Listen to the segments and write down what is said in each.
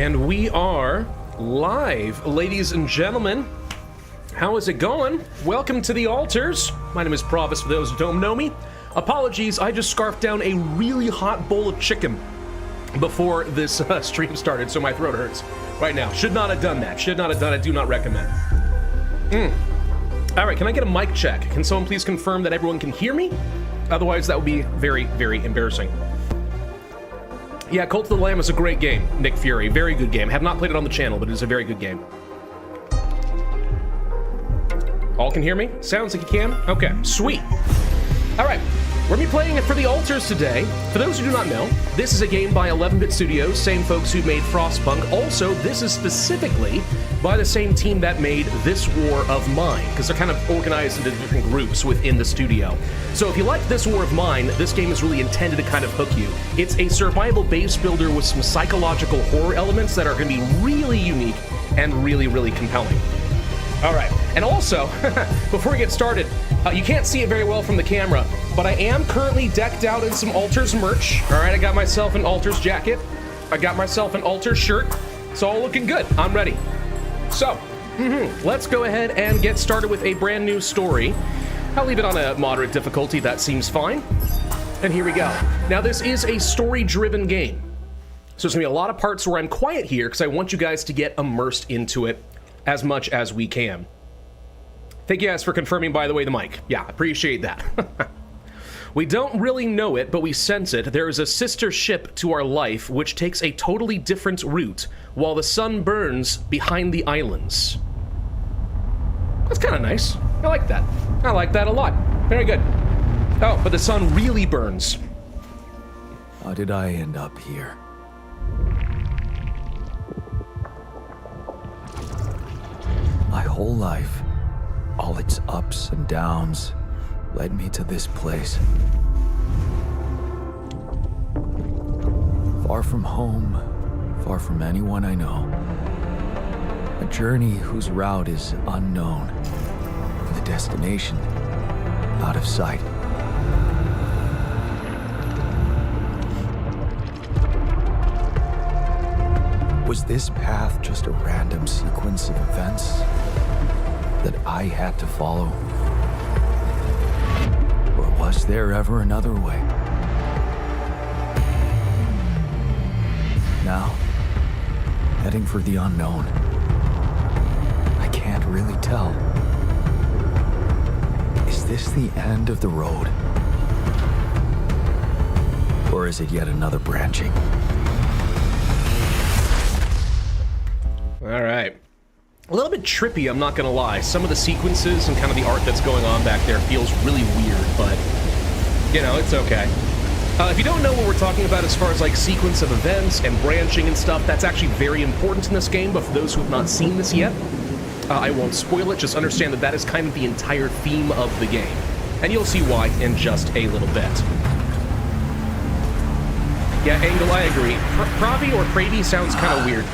And we are live, ladies and gentlemen. How is it going? Welcome to the altars. My name is Pravus, for those who don't know me. Apologies, I just scarfed down a really hot bowl of chicken before this stream started, so my throat hurts right now. Should not have done that. Should not have done it. Do not recommend. All right, can I get a mic check? Can someone please confirm that everyone can hear me? Otherwise, that would be very, very embarrassing. Yeah, Cult of the Lamb is a great game, Nick Fury. Very good game. Have not played it on the channel, but it is a very good game. All can hear me? Sounds like you can? Okay, sweet. All right, we're going to be playing it for the altars today. For those who do not know, this is a game by 11-Bit Studios, same folks who made Frostpunk. Also, this is specifically by the same team that made This War of Mine, because they're kind of organized into different groups within the studio. So if you like This War of Mine, this game is really intended to kind of hook you. It's a survival base builder with some psychological horror elements that are going to be really unique and really, really compelling. All right, and also, before we get started, you can't see it very well from the camera, but I am currently decked out in some Altars merch. All right, I got myself an Altars jacket. I got myself an Altars shirt. It's all looking good. I'm ready. So, let's go ahead and get started with a brand new story. I'll leave it on a moderate difficulty. That seems fine. And here we go. Now, this is a story-driven game. So there's going to be a lot of parts where I'm quiet here because I want you guys to get immersed into it as much as we can. Thank you guys for confirming, by the way, the mic. Yeah, appreciate that. We don't really know it, but we sense it. There is a sister ship to our life which takes a totally different route while the sun burns behind the islands. That's kind of nice. I like that. I like that a lot. Very good. Oh, but the sun really burns. How did I end up here? My whole life, all its ups and downs, led me to this place. Far from home, far from anyone I know. A journey whose route is unknown, and the destination out of sight. Was this path just a random sequence of events that I had to follow? Or was there ever another way? Now, heading for the unknown. I can't really tell. Is this the end of the road? Or is it yet another branching? All right. A little bit trippy, I'm not gonna lie. Some of the sequences and kind of the art that's going on back there feels really weird, but, you know, it's okay. If you don't know what we're talking about as far as, like, sequence of events and branching and stuff, that's actually very important in this game, but for those who have not seen this yet, I won't spoil it. Just understand that that is kind of the entire theme of the game. And you'll see why in just a little bit. Yeah, Angle, I agree. Pravi or Pravy sounds kind of weird.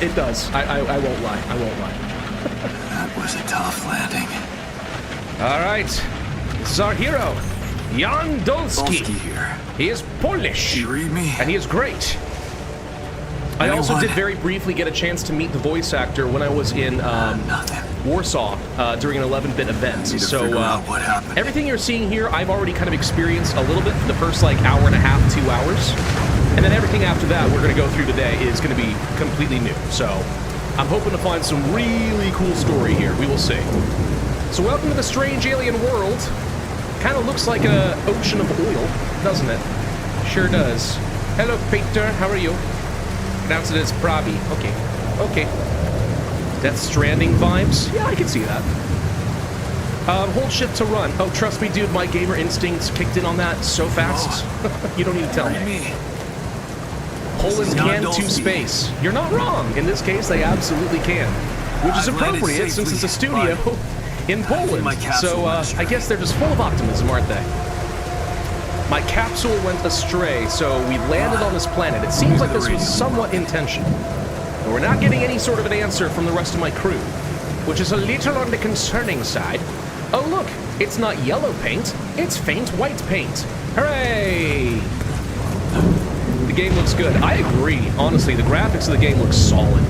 It does. I won't lie. I won't lie. That was a tough landing. All right. This is our hero, Jan Dolski. Here. He is Polish. Do you read me? And he is great. I also did very briefly get a chance to meet the voice actor when I was in Warsaw during an 11-bit event. So everything you're seeing here, I've already kind of experienced a little bit for the first like hour and a half, 2 hours. And then everything after that we're going to go through today is going to be completely new. So I'm hoping to find some really cool story here. We will see. So welcome to the strange alien world. Kind of looks like an ocean of oil, doesn't it? Sure does. Hello, Peter. How are you? Pronounce it as Pravi. Okay. Okay. Death Stranding vibes? Yeah, I can see that. Hold shift to run. Oh, trust me, dude, my gamer instincts kicked in on that so fast. You don't need to tell me. Poland can to space. You're not wrong. In this case, they absolutely can. Which is appropriate since it's a studio in Poland. So, I guess they're just full of optimism, aren't they? My capsule went astray, so we landed on this planet. It seems like this was somewhat intentional. But we're not getting any sort of an answer from the rest of my crew, which is a little on the concerning side. Oh look, it's not yellow paint, it's faint white paint. Hooray! The game looks good. I agree. Honestly, the graphics of the game look solid.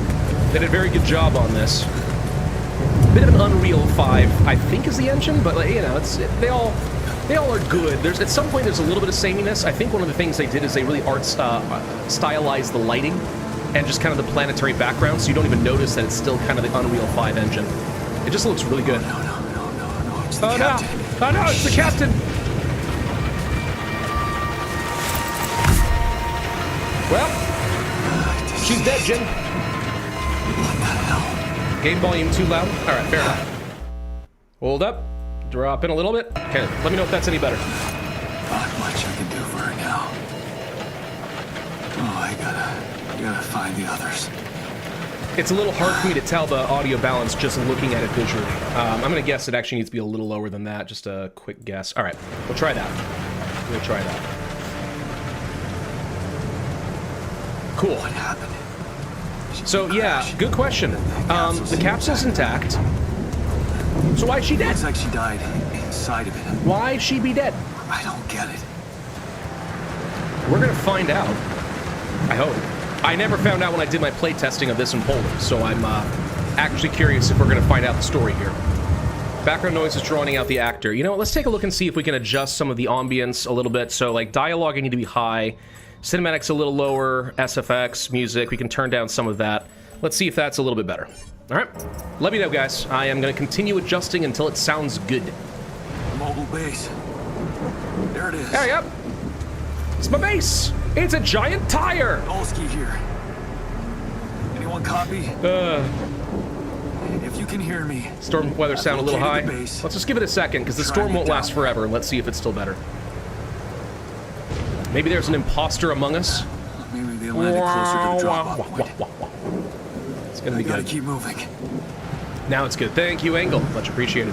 They did a very good job on this. Bit of an Unreal 5, I think, is the engine, but like, you know, they all are good. At some point there's a little bit of sameness. I think one of the things they did is they really stylized the lighting and just kind of the planetary background, so you don't even notice that it's still kind of the Unreal 5 engine. It just looks really good. No, it's the Oh captain. no! Oh no, it's the captain! Well, she's dead, Jin. What the hell? Game volume too loud? Alright, fair enough. Hold up. Drop in a little bit. Okay, let me know if that's any better. Not much I can do for her now. Oh, I gotta find the others. It's a little hard for me to tell the audio balance just looking at it visually. I'm gonna guess it actually needs to be a little lower than that. Just a quick guess. Alright, we'll try that. We'll try that. Cool. What happened? So, yeah, good question. The capsule's intact. So why'd she dead? Looks like she died inside of it. Why'd she be dead? I don't get it. We're gonna find out. I hope. I never found out when I did my playtesting of this in Poland, so I'm actually curious if we're gonna find out the story here. Background noise is drawing out the actor. You know what, let's take a look and see if we can adjust some of the ambience a little bit. So, like, dialogue I need to be high. Cinematics a little lower, SFX, music, we can turn down some of that. Let's see if that's a little bit better. All right, let me know, guys. I am going to continue adjusting until it sounds good. Mobile base. There it is. Hey, yep. It's my base. It's a giant tire. Olski here. Anyone copy? If you can hear me. Storm weather sound a little high. Let's just give it a second, because the storm won't last forever. Let's see if it's still better. Maybe there's an imposter among us. Maybe they landed closer to the drop-off point. It's gonna be good. Gotta keep moving. Now it's good. Thank you, Angle. Much appreciated.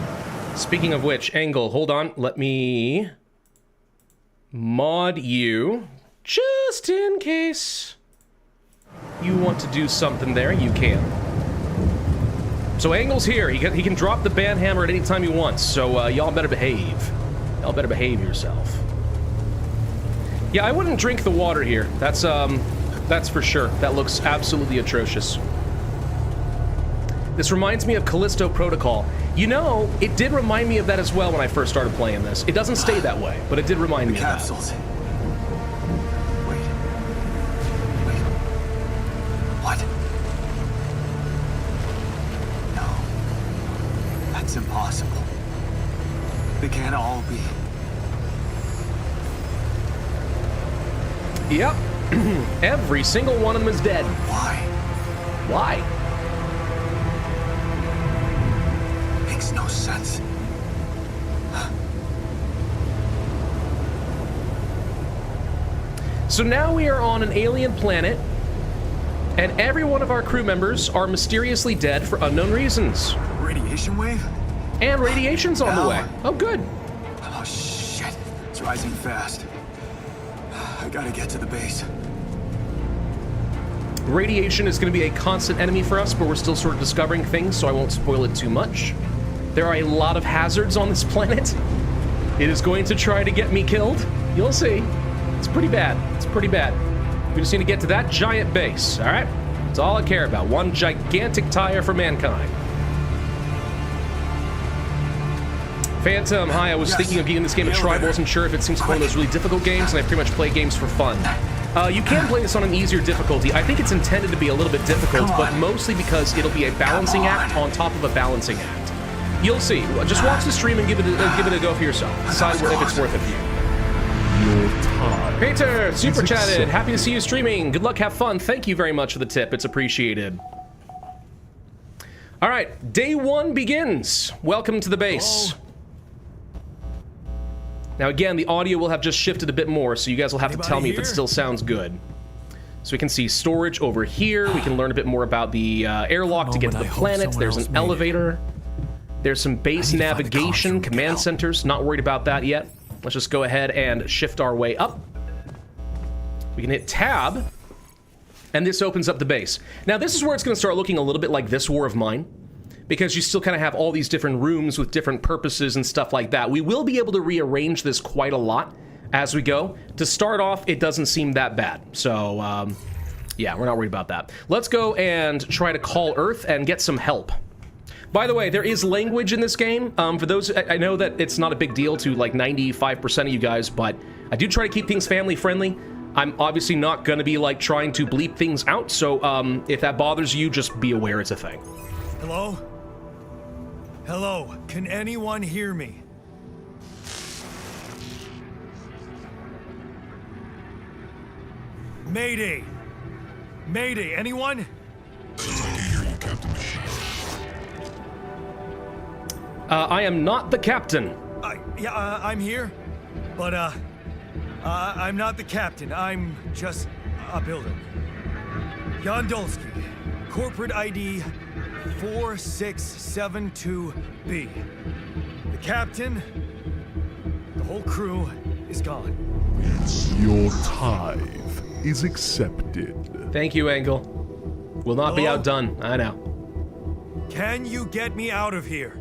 Speaking of which, Angle, hold on. Let me mod you just in case you want to do something there. You can. So Angle's here. He can drop the band hammer at any time he wants. So y'all better behave. Y'all better behave yourself. Yeah, I wouldn't drink the water here. That's for sure. That looks absolutely atrocious. This reminds me of Callisto Protocol. You know, it did remind me of that as well when I first started playing this. It doesn't stay that way, but it did remind me of that. Capsules. Wait. What? No. That's impossible. They can't all be. Yep. Every single one of them is dead. Why? Why? Makes no sense. So now we are on an alien planet, and every one of our crew members are mysteriously dead for unknown reasons. Radiation wave? And radiation's on the way. Oh, good. Oh, shit. It's rising fast. I gotta get to the base. Radiation is going to be a constant enemy for us, but we're still sort of discovering things, so I won't spoil it too much. There are a lot of hazards on this planet. It is going to try to get me killed. You'll see. It's pretty bad. It's pretty bad. We just need to get to that giant base, all right? That's all I care about. One gigantic tire for mankind. Phantom, hi, I was thinking of giving this game a try, but wasn't sure if it seems like one of those really difficult games, and I pretty much play games for fun. You can play this on an easier difficulty. I think it's intended to be a little bit difficult, but mostly because it'll be a balancing act on top of a balancing act. You'll see. Just watch the stream and give it a go for yourself. Decide if it's worth it for you. Your time. Peter, super chatted. Happy to see you streaming. Good luck, have fun. Thank you very much for the tip. It's appreciated. All right, day one begins. Welcome to the base. Now again, the audio will have just shifted a bit more, so you guys will have to tell me if it still sounds good. So we can see storage over here. We can learn a bit more about the airlock to get to the planet. There's an elevator. There's some base navigation, command centers. Not worried about that yet. Let's just go ahead and shift our way up. We can hit tab, and this opens up the base. Now this is where it's going to start looking a little bit like This War of Mine, because you still kind of have all these different rooms with different purposes and stuff like that. We will be able to rearrange this quite a lot as we go. To start off, it doesn't seem that bad. So, yeah, we're not worried about that. Let's go and try to call Earth and get some help. By the way, there is language in this game. For those, I know that it's not a big deal to like 95% of you guys, but I do try to keep things family friendly. I'm obviously not going to be like trying to bleep things out, so if that bothers you, just be aware it's a thing. Hello? Hello, can anyone hear me? Mayday! Mayday, anyone? I can hear you, Captain. I am not the captain. I'm here, but I'm not the captain. I'm just a builder. Yondolski, corporate ID 4672B. The captain, the whole crew is gone. Your tithe is accepted. Thank you, Angle. Will not be Hello? outdone. I know. Can you get me out of here?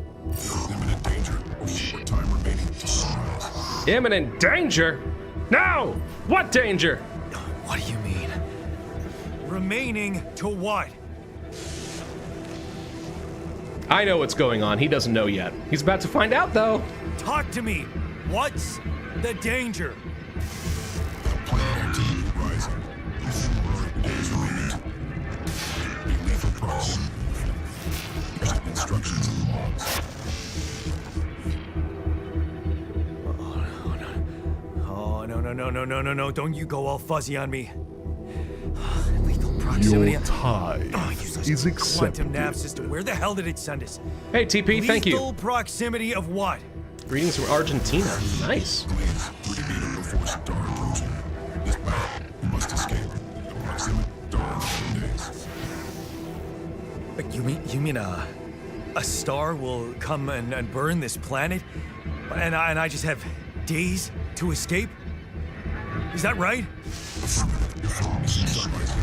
Imminent danger. Short time remaining to sunrise. Imminent danger? No! What danger? What do you mean? Remaining to what? I know what's going on. He doesn't know yet. He's about to find out, though. Talk to me. What's the danger? Planet activity rising. Fewer days remaining. Be lethal proxy. Using instructions and logs. Oh, no. Don't you go all fuzzy on me. Lethal proximity. Your tithe is accepted. Quantum nav system. Where the hell did it send us? Hey, TP, thank you. Lethal proximity of what? Greetings from Argentina. Nice. Please, 3 meters before star approaching. This battle, you must escape. Approximate dawn in days. You mean a star will come and burn this planet, and I just have days to escape? Is that right? Affirmative. Your phone mission sunrise.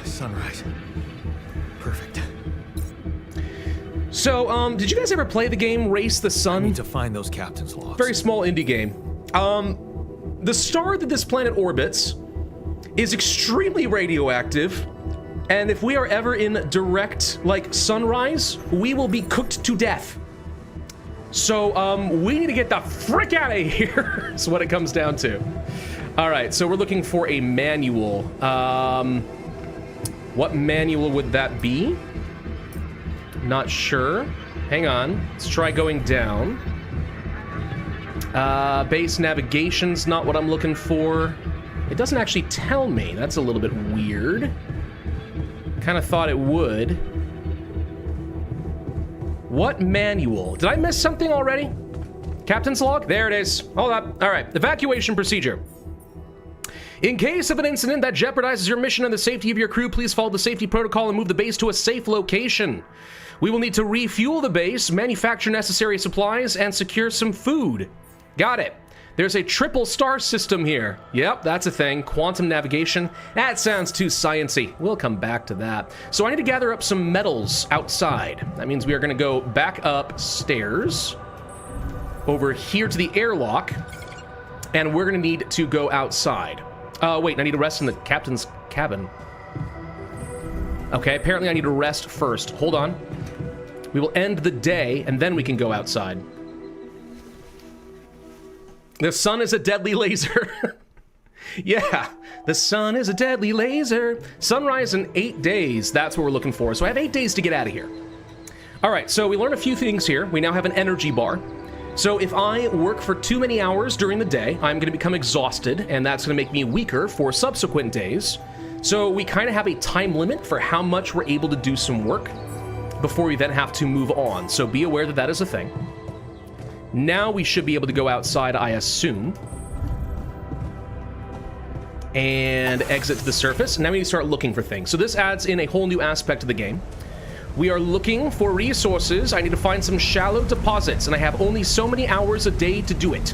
Sunrise. Perfect. So, did you guys ever play the game Race the I Sun? need to find those captain's logs. Very small indie game. The star that this planet orbits is extremely radioactive, and if we are ever in direct, like, sunrise, we will be cooked to death. So, we need to get the frick out of here, is what it comes down to. All right, so we're looking for a manual. What manual would that be? Not sure. Hang on. Let's try going down. Base navigation's not what I'm looking for. It doesn't actually tell me. That's a little bit weird. Kind of thought it would. What manual? Did I miss something already? Captain's log? There it is. Hold up. All right. Evacuation procedure. In case of an incident that jeopardizes your mission and the safety of your crew, please follow the safety protocol and move the base to a safe location. We will need to refuel the base, manufacture necessary supplies, and secure some food. Got it. There's a triple star system here. Yep, that's a thing. Quantum navigation. That sounds too sciencey. We'll come back to that. So I need to gather up some metals outside. That means we are going to go back upstairs over here to the airlock, and we're going to need to go outside. Wait, I need to rest in the captain's cabin. Okay, apparently I need to rest first. Hold on. We will end the day, and then we can go outside. The sun is a deadly laser. Yeah, the sun is a deadly laser. Sunrise in 8 days. That's what we're looking for. So I have 8 days to get out of here. All right, so we learned a few things here. We now have an energy bar. So if I work for too many hours during the day, I'm going to become exhausted, and that's going to make me weaker for subsequent days. So we kind of have a time limit for how much we're able to do some work before we then have to move on. So be aware that that is a thing. Now we should be able to go outside, I assume, and exit to the surface. Now we need to start looking for things. So this adds in a whole new aspect of the game. We are looking for resources. I need to find some shallow deposits, and I have only so many hours a day to do it.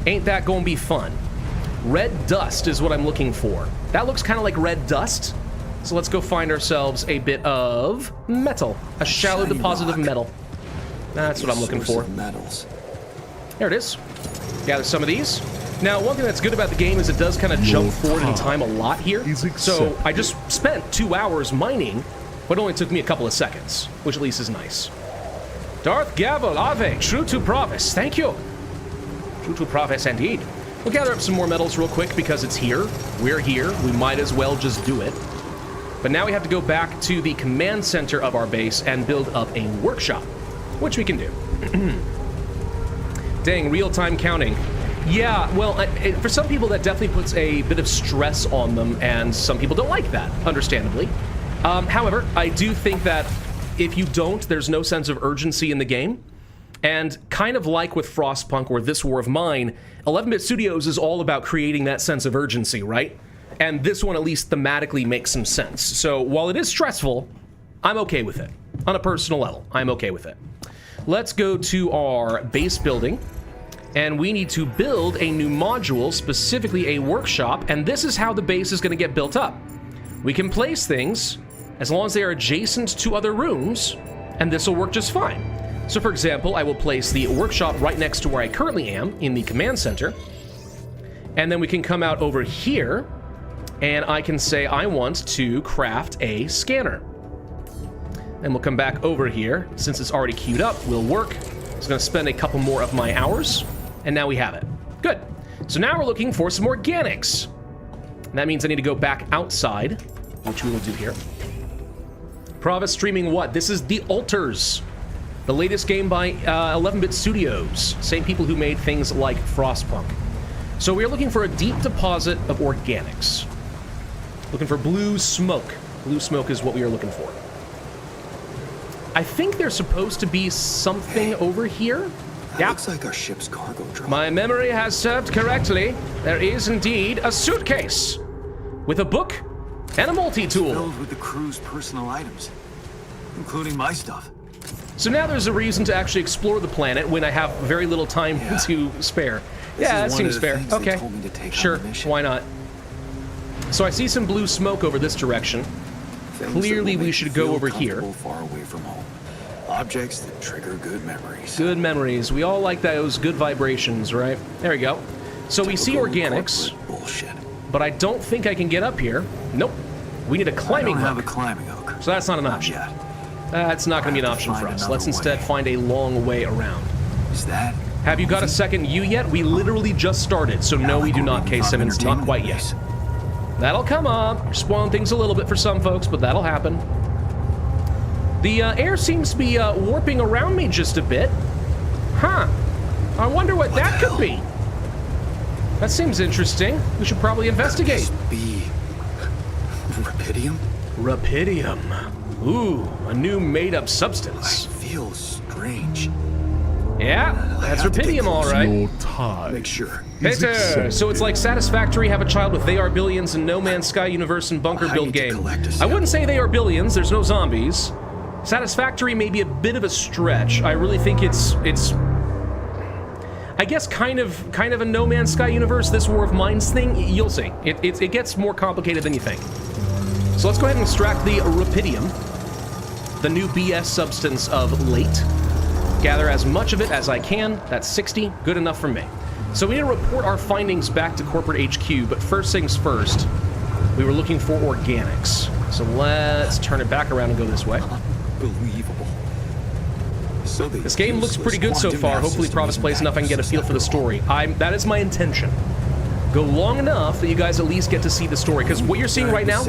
Ain't that gonna be fun? Red dust is what I'm looking for. That looks kind of like red dust. So let's go find ourselves a bit of metal. A shallow deposit of metal. That's what I'm looking for. Metals. There it is. Gather some of these. Now, one thing that's good about the game is it does kind of jump forward in time a lot here. So I just spent 2 hours mining, but it only took me a couple of seconds, which at least is nice. Darth Gavel, Ave, true to Pravus. Thank you. True to Pravus indeed. We'll gather up some more metals real quick because it's here. We're here. We might as well just do it. But now we have to go back to the command center of our base and build up a workshop, which we can do. Dang, real-time counting. Yeah, well, for some people that definitely puts a bit of stress on them, and some people don't like that, understandably. However, I do think that if you don't, there's no sense of urgency in the game. And kind of like with Frostpunk or This War of Mine, 11-Bit Studios is all about creating that sense of urgency, right? And this one at least thematically makes some sense. So while it is stressful, I'm okay with it. On a personal level, I'm okay with it. Let's go to our base building. And we need to build a new module, specifically a workshop, and this is how the base is going to get built up. We can place things as long as they are adjacent to other rooms, and this will work just fine. So for example, I will place the workshop right next to where I currently am, in the command center, and then we can come out over here, and I can say I want to craft a scanner. And we'll come back over here. Since it's already queued up, will work. It's going to spend a couple more of my hours. And now we have it. Good. So now we're looking for some organics. And that means I need to go back outside, which we will do here. Pravus streaming what? This is The Altars, the latest game by 11-Bit Studios, same people who made things like Frostpunk. So we are looking for a deep deposit of organics. Looking for blue smoke. Blue smoke is what we are looking for. I think there's supposed to be something over here. That looks like our ship's cargo drop. My memory has served correctly. There is indeed a suitcase with a book and a multi-tool. Filled with the crew's personal items, including my stuff. So now there's a reason to actually explore the planet when I have very little time to spare. Yeah, that seems fair. Okay, sure, why not? So I see some blue smoke over this direction. Clearly we should go over here. Far away from home. Objects that trigger good memories. Good memories. We all like those good vibrations, right? There we go. So we see organics. Bullshit. But I don't think I can get up here. Nope. We need a climbing hook. I don't have a climbing hook. So that's not an option. Yet. That's not going to be an option for us. Let's instead find a long way around. Is that? Have you got a second U yet? We literally just started, so no, we do not, K. Simmons. Not quite yet. That'll come up. You're spoiling things a little bit for some folks, but that'll happen. The air seems to be warping around me just a bit. Huh. I wonder what that could be. That seems interesting. We should probably investigate. Could this be Rapidium? Rapidium. Ooh, a new made-up substance. It feels strange. Yeah, that's Rapidium, all right. Your tie. Make sure. Better. So it's like Satisfactory, Have a Child with They Are Billions, and No Man's Sky Universe and Bunker Build game. I wouldn't say They Are Billions. There's no zombies. Satisfactory may be a bit of a stretch. I really think it's I guess kind of a No Man's Sky universe, This War of Mines thing. You'll see. It gets more complicated than you think. So let's go ahead and extract the Rapidium, the new BS substance of late. Gather as much of it as I can. That's 60. Good enough for me. So we need to report our findings back to corporate HQ, but first things first, we were looking for organics. So let's turn it back around and go this way. Unbelievable. So this game looks pretty good so far. Hopefully Pravus plays enough I can get a feel for the story. That is my intention. Go long enough that you guys at least get to see the story, because what you're seeing right now,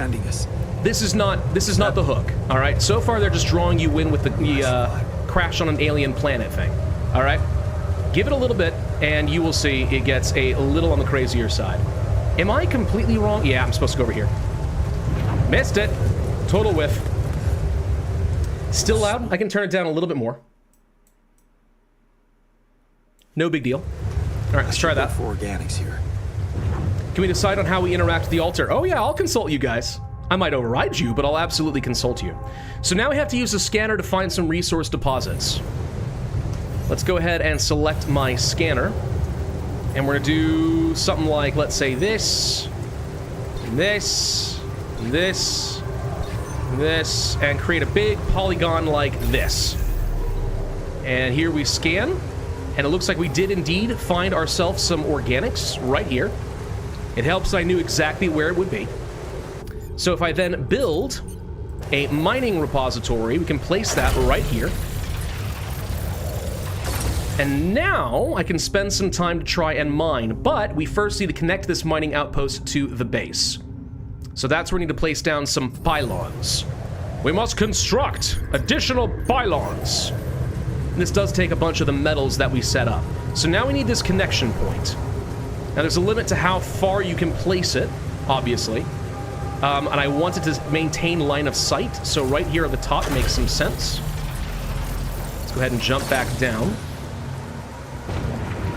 this is not the hook. All right. So far they're just drawing you in with the crash on an alien planet thing. All right. Give it a little bit, and you will see it gets a little on the crazier side. Am I completely wrong? Yeah, I'm supposed to go over here. Missed it. Total whiff. Still loud? I can turn it down a little bit more. No big deal. All right, let's try that. For organics here. Can we decide on how we interact with the altar? Oh yeah, I'll consult you guys. I might override you, but I'll absolutely consult you. So now we have to use the scanner to find some resource deposits. Let's go ahead and select my scanner. And we're gonna do something like, let's say this, this, this, this, and create a big polygon like this. And here we scan, And it looks like we did indeed find ourselves some organics right here. It helps I knew exactly where it would be. So if I then build a mining repository, we can place that right here. And now I can spend some time to try and mine, but we first need to connect this mining outpost to the base. So that's where we need to place down some pylons. We must construct additional pylons. And this does take a bunch of the metals that we set up. So now we need this connection point. Now there's a limit to how far you can place it, obviously. And I want it to maintain line of sight, so right here at the top makes some sense. Let's go ahead and jump back down.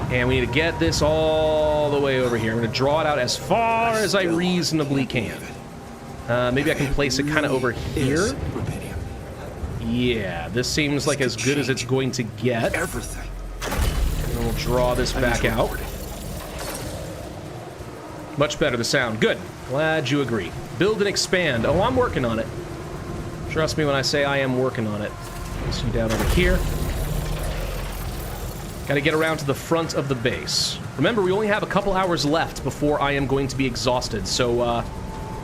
And we need to get this all the way over here. I'm going to draw it out as far as I reasonably can. Maybe I can place it kind of over here. Yeah, this seems like as good as it's going to get. And then we'll draw this back out. Much better, the sound. Good. Glad you agree. Build and expand. Oh, I'm working on it. Trust me when I say I am working on it. Place you down over here. Gotta get around to the front of the base. Remember, we only have a couple hours left before I am going to be exhausted, so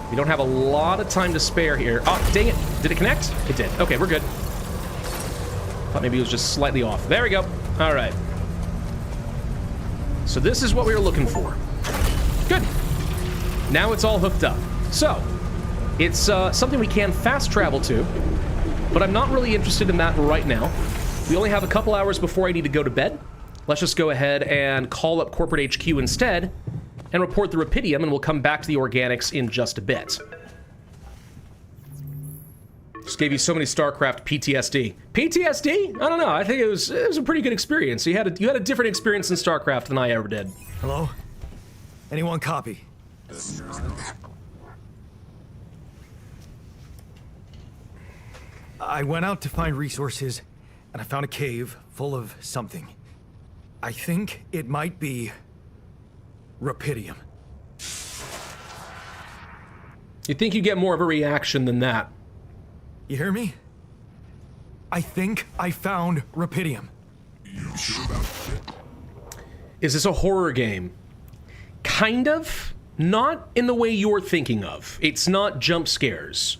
we don't have a lot of time to spare here. Oh, dang it. Did it connect? It did. Okay, we're good. Thought maybe it was just slightly off. There we go. All right. So this is what we were looking for. Good. Now it's all hooked up. So, it's something we can fast travel to, but I'm not really interested in that right now. We only have a couple hours before I need to go to bed. Let's just go ahead and call up Corporate HQ instead and report the Rapidium, and we'll come back to the organics in just a bit. Just gave you so many StarCraft PTSD. PTSD? I don't know. I think it was a pretty good experience. You had a different experience in StarCraft than I ever did. Hello? Anyone copy? I went out to find resources, and I found a cave full of something. I think it might be Rapidium. You'd think you'd get more of a reaction than that. You hear me? I think I found Rapidium. You sure about it? Is this a horror game? Kind of. Not in the way you're thinking of. It's not jump scares.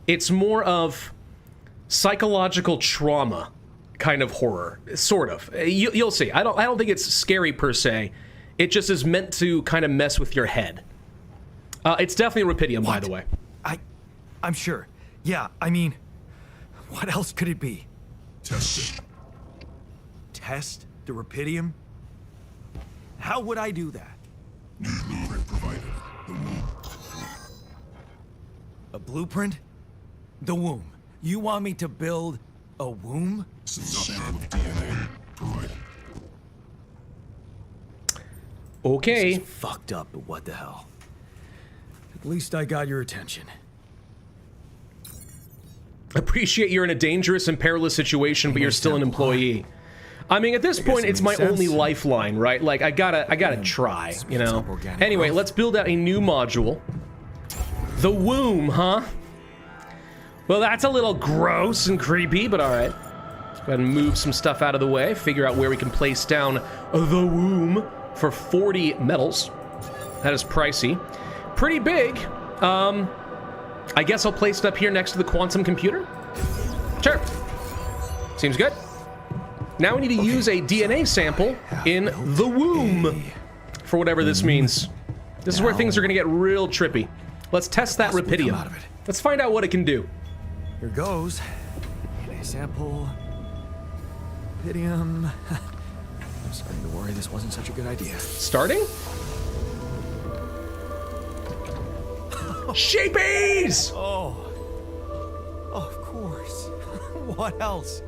It's more of psychological trauma kind of horror, sort of. You'll see. I don't think it's scary per se. It just is meant to kind of mess with your head. It's definitely Rapidium, by the way. I'm sure. Yeah, I mean, what else could it be? Test it. Test the Rapidium? How would I do that? New blueprint provided. The womb. A blueprint? The womb. You want me to build a womb? Sample of DNA provided. Okay. This is fucked up, but what the hell? At least I got your attention. Appreciate you're in a dangerous and perilous situation, but you're still an employee. I mean, at this point, it's my only lifeline, right? Like, I gotta try, you know? Anyway, let's build out a new module. The womb, huh? Well, that's a little gross and creepy, but all right. Let's go ahead and move some stuff out of the way, figure out where we can place down the womb for 40 metals. That is pricey. Pretty big. I guess I'll place it up here next to the quantum computer. Sure. Seems good. Now we need to use a DNA sample in the womb for whatever this means. This is where things are going to get real trippy. Let's test that Rapidium. Let's find out what it can do. Here goes. DNA sample. Rapidium. I'm starting to worry this wasn't such a good idea. Starting? Shapies! Oh, of course. What else?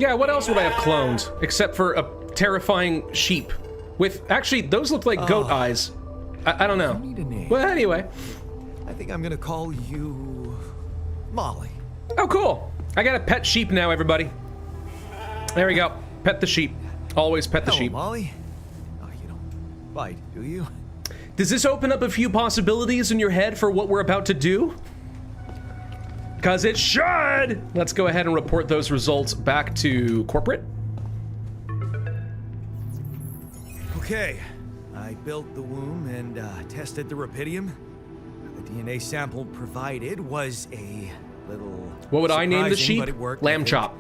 Yeah, what else would I have cloned? Except for a terrifying sheep. With, actually, those look like goat eyes. I don't know. You need a name. Well, anyway. I think I'm gonna call you Molly. Oh, cool. I got a pet sheep now, everybody. There we go. Pet the sheep. Always pet the Hello, sheep. Molly. Oh, you don't bite, do you? Does this open up a few possibilities in your head for what we're about to do? Because it should! Let's go ahead and report those results back to corporate. Okay, I built the womb and tested the rapidium. The DNA sample provided was a little What would I name the surprising, sheep? but it worked, Lamb I think. chop.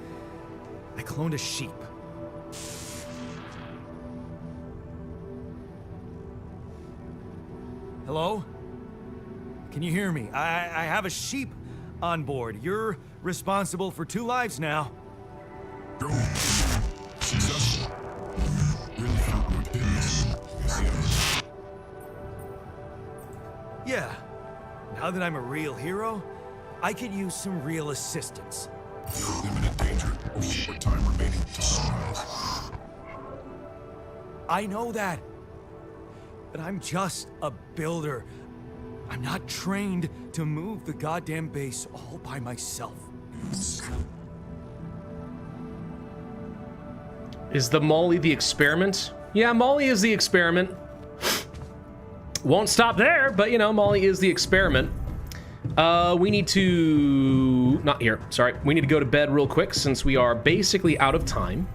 I cloned a sheep. Hello? Can you hear me? I have a sheep on board. You're responsible for 2 lives now. Go. Successful. Really felt my business. Yes. Yeah. Now that I'm a real hero, I could use some real assistance. You're in imminent danger of short time remaining to sunrise. I know that. But I'm just a builder. I'm not trained to move the goddamn base all by myself. Is the Molly the experiment? Yeah, Molly is the experiment. Won't stop there, but you know, Molly is the experiment. We need to... Not here, sorry. We need to go to bed real quick since we are basically out of time.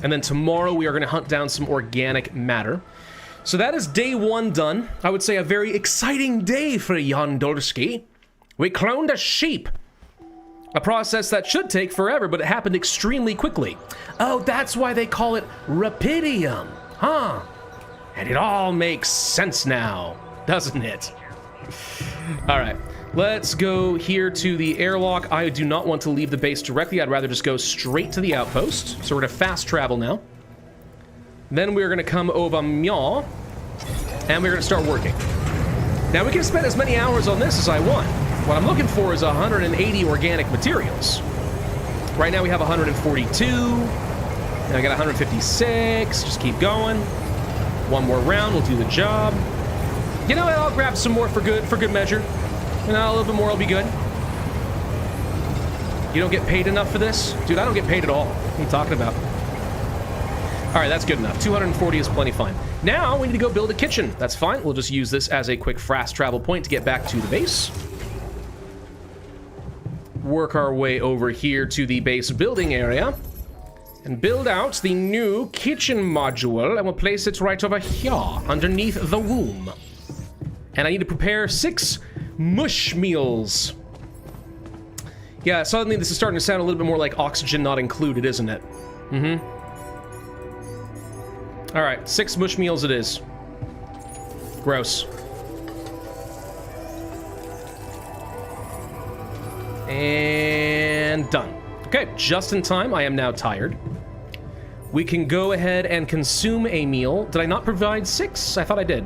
And then tomorrow we are going to hunt down some organic matter. So that is day 1 done. I would say a very exciting day for Yondorski. We cloned a sheep. A process that should take forever, but it happened extremely quickly. Oh, that's why they call it rapidium, huh? And it all makes sense now, doesn't it? All right, let's go here to the airlock. I do not want to leave the base directly. I'd rather just go straight to the outpost. So we're gonna fast travel now. Then we're gonna come over Myaw, and we're gonna start working. Now we can spend as many hours on this as I want. What I'm looking for is 180 organic materials. Right now we have 142, and I got 156, just keep going. 1 more round, we'll do the job. You know what, I'll grab some more for good measure. You know, a little bit more will be good. You don't get paid enough for this? Dude, I don't get paid at all. What are you talking about? All right, that's good enough. 240 is plenty fine. Now we need to go build a kitchen. That's fine. We'll just use this as a quick fast travel point to get back to the base. Work our way over here to the base building area and build out the new kitchen module, and we'll place it right over here underneath the womb. And I need to prepare 6 mush meals. Yeah, suddenly this is starting to sound a little bit more like oxygen not included, isn't it? Mm-hmm. All right, 6 mush meals it is. Gross. And done. Okay, just in time. I am now tired. We can go ahead and consume a meal. Did I not provide 6? I thought I did.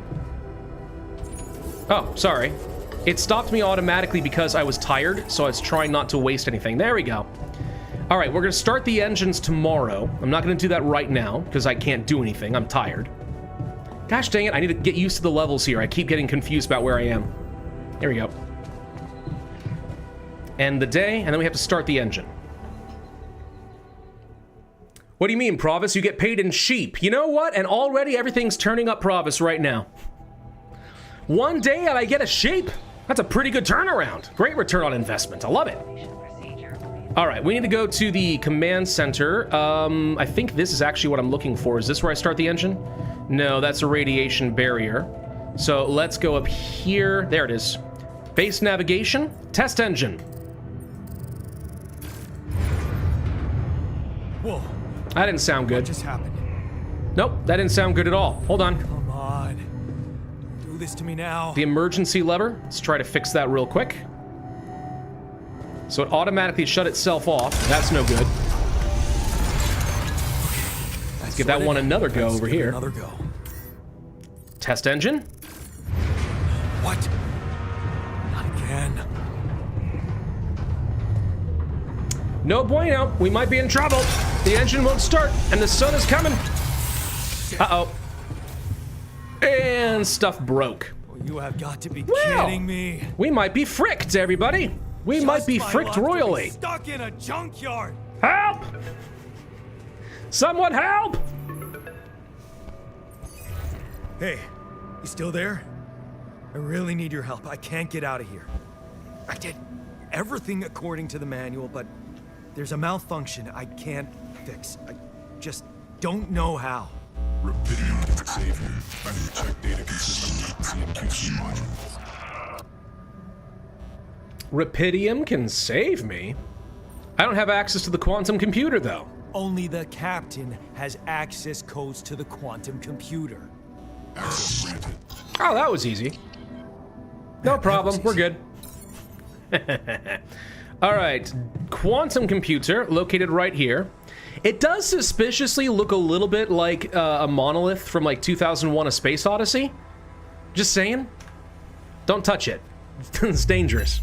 Oh, sorry. It stopped me automatically because I was tired, so I was trying not to waste anything. There we go. All right, we're going to start the engines tomorrow. I'm not going to do that right now because I can't do anything. I'm tired. Gosh dang it, I need to get used to the levels here. I keep getting confused about where I am. There we go. End the day, and then we have to start the engine. What do you mean, Pravus? You get paid in sheep. You know what? And already everything's turning up Pravus right now. One day and I get a sheep? That's a pretty good turnaround. Great return on investment. I love it. All right, we need to go to the command center. I think this is actually what I'm looking for. Is this where I start the engine? No, that's a radiation barrier. So let's go up here. There it is. Base navigation, test engine. Whoa. That didn't sound good. What just happened? Nope, that didn't sound good at all. Hold on. Come on. Don't do this to me now. The emergency lever. Let's try to fix that real quick. So it automatically shut itself off. That's no good. Let's give that one another go over here. Another go. Test engine. What? Not again. No bueno. We might be in trouble. The engine won't start, and the sun is coming. Uh-oh. And stuff broke. Oh, you have got to be Well, kidding me. We might be fricked, everybody. We might be Just my fricked luck to be royally. Stuck in a junkyard. Help! Someone help! Hey, you still there? I really need your help. I can't get out of here. I did everything according to the manual, but there's a malfunction I can't fix. I just don't know how. Rapidium can save you. I need to check data consistency and QC modules. Rapidium can save me? I don't have access to the quantum computer, though. Only the captain has access codes to the quantum computer. Access granted. Oh, that was easy. No problem, we're good. Alright, quantum computer located right here. It does suspiciously look a little bit like a monolith from like 2001 A Space Odyssey. Just saying. Don't touch it. It's dangerous.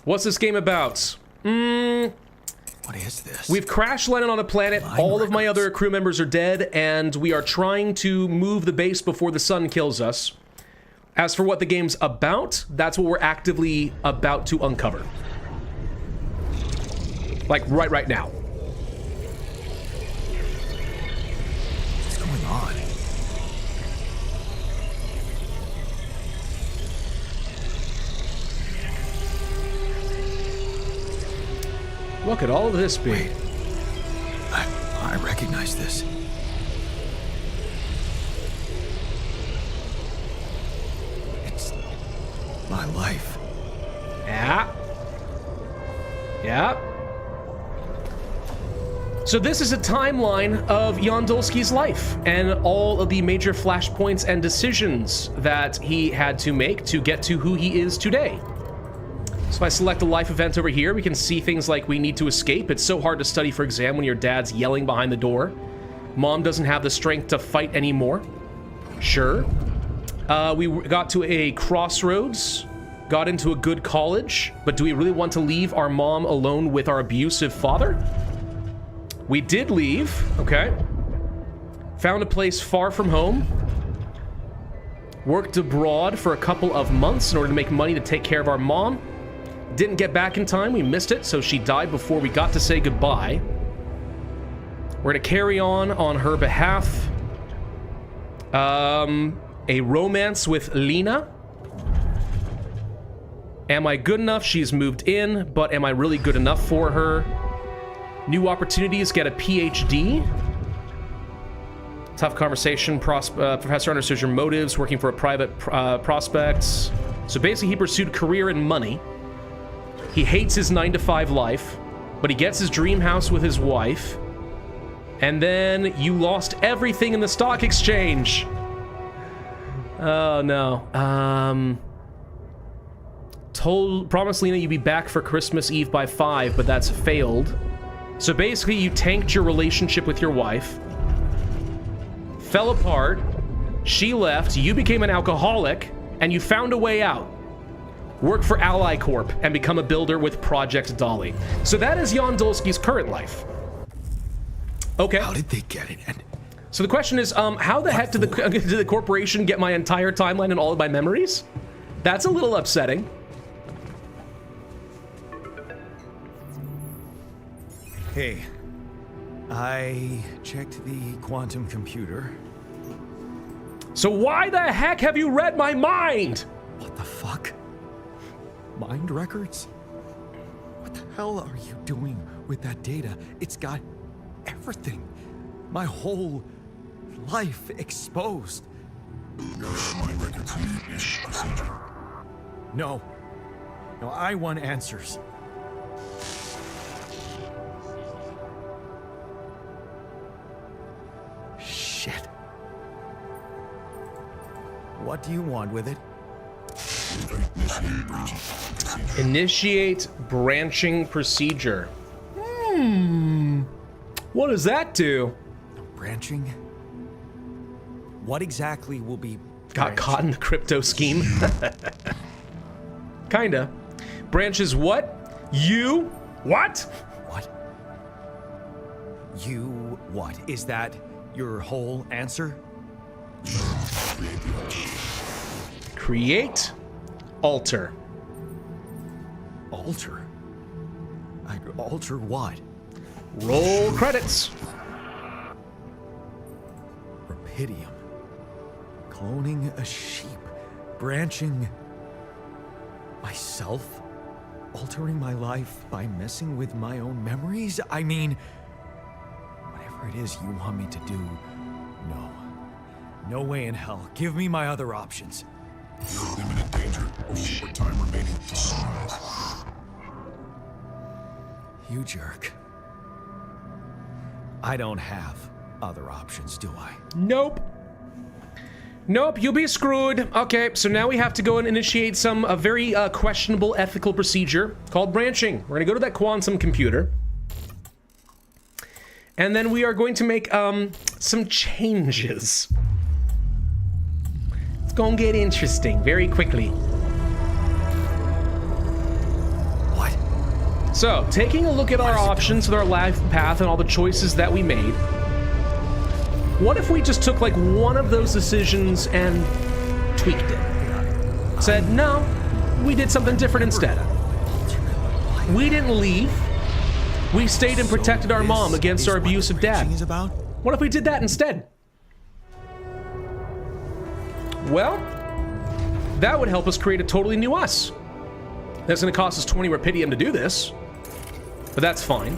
What's this game about? What is this? We've crash landed on a planet. All of my other crew members are dead, and we are trying to move the base before the sun kills us. As for what the game's about, that's what we're actively about to uncover. Like right now. What's going on? What could all of this be? Wait. I recognize this. It's my life. Yeah. Yeah. So this is a timeline of Yondolski's life and all of the major flashpoints and decisions that he had to make to get to who he is today. So if I select a life event over here, we can see things like we need to escape. It's so hard to study for exam when your dad's yelling behind the door. Mom doesn't have the strength to fight anymore. Sure. We got to a crossroads, got into a good college, but do we really want to leave our mom alone with our abusive father? We did leave, okay. Found a place far from home. Worked abroad for a couple of months in order to make money to take care of our mom. Didn't get back in time, we missed it, so she died before we got to say goodbye. We're gonna carry on her behalf. A romance with Lena. Am I good enough? She's moved in, but am I really good enough for her? New opportunities, get a PhD. Tough conversation, professor understands your motives, working for a private prospects. So basically he pursued career and money. He hates his 9-to-5 life, but he gets his dream house with his wife. And then you lost everything in the stock exchange. Oh no. Promised Lena you'd be back for Christmas Eve by 5, but that's failed. So basically you tanked your relationship with your wife. Fell apart. She left, you became an alcoholic, and you found a way out. Work for Ally Corp and become a builder with Project Dolly. So that is Yondolski's current life. Okay. How did they get it? And so the question is, how the heck did the corporation get my entire timeline and all of my memories? That's a little upsetting. Hey, I checked the quantum computer. So why the heck have you read my mind? What the fuck? Mind records? What the hell are you doing with that data? It's got everything. My whole life exposed. Mind records need procedure. No. No, I want answers. Shit. What do you want with it? Initiate branching procedure. What does that do? Branching? What exactly will be Got caught in the crypto scheme. Kinda. Branches what? You? What? What? You what? Is that your whole answer? Create. Alter. Alter? Alter what? Roll credits. Rapidium. Cloning a sheep. Branching myself? Altering my life by messing with my own memories? I mean, whatever whatever it is you want me to do, no. No way in hell. Give me my other options. You're in imminent danger of short time remaining to sunrise. You jerk. I don't have other options, do I? Nope. Nope, you'll be screwed. Okay, so now we have to go and initiate some very questionable ethical procedure called branching. We're gonna go to that quantum computer. And then we are going to make some changes. It's gonna get interesting very quickly. What? So, taking a look at our options with our life path and all the choices that we made, what if we just took like one of those decisions and tweaked it? Said, no, we did something different instead. We didn't leave. We stayed and protected our mom against our abusive dad. What if we did that instead? Well, that would help us create a totally new us. That's gonna cost us 20 Rapidium to do this, but that's fine.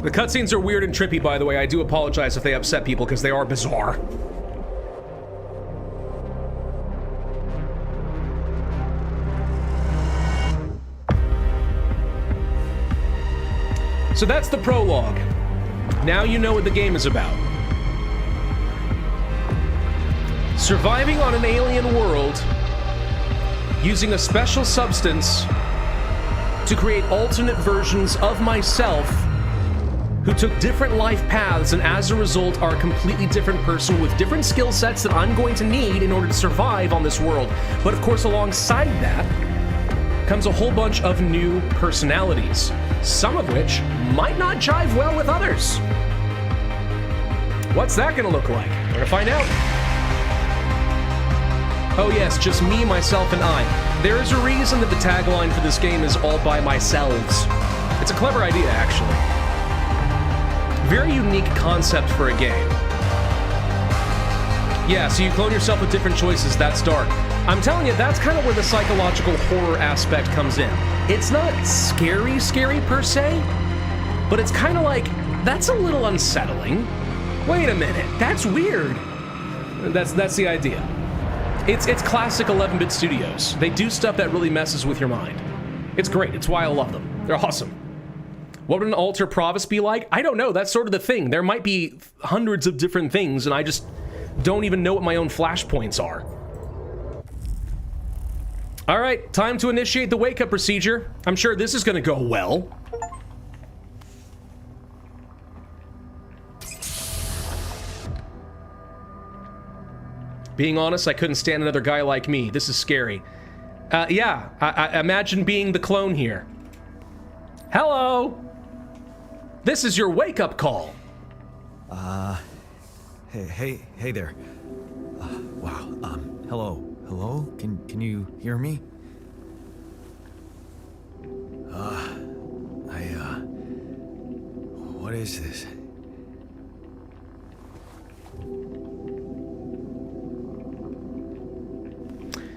The cutscenes are weird and trippy, by the way. I do apologize if they upset people, because they are bizarre. So that's the prologue. Now you know what the game is about. Surviving on an alien world using a special substance to create alternate versions of myself who took different life paths and as a result are a completely different person with different skill sets that I'm going to need in order to survive on this world. But of course, alongside that comes a whole bunch of new personalities, some of which might not jive well with others. What's that gonna look like? We're gonna find out. Oh yes, just me, myself, and I. There is a reason that the tagline for this game is all by myselves. It's a clever idea, actually. Very unique concept for a game. Yeah, so you clone yourself with different choices, that's dark. I'm telling you, that's kind of where the psychological horror aspect comes in. It's not scary per se, but it's kind of like, that's a little unsettling. Wait a minute, that's weird. That's the idea. It's classic 11-bit studios. They do stuff that really messes with your mind. It's great, it's why I love them. They're awesome. What would an alter Pravus be like? I don't know, that's sort of the thing. There might be hundreds of different things, and I just don't even know what my own flashpoints are. All right, time to initiate the wake-up procedure. I'm sure this is gonna go well. Being honest, I couldn't stand another guy like me. This is scary. Yeah, I imagine being the clone here. Hello! This is your wake-up call. Hey there. Wow, hello? Can you hear me? What is this?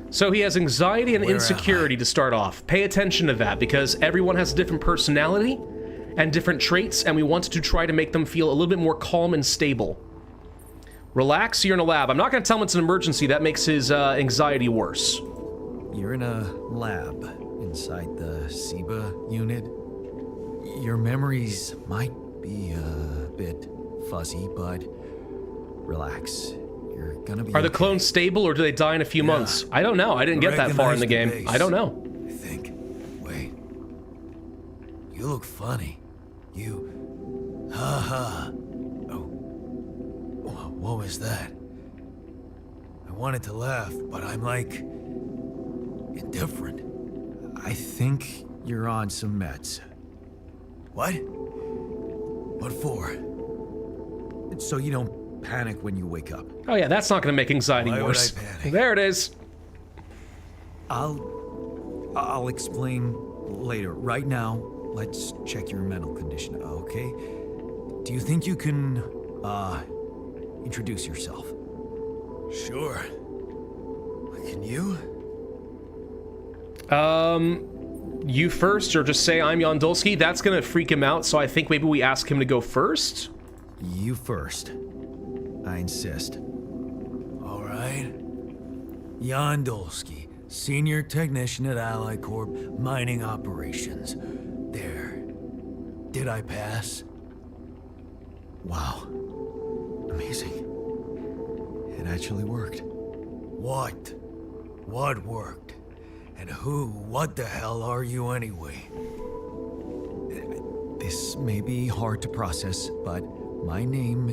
So he has anxiety and insecurity to start off. Pay attention to that, because everyone has a different personality and different traits, and we wanted to try to make them feel a little bit more calm and stable. Relax, you're in a lab. I'm not going to tell him it's an emergency. That makes his anxiety worse. You're in a lab inside the SIBA unit. Your memories might be a bit fuzzy, but relax. You're gonna be Are the okay. clones stable, or do they die in a few months? I don't know. I didn't get that far in the game. Base, I don't know. I think. Wait. You look funny. You... Ha. Oh. What was that? I wanted to laugh, but I'm like... indifferent. I think you're on some meds. What? What for? So you don't panic when you wake up. Oh yeah, that's not going to make anxiety Why worse. would I panic? There it is. I'll explain later. Right now, let's check your mental condition, okay? Do you think you can, introduce yourself? Sure. Can you? You first, or just say I'm Yondulski. That's gonna freak him out, so I think maybe we ask him to go first. You first. I insist. All right. Yondulski, Senior Technician at Ally Corp, Mining Operations. There. Did I pass? Wow. Amazing. It actually worked. What? What worked? And what the hell are you anyway? This may be hard to process, but my name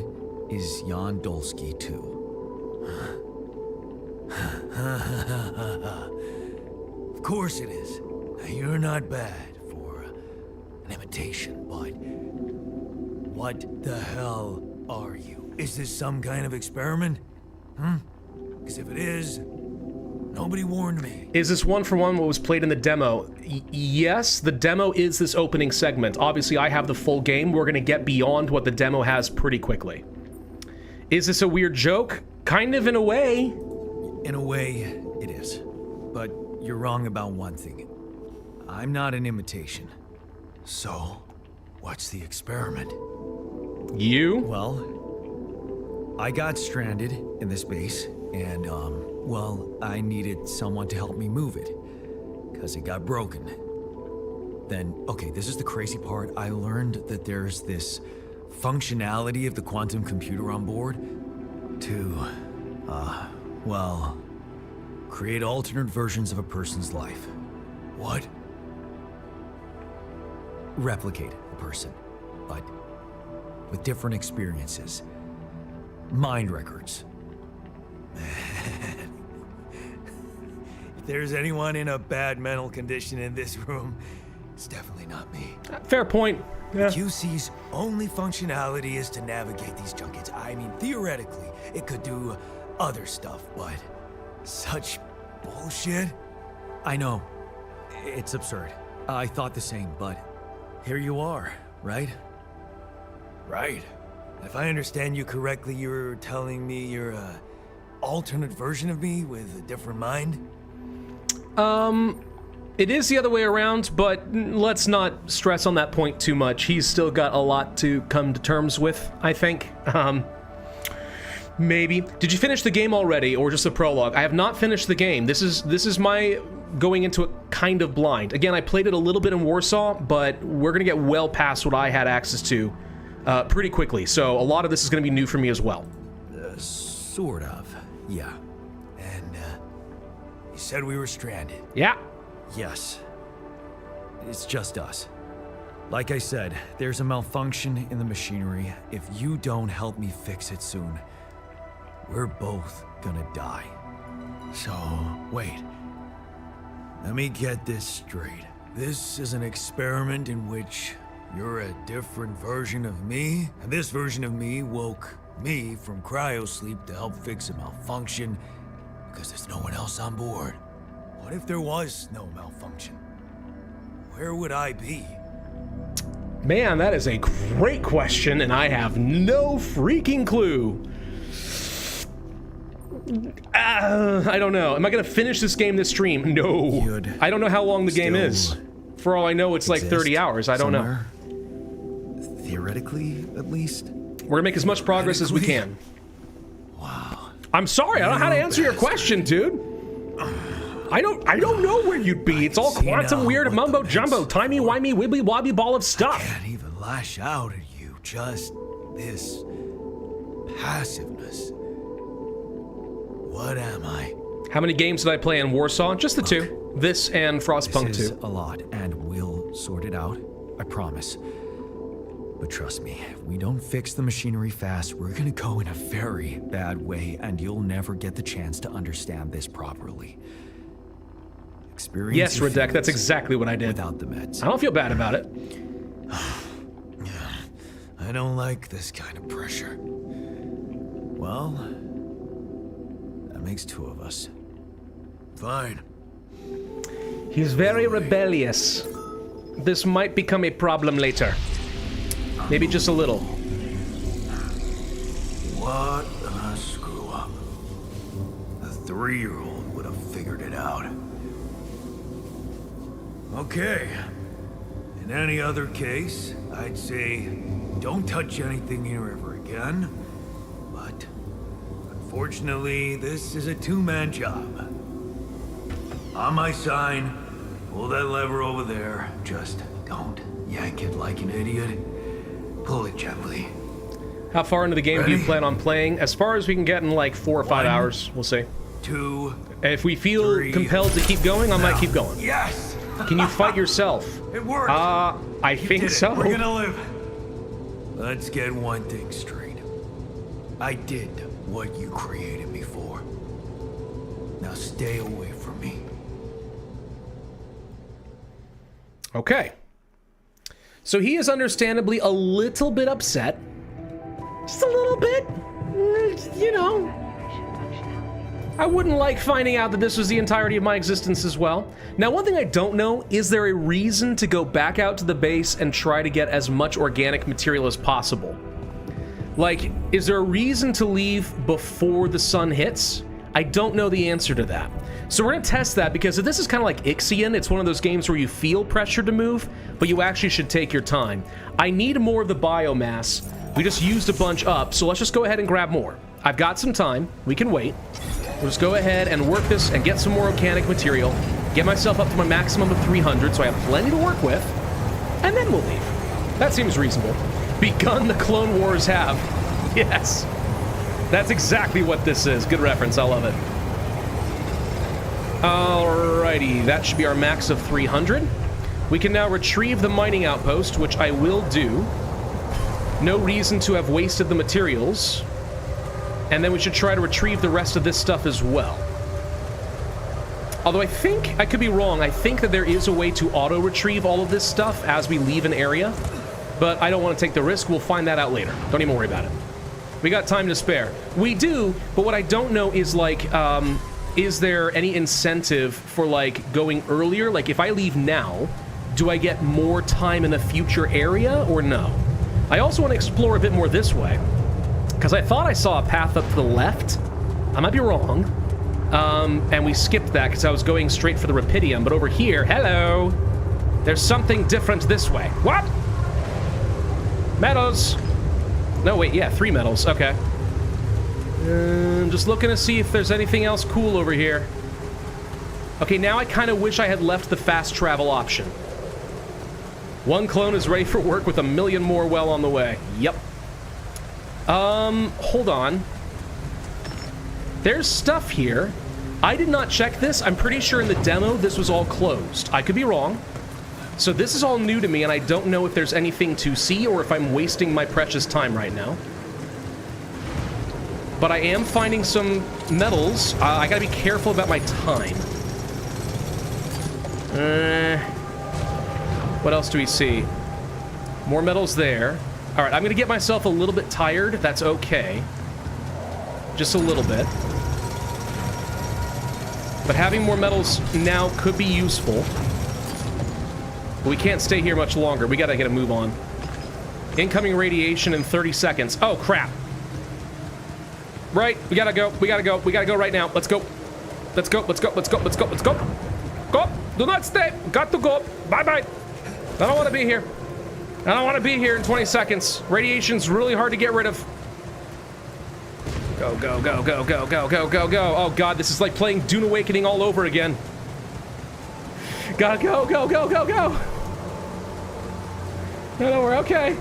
is Yondulski too. Of course it is. You're not bad for an imitation, but what the hell are you? Is this some kind of experiment? Because if it is, nobody warned me. Is this one for one what was played in the demo? Yes, the demo is this opening segment. Obviously, I have the full game. We're gonna get beyond what the demo has pretty quickly. Is this a weird joke? Kind of in a way. In a way, it is. But you're wrong about one thing. I'm not an imitation. So, what's the experiment? You? Well, I got stranded in this base, and, well, I needed someone to help me move it, because it got broken. Then, okay, this is the crazy part. I learned that there's this functionality of the quantum computer on board to, well, create alternate versions of a person's life. What? Replicate a person, but with different experiences. Mind records. If there's anyone in a bad mental condition in this room, it's definitely not me. Fair point. Yeah. QC's only functionality is to navigate these junkets. I mean, theoretically, it could do other stuff, but such bullshit? I know. It's absurd. I thought the same, but here you are, right? Right. If I understand you correctly, you're telling me you're a alternate version of me with a different mind? It is the other way around, but let's not stress on that point too much. He's still got a lot to come to terms with, I think. Maybe. Did you finish the game already, or just a prologue? I have not finished the game. This is my going into it kind of blind. Again, I played it a little bit in Warsaw, but we're gonna get well past what I had access to pretty quickly. So a lot of this is gonna be new for me as well. Sort of, yeah. And, you said we were stranded. Yeah. Yes. It's just us. Like I said, there's a malfunction in the machinery. If you don't help me fix it soon, we're both gonna die. So, wait. Let me get this straight. This is an experiment in which you're a different version of me, and this version of me woke me from cryosleep to help fix a malfunction because there's no one else on board. What if there was no malfunction? Where would I be? Man, that is a great question, and I have no freaking clue. I don't know. Am I gonna finish this game this stream? No. I don't know how long the game is. For all I know, it's like 30 hours. I don't know. Theoretically, at least. We're gonna make as much progress as we can. Wow. I'm sorry, I don't know how to answer your question, dude. I don't know where you'd be. It's all quantum weird mumbo jumbo, timey wimey wibbly wobbly ball of stuff. I can't even lash out at you. Just this passiveness. What am I? How many games did I play in Warsaw? Just the two. This and Frostpunk 2. This is a lot, and we'll sort it out. I promise. But trust me, if we don't fix the machinery fast, we're gonna go in a very bad way, and you'll never get the chance to understand this properly. Experience. Yes, Redek, that's exactly what I did. Without the meds. I don't feel bad about it. I don't like this kind of pressure. Well, that makes two of us. Fine. He's very rebellious. This might become a problem later. Maybe just a little. What a screw up. A 3-year-old would have figured it out. Okay. In any other case, I'd say don't touch anything here ever again. But unfortunately, this is a two-man job. On my sign, pull that lever over there. Just don't yank it like an idiot. Pull it gently. How far into the game do you Ready? plan on playing? As far as we can get in like 4 or 5 1, hours, we'll see. 2. If we feel 3. compelled to keep going, I might Now. keep going. Yes! Can you fight yourself? It worked! I You think did it. so. We're gonna live. Let's get one thing straight. I did what you created me for. Now stay away from me. Okay. So he is understandably a little bit upset. Just a little bit. You know. I wouldn't like finding out that this was the entirety of my existence as well. Now, one thing I don't know, is there a reason to go back out to the base and try to get as much organic material as possible? Like, is there a reason to leave before the sun hits? I don't know the answer to that. So we're gonna test that, because this is kind of like Ixion. It's one of those games where you feel pressure to move, but you actually should take your time. I need more of the biomass. We just used a bunch up, so let's just go ahead and grab more. I've got some time. We can wait. We'll just go ahead and work this and get some more organic material, get myself up to my maximum of 300, so I have plenty to work with, and then we'll leave. That seems reasonable. Begun the Clone Wars have. Yes. That's exactly what this is. Good reference. I love it. Alrighty. That should be our max of 300. We can now retrieve the mining outpost, which I will do. No reason to have wasted the materials. And then we should try to retrieve the rest of this stuff as well. Although I think, I could be wrong, I think that there is a way to auto-retrieve all of this stuff as we leave an area. But I don't want to take the risk. We'll find that out later. Don't even worry about it. We got time to spare. We do, but what I don't know is, like, is there any incentive for, like, going earlier? Like, if I leave now, do I get more time in the future area or no? I also want to explore a bit more this way, because I thought I saw a path up to the left. I might be wrong. And we skipped that because I was going straight for the Rapidium. But over here, hello! There's something different this way. What? Metals! No, wait, yeah, 3 metals. Okay. Just looking to see if there's anything else cool over here. Okay, now I kind of wish I had left the fast travel option. One clone is ready for work with 1 million more well on the way. Yep. Hold on. There's stuff here. I did not check this. I'm pretty sure in the demo this was all closed. I could be wrong. So this is all new to me, and I don't know if there's anything to see or if I'm wasting my precious time right now. But I am finding some metals. I gotta be careful about my time. What else do we see? More metals there. All right, I'm gonna get myself a little bit tired. That's okay. Just a little bit. But having more metals now could be useful. But we can't stay here much longer. We gotta get a move on. Incoming radiation in 30 seconds. Oh, crap. Right, we gotta go. We gotta go. We gotta go right now. Let's go. Let's go. Let's go. Let's go. Let's go. Let's go. Go. Do not stay. Got to go. Bye-bye. I don't want to be here. I don't want to be here in 20 seconds. Radiation's really hard to get rid of. Go, go, go, go, go, go, go, go, go. Oh, God, this is like playing Dune Awakening all over again. Gotta go, go, go, go, go. No, we're okay.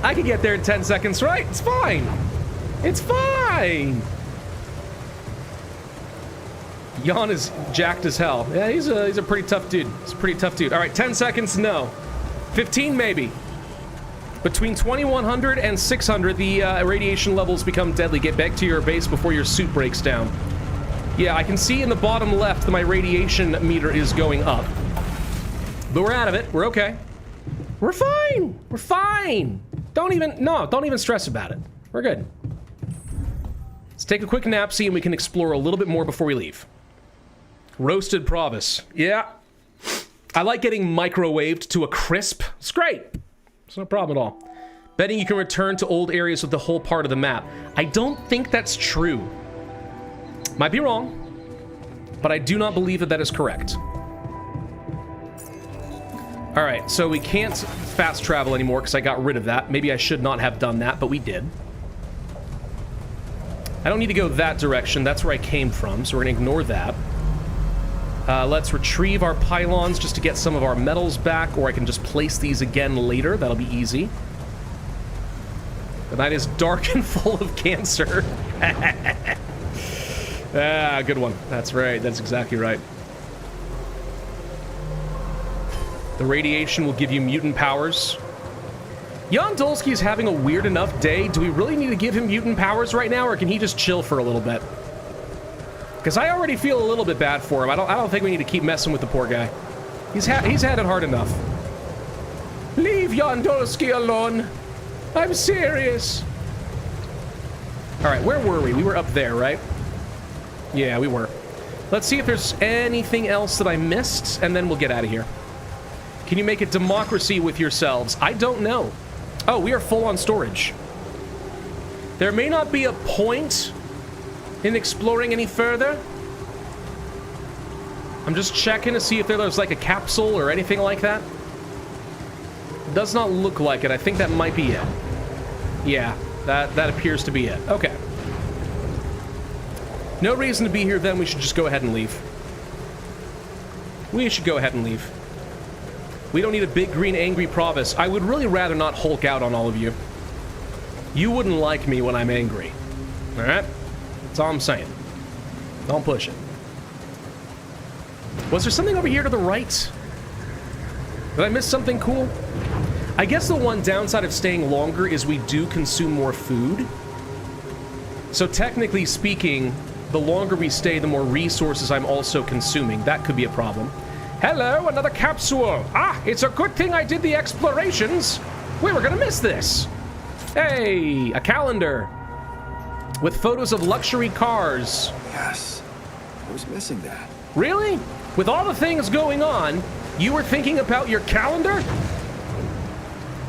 I can get there in 10 seconds, right? It's fine. It's fine. Jan is jacked as hell. Yeah, he's a pretty tough dude. He's a pretty tough dude. All right, 10 seconds, no. 15 maybe. Between 2100 and 600, the radiation levels become deadly. Get back to your base before your suit breaks down. Yeah, I can see in the bottom left that my radiation meter is going up. But we're out of it. We're okay. We're fine. We're fine. Don't even stress about it. We're good. Let's take a quick nap, see, and we can explore a little bit more before we leave. Roasted Pravus. Yeah. I like getting microwaved to a crisp. It's great. It's no problem at all. Betting you can return to old areas with the whole part of the map. I don't think that's true. Might be wrong, but I do not believe that that is correct. All right, so we can't fast travel anymore because I got rid of that. Maybe I should not have done that, but we did. I don't need to go that direction. That's where I came from, so we're going to ignore that. Let's retrieve our pylons just to get some of our metals back, or I can just place these again later. That'll be easy. The night is dark and full of cancer. Ah, good one. That's right. That's exactly right. The radiation will give you mutant powers. Jan Dolsky is having a weird enough day. Do we really need to give him mutant powers right now, or can he just chill for a little bit? Because I already feel a little bit bad for him. I don't think we need to keep messing with the poor guy. He's had it hard enough. Leave Jan Dolsky alone. I'm serious. All right, where were we? We were up there, right? Yeah, we were. Let's see if there's anything else that I missed, and then we'll get out of here. Can you make a democracy with yourselves? I don't know. Oh, we are full on storage. There may not be a point in exploring any further. I'm just checking to see if there's like a capsule or anything like that. Does not look like it. I think that might be it. Yeah, that appears to be it. Okay. No reason to be here then. We should just go ahead and leave. We should go ahead and leave. We don't need a big green angry Pravus. I would really rather not Hulk out on all of you. You wouldn't like me when I'm angry. Alright? That's all I'm saying. Don't push it. Was there something over here to the right? Did I miss something cool? I guess the one downside of staying longer is we do consume more food. So technically speaking, the longer we stay, the more resources I'm also consuming. That could be a problem. Hello, another capsule. Ah, it's a good thing I did the explorations. We were gonna miss this. Hey, a calendar with photos of luxury cars. Yes, I was missing that. Really? With all the things going on, you were thinking about your calendar?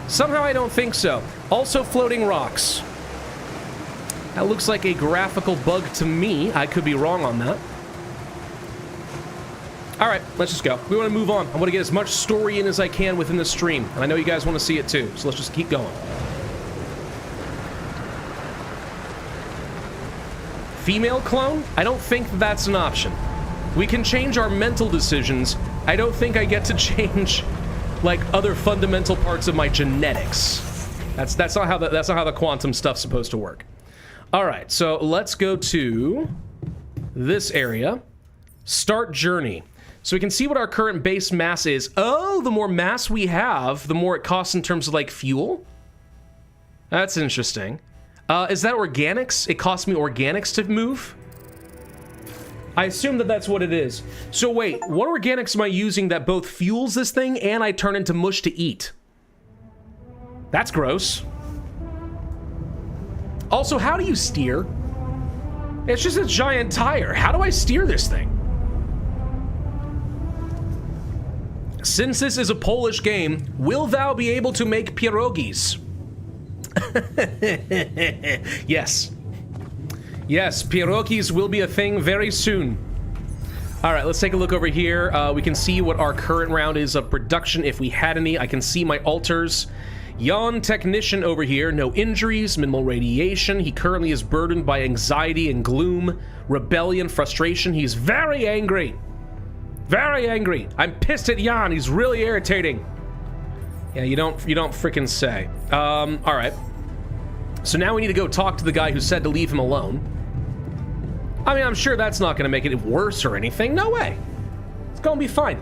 Somehow I don't think so. Also floating rocks. That looks like a graphical bug to me. I could be wrong on that. All right, let's just go. We want to move on. I want to get as much story in as I can within the stream. And I know you guys want to see it too, so let's just keep going. Female clone? I don't think that's an option. We can change our mental decisions. I don't think I get to change, like, other fundamental parts of my genetics. That's not how the quantum stuff's supposed to work. All right, so let's go to this area. Start journey. So we can see what our current base mass is. Oh, the more mass we have, the more it costs in terms of, like, fuel. That's interesting. Is that organics? It costs me organics to move? I assume that that's what it is. So wait, what organics am I using that both fuels this thing and I turn into mush to eat? That's gross. Also, how do you steer? It's just a giant tire. How do I steer this thing? Since this is a Polish game, will thou be able to make pierogies? Yes. Yes, pierogies will be a thing very soon. All right, let's take a look over here. We can see what our current round is of production, if we had any. I can see my altars. Jan Technician over here, no injuries, minimal radiation. He currently is burdened by anxiety and gloom, rebellion, frustration. He's very angry. Very angry. I'm pissed at Jan. He's really irritating. Yeah, you don't freaking say. All right. So now we need to go talk to the guy who said to leave him alone. I mean, I'm sure that's not going to make it worse or anything. No way. It's going to be fine.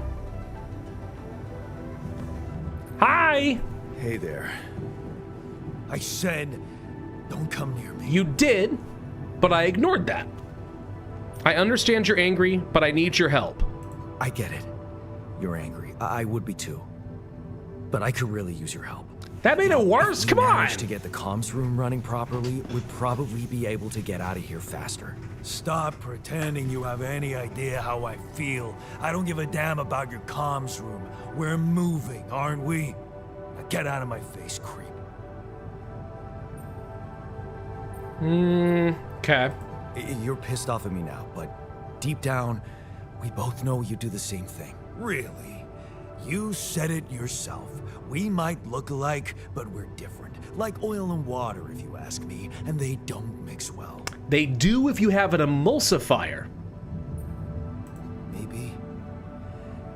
Hi. Hey there. I said, don't come near me. You did, but I ignored that. I understand you're angry, but I need your help. I get it. You're angry. I would be too. But I could really use your help. That made it worse? Come on! If we to get the comms room running properly, we'd probably be able to get out of here faster. Stop pretending you have any idea how I feel. I don't give a damn about your comms room. We're moving, aren't we? Now get out of my face, creep. Okay. You're pissed off at me now, but deep down, we both know you do the same thing. Really? You said it yourself. We might look alike, but we're different. Like oil and water, if you ask me, and they don't mix well. They do if you have an emulsifier. Maybe.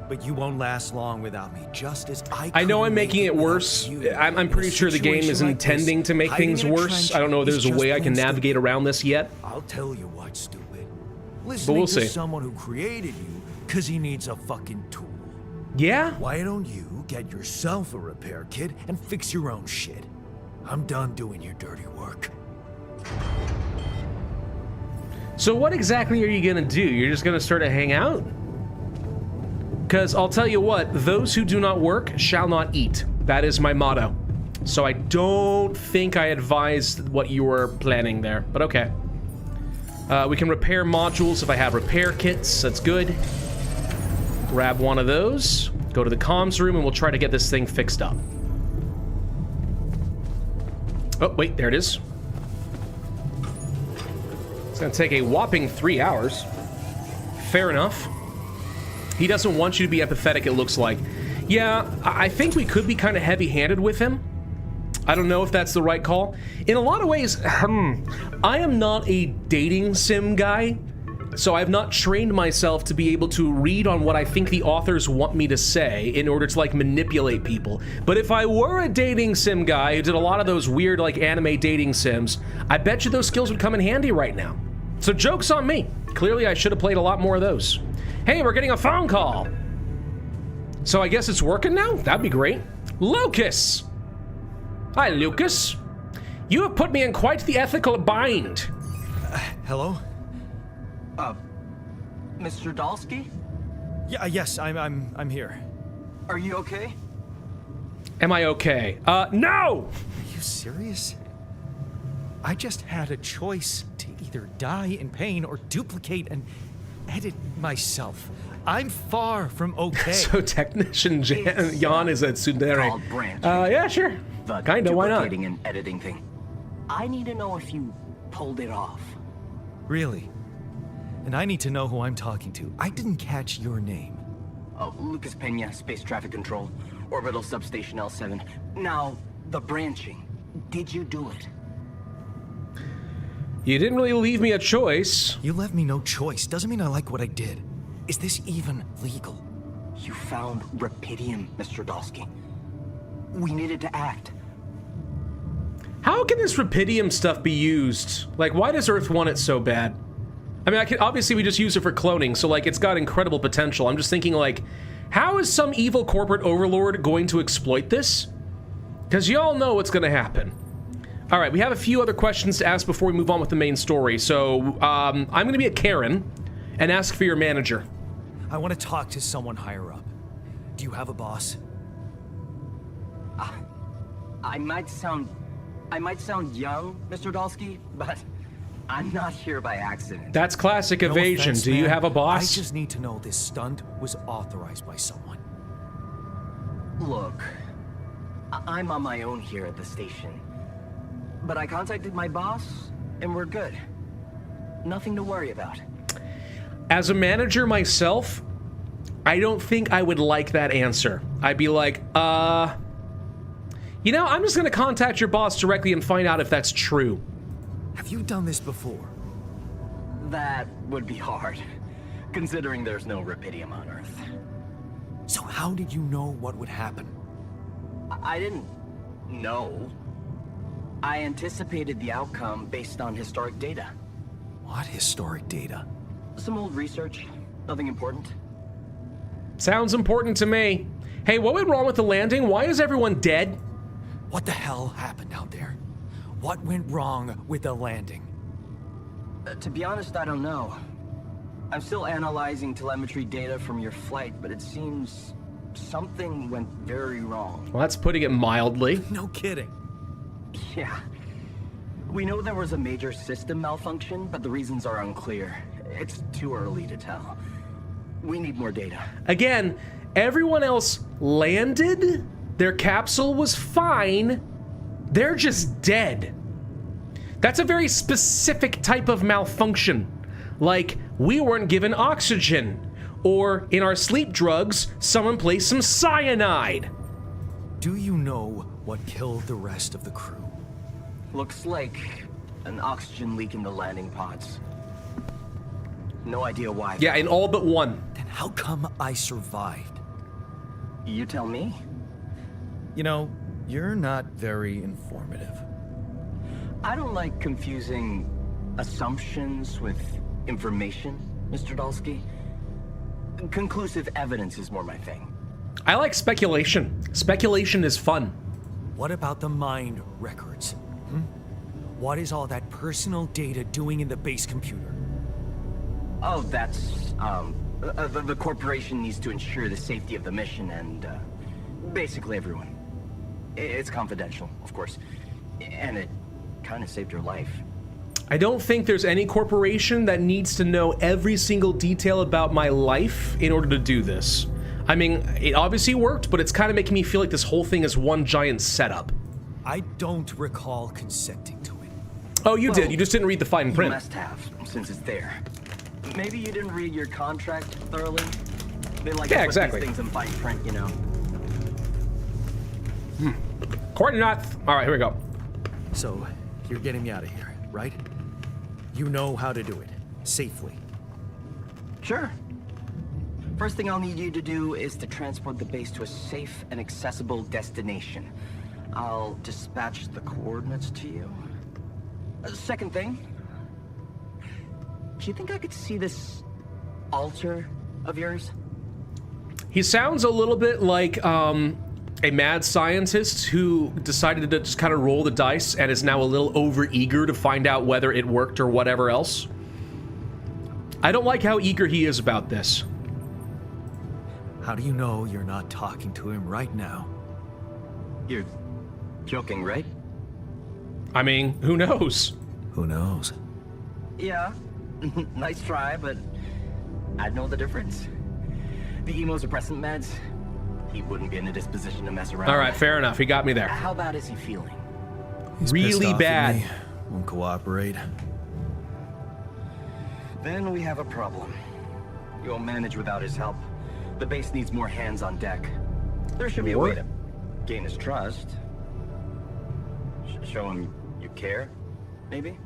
But you won't last long without me, just as I know I'm making it worse. I'm pretty sure the game is intending to make things worse. I don't know if there's a way I can navigate around this yet. I'll tell you what, stupid. But Listening we'll to see. someone who created you because he needs a fucking tool. Yeah? Why don't you get yourself a repair kit and fix your own shit? I'm done doing your dirty work. So what exactly are you gonna do? You're just gonna start to hang out? Because I'll tell you what, those who do not work shall not eat. That is my motto. So I don't think I advised what you were planning there, but okay. We can repair modules if I have repair kits. That's good. Grab one of those, go to the comms room, and we'll try to get this thing fixed up. Oh, wait, there it is. It's gonna take a whopping 3 hours. Fair enough. He doesn't want you to be empathetic, it looks like. Yeah, I think we could be kind of heavy-handed with him. I don't know if that's the right call. In a lot of ways, I am not a dating sim guy, so I've not trained myself to be able to read on what I think the authors want me to say in order to, like, manipulate people. But if I were a dating sim guy who did a lot of those weird, like, anime dating sims, I bet you those skills would come in handy right now. So joke's on me. Clearly, I should have played a lot more of those. Hey, we're getting a phone call. So I guess it's working now? That'd be great. Lucas! Hi, Lucas. You have put me in quite the ethical bind. Hello? Mr. Dalsky? Yeah, yes, I'm here. Are you okay? Am I okay? No! Are you serious? I just had a choice to either die in pain or duplicate and edit myself. I'm far from okay. So Technician Jan is at Tsundere. Called branching. Yeah, sure. The Kinda, why not? duplicating and editing thing. I need to know if you pulled it off. Really? And I need to know who I'm talking to. I didn't catch your name. Oh, Lucas Pena, Space Traffic Control, Orbital Substation L7. Now, the branching. Did you do it? You didn't really leave me a choice. You left me no choice. Doesn't mean I like what I did. Is this even legal? You found Rapidium, Mr. Dalsky. We needed to act. How can this Rapidium stuff be used? Like, why does Earth want it so bad? I mean, obviously we just use it for cloning, so like it's got incredible potential. I'm just thinking like, how is some evil corporate overlord going to exploit this? Because y'all know what's going to happen. All right, we have a few other questions to ask before we move on with the main story. So I'm going to be a Karen and ask for your manager. I want to talk to someone higher up. Do you have a boss? I might sound young, Mr. Dalsky, but I'm not here by accident. That's classic No evasion. offense, Do you man. have a boss? I just need to know this stunt was authorized by someone. Look, I'm on my own here at the station. But I contacted my boss, and we're good. Nothing to worry about. As a manager myself, I don't think I would like that answer. I'd be like, you know, I'm just gonna contact your boss directly and find out if that's true. Have you done this before? That would be hard, considering there's no Rapidium on Earth. So how did you know what would happen? I didn't know. I anticipated the outcome based on historic data. What historic data? Some old research, nothing important. Sounds important to me. Hey, what went wrong with the landing? Why is everyone dead? What the hell happened out there? What went wrong with the landing? To be honest, I don't know. I'm still analyzing telemetry data from your flight, but it seems something went very wrong. Well, that's putting it mildly. No kidding. Yeah. We know there was a major system malfunction, but the reasons are unclear. It's too early to tell. We need more data. Again, everyone else landed, their capsule was fine, they're just dead. That's a very specific type of malfunction. Like, we weren't given oxygen, or in our sleep drugs, someone placed some cyanide. Do you know what killed the rest of the crew? Looks like an oxygen leak in the landing pods. No idea why. Yeah, in all but one. Then how come I survived? You tell me. You know, you're not very informative. I don't like confusing assumptions with information, Mr. Dulski. Conclusive evidence is more my thing. I like speculation. Speculation is fun. What about the mind records? What is all that personal data doing in the base computer? Oh, that's, the corporation needs to ensure the safety of the mission and, basically everyone. It's confidential, of course. And it kind of saved your life. I don't think there's any corporation that needs to know every single detail about my life in order to do this. I mean, it obviously worked, but it's kind of making me feel like this whole thing is one giant setup. I don't recall consenting to it. Oh, you did. You just didn't read the fine print. You must have, since it's there. Maybe you didn't read your contract thoroughly. They like to put exactly. these things in fine print, you know. Coordinate. All right, here we go. So, you're getting me out of here, right? You know how to do it. Safely. Sure. First thing I'll need you to do is to transport the base to a safe and accessible destination. I'll dispatch the coordinates to you. Second thing, do you think I could see this altar of yours? He sounds a little bit like a mad scientist who decided to just kind of roll the dice and is now a little over-eager to find out whether it worked or whatever else. I don't like how eager he is about this. How do you know you're not talking to him right now? You're joking, right? I mean, who knows? Who knows? Yeah. Nice try, but I'd know the difference. The immunosuppressant meds, he wouldn't be in a disposition to mess around. All right, fair enough. He got me there. How bad is he feeling? He's Really pissed off at bad. me. Won't cooperate. Then we have a problem. You won't manage without his help. The base needs more hands on deck. There should be a way to gain his trust. Show him you care, maybe?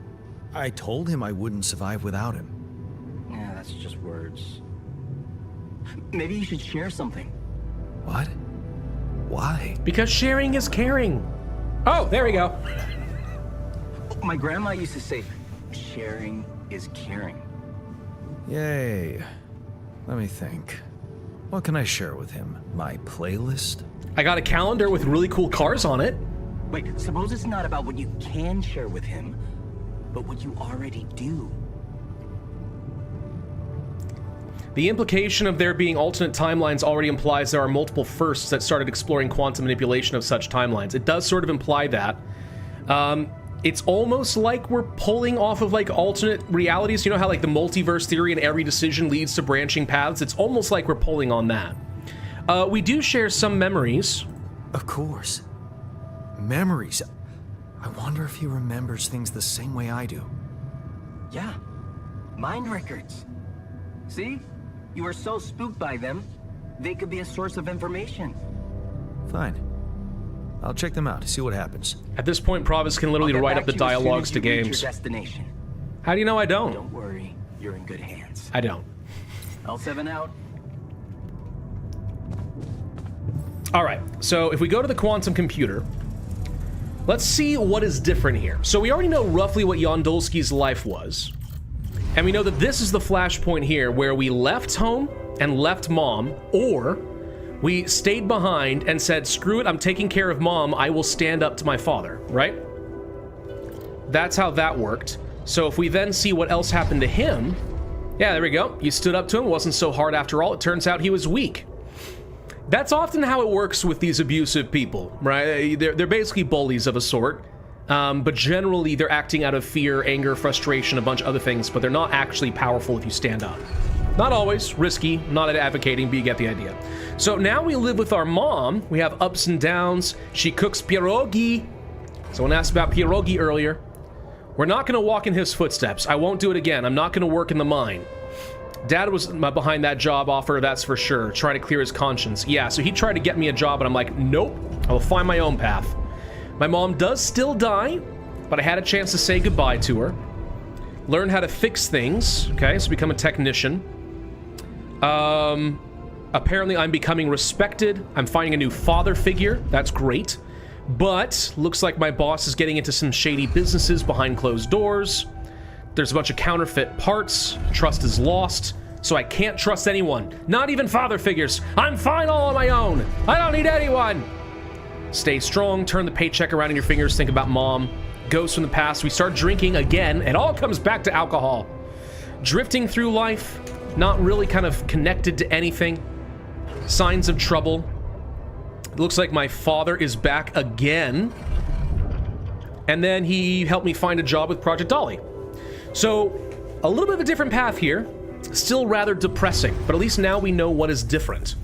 I told him I wouldn't survive without him. Yeah, that's just words. Maybe you should share something. What? Why? Because sharing is caring. Oh, there we go. My grandma used to say, sharing is caring. Yay. Let me think. What can I share with him? My playlist? I got a calendar with really cool cars on it. Wait, suppose it's not about what you can share with him, but what you already do. The implication of there being alternate timelines already implies there are multiple firsts that started exploring quantum manipulation of such timelines. It does sort of imply that. It's almost like we're pulling off of like alternate realities. You know how like the multiverse theory and every decision leads to branching paths? It's almost like we're pulling on that. We do share some memories. Of course. Memories. I wonder if he remembers things the same way I do. Yeah, mind records. See? You were so spooked by them, they could be a source of information. Fine. I'll check them out, see what happens. At this point, Pravus can literally I'll get write back up the to you as soon dialogues as to you reach games. Your destination. How do you know I don't? Don't worry, you're in good hands. I don't. L7 out. All right, so if we go to the quantum computer, let's see what is different here. So we already know roughly what Yondolski's life was. And we know that this is the flashpoint here where we left home and left mom, or we stayed behind and said, screw it, I'm taking care of mom, I will stand up to my father, right? That's how that worked. So if we then see what else happened to him, yeah, there we go. You stood up to him, wasn't so hard after all. It turns out he was weak. That's often how it works with these abusive people, right? They're basically bullies of a sort. But generally, they're acting out of fear, anger, frustration, a bunch of other things, but they're not actually powerful if you stand up. Not always, risky, not advocating, but you get the idea. So now we live with our mom. We have ups and downs. She cooks pierogi. Someone asked about pierogi earlier. We're not going to walk in his footsteps. I won't do it again. I'm not going to work in the mine. Dad was behind that job offer, that's for sure. Trying to clear his conscience. Yeah, so he tried to get me a job, and I'm like, nope, I will find my own path. My mom does still die, but I had a chance to say goodbye to her. Learn how to fix things, okay, so become a technician. Apparently I'm becoming respected. I'm finding a new father figure. That's great. But looks like my boss is getting into some shady businesses behind closed doors. There's a bunch of counterfeit parts. Trust is lost. So I can't trust anyone. Not even father figures. I'm fine all on my own. I don't need anyone. Stay strong. Turn the paycheck around in your fingers. Think about mom. Ghosts from the past. We start drinking again. It all comes back to alcohol. Drifting through life. Not really kind of connected to anything. Signs of trouble. It looks like my father is back again. And then he helped me find a job with Project Dolly. So, a little bit of a different path here. Still rather depressing, but at least now we know what is different.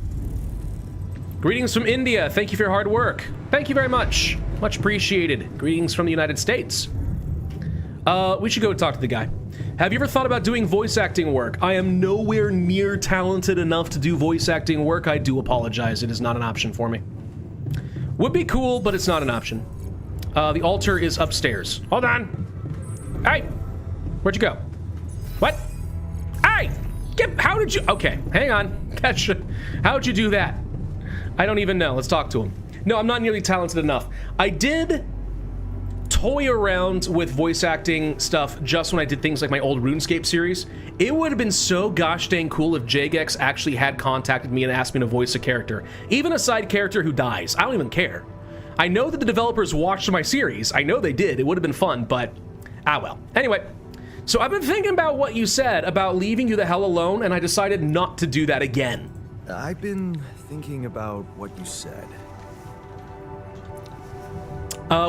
Greetings from India. Thank you for your hard work. Thank you very much. Much appreciated. Greetings from the United States. We should go talk to the guy. Have you ever thought about doing voice acting work? I am nowhere near talented enough to do voice acting work. I do apologize. It is not an option for me. Would be cool, but it's not an option. The altar is upstairs. Hold on. Hey, where'd you go? What? Hey, how did you? Okay, hang on. How'd you do that? I don't even know. Let's talk to him. No, I'm not nearly talented enough. I did toy around with voice acting stuff just when I did things like my old RuneScape series. It would have been so gosh dang cool if Jagex actually had contacted me and asked me to voice a character. Even a side character who dies. I don't even care. I know that the developers watched my series. I know they did. It would have been fun, but well. Anyway, so I've been thinking about what you said about leaving you the hell alone, and I decided not to do that again. I've been thinking about what you said.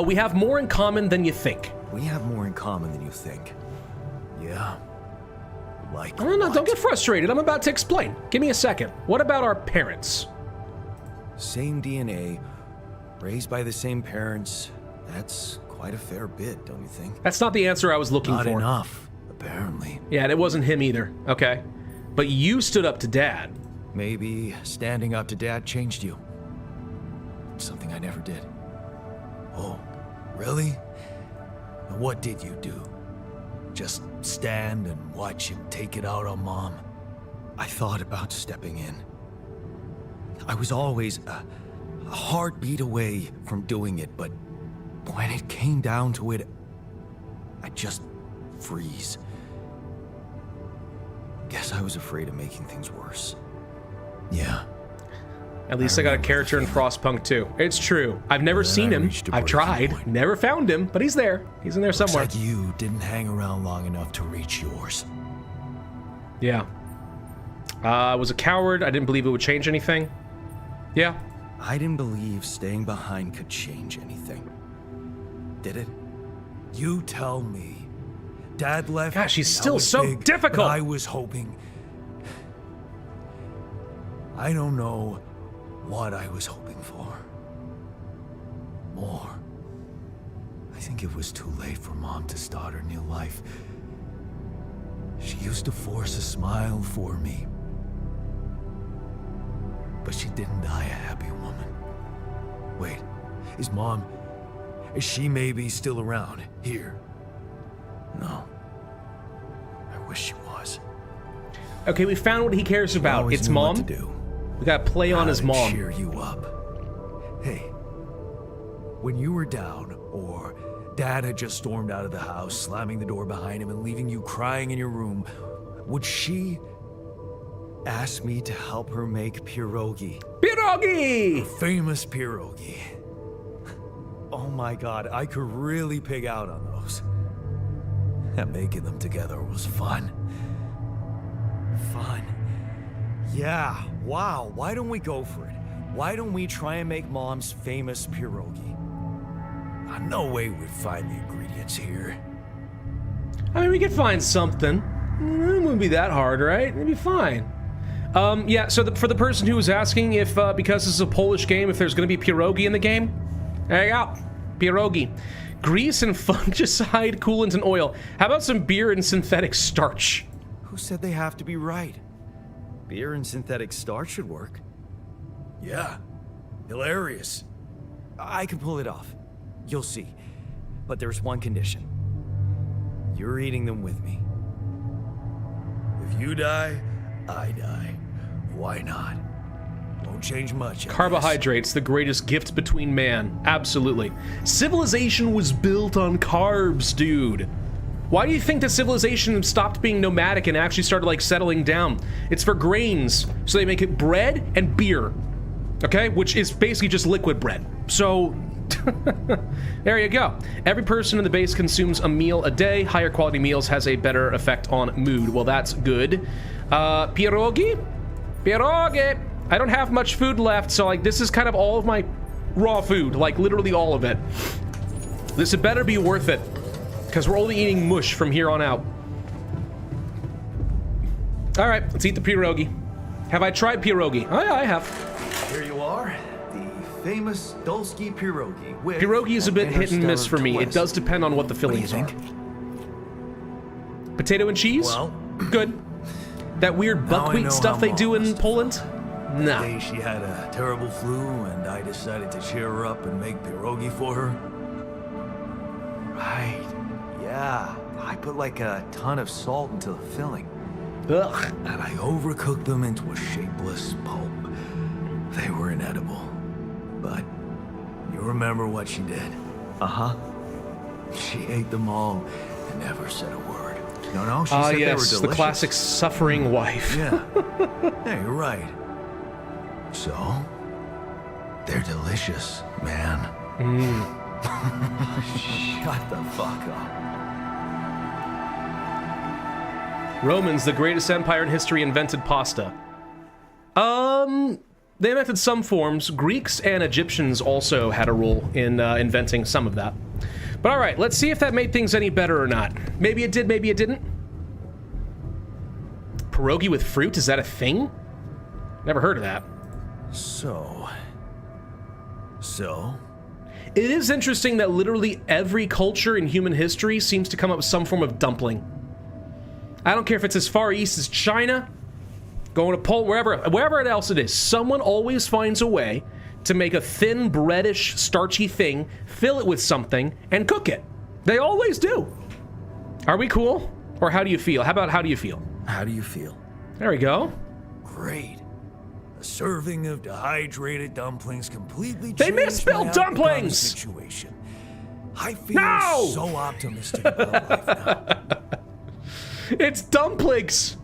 We have more in common than you think. We have more in common than you think. Yeah. Like No, what? don't get frustrated. I'm about to explain. Give me a second. What about our parents? Same DNA, raised by the same parents. That's quite a fair bit, don't you think? That's not the answer I was looking Not for. enough, apparently. Yeah, and it wasn't him either. Okay. But you stood up to Dad. Maybe standing up to Dad changed you. Something I never did. Oh, really? And what did you do? Just stand and watch him take it out on Mom? I thought about stepping in. I was always a heartbeat away from doing it, but when it came down to it, I'd just freeze. Guess I was afraid of making things worse. Yeah. At least I got a character in Frostpunk too. It's true. I've never seen him. I've tried. Never found him, but he's there. He's in there somewhere. Looks like you didn't hang around long enough to reach yours. Yeah. I was a coward. I didn't believe it would change anything. Yeah. I didn't believe staying behind could change anything. Did it? You tell me. Dad left. Gosh, he's and I still was so big, difficult. but I was hoping. I don't know what I was hoping for. More. I think it was too late for Mom to start her new life. She used to force a smile for me. But she didn't die a happy woman. Wait, is she maybe still around here? No. I wish she was. Okay, we found what he cares about. Always It's knew Mom. what to do. We gotta play on his How to mom. cheer you up. Hey, when you were down, or Dad had just stormed out of the house, slamming the door behind him and leaving you crying in your room, would she ask me to help her make pierogi? Pierogi! Famous pierogi. Oh my god, I could really pig out on those. And making them together was fun. Fun. Yeah, wow, why don't we go for it? Why don't we try and make Mom's famous pierogi? No way we'd find the ingredients here. I mean, we could find something. It wouldn't be that hard, right? It'd be fine. Yeah, so for the person who was asking if, because this is a Polish game, if there's gonna be pierogi in the game, there you go. Pierogi. Grease and fungicide, coolant, and oil. How about some beer and synthetic starch? Who said they have to be right? Beer and synthetic starch should work. Yeah. Hilarious. I can pull it off. You'll see. But there's one condition. You're eating them with me. If you die, I die. Why not? Won't change much. I guess. Carbohydrates, the greatest gift between man. Absolutely. Civilization was built on carbs, dude. Why do you think that civilization stopped being nomadic and actually started, like, settling down? It's for grains, so they make it bread and beer. Okay? Which is basically just liquid bread. So, there you go. Every person in the base consumes a meal a day. Higher quality meals has a better effect on mood. Well, that's good. Pierogi? Pierogi! I don't have much food left, so, like, this is kind of all of my raw food. Like, literally all of it. This had better be worth it, because we're only eating mush from here on out. All right, let's eat the pierogi. Have I tried pierogi? Oh, yeah, I have. Here you are. The famous Dulski pierogi. With Pierogi is a bit hit and miss for interstellar me. It twist. does depend on what the What do you fillings are. think? Potato and cheese? Well, Good. That weird now I buckwheat know stuff how they do Mom in must Poland? The Nah. day she had a terrible flu and I decided to cheer her up and make pierogi for her. Right. Yeah. I put like a ton of salt into the filling. Ugh. And I overcooked them into a shapeless pulp. They were inedible. But you remember what she did? Uh-huh. She ate them all and never said a word. No, she said they were Yes, delicious. the classic suffering wife. Yeah. Yeah, you're right. So, they're delicious, man. Shut the fuck up. Romans, the greatest empire in history, invented pasta. They invented some forms. Greeks and Egyptians also had a role in inventing some of that. But all right, let's see if that made things any better or not. Maybe it did, maybe it didn't. Pierogi with fruit, is that a thing? Never heard of that. So, It is interesting that literally every culture in human history seems to come up with some form of dumpling. I don't care if it's as far east as China, going to Poland, wherever else it is. Someone always finds a way to make a thin, breadish, starchy thing, fill it with something, and cook it. They always do. Are we cool? Or how do you feel? How about how do you feel? how do you feel? There we go. Great. A serving of dehydrated dumplings completely They changed misspelled my outlook on the dumplings! situation. I feel No! so optimistic about life now. It's dumplings.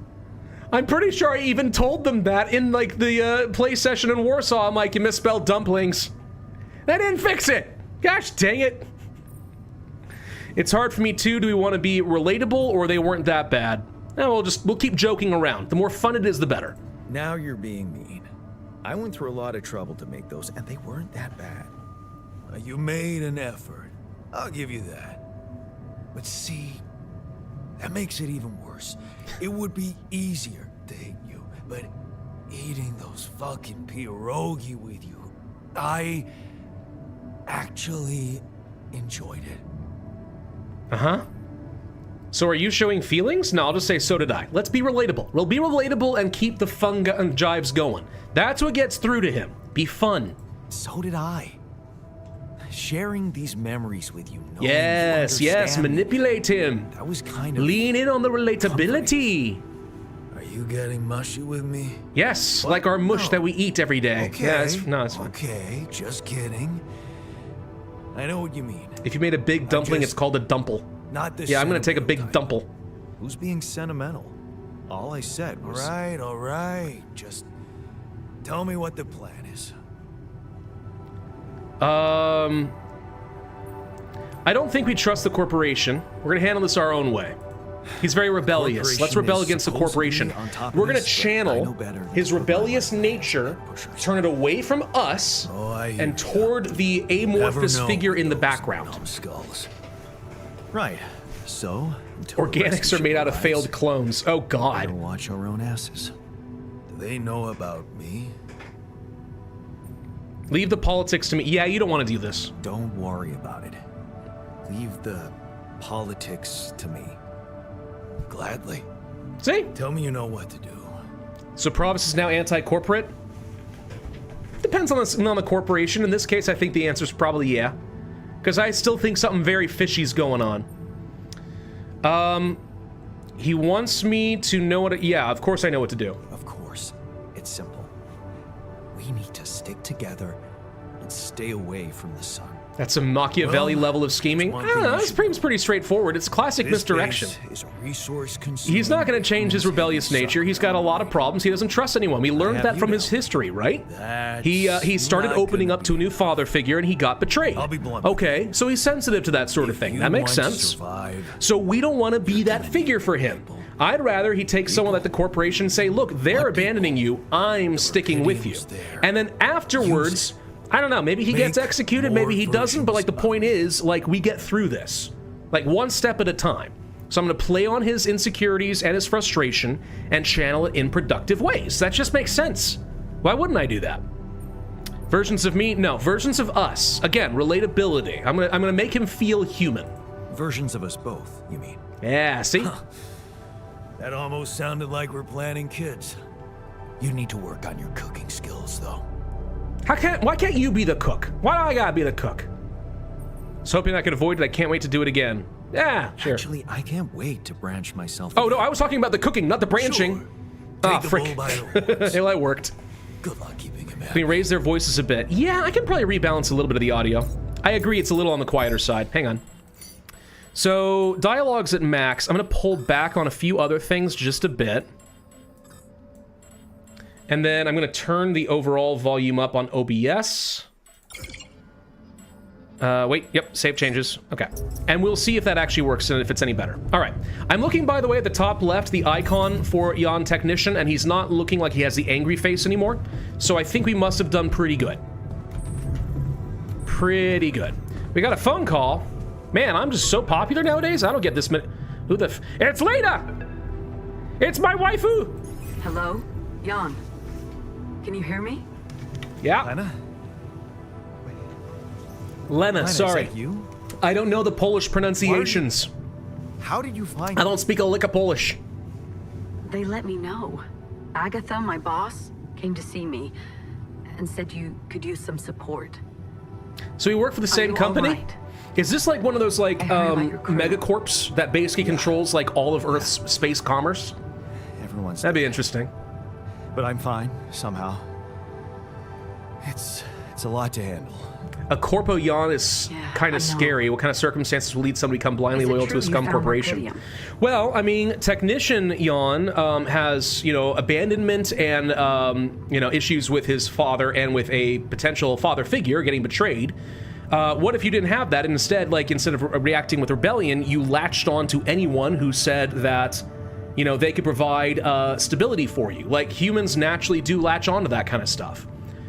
I'm pretty sure I even told them that in, like, the play session in Warsaw. I'm like, you misspelled dumplings. They didn't fix it. Gosh dang it. It's hard for me too. Do we want to be relatable, or they weren't that bad? No, we'll keep joking around. The more fun it is, the better. Now you're being mean. I went through a lot of trouble to make those, and they weren't that bad. You made an effort. I'll give you that. But see, that makes it even worse. It would be easier to hate you, but eating those fucking pierogi with you, I actually enjoyed it. Uh-huh. So are you showing feelings? No, I'll just say so did I. Let's be relatable. We'll be relatable and keep the fun and jives going. That's what gets through to him. Be fun. So did I. Sharing these memories with you, knowing Yes, you yes, understand me, manipulate him. that was kind of Lean in on the relatability. Are you getting mushy with me? Yes, like our mush No. that we eat every day. Okay. Yeah, it's fine. Okay, just kidding. I know what you mean. If you made a big dumpling, just- it's called a dumple. Not this. Yeah, I'm gonna take a big sentimental type. dumple. Who's being sentimental? All I said was. All right. Just tell me what the plan is. I don't think we trust the corporation. We're gonna handle this our own way. He's very rebellious. Let's Corporation rebel is against the supposed to be corporation. on top of We're gonna this, but I channel know better than his to put my rebellious life nature, pushers. turn it away from us, Oh, I hear and ya. toward the amorphous Never know figure in the those background. numbskulls. Right. So. until the Organics rescue are made out of arrives, failed clones. Oh we gotta God. watch our own asses. Do they know about me? Leave the politics to me. Yeah, you don't want to do this. Don't worry about it. Leave the politics to me. Gladly. See? Tell me you know what to do. So Pravus is now anti-corporate? Depends on the corporation. In this case, I think the answer is probably yeah. Because I still think something very fishy's going on. He wants me to know what to... Yeah, of course I know what to do. Of course. It's simple. We need to stick together and stay away from the sun. That's a Machiavelli level of scheming. I don't know, this seems pretty straightforward. It's classic misdirection. Is resource consuming. He's not going to change his rebellious nature. He's got a lot of problems. He doesn't trust anyone. We learned that from his history, right? He started opening up to a new father figure and he got betrayed. I'll be blunt. Okay, so he's sensitive to that sort of thing. That makes sense. So we don't want to be that figure for him. I'd rather he take someone at the corporation and say, look, they're abandoning you. I'm sticking with you. And then afterwards... I don't know, maybe he gets executed, maybe he doesn't, but like the point is, like, we get through this. Like, one step at a time. So I'm gonna play on his insecurities and his frustration and channel it in productive ways. That just makes sense. Why wouldn't I do that? Versions of me? No, versions of us. Again, relatability. I'm gonna make him feel human. Versions of us both, you mean? Yeah, see? That almost sounded like we're planning kids. You need to work on your cooking skills, though. Why can't you be the cook? Why do I gotta be the cook? I was hoping I could avoid it. I can't wait to do it again. Yeah, sure. Actually, I can't wait to branch myself. Oh, no, I was talking about the cooking, not the branching. Sure. Ah, Take the frick. bull by the horns. Well, that worked. Good luck keeping him Can we happy. raise their voices a bit? Yeah, I can probably rebalance a little bit of the audio. I agree, it's a little on the quieter side. Hang on. So, dialogue's at max. I'm gonna pull back on a few other things just a bit. And then I'm gonna turn the overall volume up on OBS. Wait, yep, save changes. Okay. And we'll see if that actually works and if it's any better. All right. I'm looking, by the way, at the top left, the icon for Jan Technician, and he's not looking like he has the angry face anymore. So I think we must have done pretty good. Pretty good. We got a phone call. Man, I'm just so popular nowadays. I don't get this many. Who the It's Leda! It's my waifu! Hello? Jan. Can you hear me? Yeah. Lena? Lena, sorry. Is that you? I don't know the Polish pronunciations. How did you find I don't speak a lick of Polish. They let me know. Agatha, my boss, came to see me and said you could use some support. So we work for the same you company? all right? Is this like one of those like I heard about your crew. megacorps that basically controls like all of Earth's space commerce? Everyone's That'd be interesting. But I'm fine, somehow. It's a lot to handle. A corpo Jan is Yeah, kind I of know. scary. What kind of circumstances will lead somebody to become blindly Is it loyal true to a you scum found corporation? Rapidium? Well, I mean, Technician Jan has, you know, abandonment and, you know, issues with his father and with a potential father figure getting betrayed. What if you didn't have that? And instead, like, instead of reacting with rebellion, you latched on to anyone who said that, you know, they could provide stability for you. Like, humans naturally do latch on to that kind of stuff.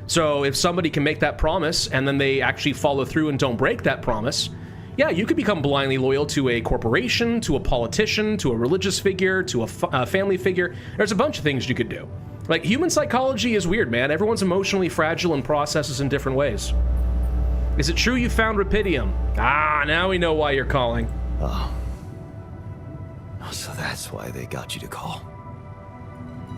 So if somebody can make that promise and then they actually follow through and don't break that promise, yeah, you could become blindly loyal to a corporation, to a politician, to a religious figure, to a family figure. There's a bunch of things you could do. Like, human psychology is weird, man. Everyone's emotionally fragile and processes in different ways. Is it true you found Rapidium? Ah, now we know why you're calling. Oh, so that's why they got you to call.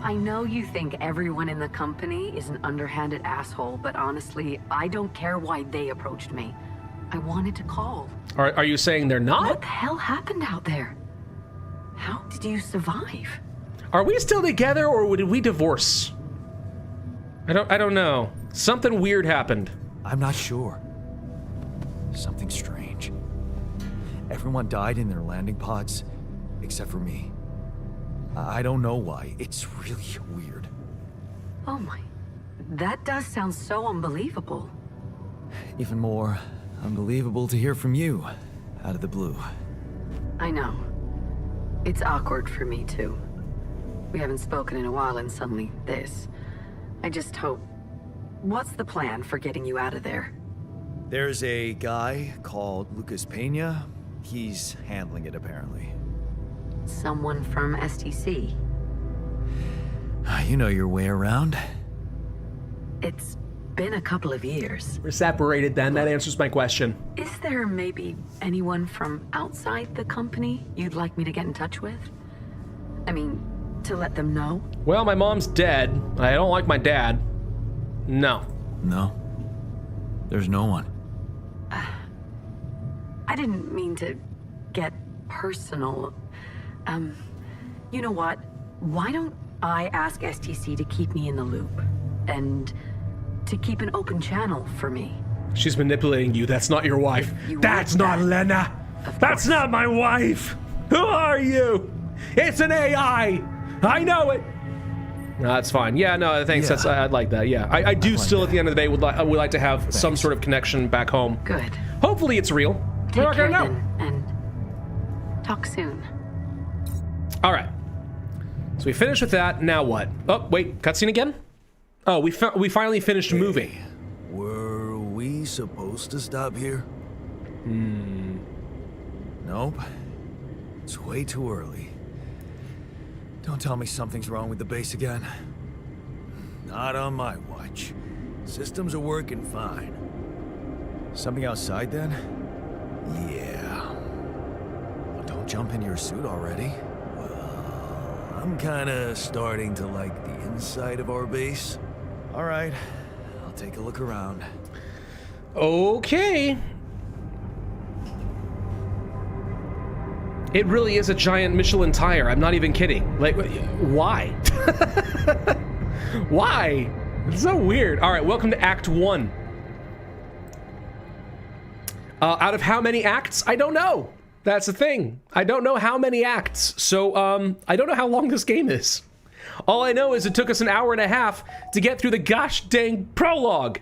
I know you think everyone in the company is an underhanded asshole, but honestly, I don't care why they approached me. I wanted to call. Are you saying they're What not? the hell happened out there? How did you survive? Are we still together or did we divorce? I don't know. Something weird happened. I'm not sure. Something strange. Everyone died in their landing pods, except for me. I don't know why. It's really weird. Oh my, that does sound so unbelievable. Even more unbelievable to hear from you, out of the blue. I know. It's awkward for me too. We haven't spoken in a while and suddenly this. I just hope... What's the plan for getting you out of there? There's a guy called Lucas Pena. He's handling it, apparently. Someone from STC. You know your way around. It's been a couple of years. We're separated then. That answers my question. Is there maybe anyone from outside the company you'd like me to get in touch with? I mean, to let them know? Well, my mom's dead. I don't like my dad. No. No. There's no one. I didn't mean to get personal. You know what? Why don't I ask STC to keep me in the loop? And to keep an open channel for me? She's manipulating you. That's not your wife. You That's want not that? Lena. Of That's course. not my wife. Who are you? It's an AI. I know it. No, that's fine. Yeah, no, thanks. Yeah. I'd like that. Yeah, I do like still that. at the end of the day would like to have some sort of connection back home. Good. Hopefully it's real. We're Take not care gonna know. then, and talk soon. All right. So we finished with that. Now what? Oh, wait. Cutscene again? Oh, we finally finished moving. Were we supposed to stop here? Nope. It's way too early. Don't tell me something's wrong with the base again. Not on my watch. Systems are working fine. Something outside then? Yeah. Well, don't jump into your suit already. Well, I'm kinda starting to like the inside of our base. All right, I'll take a look around. Okay. It really is a giant Michelin tire. I'm not even kidding. Like, why? Why? It's so weird. All right, welcome to Act 1. Out of how many acts? I don't know. That's the thing. I don't know how many acts. So, I don't know how long this game is. All I know is it took us an hour and a half to get through the gosh dang prologue.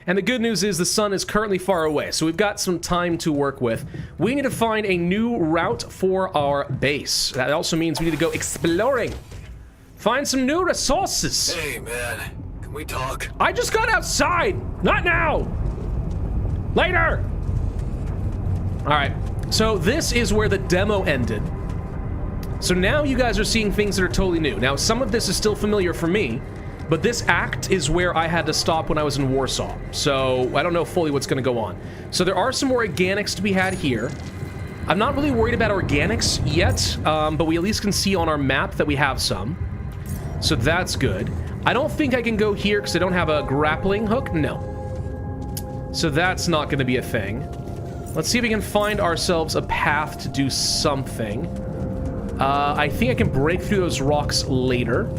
And the good news is the sun is currently far away, so we've got some time to work with. We need to find a new route for our base. That also means we need to go exploring. Find some new resources. Hey, man, can we talk? I just got outside. Not now. Later. All right, so this is where the demo ended. So now you guys are seeing things that are totally new. Now, some of this is still familiar for me, but this act is where I had to stop when I was in Warsaw. So I don't know fully what's going to go on. So there are some more organics to be had here. I'm not really worried about organics yet, but we at least can see on our map that we have some. So that's good. I don't think I can go here because I don't have a grappling hook. No. So that's not going to be a thing. Let's see if we can find ourselves a path to do something. I think I can break through those rocks later.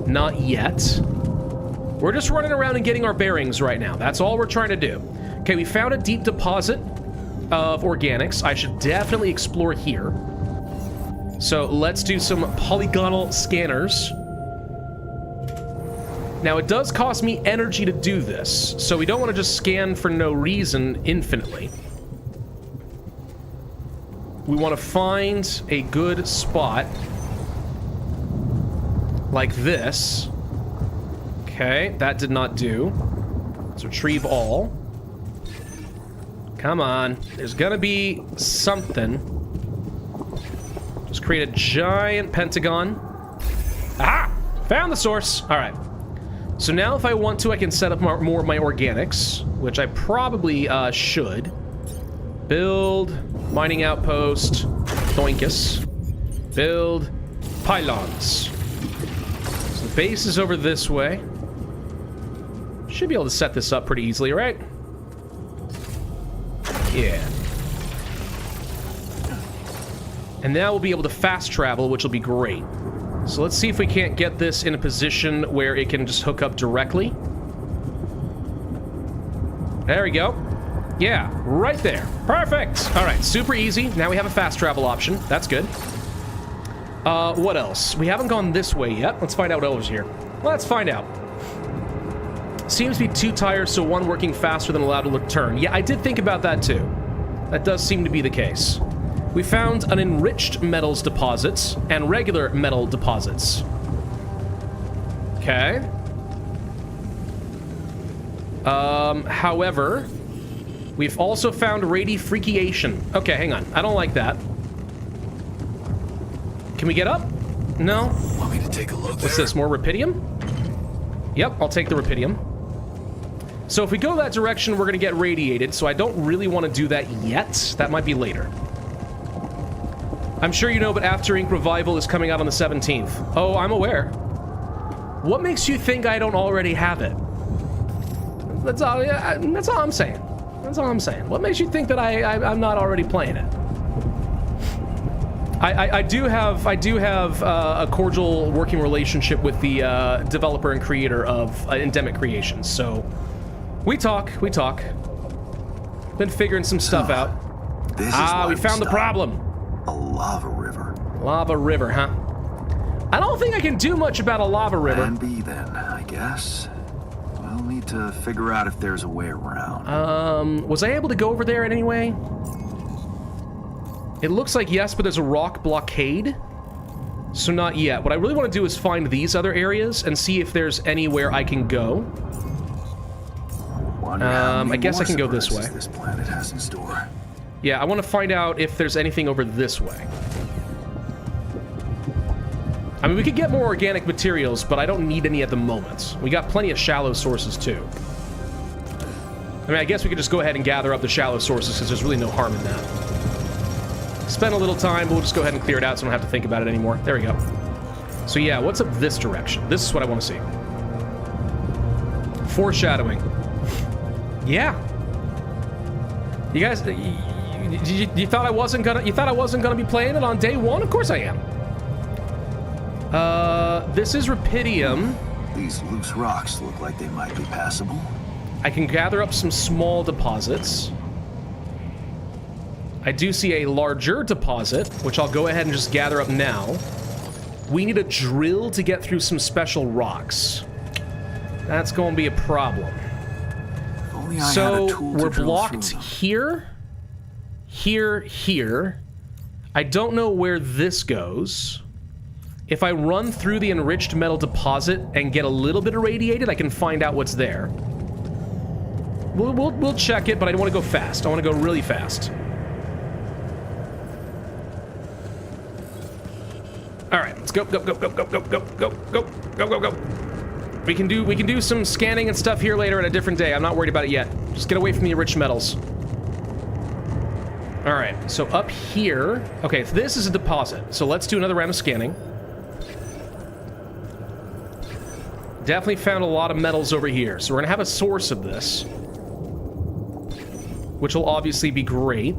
Not yet. We're just running around and getting our bearings right now. That's all we're trying to do. Okay, we found a deep deposit of organics. I should definitely explore here. So let's do some polygonal scanners. Now, it does cost me energy to do this, so we don't want to just scan for no reason infinitely. We want to find a good spot like this. Okay, that did not do. Let's retrieve all. Come on, there's gonna be something. Just create a giant pentagon. Ah! Found the source. All right. So now if I want to, I can set up more of my organics, which I probably should. Build mining outpost, Doinkus. Build pylons. So the base is over this way. Should be able to set this up pretty easily, right? Yeah. And now we'll be able to fast travel, which will be great. So let's see if we can't get this in a position where it can just hook up directly. There we go. Yeah, right there. Perfect. All right, super easy. Now we have a fast travel option. That's good. What else? We haven't gone this way yet. Let's find out what else is here. Let's find out. Seems to be 2 tires, so 1 working faster than allowed to turn. Yeah, I did think about that too. That does seem to be the case. We found an enriched metals deposits and regular metal deposits. Okay. However, we've also found radiofreakiation. Okay, hang on. I don't like that. Can we get up? No. Want me to take a look? What's this? More rupidium? Yep, I'll take the rupidium. So if we go that direction, we're going to get radiated, so I don't really want to do that yet. That might be later. I'm sure you know, but After Ink Revival is coming out on the 17th. Oh, I'm aware. What makes you think I don't already have it? That's all I'm saying. That's all I'm saying. What makes you think that I'm not already playing it? I do have a cordial working relationship with the developer and creator of Endemic Creations, so we talk. Been figuring some stuff out. We found the problem. A lava river. Lava river, huh? I don't think I can do much about a lava river. Plan B then, I guess. We'll need to figure out if there's a way around. Was I able to go over there in any way? It looks like yes, but there's a rock blockade. So not yet. What I really want to do is find these other areas and see if there's anywhere I can go. I guess I can go this way. This planet has in store. Yeah, I want to find out if there's anything over this way. I mean, we could get more organic materials, but I don't need any at the moment. We got plenty of shallow sources, too. I mean, I guess we could just go ahead and gather up the shallow sources, because there's really no harm in that. Spend a little time, but we'll just go ahead and clear it out so I don't have to think about it anymore. There we go. So yeah, what's up this direction? This is what I want to see. Foreshadowing. Yeah. You guys, you thought I wasn't gonna be playing it on day one? Of course I am. This is Rapidium. These loose rocks look like they might be passable. I can gather up some small deposits. I do see a larger deposit, which I'll go ahead and just gather up now. We need a drill to get through some special rocks. That's going to be a problem. So we're blocked here, here. I don't know where this goes. If I run through the enriched metal deposit and get a little bit irradiated, I can find out what's there. We'll check it, but I don't want to go fast. I want to go really fast. All right, let's go. We can do some scanning and stuff here later at a different day. I'm not worried about it yet. Just get away from the enriched metals. All right, so up here. Okay, so this is a deposit. So let's do another round of scanning. Definitely found a lot of metals over here. So we're gonna have a source of this, which will obviously be great.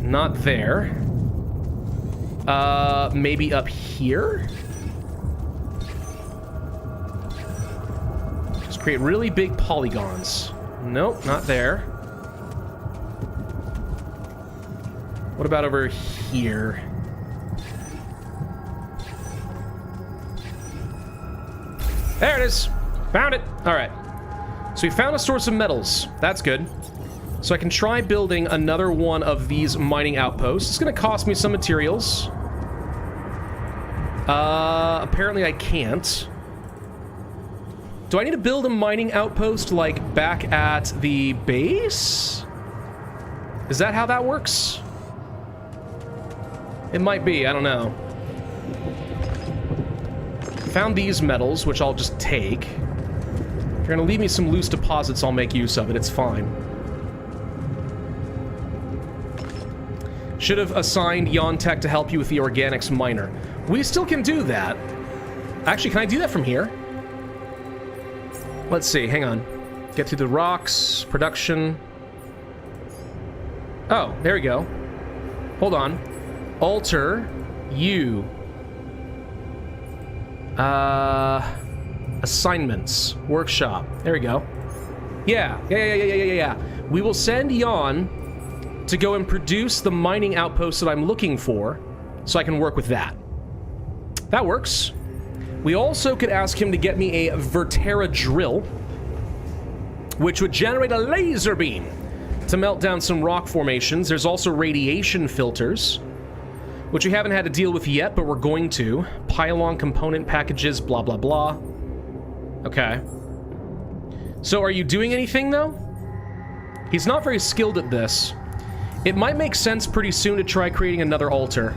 Not there. Maybe up here? Just create really big polygons. Nope, not there. What about over here? There it is! Found it! Alright. So we found a source of metals. That's good. So I can try building another one of these mining outposts. It's gonna cost me some materials. Apparently I can't. Do I need to build a mining outpost, like, back at the base? Is that how that works? It might be, I don't know. Found these metals, which I'll just take. If you're gonna leave me some loose deposits, I'll make use of it, it's fine. Should have assigned Yontech to help you with the organics miner. We still can do that. Actually, can I do that from here? Let's see, hang on. Get through the rocks, production. Oh, there we go. Hold on. Alter, you. Assignments, workshop. There we go. Yeah. We will send Jan to go and produce the mining outpost that I'm looking for, so I can work with that. That works. We also could ask him to get me a Vertera drill, which would generate a laser beam to melt down some rock formations. There's also radiation filters, which we haven't had to deal with yet, but we're going to. Pylon component packages, blah, blah, blah. Okay. So are you doing anything, though? He's not very skilled at this. It might make sense pretty soon to try creating another altar.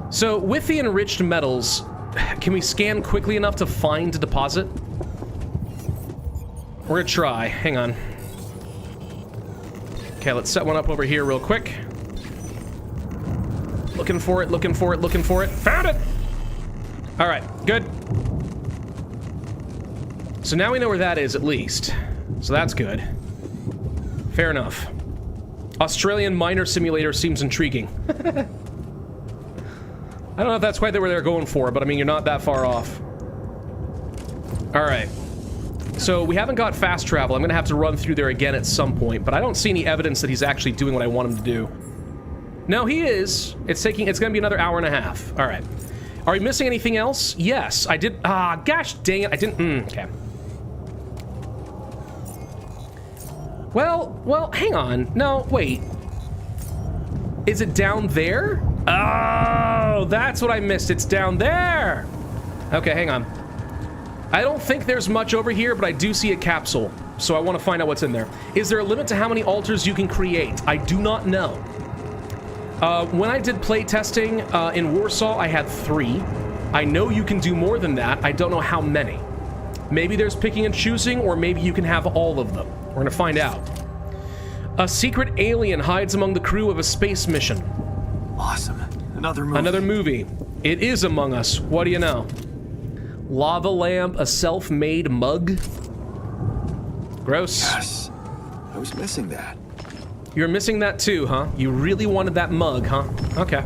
So, with the enriched metals, can we scan quickly enough to find a deposit? We're gonna try. Hang on. Okay, let's set one up over here real quick. looking for it, looking for it, looking for it. Found it! All right, good. So now we know where that is, at least. So that's good. Fair enough. Australian miner simulator seems intriguing. I don't know if that's quite where they're going for, but I mean, you're not that far off. All right. So we haven't got fast travel. I'm gonna have to run through there again at some point, but I don't see any evidence that he's actually doing what I want him to do. No, he is. It's gonna be another hour and a half. All right. Are we missing anything else? Yes, I did. Gosh dang it, I didn't. Okay. Well, hang on. No, wait. Is it down there? Oh, that's what I missed. It's down there. Okay, hang on. I don't think there's much over here, but I do see a capsule, so I want to find out what's in there. Is there a limit to how many altars you can create? I do not know. When I did play testing in Warsaw, I had 3. I know you can do more than that. I don't know how many. Maybe there's picking and choosing, or maybe you can have all of them. We're gonna find out. A secret alien hides among the crew of a space mission. Awesome. Another movie. Another movie. It is Among Us. What do you know? Lava lamp, a self-made mug. Gross. Yes. I was missing that. You're missing that too, huh? You really wanted that mug, huh? Okay.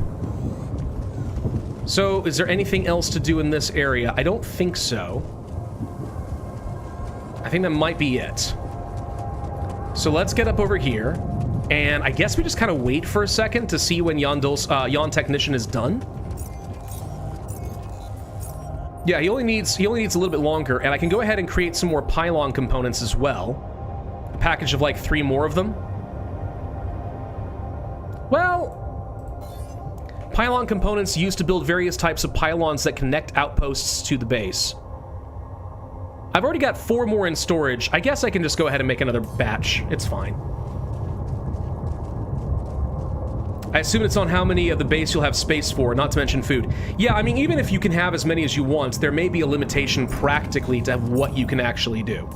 So, is there anything else to do in this area? I don't think so. I think that might be it. So let's get up over here, and I guess we just kind of wait for a second to see when Jan Technician is done. Yeah, he only needs a little bit longer, and I can go ahead and create some more pylon components as well. A package of like 3 more of them. Well, pylon components used to build various types of pylons that connect outposts to the base. I've already got 4 more in storage. I guess I can just go ahead and make another batch. It's fine. I assume it's on how many of the base you'll have space for, not to mention food. Yeah, I mean, even if you can have as many as you want, there may be a limitation practically to what you can actually do.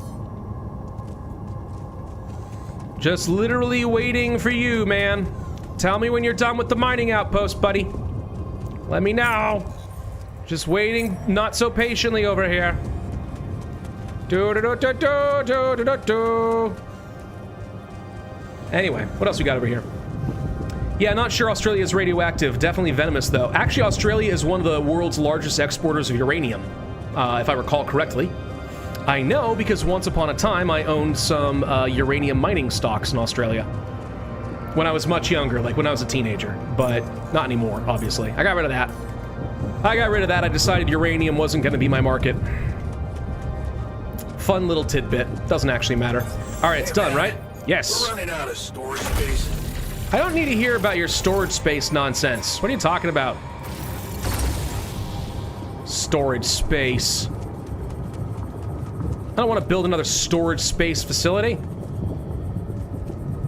Just literally waiting for you, man. Tell me when you're done with the mining outpost, buddy. Let me know. Just waiting not so patiently over here. Anyway, what else we got over here? Yeah, not sure Australia is radioactive. Definitely venomous, though. Actually, Australia is one of the world's largest exporters of uranium, if I recall correctly. I know because once upon a time, I owned some uranium mining stocks in Australia. When I was much younger, like when I was a teenager. But not anymore, obviously. I got rid of that. I decided uranium wasn't going to be my market. Fun little tidbit. Doesn't actually matter. All right, it's done, right? Yes. We're running out of storage space. I don't need to hear about your storage space nonsense. What are you talking about? Storage space. I don't want to build another storage space facility.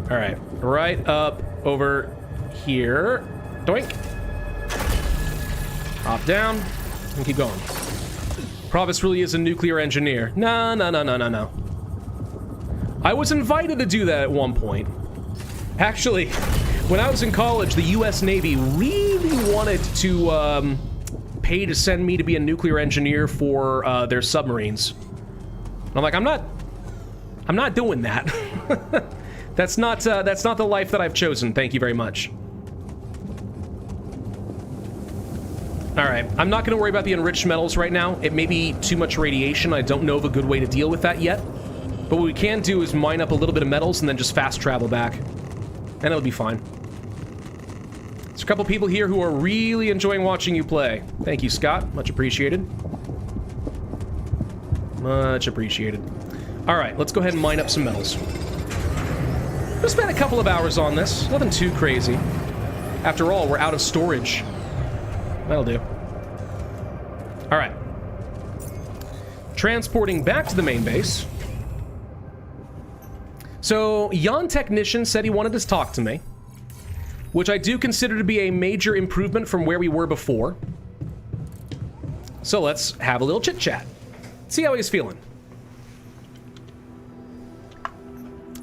All right, right up over here. Doink. Hop down and keep going. Pravus really is a nuclear engineer. No. I was invited to do that at one point. Actually, when I was in college, the US Navy really wanted to pay to send me to be a nuclear engineer for their submarines. And I'm like, I'm not doing that. That's not the life that I've chosen. Thank you very much. All right, I'm not going to worry about the enriched metals right now. It may be too much radiation. I don't know of a good way to deal with that yet. But what we can do is mine up a little bit of metals and then just fast travel back. And it'll be fine. There's a couple people here who are really enjoying watching you play. Thank you, Scott. Much appreciated. Much appreciated. All right, let's go ahead and mine up some metals. We'll spend a couple of hours on this. Nothing too crazy. After all, we're out of storage. That'll do. All right. Transporting back to the main base. So, Jan Technician said he wanted to talk to me, which I do consider to be a major improvement from where we were before. So let's have a little chit-chat. See how he's feeling.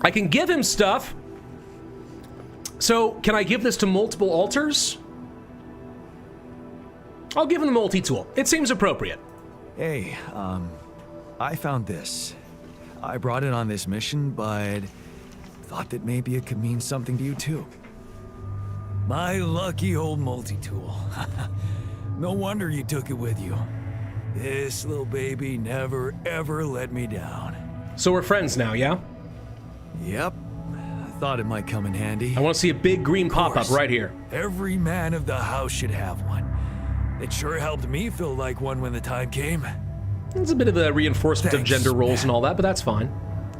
I can give him stuff. So, can I give this to multiple altars? I'll give him the multi-tool. It seems appropriate. Hey, I found this. I brought it on this mission, but thought that maybe it could mean something to you too. My lucky old multi-tool. No wonder you took it with you. This little baby never ever let me down. So we're friends now, yeah? Yep. I thought it might come in handy. I want to see a big green pop-up right here. Every man of the house should have one. It sure helped me feel like one when the time came. It's a bit of a reinforcement of Thanks, gender roles man. and all that, but that's fine.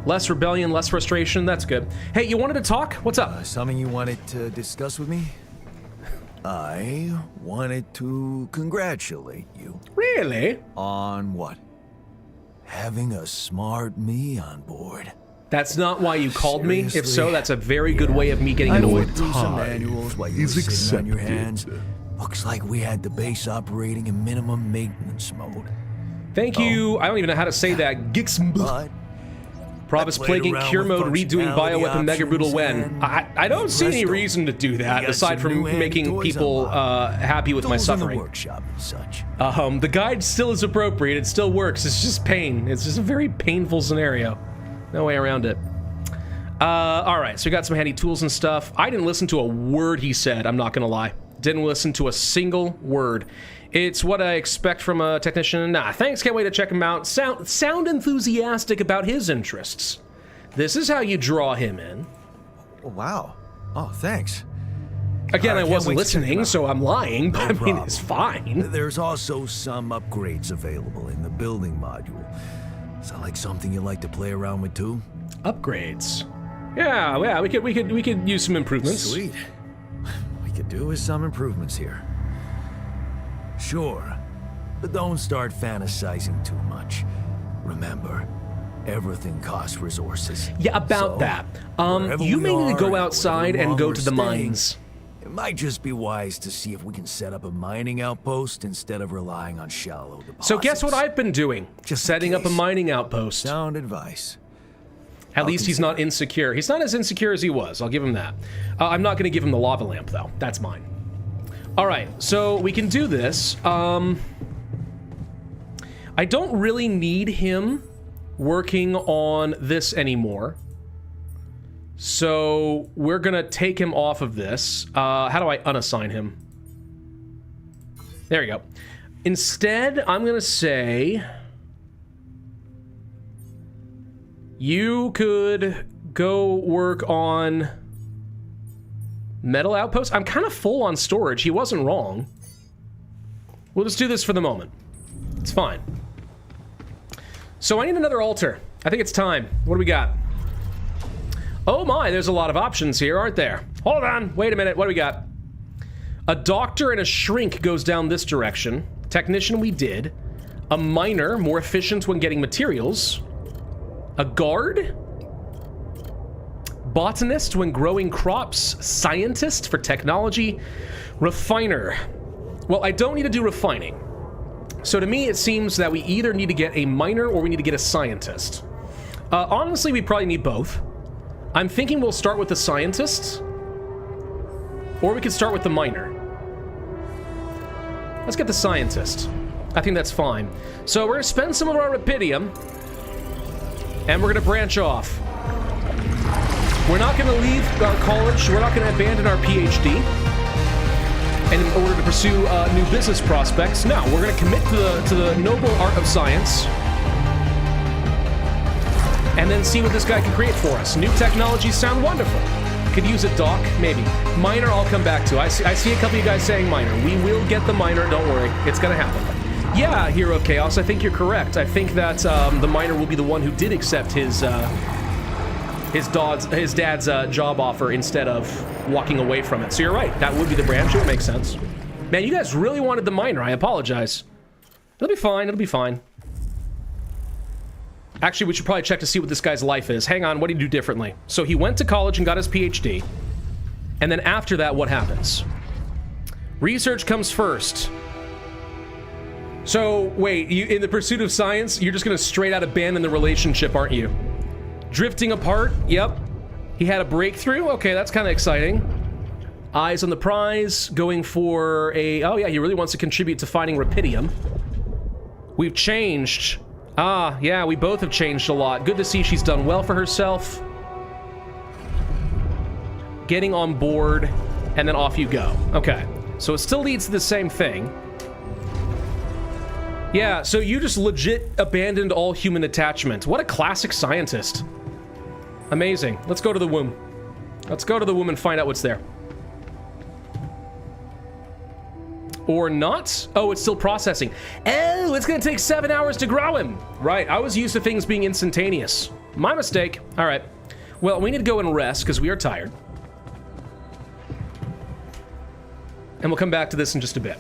Less rebellion, less frustration, that's good. Hey, you wanted to talk? What's up? Something you wanted to discuss with me? I wanted to congratulate you. Really? On what? Having a smart me on board. That's not why you called me. If so, Seriously? that's a very good way of me getting I annoyed. went through some manuals while you were He's sitting on your hands. accepted. Looks like we had the base operating in minimum maintenance mode. Thank you. I don't even know how to say that. Gix. But Pravus I played plaguing around cure with mode, redoing functionality bioweapon mega brutal options when. and I don't see any presto. reason to do that We got aside some from new handy making toys people unlocked. happy with my Tools in the suffering. workshop and such. The guide still is appropriate. It still works. It's just pain. It's just a very painful scenario. No way around it. All right, so we got some handy tools and stuff. I didn't listen to a word he said, I'm not gonna lie. Didn't listen to a single word. It's what I expect from a technician. Nah, thanks, can't wait to check him out. Sound enthusiastic about his interests. This is how you draw him in. Oh, wow. Oh, thanks. Again, I can't wasn't wait to check him listening, out. so I'm lying, but I mean, problem. it's fine. There's also some upgrades available in the building module. Sound like something you like to play around with too? Upgrades. Yeah, we could use some improvements. Sweet. We could do with some improvements here. Sure, but don't start fantasizing too much. Remember, everything costs resources. Yeah, about So, that. wherever You we may need to are go and outside however and go long to we're the staying, mines. It might just be wise to see if we can set up a mining outpost instead of relying on shallow deposits. So guess what I've been doing? Just in setting up a case. mining outpost. Sound advice. At least he's not insecure. He's not as insecure as he was. I'll give him that. I'm not going to give him the lava lamp, though. That's mine. All right, so we can do this. I don't really need him working on this anymore. So we're going to take him off of this. How do I unassign him? There we go. Instead, I'm going to say... You could go work on metal outpost. I'm kind of full on storage. He wasn't wrong. We'll just do this for the moment. It's fine. So I need another altar. I think it's time. What do we got? Oh my, there's a lot of options here, aren't there? Hold on. Wait a minute. What do we got? A doctor and a shrink goes down this direction. Technician we did. A miner, more efficient when getting materials. A guard? Botanist when growing crops. Scientist for technology. Refiner. Well, I don't need to do refining. So to me, it seems that we either need to get a miner or we need to get a scientist. Honestly, we probably need both. I'm thinking we'll start with the scientist. Or we could start with the miner. Let's get the scientist. I think that's fine. So we're going to spend some of our rapidium. And we're going to branch off. We're not going to leave our college. We're not going to abandon our PhD. And in order to pursue new business prospects, no, we're going to commit to the noble art of science. And then see what this guy can create for us. New technologies sound wonderful. Could use a dock, maybe. Miner, I'll come back to. I see a couple of you guys saying miner. We will get the miner, don't worry. It's going to happen. Yeah, Hero of Chaos, I think you're correct. I think that the miner will be the one who did accept his dad's job offer instead of walking away from it. So you're right, that would be the branch. It would make sense. Man, you guys really wanted the miner. I apologize. It'll be fine. It'll be fine. Actually, we should probably check to see what this guy's life is. Hang on, what did he do differently? So he went to college and got his PhD. And then after that, what happens? Research comes first. So, wait, in the pursuit of science, you're just gonna straight out abandon the relationship, aren't you? Drifting apart? Yep. He had a breakthrough? Okay, that's kind of exciting. Eyes on the prize, going for a... Oh yeah, he really wants to contribute to finding Rapidium. We've changed. Ah, yeah, we both have changed a lot. Good to see she's done well for herself. Getting on board, and then off you go. Okay, so it still leads to the same thing. Yeah, so you just legit abandoned all human attachment. What a classic scientist. Amazing. Let's go to the womb. Let's go to the womb and find out what's there. Or not? Oh, it's still processing. Oh, it's gonna take 7 hours to grow him. Right, I was used to things being instantaneous. My mistake. All right. Well, we need to go and rest because we are tired. And we'll come back to this in just a bit.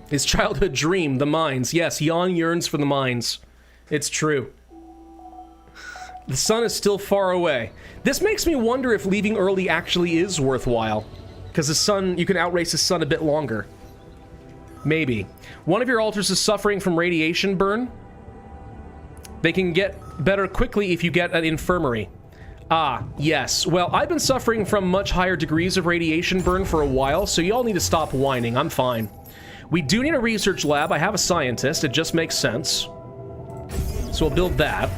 His childhood dream, the mines. Yes, Jan yearns for the mines. It's true. The sun is still far away. This makes me wonder if leaving early actually is worthwhile. Because the sun, you can outrace the sun a bit longer. Maybe. One of your altars is suffering from radiation burn. They can get better quickly if you get an infirmary. Ah, yes. Well, I've been suffering from much higher degrees of radiation burn for a while, so y'all need to stop whining. I'm fine. We do need a research lab. I have a scientist. It just makes sense. So we'll build that.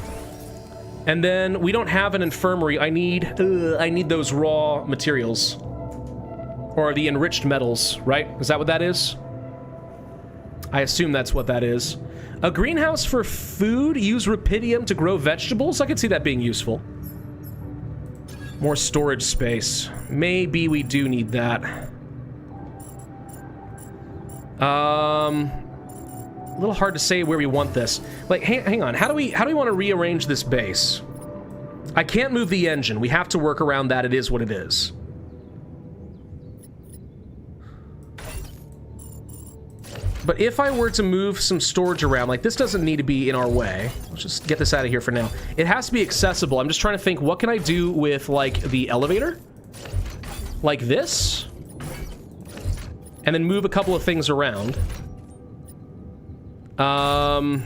And then we don't have an infirmary. I need those raw materials. Or the enriched metals, right? Is that what that is? I assume that's what that is. A greenhouse for food? Use Rapidium to grow vegetables? I could see that being useful. More storage space. Maybe we do need that. A little hard to say where we want this. Like, hang on. How do we want to rearrange this base? I can't move the engine. We have to work around that. It is what it is. But if I were to move some storage around, like this doesn't need to be in our way. Let's just get this out of here for now. It has to be accessible. I'm just trying to think, what can I do with like the elevator? Like this? And then move a couple of things around. And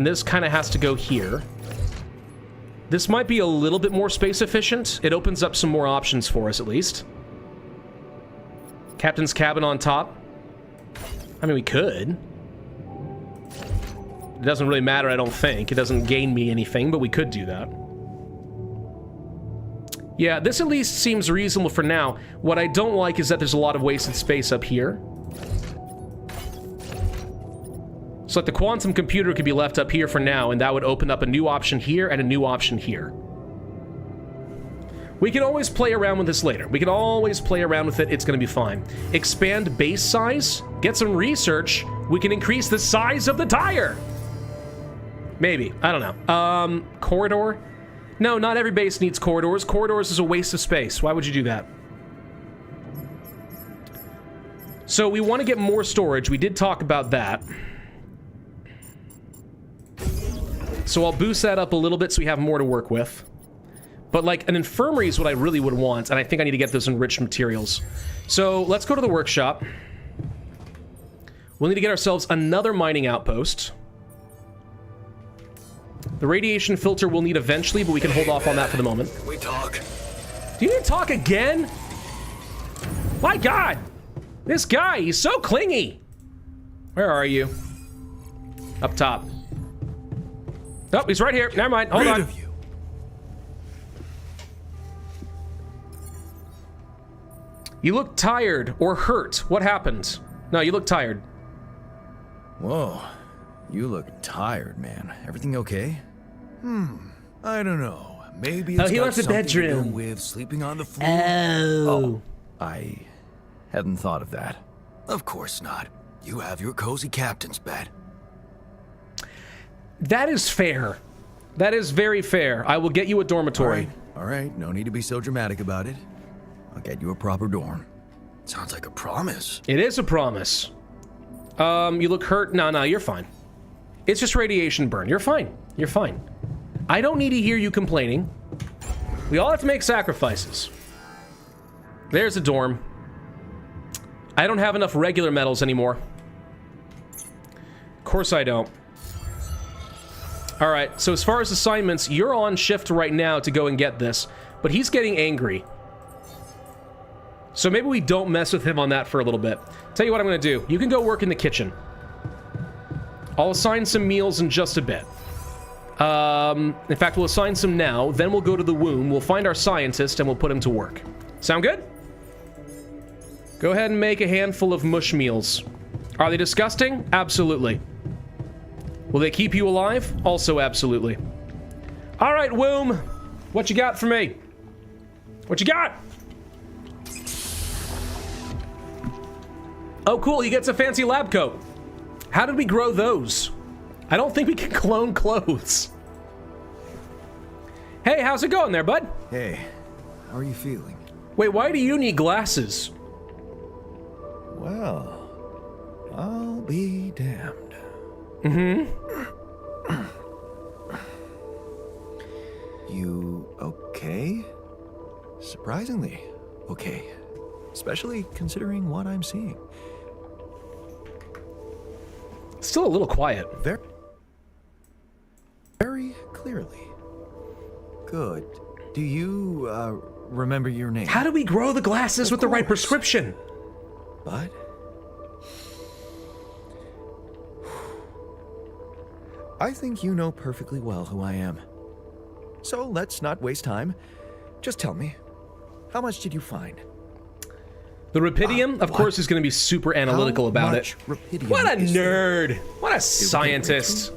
this kind of has to go here. This might be a little bit more space efficient. It opens up some more options for us, at least. Captain's cabin on top. I mean, we could. It doesn't really matter, I don't think. It doesn't gain me anything, but we could do that. Yeah, this at least seems reasonable for now. What I don't like is that there's a lot of wasted space up here. So like the quantum computer could be left up here for now, and that would open up a new option here and a new option here. We can always play around with this later. We can always play around with it. It's going to be fine. Expand base size. Get some research. We can increase the size of the tire. Maybe. I don't know. Corridor? No, not every base needs corridors. Corridors is a waste of space. Why would you do that? So we want to get more storage. We did talk about that. So I'll boost that up a little bit so we have more to work with. But like an infirmary is what I really would want, and I think I need to get those enriched materials. So let's go to the workshop. We'll need to get ourselves another mining outpost. The radiation filter we'll need eventually, but we can hold off on that for the moment. Can we talk? Do you need to talk again? My God! This guy, he's so clingy! Where are you? Up top. Oh, he's right here. Never mind. Hold on. You look tired or hurt. What happened? No, you look tired. Whoa, you look tired, man. Everything okay? I don't know. Maybe it's he wants a something to do bedroom. with sleeping on the floor. Oh. I hadn't thought of that. Of course not. You have your cozy captain's bed. That is fair. That is very fair. I will get you a dormitory. All right. No need to be so dramatic about it. I'll get you a proper dorm. Sounds like a promise. It is a promise. You look hurt. No, you're fine. It's just radiation burn. You're fine. You're fine. I don't need to hear you complaining. We all have to make sacrifices. There's a dorm. I don't have enough regular metals anymore. Of course I don't. All right, so as far as assignments, you're on shift right now to go and get this, but he's getting angry. So maybe we don't mess with him on that for a little bit. Tell you what I'm going to do. You can go work in the kitchen. I'll assign some meals in just a bit. In fact, we'll assign some now. Then we'll go to the womb. We'll find our scientist and we'll put him to work. Sound good? Go ahead and make a handful of mush meals. Are they disgusting? Absolutely. Will they keep you alive? Also absolutely. All right, womb. What you got for me? What you got? Oh, cool. He gets a fancy lab coat. How did we grow those? I don't think we can clone clothes. Hey, how's it going there, bud? Hey, how are you feeling? Wait, why do you need glasses? Well, I'll be damned. You okay? Surprisingly okay. Especially considering what I'm seeing. Still a little quiet. Very clearly. Good. Do you, remember your name? How do we grow the glasses with the right course. prescription? But... I think you know perfectly well who I am. So let's not waste time. Just tell me, how much did you find? The Rapidium, of course, is going to be super analytical about it. What a nerd! What a scientist!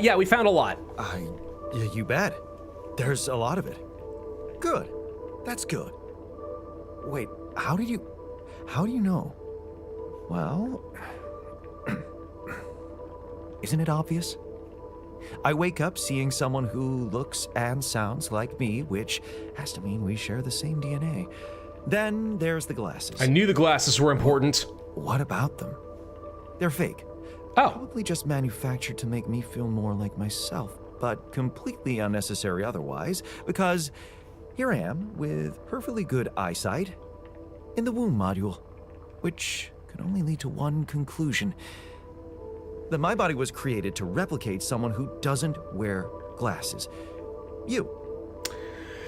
Yeah, we found a lot. Yeah, you bet. There's a lot of it. Good. That's good. Wait, how do you know? Well, isn't it obvious? I wake up seeing someone who looks and sounds like me, which has to mean we share the same DNA. Then there's the glasses. I knew the glasses were important. What about them? They're fake. Oh. Probably just manufactured to make me feel more like myself, but completely unnecessary otherwise, because here I am with perfectly good eyesight in the womb module, which can only lead to one conclusion. That my body was created to replicate someone who doesn't wear glasses. You.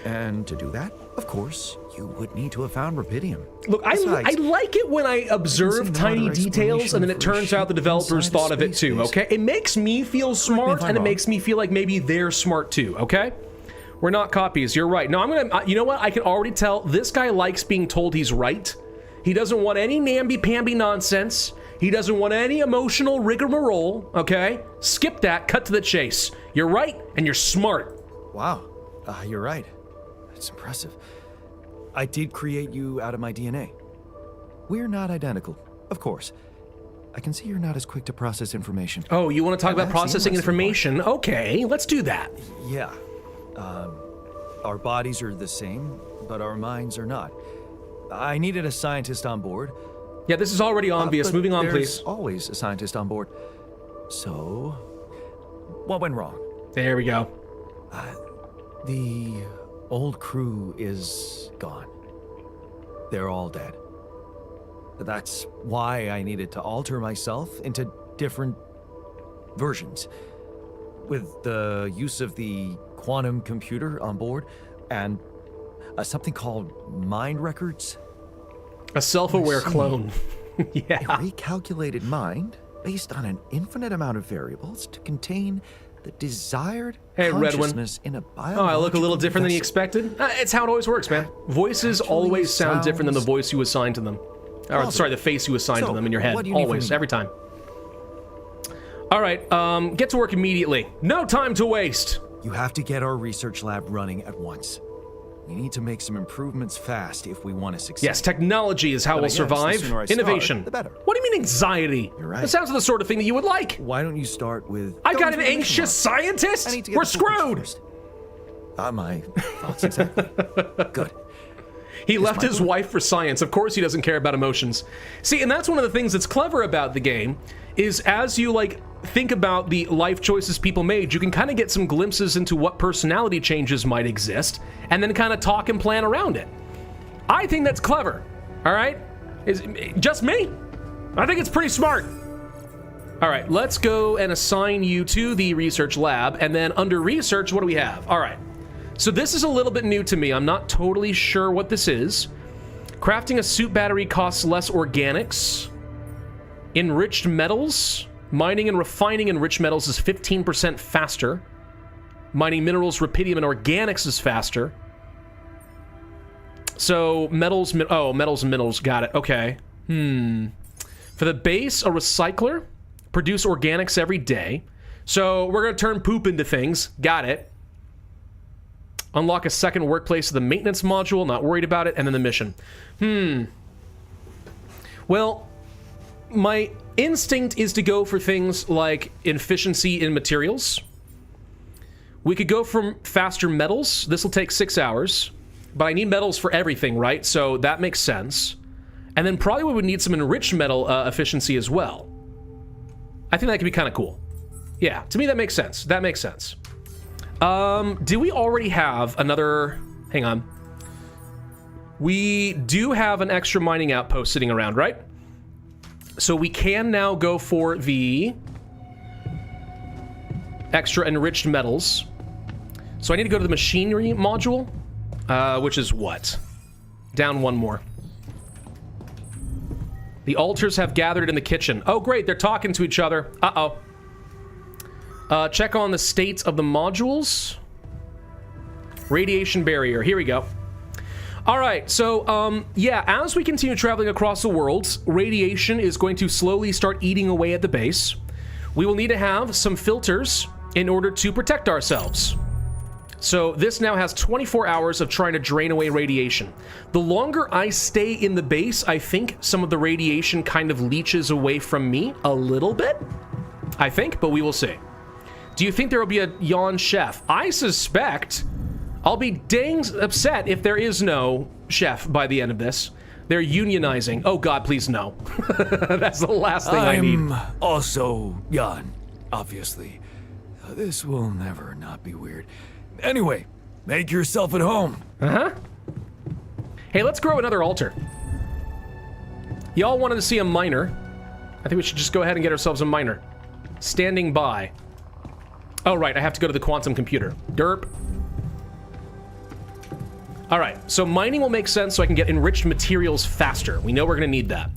And to do that, of course, you would need to have found Rapidium. Look, I like it when I observe tiny details and then it turns out the developers thought of it too, okay? It makes me feel smart and it makes me feel like maybe they're smart too, okay? We're not copies, you're right. No, I'm gonna, you know what? I can already tell this guy likes being told he's right. He doesn't want any namby-pamby nonsense. He doesn't want any emotional rigmarole, okay? Skip that, cut to the chase. You're right, and you're smart. Wow, you're right. That's impressive. I did create you out of my DNA. We're not identical, of course. I can see you're not as quick to process information. Oh, you want to talk about processing information? Okay, let's do that. Yeah. Our bodies are the same, but our minds are not. I needed a scientist on board. Yeah, this is already obvious. Moving on, there's please. Always a scientist on board. So, what went wrong? There we go. The old crew is gone. They're all dead. That's why I needed to alter myself into different versions. With the use of the quantum computer on board and something called mind records. A self-aware clone. Yeah. A recalculated mind based on an infinite amount of variables to contain the desired consciousness in a biological Oh, I look a little different than you vessel. expected? It's how it always works, man. Voices always sound different than the voice you assign to them. Or, sorry, the face you assign to them in your head. What do you need Always, from me? every time. All right, get to work immediately. No time to waste. You have to get our research lab running at once. We need to make some improvements fast if we want to succeed. Yes, technology is how But I we'll guess the survive. sooner I start, Innovation. the better. What do you mean anxiety? You're right. That sounds like the sort of thing that you would like. Why don't you start with... I got going an through the mission anxious log. scientist? I need to get We're the full picture screwed. first. My thoughts exactly. Good. He left my his boy. wife for science. Of course he doesn't care about emotions. See, and that's one of the things that's clever about the game, is as you, like, think about the life choices people made, you can kind of get some glimpses into what personality changes might exist, and then kind of talk and plan around it. I think that's clever, all right? Is just me? I think it's pretty smart. All right, let's go and assign you to the research lab, and then under research, what do we have? All right, So this is a little bit new to me. I'm not totally sure what this is. Crafting a suit battery costs less organics. Enriched metals. Mining and refining enriched metals is 15% faster. Mining minerals, rubidium, and organics is faster. So metals, metals and minerals, got it. Okay. For the base, a recycler. Produce organics every day. So we're going to turn poop into things. Got it. Unlock a second workplace of the maintenance module. Not worried about it. And then the mission. Well, my instinct is to go for things like efficiency in materials. We could go from faster metals. This will take 6 hours. But I need metals for everything, right? So that makes sense. And then probably we would need some enriched metal efficiency as well. I think that could be kind of cool. Yeah, to me that makes sense. That makes sense. Do we already have another... Hang on. We do have an extra mining outpost sitting around, right? So we can now go for the extra enriched metals. So I need to go to the machinery module, which is what? Down one more. The altars have gathered in the kitchen. Oh, great. They're talking to each other. Uh-oh. Check on the state of the modules. Radiation barrier. Here we go. All right. So, yeah, as we continue traveling across the world, radiation is going to slowly start eating away at the base. We will need to have some filters in order to protect ourselves. So this now has 24 hours of trying to drain away radiation. The longer I stay in the base, I think some of the radiation kind of leaches away from me a little bit. I think, but we will see. Do you think there will be a yawn chef? I suspect I'll be dang upset if there is no chef by the end of this. They're unionizing. Oh God, please no. That's the last thing I need. I'm also Jan, obviously. This will never not be weird. Anyway, make yourself at home. Uh-huh. Hey, let's grow another altar. Y'all wanted to see a miner. I think we should just go ahead and get ourselves a miner. Standing by. Oh, right, I have to go to the quantum computer. Derp. All right, so mining will make sense so I can get enriched materials faster. We know we're going to need that.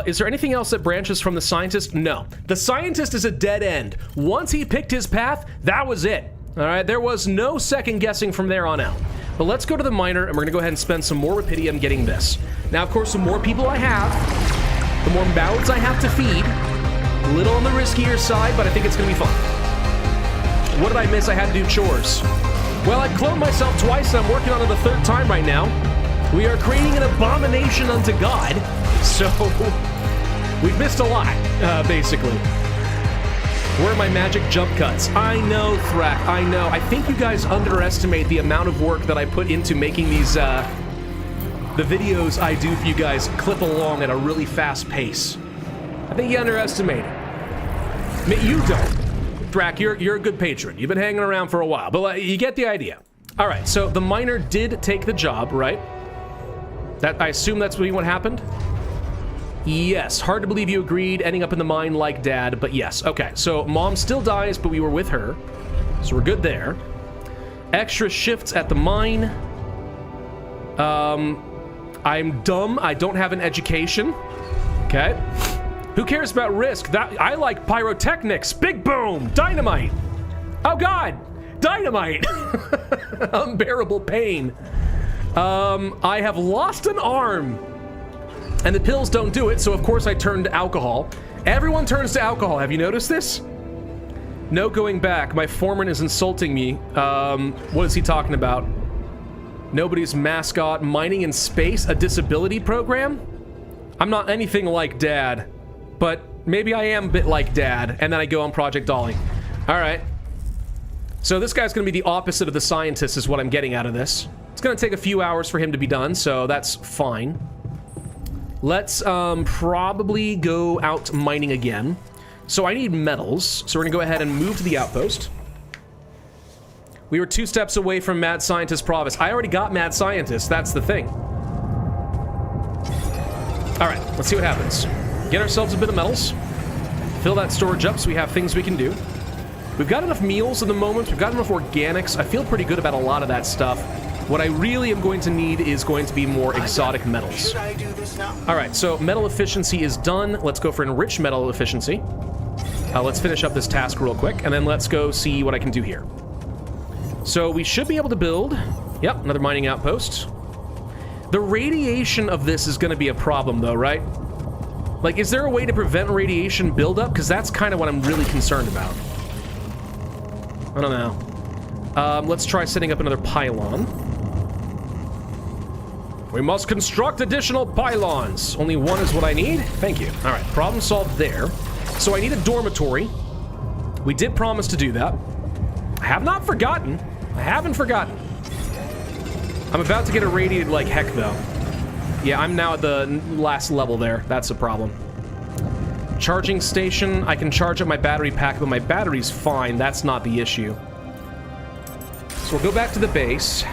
Is there anything else that branches from the scientist? No. The scientist is a dead end. Once he picked his path, that was it. All right, there was no second guessing from there on out. But let's go to the miner, and we're going to go ahead and spend some more rubidium getting this. Now, of course, the more people I have, the more mouths I have to feed. A little on the riskier side, but I think it's going to be fun. What did I miss? I had to do chores. Well, I cloned myself twice, and I'm working on it the third time right now. We are creating an abomination unto God, so we've missed a lot, basically. Where are my magic jump cuts? I know, Thrak, I know. I think you guys underestimate the amount of work that I put into making these, the videos I do for you guys clip along at a really fast pace. I think you underestimate it. You don't. Thrak, you're a good patron. You've been hanging around for a while, but you get the idea. All right, so the miner did take the job, right? I assume that's what happened? Yes, hard to believe you agreed, ending up in the mine like Dad, but yes. Okay, so Mom still dies, but we were with her, so we're good there. Extra shifts at the mine. I'm dumb. I don't have an education. Okay. Who cares about risk? I like pyrotechnics. Big boom. Dynamite. Oh, God. Dynamite. Unbearable pain. I have lost an arm. And the pills don't do it, so of course I turned to alcohol. Everyone turns to alcohol. Have you noticed this? No going back. My foreman is insulting me. What is he talking about? Nobody's mascot. Mining in space? A disability program? I'm not anything like Dad. But maybe I am a bit like Dad. And then I go on Project Dolly. Alright. So this guy's going to be the opposite of the scientist is what I'm getting out of this. It's going to take a few hours for him to be done, so that's fine. Let's probably go out mining again. So I need metals, so we're gonna go ahead and move to the outpost. We were 2 steps away from Mad Scientist Pravus. I already got Mad Scientist, that's the thing. All right, let's see what happens. Get ourselves a bit of metals. Fill that storage up so we have things we can do. We've got enough meals at the moment. We've got enough organics. I feel pretty good about a lot of that stuff. What I really am going to need is going to be more exotic metals. Should I do this now? All right, so metal efficiency is done. Let's go for enriched metal efficiency. Let's finish up this task real quick, and then let's go see what I can do here. So we should be able to build... Yep, another mining outpost. The radiation of this is going to be a problem, though, right? Like, is there a way to prevent radiation buildup? Because that's kind of what I'm really concerned about. I don't know. Let's try setting up another pylon. We must construct additional pylons. Only one is what I need. Thank you. All right, problem solved there. So I need a dormitory. We did promise to do that. I have not forgotten. I haven't forgotten. I'm about to get irradiated like heck, though. Yeah, I'm now at the last level there. That's a problem. Charging station. I can charge up my battery pack, but my battery's fine. That's not the issue. So we'll go back to the base.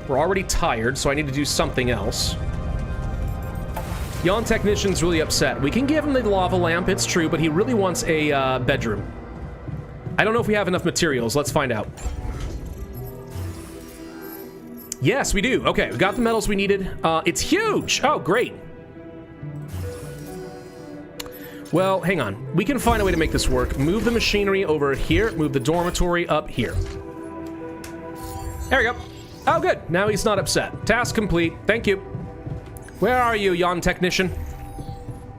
We're already tired, so I need to do something else. Yon Technician's really upset. We can give him the lava lamp, it's true, but he really wants a bedroom. I don't know if we have enough materials. Let's find out. Yes, we do. Okay, we got the metals we needed. It's huge! Oh, great. Well, hang on. We can find a way to make this work. Move the machinery over here. Move the dormitory up here. There we go. Oh, good. Now he's not upset. Task complete. Thank you. Where are you, Yon Technician?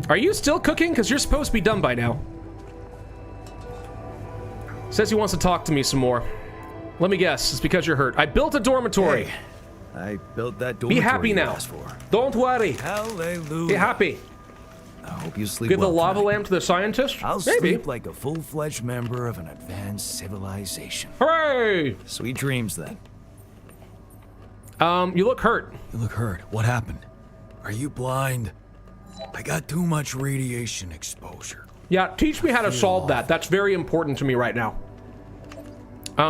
Are you still cooking? Because you're supposed to be done by now. Says he wants to talk to me some more. Let me guess. It's because you're hurt. I built a dormitory. Hey, I built that dormitory. Be happy you now. asked for. Don't worry. Hallelujah. Be happy. I hope you sleep Give well the lava tonight. lamp to the scientist? I'll Maybe. sleep like a full-fledged member of an advanced civilization. Hooray! Sweet dreams, then. You look hurt. You look hurt. What happened? Are you blind? I got too much radiation exposure. Yeah, teach me how to solve that. That's very important to me right now.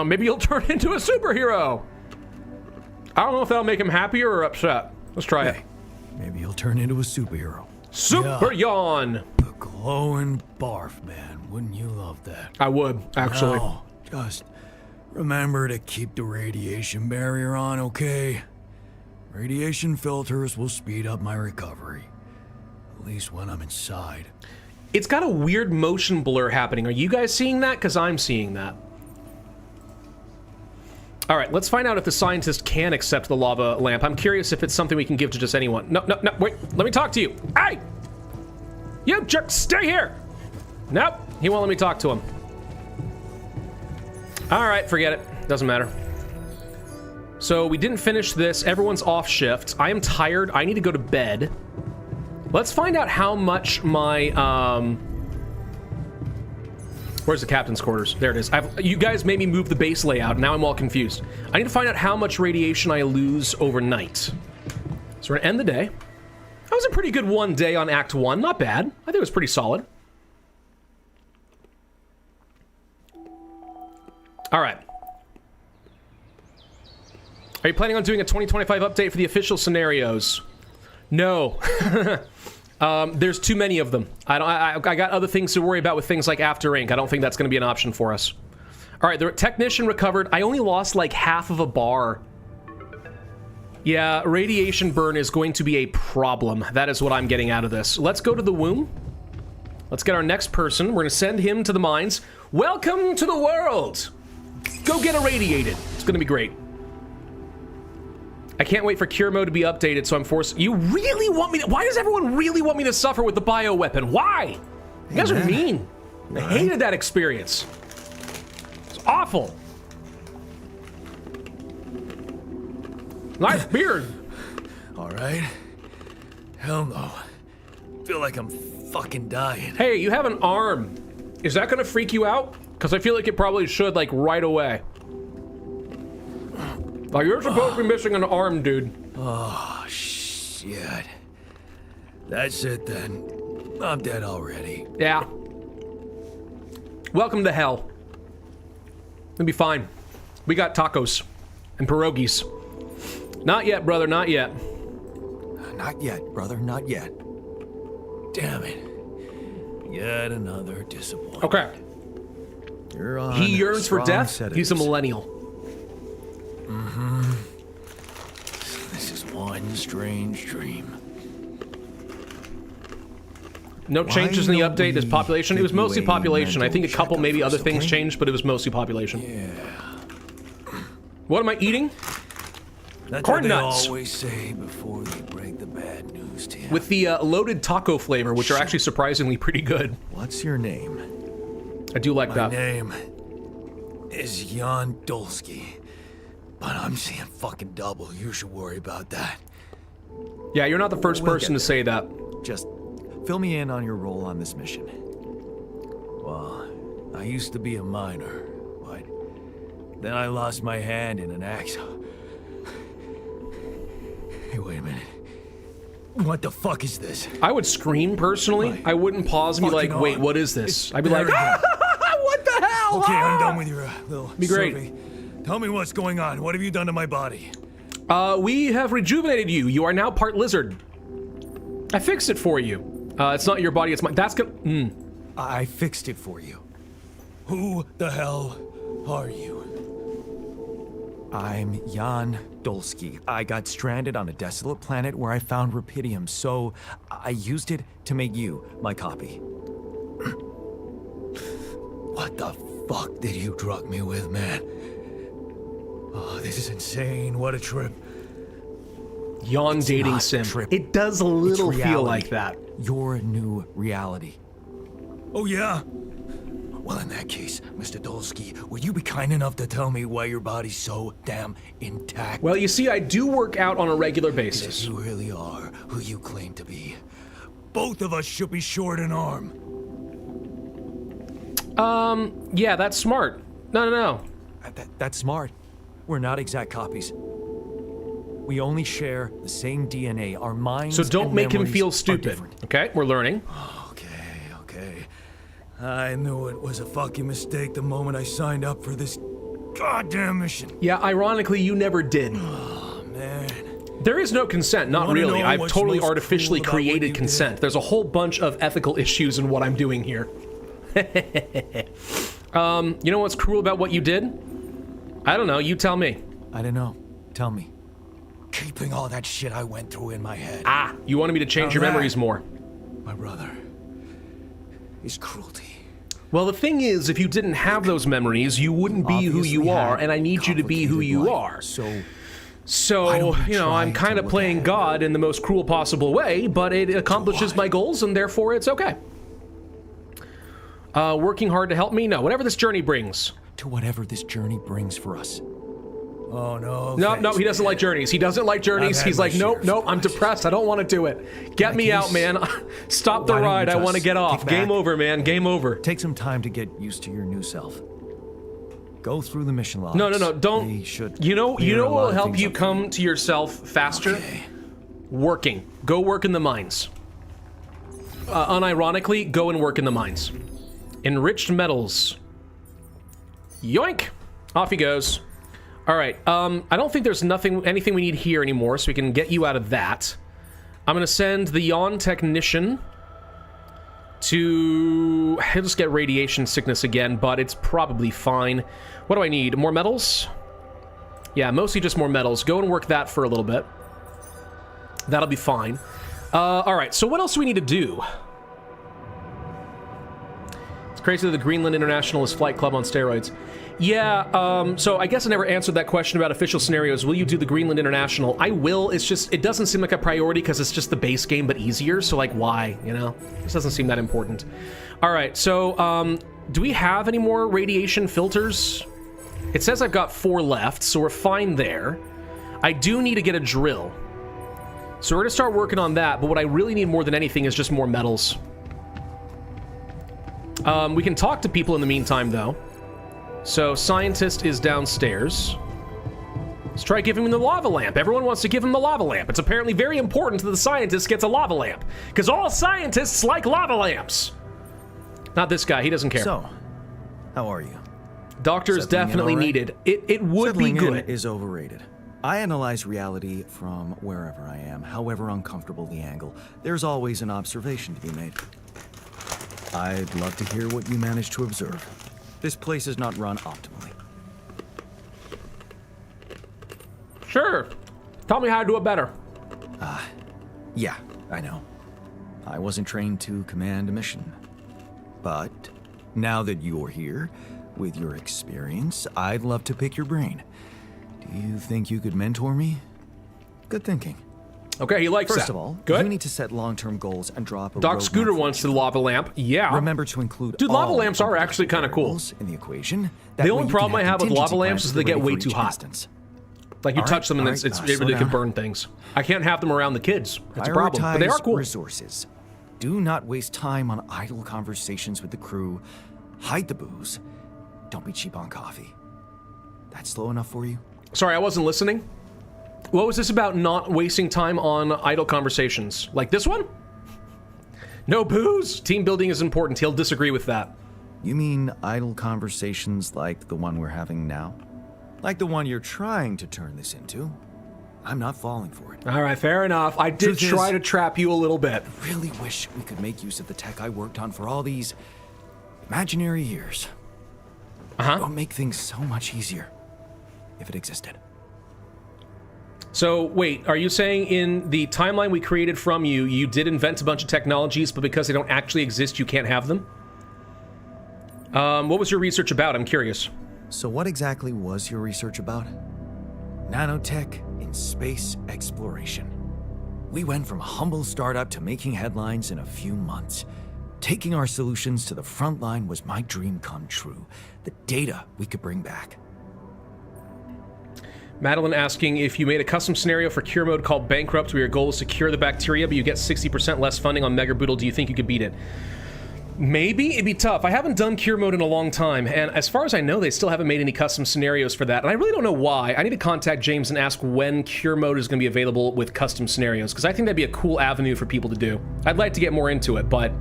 Maybe you'll turn into a superhero. I don't know if that'll make him happier or upset. Let's try it. Maybe you'll turn into a superhero. Super yawn. The glowing barf, man. Wouldn't you love that? I would, actually. Now, just remember to keep the radiation barrier on, okay? Radiation filters will speed up my recovery. At least when I'm inside. It's got a weird motion blur happening. Are you guys seeing that? Because I'm seeing that. All right, let's find out if the scientist can accept the lava lamp. I'm curious if it's something we can give to just anyone. No, wait. Let me talk to you. Hey! You jerk, stay here! Nope, he won't let me talk to him. All right, forget it. Doesn't matter. So we didn't finish this. Everyone's off shift. I am tired. I need to go to bed. Let's find out how much my, where's the captain's quarters? There it is. You guys made me move the base layout. Now I'm all confused. I need to find out how much radiation I lose overnight. So we're gonna end the day. That was a pretty good one day on Act 1. Not bad. I think it was pretty solid. All right. Are you planning on doing a 2025 update for the official scenarios? No. There's too many of them. I got other things to worry about with things like After Ink. I don't think that's going to be an option for us. All right, the technician recovered. I only lost like half of a bar. Yeah, radiation burn is going to be a problem. That is what I'm getting out of this. Let's go to the womb. Let's get our next person. We're going to send him to the mines. Welcome to the world. Go get irradiated. It's going to be great. I can't wait for cure mode to be updated, so I'm forced. You really want me to? Why does everyone really want me to suffer with the bioweapon? Why? You guys are mean. I hated that experience. It's awful. Nice beard. All right. Hell no. Feel like I'm fucking dying. Hey, you have an arm. Is that gonna freak you out? Because I feel like it probably should, like, right away. Like, you're supposed to be missing an arm, dude. Oh, shit. That's it then. I'm dead already. Yeah. Welcome to hell. It'll be fine. We got tacos and pierogies. Not yet, brother, not yet. Not yet, brother, not yet. Damn it. Yet another disappointment. Okay. You're on He yearns for strong death. sedatives. He's a millennial. This is one strange dream. No changes in the don't update. There's we population. It was give you mostly a population. I think a mental couple, checkup maybe other first, things okay? changed, but it was mostly population. Yeah. What am I eating? That's Corn what nuts. they always say before they break the bad news to you. With the loaded taco flavor, which are actually surprisingly pretty good. What's your name? I do like My that. name is Jan Dolsky, but I'm seeing fucking double. You should worry about that. Yeah, you're not the first We'll person get to say that. Just fill me in on your role on this mission. Well, I used to be a miner, but then I lost my hand in an accident. Hey, wait a minute. What the fuck is this? I would scream personally. I wouldn't pause and be like, Fucking wait, on. what is this? It's I'd be like, very ah, good. what the hell? Okay, I'm Ah! done with your little Be great. survey. Tell me what's going on. What have you done to my body? We have rejuvenated you. You are now part lizard. I fixed it for you. It's not your body, it's mine. That's gonna. I fixed it for you. Who the hell are you? I'm Jan Dolsky. I got stranded on a desolate planet where I found rupidium, so I used it to make you my copy. What the fuck did you drug me with, man? Oh, this is insane. What a trip. Yawn dating not a sim. trip. It does a little It's feel reality. like that. Your new reality. Oh, yeah? Well, in that case, Mr. Dolsky, would you be kind enough to tell me why your body's so damn intact? Well, you see, I do work out on a regular If basis. you really are who you claim to be, both of us should be short an arm. Yeah, that's smart. No. That's smart. We're not exact copies. We only share the same DNA. Our minds So don't and make him memories feel are stupid. different. Okay, we're learning. Okay. I knew it was a fucking mistake the moment I signed up for this goddamn mission. Yeah, ironically, you never did. Oh, man. There is no consent, not wanna really. know I've what's totally most artificially cool about what you created did? consent. There's a whole bunch of ethical issues in what I'm doing here. You know what's cruel about what you did? I don't know, you tell me. I don't know. Tell me. Keeping all that shit I went through in my head. Ah, you wanted me to change Now your that- memories more. My brother is cruelty. Well, the thing is, if you didn't have those memories, you wouldn't be who you Obviously are, had and I need you to be who complicated you life, are. So why So, don't we you know, I'm try kind to of look playing ahead? God in the most cruel possible way, but it accomplishes what? my goals, and therefore it's okay. Working hard to help me? No, whatever this journey brings. to whatever this journey brings for us. Oh, no. No, thanks, he doesn't man. like journeys. He doesn't like journeys. had He's my like, share nope, of nope, I'm surprises. depressed. I don't want to do it. Get me out, man. Stop the Why don't ride. you I want to just get off. kick Game back? over, man. Game over. Take some time to get used to your new self. Go through the mission logs. No, don't. They should You know clear a what lot will of help things you up for come to yourself faster? Okay. Working. Go work in the mines. Unironically, go and work in the mines. Enriched metals. Yoink! Off he goes. All right. I don't think there's anything we need here anymore, so we can get you out of that. I'm gonna send the Yawn technician to. He'll just get radiation sickness again, but it's probably fine. What do I need? More metals? Yeah, mostly just more metals. Go and work that for a little bit. That'll be fine. All right. So what else do we need to do? It's crazy that the Greenland Internationalist Flight Club on steroids. Yeah, so I guess I never answered that question about official scenarios. Will you do the Greenland International? I will. It's just, it doesn't seem like a priority because it's just the base game, but easier. So, like, why? You know? This doesn't seem that important. All right, so, do we have any more radiation filters? It says I've got 4 left, so we're fine there. I do need to get a drill. So we're going to start working on that, but what I really need more than anything is just more metals. We can talk to people in the meantime, though. So, scientist is downstairs. Let's try giving him the lava lamp. Everyone wants to give him the lava lamp. It's apparently very important that the scientist gets a lava lamp. Because all scientists like lava lamps. Not this guy. He doesn't care. So, how are you? Doctor is Settling in definitely all right? needed. It would be Settling in good. is overrated. I analyze reality from wherever I am, however uncomfortable the angle. There's always an observation to be made. I'd love to hear what you managed to observe. This place is not run optimally. Sure. Tell me how to do it better. Yeah, I know. I wasn't trained to command a mission. But now that you're here, with your experience, I'd love to pick your brain. Do you think you could mentor me? Good thinking. Okay, he likes that. First of all, good. you need to set long-term goals and drop a Doc roadmap Scooter for wants the each lava lamp. Yeah. Remember to include Dude, lava all lamps are of the actually kinda cool. variables in the equation. The only problem I have with lava lamps is they get way too hot. Instance. Like, you All touch right, them and all it's, right, it really slow can down. burn things. I can't have them around the kids. It's a problem. But they are Prioritize cool. resources. Do not waste time on idle conversations with the crew. Hide the booze. Don't be cheap on coffee. That's slow enough for you? Sorry, I wasn't listening. What was this about not wasting time on idle conversations? Like this one? No booze? Team building is important. He'll disagree with that. You mean idle conversations like the one we're having now? Like the one you're trying to turn this into? I'm not falling for it. All right, fair enough. I did Truth is- try to trap you a little bit. Really wish we could make use of the tech I worked on for all these imaginary years. It would make things so much easier if it existed. So, wait, are you saying in the timeline we created from you, you did invent a bunch of technologies, but because they don't actually exist, you can't have them? What was your research about? I'm curious. So what exactly was your research about? Nanotech in space exploration. We went from a humble startup to making headlines in a few months. Taking our solutions to the front line was my dream come true. The data we could bring back. Madeline asking if you made a custom scenario for cure mode called Bankrupt, where your goal is to cure the bacteria, but you get 60% less funding on Mega Boodle. Do you think you could beat it? Maybe. It'd be tough. I haven't done cure mode in a long time, and as far as I know, they still haven't made any custom scenarios for that, and I really don't know why. I need to contact James and ask when cure mode is going to be available with custom scenarios, because I think that'd be a cool avenue for people to do. I'd like to get more into it, but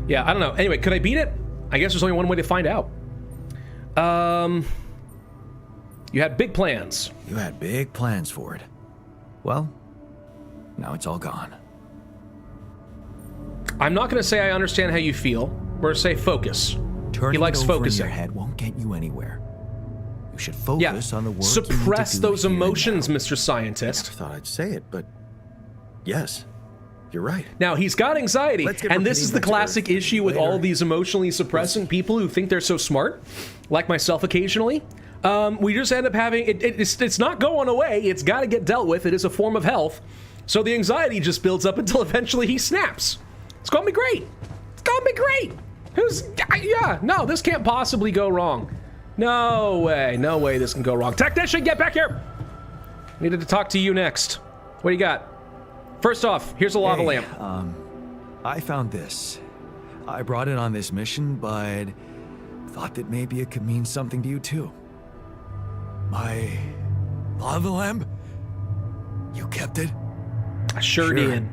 yeah, I don't know. Anyway, could I beat it? I guess there's only one way to find out. You had big plans. You had big plans for it. Well, now it's all gone. I'm not going to say I understand how you feel. We're going to say focus. Turning He likes it over focusing. in your head won't get you anywhere. You should focus on the work you need to Suppress do those here and emotions, now. Mr. Scientist. I thought I'd say it, but yes, you're right. Now, he's got anxiety, Let's get and this repeating is the that classic to issue with later. all these emotionally suppressant people who think they're so smart, like myself occasionally. We just end up having, it's not going away, it's got to get dealt with, it is a form of health, so the anxiety just builds up until eventually he snaps. It's gonna be great. It's gonna be great. No, this can't possibly go wrong. No way this can go wrong. Technician, get back here! Needed to talk to you next. What do you got? First off, here's a lava lamp. I found this. I brought it on this mission, but thought that maybe it could mean something to you too. My lava lamp? You kept it? I sure did.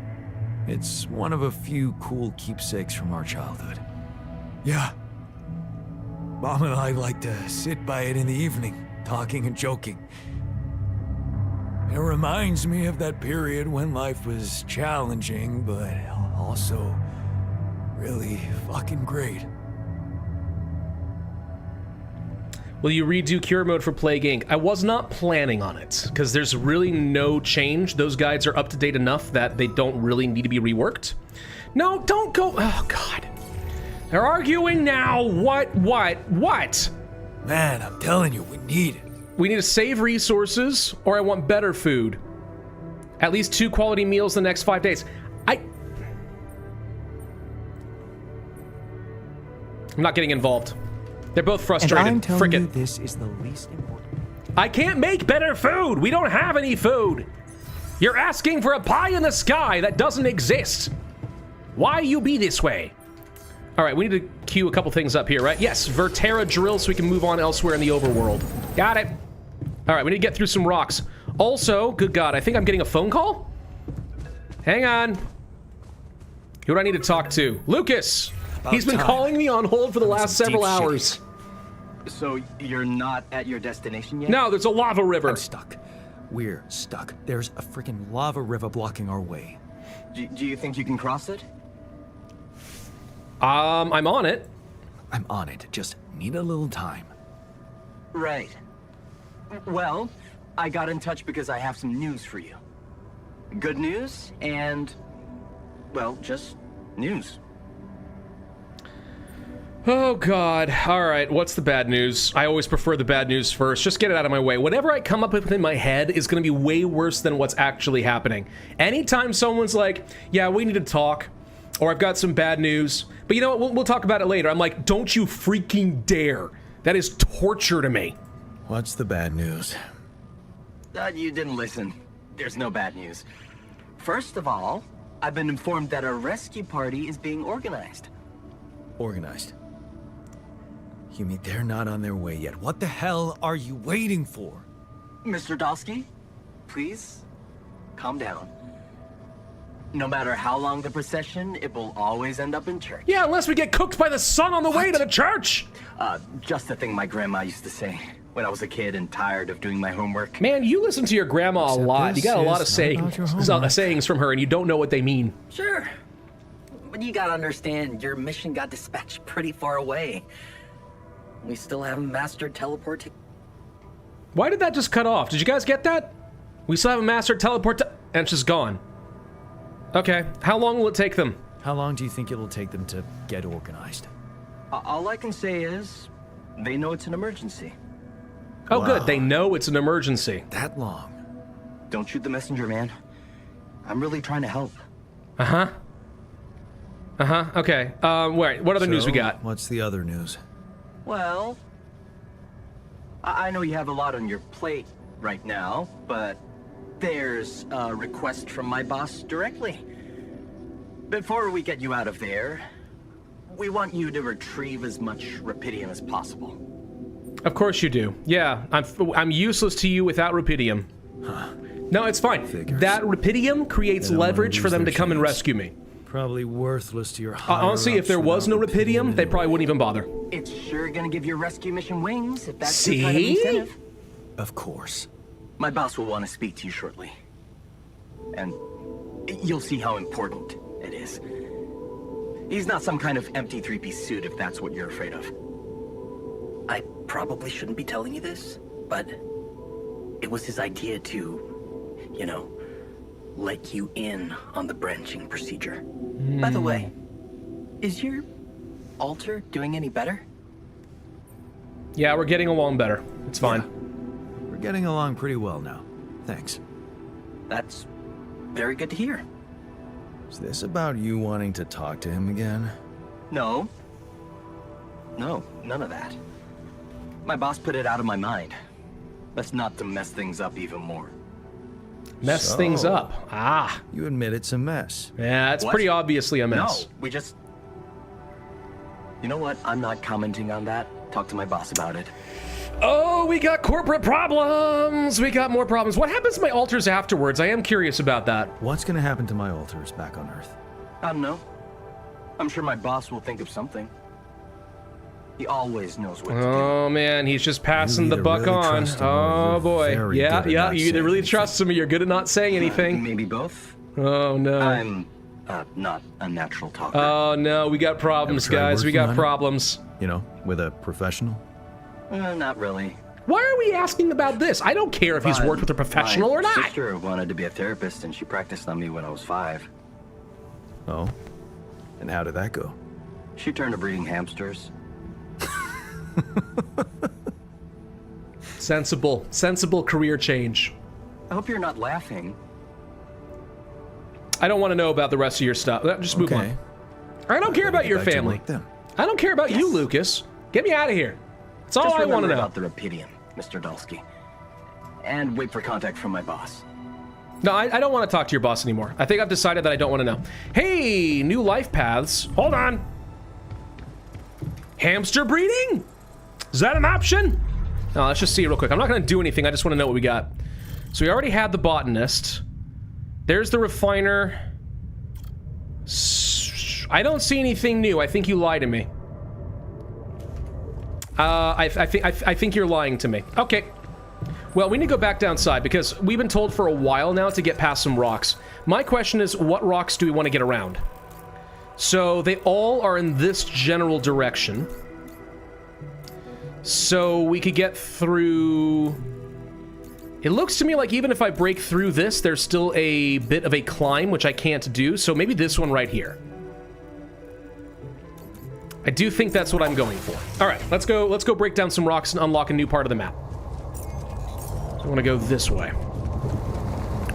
It's one of a few cool keepsakes from our childhood. Yeah. Mom and I like to sit by it in the evening, talking and joking. It reminds me of that period when life was challenging, but also really fucking great. Will you redo cure mode for Plague Inc? I was not planning on it, because there's really no change. Those guides are up to date enough that they don't really need to be reworked. No, don't go. Oh, God. They're arguing now. What? Man, I'm telling you, we need it. We need to save resources, or I want better food. At least 2 quality meals in the next 5 days. I'm not getting involved. They're both frustrated. And I'm telling you, Frickin'. this is the least important. I can't make better food. We don't have any food. You're asking for a pie in the sky that doesn't exist. Why you be this way? All right, we need to queue a couple things up here, right? Yes, Verterra drill so we can move on elsewhere in the overworld. Got it. All right, we need to get through some rocks. Also, good God, I think I'm getting a phone call? Hang on. Who do I need to talk to? Lucas. He's been time. calling me on hold for the last some several deep shit. hours. So you're not at your destination yet? No, there's a lava river. I'm stuck. We're stuck. There's a freaking lava river blocking our way. Do you think you can cross it? I'm on it. I'm on it. Just need a little time. Right. Well, I got in touch because I have some news for you. Good news and, well, just news. Oh, God. All right, what's the bad news? I always prefer the bad news first. Just get it out of my way. Whatever I come up with in my head is going to be way worse than what's actually happening. Anytime someone's like, yeah, we need to talk, or I've got some bad news, but you know what, we'll talk about it later. I'm like, don't you freaking dare. That is torture to me. What's the bad news? You didn't listen. There's no bad news. First of all, I've been informed that a rescue party is being organized. Organized. You mean they're not on their way yet? What the hell are you waiting for? Mr. Dalsky, please, calm down. No matter how long the procession, it will always end up in church. Yeah, unless we get cooked by the sun on the way to the church. Just the thing my grandma used to say when I was a kid and tired of doing my homework. Man, you listen to your grandma a lot. You got a lot of sayings from her, and you don't know what they mean. Sure. But you gotta understand, your mission got dispatched pretty far away. We still haven't mastered teleporting. Why did that just cut off? Did you guys get that? We still haven't mastered teleport, and it's just gone. Okay, how long will it take them? How long do you think it'll take them to get organized? All I can say is, they know it's an emergency. Oh, Wow. good. They know it's an emergency. That long? Don't shoot the messenger, man. I'm really trying to help. Uh-huh. Okay. Wait, what other news we got? What's the other news? Well, I know you have a lot on your plate right now, but there's a request from my boss directly. Before we get you out of there, we want you to retrieve as much rupidium as possible. Of course you do. Yeah, I'm useless to you without rupidium. Huh. No, it's fine. Figures. That rupidium creates They don't wanna leverage for lose them to their come and chance. rescue me. Probably worthless to your Honestly, if there was no rupidium, they probably wouldn't even bother. It's sure gonna give your rescue mission wings if that's See? your kind of incentive. Of course. My boss will want to speak to you shortly. And you'll see how important it is. He's not some kind of empty three-piece suit if that's what you're afraid of. I probably shouldn't be telling you this, but it was his idea to, you know, let you in on the branching procedure. By the way, is your altar doing any better? Yeah, we're getting along better. It's fine. Yeah. We're getting along pretty well now. Thanks. That's very good to hear. Is this about you wanting to talk to him again? No. No, none of that. My boss put it out of my mind. That's not to mess things up even more. Mess So, things up. Ah. You admit it's a mess. Yeah, it's What? pretty obviously a mess. No, we just... You know what? I'm not commenting on that. Talk to my boss about it. Oh, we got corporate problems. We got more problems. What happens to my altars afterwards? I am curious about that. What's gonna happen to my altars back on Earth? I don't know. I'm sure my boss will think of something. He always knows what to do. Oh man, he's just passing You the either buck really on. trust him or Oh you're boy. very Yeah, good at yeah. not You either saying really anything. trust him or you're good at not saying anything. Maybe both. Oh no. I'm not a natural talker. Oh no, we got problems, Ever tried guys. We working got on it? problems. You know, with a professional? Not really. Why are we asking about this? I don't care if he's worked with a professional or My not. sister wanted to be a therapist, and she practiced on me when I was 5. Oh? And how did that go? She turned to breeding hamsters. Sensible career change. I hope you're not laughing. I don't want to know about the rest of your stuff. Just move on. I don't care about your Back to family. work then. I don't care about you, Yes. Lucas. Get me out of here. That's all Just I want to remember know. about the rupidium, Mr. Dalsky. And wait for contact from my boss. No, I don't want to talk to your boss anymore. I think I've decided that I don't want to know. Hey, new life paths. Hold on. Hamster breeding? Is that an option? No, let's just see real quick. I'm not going to do anything. I just want to know what we got. So we already had the botanist. There's the refiner. I don't see anything new. I think you lied to me. I think you're lying to me. Okay. Well, we need to go back downside because we've been told for a while now to get past some rocks. My question is, what rocks do we want to get around? So they all are in this general direction. So we could get through... It looks to me like even if I break through this, there's still a bit of a climb, which I can't do. So maybe this one right here. I do think that's what I'm going for. All right, let's go break down some rocks and unlock a new part of the map. So I want to go this way.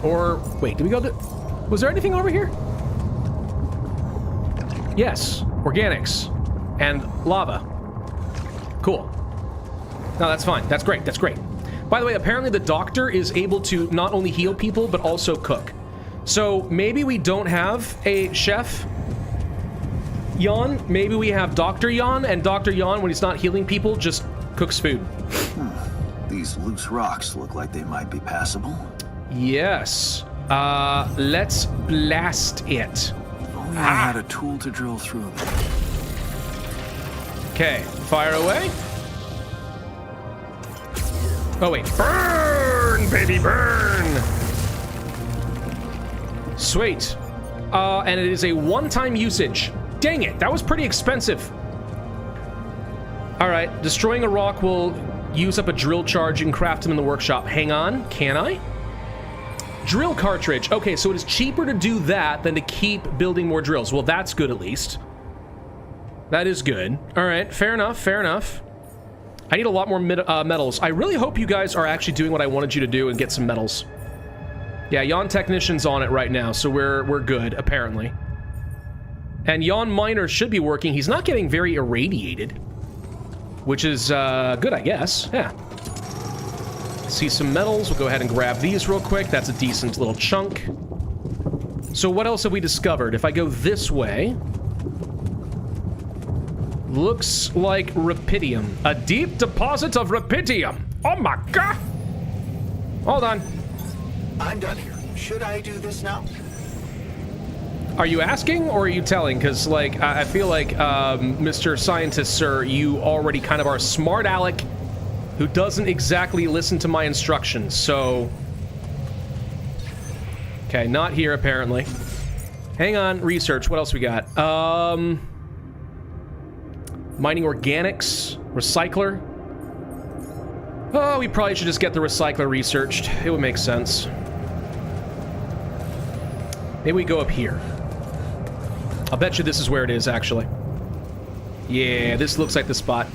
Or, wait, did we go was there anything over here? Yes, organics and lava. Cool. No, that's fine. That's great. That's great. By the way, apparently the doctor is able to not only heal people, but also cook. So maybe we don't have a chef Jan. Maybe we have Dr. Jan, and Dr. Jan, when he's not healing people, just cooks food. These loose rocks look like they might be passable. Yes. Let's blast it. If only I had a tool to drill through them. Okay, fire away. Oh, wait. Burn, baby, burn! Sweet. And it is a one-time usage. Dang it, that was pretty expensive. All right, destroying a rock will use up a drill charge and craft them in the workshop. Hang on, can I? Drill cartridge. Okay, so it is cheaper to do that than to keep building more drills. Well, that's good at least. That is good. All right, fair enough, fair enough. I need a lot more metals. I really hope you guys are actually doing what I wanted you to do and get some metals. Yeah, Jan Technician's on it right now, so we're good, apparently. And Jan Miner should be working. He's not getting very irradiated, which is good, I guess. Yeah. See some metals. We'll go ahead and grab these real quick. That's a decent little chunk. So what else have we discovered? If I go this way... Looks like rupidium. A deep deposit of rupidium. Oh my god! Hold on. I'm done here. Should I do this now? Are you asking or are you telling? Because, like, I feel like, Mr. Scientist, sir, you already kind of are a smart aleck who doesn't exactly listen to my instructions, so... Okay, not here, apparently. Hang on, research. What else we got? Mining organics, recycler. Oh, we probably should just get the recycler researched. It would make sense. Maybe we go up here. I'll bet you this is where it is, actually. Yeah, this looks like the spot.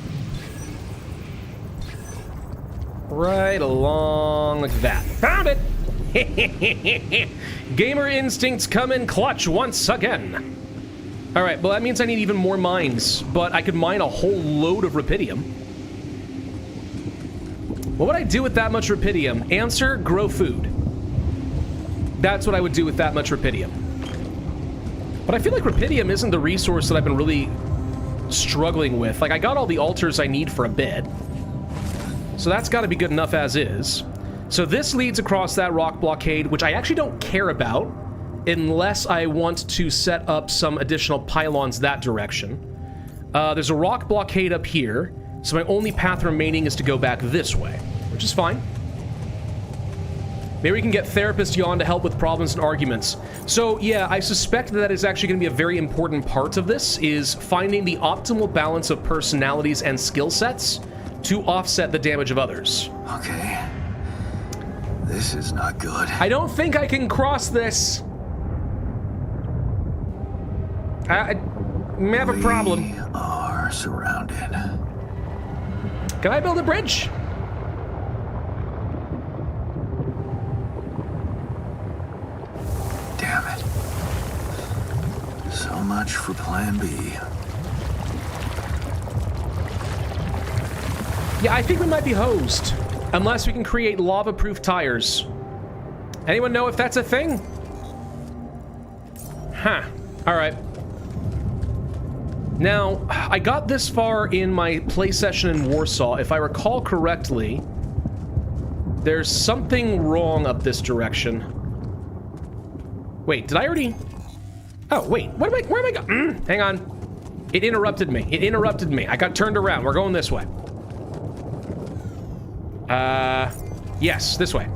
Right along like that. Found it! Gamer instincts come in clutch once again. All right, well, that means I need even more mines, but I could mine a whole load of rupidium. What would I do with that much rupidium? Answer, grow food. That's what I would do with that much rupidium. But I feel like rupidium isn't the resource that I've been really struggling with. Like, I got all the altars I need for a bit. So that's got to be good enough as is. So this leads across that rock blockade, which I actually don't care about, unless I want to set up some additional pylons that direction. There's a rock blockade up here, so my only path remaining is to go back this way, which is fine. Maybe we can get Therapist Jan to help with problems and arguments. So, yeah, I suspect that is actually going to be a very important part of this, is finding the optimal balance of personalities and skill sets to offset the damage of others. Okay. This is not good. I don't think I can cross this. I may have a problem. We are surrounded. Can I build a bridge? Damn it. So much for plan B. Yeah, I think we might be hosed. Unless we can create lava-proof tires. Anyone know if that's a thing? Huh. Alright. Now, I got this far in my play session in Warsaw. If I recall correctly, there's something wrong up this direction. Wait, did I already... Oh, wait. Where am I going? Hang on. It interrupted me. It interrupted me. I got turned around. We're going this way. Yes, this way.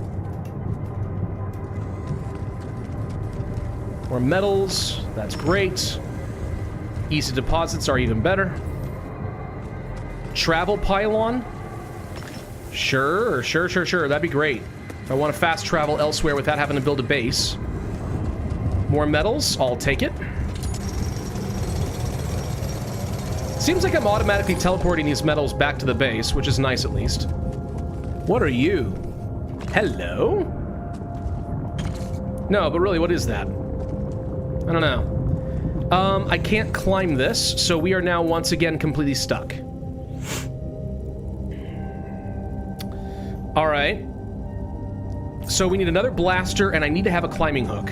More metals. That's great. Easy deposits are even better. Travel pylon? Sure. That'd be great. If I want to fast travel elsewhere without having to build a base. More metals? I'll take it. Seems like I'm automatically teleporting these metals back to the base, which is nice at least. What are you? Hello? No, but really, what is that? I don't know. I can't climb this, so we are now once again completely stuck. Alright. So we need another blaster, and I need to have a climbing hook.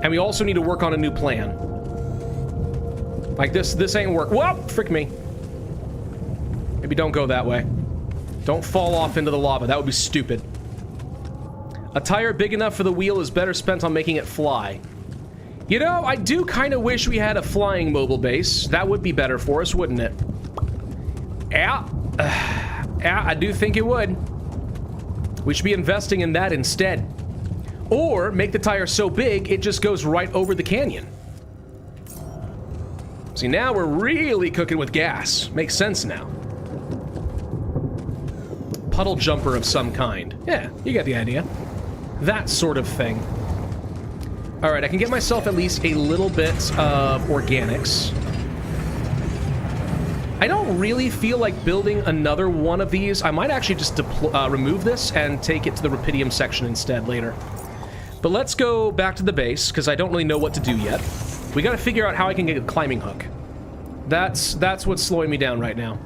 And we also need to work on a new plan. Like, this ain't work. Whoa! Frick me. Maybe don't go that way. Don't fall off into the lava. That would be stupid. A tire big enough for the wheel is better spent on making it fly. You know, I do kind of wish we had a flying mobile base. That would be better for us, wouldn't it? Yeah. Yeah, I do think it would. We should be investing in that instead. Or make the tire so big, it just goes right over the canyon. See, now we're really cooking with gas. Makes sense now. Puddle jumper of some kind. Yeah, you get the idea. That sort of thing. Alright, I can get myself at least a little bit of organics. I don't really feel like building another one of these. I might actually just remove this and take it to the Rapidium section instead later. But let's go back to the base, because I don't really know what to do yet. We gotta figure out how I can get a climbing hook. That's what's slowing me down right now.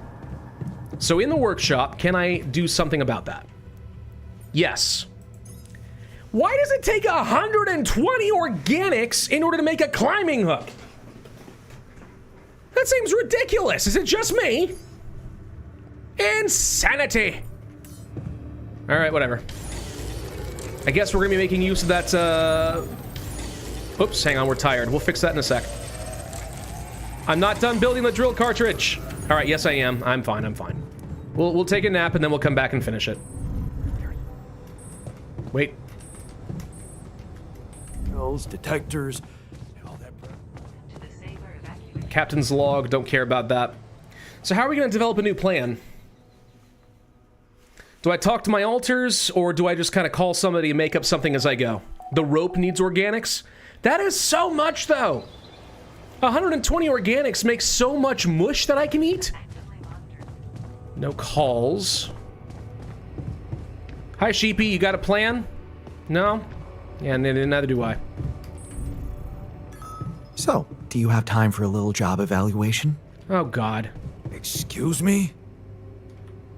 So in the workshop, can I do something about that? Yes. Why does it take 120 organics in order to make a climbing hook? That seems ridiculous. Is it just me? Insanity. All right, whatever. I guess we're gonna be making use of that, oops, hang on, we're tired. We'll fix that in a sec. I'm not done building the drill cartridge. All right, yes I am. I'm fine, I'm fine. We'll take a nap and then we'll come back and finish it. Wait. Those detectors, all that. Captain's log, don't care about that. So how are we gonna develop a new plan? Do I talk to my alters, or do I just kind of call somebody and make up something as I go? The rope needs organics? That is so much, though! 120 organics makes so much mush that I can eat? No calls. Hi, Sheepy, you got a plan? No? Yeah, neither do I. So, do you have time for a little job evaluation? Oh, God. Excuse me?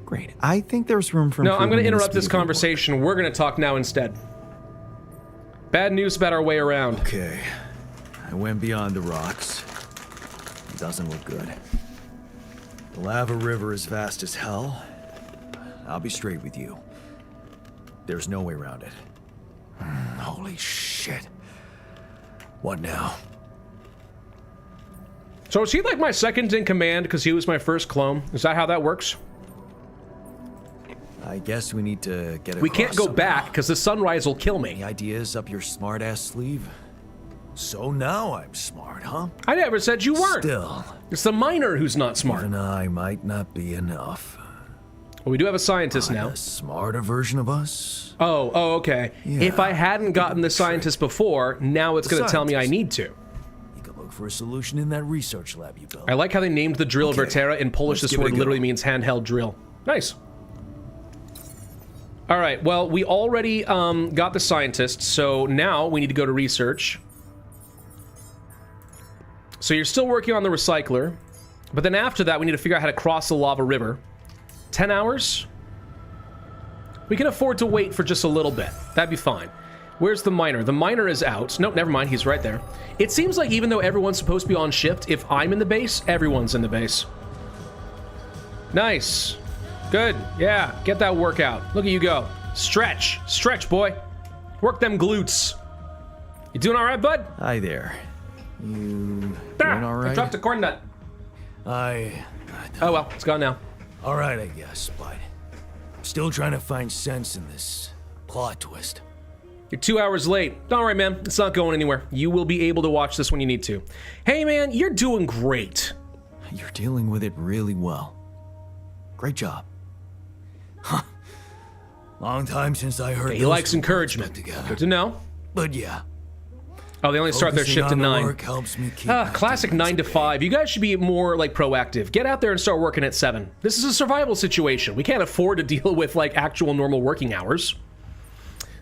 Great. I think there's room for No, I'm going improvement to in the interrupt this speed of your work. conversation. We're going to talk now instead. Bad news about our way around. Okay. I went beyond the rocks. It doesn't look good. The lava river is vast as hell. I'll be straight with you. There's no way around it. Holy shit. What now? So is he like my second in command because he was my first clone? Is that how that works? I guess we need to get We can't go somehow. back because the sunrise will kill Any me. ideas up your smart-ass sleeve? So now I'm smart, huh? I never said you weren't. Still, It's the miner who's not smart. even I might not be enough. Well, we do have a scientist now. A smarter version of us? Oh, okay. Yeah. If I hadn't gotten the scientist before, now it's going to tell me I Scientist. need to. You could look for a solution in that research lab you built. I like how they named the drill Okay, Vertera. In Polish, let's this give it word a go. literally means handheld drill. Nice. All right, well, we already got the scientist, so now we need to go to research. So you're still working on the recycler, but then after that, we need to figure out how to cross the lava river. 10 hours? We can afford to wait for just a little bit. That'd be fine. Where's the miner? The miner is out. Nope, never mind. He's right there. It seems like even though everyone's supposed to be on shift, if I'm in the base, everyone's in the base. Nice. Good. Yeah, get that workout. Look at you go. Stretch. Stretch, boy. Work them glutes. You doing all right, bud? Hi there. You doing all I right? dropped a corn nut. I Oh, well, it's gone now. all right, I guess, but I'm still trying to find sense in this plot twist. You're 2 hours late. Don't worry, man. It's not going anywhere. You will be able to watch this when you need to. Hey, man, you're doing great. You're dealing with it really well. Great job. Huh. Long time since I heard He those likes two encouragement. words put together. Good to know. But yeah. Oh, they only start their Focusing shift at on the 9. work helps me keep my Classic demons 9 to at 5. You guys should be more, like, proactive. Get out there and start working at 7. This is a survival situation. We can't afford to deal with, like, actual normal working hours.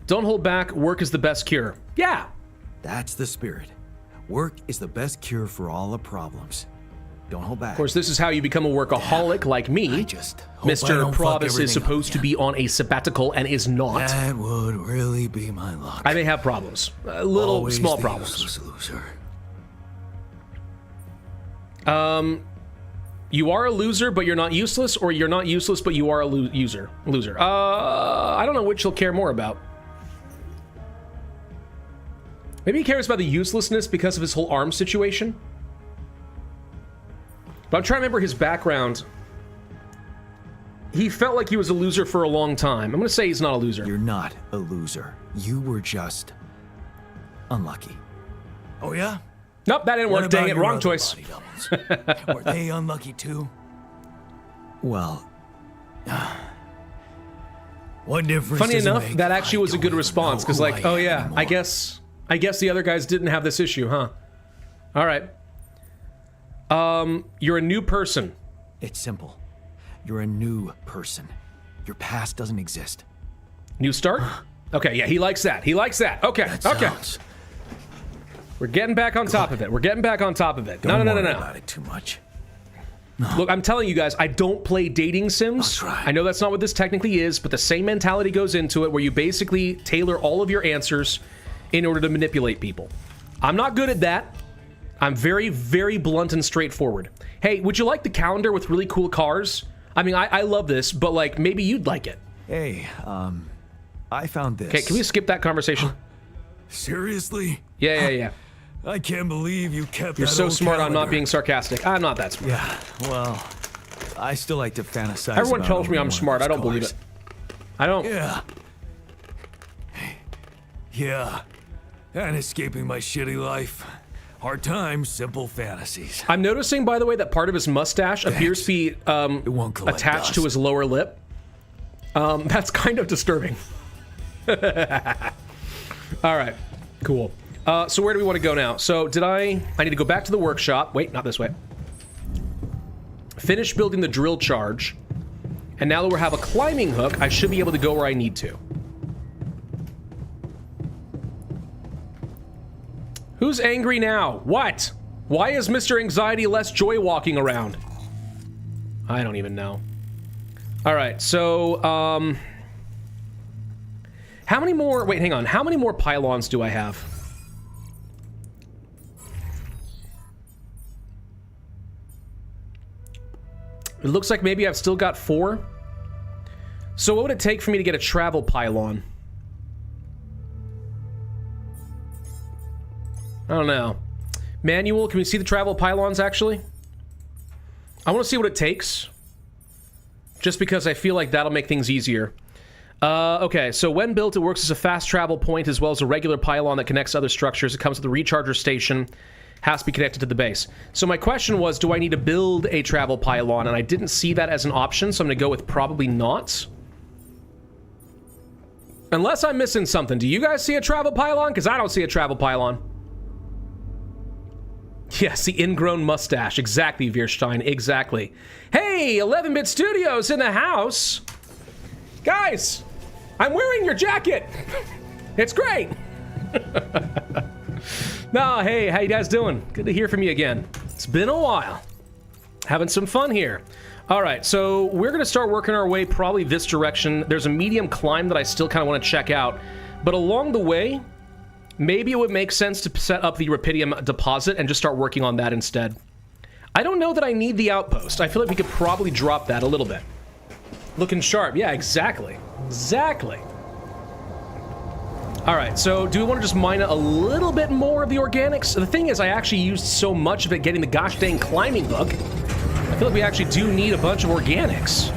Don't hold back. Work is the best cure. Yeah. That's the spirit. Work is the best cure for all the problems. Don't hold back. Of course, this is how you become a workaholic like I me. just hope I Mr. don't fuck Pravus is everything supposed up to again. be on a sabbatical and is not. That would really be my luck. I may have problems. Little, Always small the problems. useless loser. You are a loser, but you're not useless, or you're not useless, but you are a loser. I don't know which he'll care more about. Maybe he cares about the uselessness because of his whole arm situation. But I'm trying to remember his background. He felt like he was a loser for a long time. I'm going to say he's not a loser. You're not a loser. You were just unlucky. Oh yeah? Nope, that didn't What work. Dang about it, your wrong other choice. body doubles? Were they unlucky too? Well, what difference Funny does it enough, make that if actually I was a don't good even response, know because who like, I oh am yeah, anymore? I guess the other guys didn't have this issue, huh? All right. You're a new person. It's simple. You're a new person. Your past doesn't exist. New start? Okay, yeah, he likes that. He likes that. Okay, That okay. sounds- We're getting back on top of it. We're getting back on top of it. Don't No. worry about it too much. Look, I'm telling you guys, I don't play dating sims. I'll try. I know that's not what this technically is, but the same mentality goes into it where you basically tailor all of your answers in order to manipulate people. I'm not good at that. I'm very, very blunt and straightforward. Hey, would you like the calendar with really cool cars? I mean, I love this, but like, maybe you'd like it. Hey, I found this. Okay, can we skip that conversation? Seriously? Yeah. I can't believe you kept You're that so old smart on not calendar. being sarcastic. I'm not that smart. Yeah, well, I still like to fantasize Everyone about tells me owning I'm one of smart. I those don't believe cars. it. I don't. Yeah. Yeah. And escaping my shitty life. Hard times, simple fantasies. I'm noticing, by the way, that part of his mustache appears to be won't collect attached to dust. his lower lip. That's kind of disturbing. All right, cool. So where do we want to go now? So I need to go back to the workshop. Wait, not this way. Finish building the drill charge. And now that we have a climbing hook, I should be able to go where I need to. Who's angry now? What? Why is Mr. Anxiety less joy walking around? I don't even know. All right, so, how many more... Wait, hang on. How many more pylons do I have? It looks like maybe I've still got 4. So what would it take for me to get a travel pylon? I don't know. Manual, can we see the travel pylons, actually? I want to see what it takes. Just because I feel like that'll make things easier. Okay, so when built, it works as a fast travel point as well as a regular pylon that connects to other structures. It comes with a recharger station. Has to be connected to the base. So my question was, do I need to build a travel pylon? And I didn't see that as an option, so I'm going to go with probably not. Unless I'm missing something. Do you guys see a travel pylon? Because I don't see a travel pylon. Yes, the ingrown mustache. Exactly, Veerstein. Exactly. Hey, 11-Bit Studios in the house. Guys, I'm wearing your jacket. It's great. No, hey, how you guys doing? Good to hear from you again. It's been a while. Having some fun here. All right, so we're going to start working our way probably this direction. There's a medium climb that I still kind of want to check out. But along the way, maybe it would make sense to set up the Rapidium deposit and just start working on that instead. I don't know that I need the outpost. I feel like we could probably drop that a little bit. Looking sharp. Yeah, exactly. Exactly. All right, so do we want to just mine a little bit more of the organics? The thing is, I actually used so much of it getting the gosh dang climbing hook. I feel like we actually do need a bunch of organics.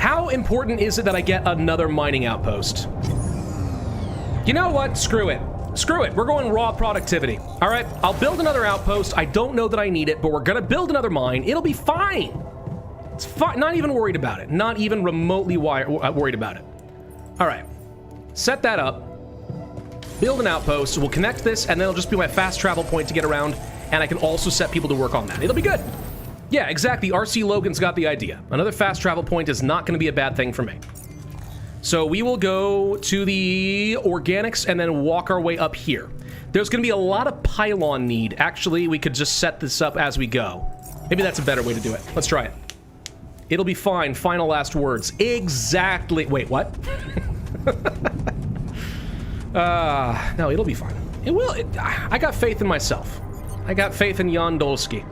How important is it that I get another mining outpost? You know what? Screw it. Screw it. We're going raw productivity. All right, I'll build another outpost. I don't know that I need it, but we're going to build another mine. It'll be fine. It's fine. Not even worried about it. Not even remotely worried about it. All right. Set that up. Build an outpost. We'll connect this, and then it'll just be my fast travel point to get around, and I can also set people to work on that. It'll be good. Yeah, exactly. RC Logan's got the idea. Another fast travel point is not going to be a bad thing for me. So we will go to the organics and then walk our way up here. There's going to be a lot of pylon need. Actually, we could just set this up as we go. Maybe that's a better way to do it. Let's try it. It'll be fine. Final last words. Exactly. Wait, what? No, it'll be fine. It will. I got faith in myself. I got faith in Jan Dolsky.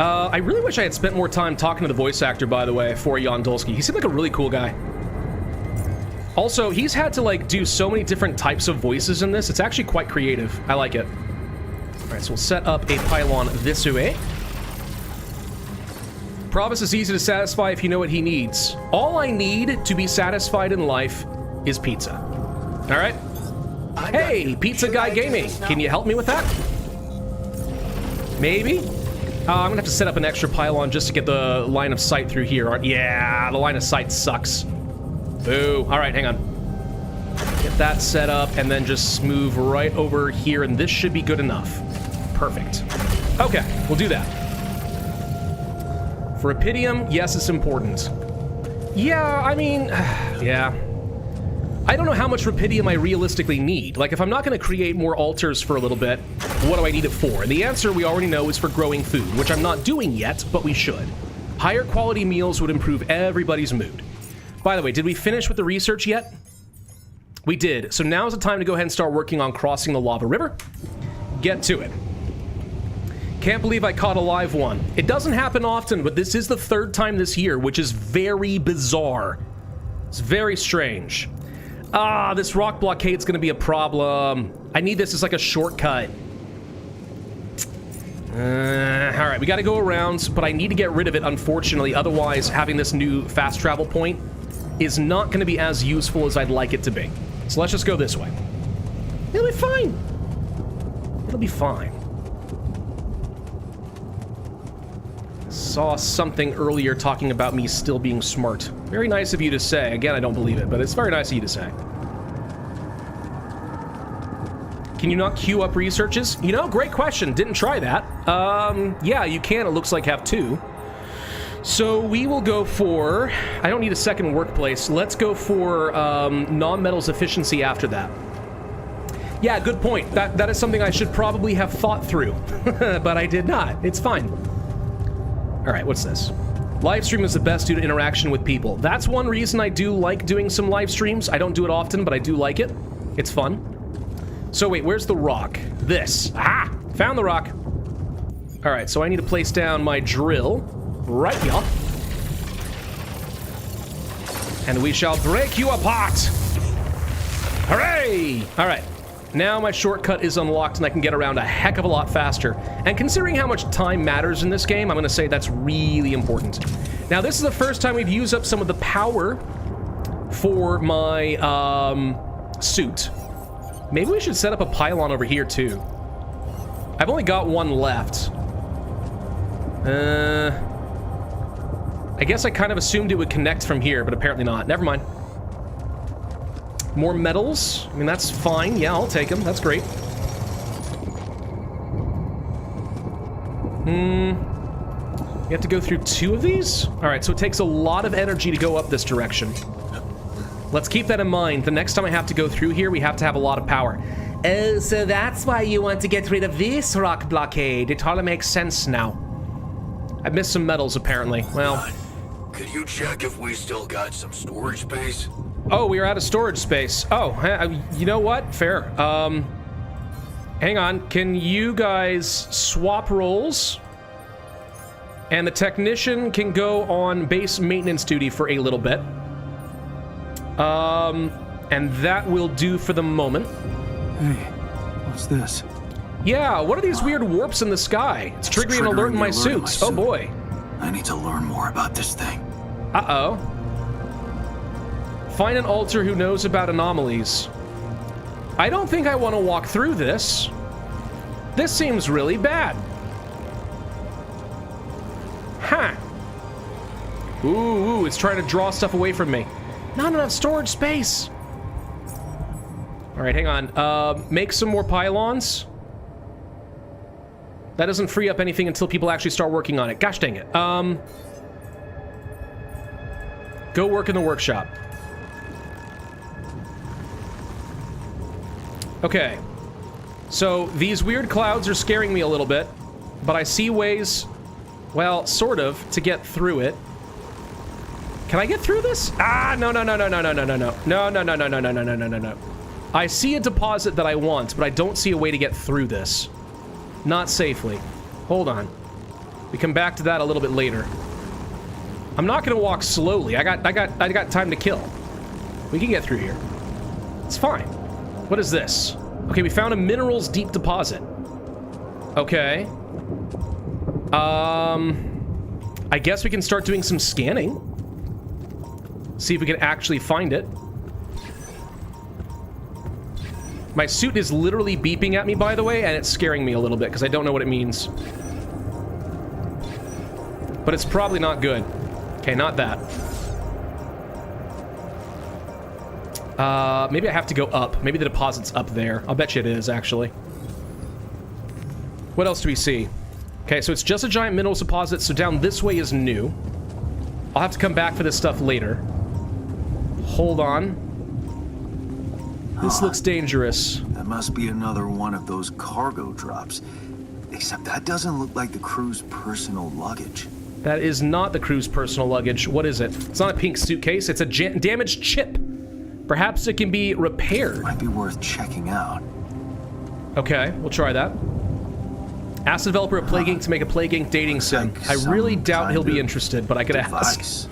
I really wish I had spent more time talking to the voice actor, by the way, for Jan Dolsky. He seemed like a really cool guy. Also, he's had to, like, do so many different types of voices in this. It's actually quite creative. I like it. All right, so we'll set up a pylon this way. Pravus is easy to satisfy if you know what he needs. All I need to be satisfied in life is pizza. All right? Hey, Pizza Guy Gaming. Can you help me with that? Maybe? I'm gonna have to set up an extra pylon just to get the line of sight through here. Yeah, the line of sight sucks. Boo. All right, hang on. Get that set up and then just move right over here, and this should be good enough. Perfect. Okay, we'll do that. For Epidium, yes, it's important. Yeah, I mean, yeah. I don't know how much Rapidium I realistically need. Like, if I'm not going to create more altars for a little bit, what do I need it for? And the answer we already know is for growing food, which I'm not doing yet, but we should. Higher quality meals would improve everybody's mood. By the way, did we finish with the research yet? We did. So now's the time to go ahead and start working on crossing the lava river. Get to it. Can't believe I caught a live one. It doesn't happen often, but this is the third time this year, which is very bizarre. It's very strange. Ah, this rock blockade's gonna be a problem. I need this as like a shortcut. Alright, we gotta go around, but I need to get rid of it, unfortunately. Otherwise, having this new fast travel point is not gonna be as useful as I'd like it to be. So let's just go this way. It'll be fine. It'll be fine. Saw something earlier talking about me still being smart. Very nice of you to say. Again, I don't believe it, but it's very nice of you to say. Can you not queue up researches? You know, great question. Didn't try that. Yeah, you can. It looks like have two. So we will go for... I don't need a second workplace. Let's go for non-metals efficiency after that. Yeah, good point. That is something I should probably have thought through, but I did not. It's fine. All right, what's this? Live stream is the best due to interaction with people. That's one reason I do like doing some live streams. I don't do it often, but I do like it. It's fun. So wait, where's the rock? This. Aha! Found the rock. All right, so I need to place down my drill right here. And we shall break you apart. Hooray! All right. Now my shortcut is unlocked and I can get around a heck of a lot faster. And considering how much time matters in this game, I'm going to say that's really important. Now, this is the first time we've used up some of the power for my suit. Maybe we should set up a pylon over here, too. I've only got one left. I guess I kind of assumed it would connect from here, but apparently not. Never mind. More metals? I mean, that's fine. Yeah, I'll take them. That's great. You have to go through two of these? All right, so it takes a lot of energy to go up this direction. Let's keep that in mind. The next time I have to go through here, we have to have a lot of power. Oh, so that's why you want to get rid of this rock blockade. It totally makes sense now. I missed some metals, apparently. Well... Could you check if we still got some storage space? Oh, we are out of storage space. Oh, you know what? Fair. Hang on. Can you guys swap roles? And the technician can go on base maintenance duty for a little bit. And that will do for the moment. Hey, what's this? Yeah, what are these weird warps in the sky? It's triggering an alert in my suits. Oh boy. I need to learn more about this thing. Uh-oh. Find an altar who knows about anomalies. I don't think I want to walk through this. This seems really bad. Huh. Ooh, it's trying to draw stuff away from me. Not enough storage space. All right, hang on. Make some more pylons. That doesn't free up anything until people actually start working on it. Gosh dang it. Go work in the workshop. Okay. So these weird clouds are scaring me a little bit, but I see ways, well, sort of, to get through it. Can I get through this? Ah, no. I see a deposit that I want, but I don't see a way to get through this. Not safely. Hold on. We come back to that a little bit later. I'm not gonna walk slowly. I got time to kill. We can get through here. It's fine. What is this? Okay, we found a minerals deep deposit. Okay. I guess we can start doing some scanning. See if we can actually find it. My suit is literally beeping at me, by the way, and it's scaring me a little bit because I don't know what it means. But it's probably not good. Okay, not that. Maybe I have to go up. Maybe the deposit's up there. I'll bet you it is, actually. What else do we see? Okay, so it's just a giant minerals deposit, so down this way is new. I'll have to come back for this stuff later. Hold on. This looks dangerous. That must be another one of those cargo drops. Except that doesn't look like the crew's personal luggage. That is not the crew's personal luggage. What is it? It's not a pink suitcase. It's a damaged chip. Perhaps it can be repaired. Might be worth checking out. Okay, we'll try that. Ask the developer of Plague Inc. to make a Plague Inc. dating sim. I really doubt he'll be interested, but I could ask.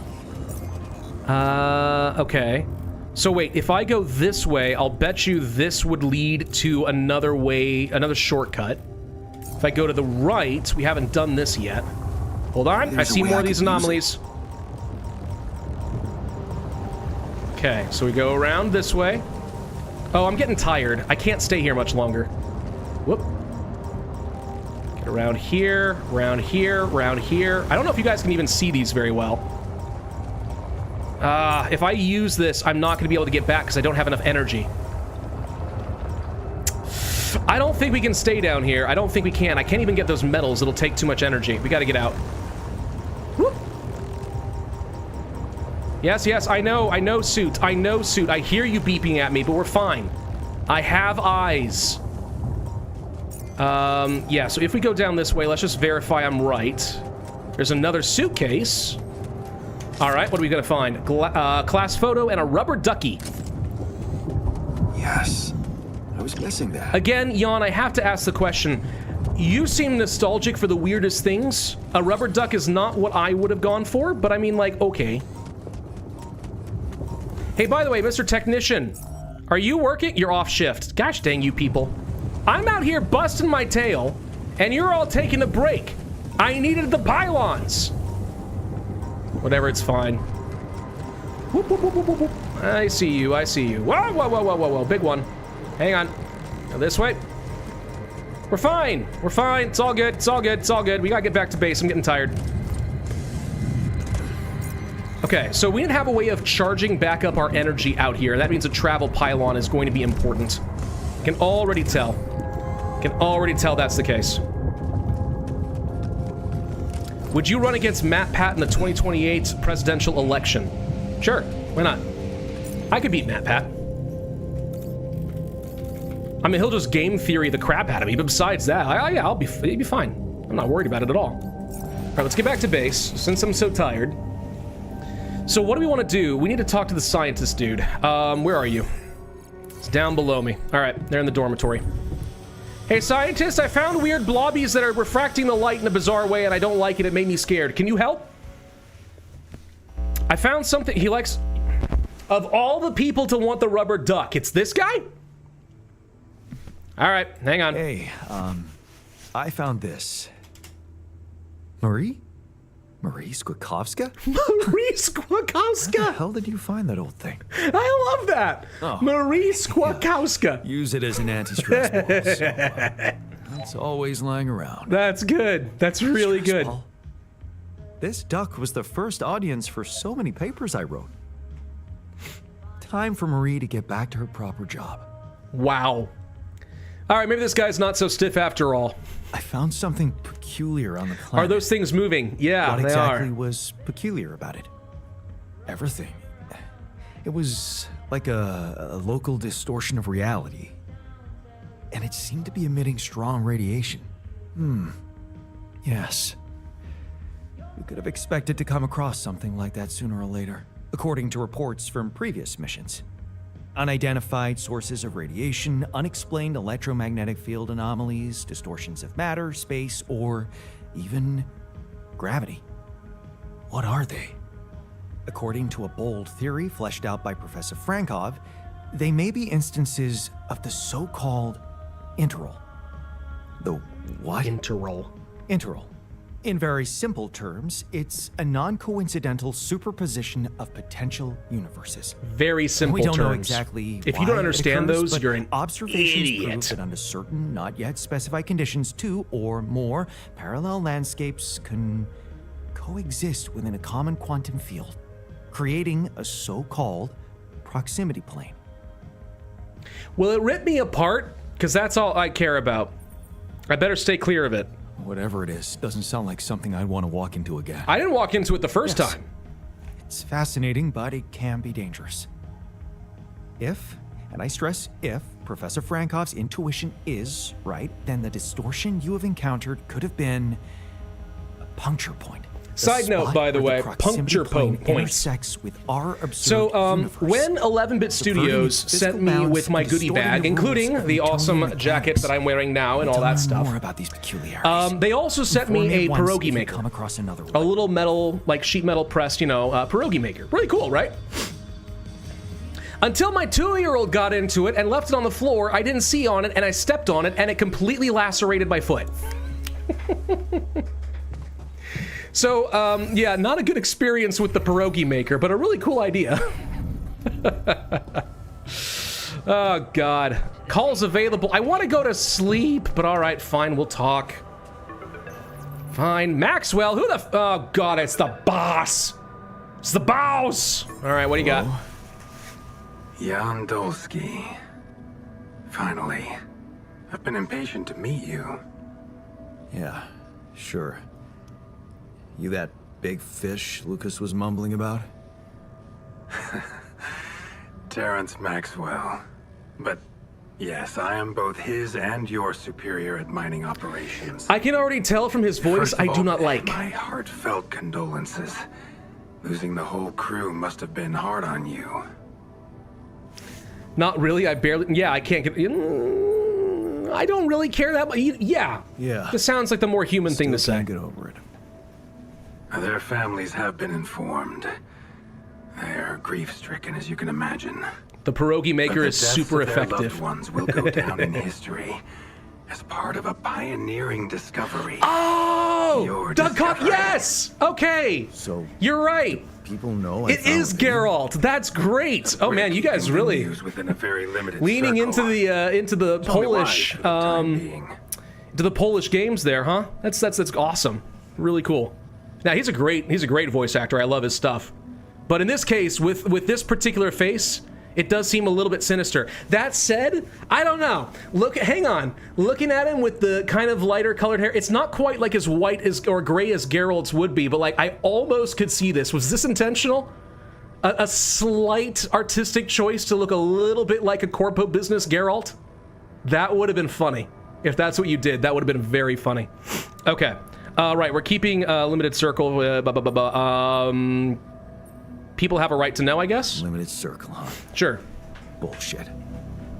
Okay. So wait, if I go this way, I'll bet you this would lead to another way, another shortcut. If I go to the right, we haven't done this yet. Hold on, I see more of these anomalies. Okay, so we go around this way. Oh, I'm getting tired. I can't stay here much longer. Whoop. Get around here, around here, around here. I don't know if you guys can even see these very well. If I use this, I'm not going to be able to get back because I don't have enough energy. I don't think we can stay down here. I don't think we can. I can't even get those metals. It'll take too much energy. We got to get out. Whoop. Yes, I know, suit. I know, suit. I hear you beeping at me, but we're fine. I have eyes. Yeah, so if we go down this way, let's just verify I'm right. There's another suitcase. All right, what are we gonna find? Class photo and a rubber ducky. Yes, I was guessing that. Again, Jan, I have to ask the question. You seem nostalgic for the weirdest things. A rubber duck is not what I would have gone for, but I mean, like, okay. Hey, by the way, Mr. Technician, are you working? You're off shift. Gosh dang you people. I'm out here busting my tail, and you're all taking a break. I needed the pylons. Whatever, it's fine. Whoop, whoop, whoop, whoop, whoop, whoop. I see you, I see you. Whoa, whoa, whoa, whoa, whoa, whoa, big one. Hang on. Go this way. We're fine. We're fine. It's all good. It's all good. It's all good. We gotta get back to base. I'm getting tired. Okay, so we didn't have a way of charging back up our energy out here. That means a travel pylon is going to be important. I can already tell. Can already tell that's the case. Would you run against Matt Pat in the 2028 presidential election? Sure, why not? I could beat Matt Pat. I mean, he'll just game theory the crap out of me, but besides that, yeah, he'll be fine. I'm not worried about it at all. All right, let's get back to base, since I'm so tired. So what do we want to do? We need to talk to the scientist dude. Where are you? It's down below me. All right, they're in the dormitory. Hey, scientist, I found weird blobbies that are refracting the light in a bizarre way, and I don't like it. It made me scared. Can you help? I found something he likes. Of all the people to want the rubber duck, it's this guy? All right, hang on. Hey, I found this. Marie? Marie Skłodowska? Marie Where the Skłodowska. hell did you find that old thing? I love that. Oh. Marie Skłodowska. Use it as an anti-stress ball. So, it's always lying around. That's good. That's really Stress good. ball. This duck was the first audience for so many papers I wrote. Time for Marie to get back to her proper job. Wow. All right, maybe this guy's not so stiff after all. I found something peculiar on the planet. Are those things moving? Yeah, What they exactly are. was peculiar about it? Everything. It was like a local distortion of reality. And it seemed to be emitting strong radiation. Yes. We could have expected to come across something like that sooner or later, according to reports from previous missions. Unidentified sources of radiation, unexplained electromagnetic field anomalies, distortions of matter, space, or even gravity. What are they? According to a bold theory fleshed out by Professor Frankov, they may be instances of the so-called interral. The what? Interroll. Interral. In very simple terms, it's a non-coincidental superposition of potential universes. Very simple We don't terms. know exactly If why you don't it understand occurs, those, but you're an observations idiot. prove that under certain, not yet specified conditions, two or more parallel landscapes can coexist within a common quantum field, creating a so-called proximity plane. Will it rip me apart? Because that's all I care about. I better stay clear of it. Whatever it is, doesn't sound like something I'd want to walk into again. I didn't walk into it the first Yes. time. It's fascinating, but it can be dangerous. If, and I stress if, Professor Frankov's intuition is right, then the distortion you have encountered could have been a puncture point. The Side note, spot by the where way, proximity puncture plane point. intersects with our absurd So, universe. when 11-Bit Studios Subverting sent physical me balance with my and goodie distorting bag, the rules including of the Newtonian awesome mechanics, jacket that I'm wearing now and we all don't that know stuff, More about these peculiarities. they also sent me Inform a once pierogi if you maker. Come across another A one. little metal, like sheet metal pressed, pierogi maker. Really cool, right? Until my 2-year-old got into it and left it on the floor, I didn't see on it, and I stepped on it, and it completely lacerated my foot. So, yeah, not a good experience with the pierogi maker, but a really cool idea. Oh, God. Calls available. I want to go to sleep, but all right, fine, we'll talk. Fine. Maxwell, who the oh, God, it's the boss. It's the boss. All right, what do you got? Jan Dolsky. Finally. I've been impatient to meet you. Yeah, sure. You that big fish Lucas was mumbling about? Terrence Maxwell. But yes, I am both his and your superior at mining operations. I can already tell from his voice First of I do all, not like. My heartfelt condolences. Losing the whole crew must have been hard on you. Not really, I barely, yeah, I can't get, I don't really care that much. Yeah. Yeah. This sounds like the more human thing to Still say. can't get over it. Their families have been informed. They're grief-stricken, as you can imagine. The pierogi But maker the is deaths super of their loved effective. ones will go down in history as part of a pioneering discovery. Oh! Your Doug Cock, discovery. yes! Okay. So You're right. people know It is Geralt. That's great. Oh man, you guys really Continues within a very limited leaning circle. into the It's only wise Polish for the time being. to the Polish games there, huh? That's awesome. Really cool. Now he's a great voice actor. I love his stuff. But in this case, with this particular face, it does seem a little bit sinister. That said, I don't know. Hang on. Looking at him with the kind of lighter colored hair, it's not quite like as white as or gray as Geralt's would be, but like I almost could see this. Was this intentional? A slight artistic choice to look a little bit like a corpo business Geralt? That would have been funny. If that's what you did, that would have been very funny. Okay. Right, we're keeping limited circle. People have a right to know, I guess? Limited circle, huh? Sure. Bullshit.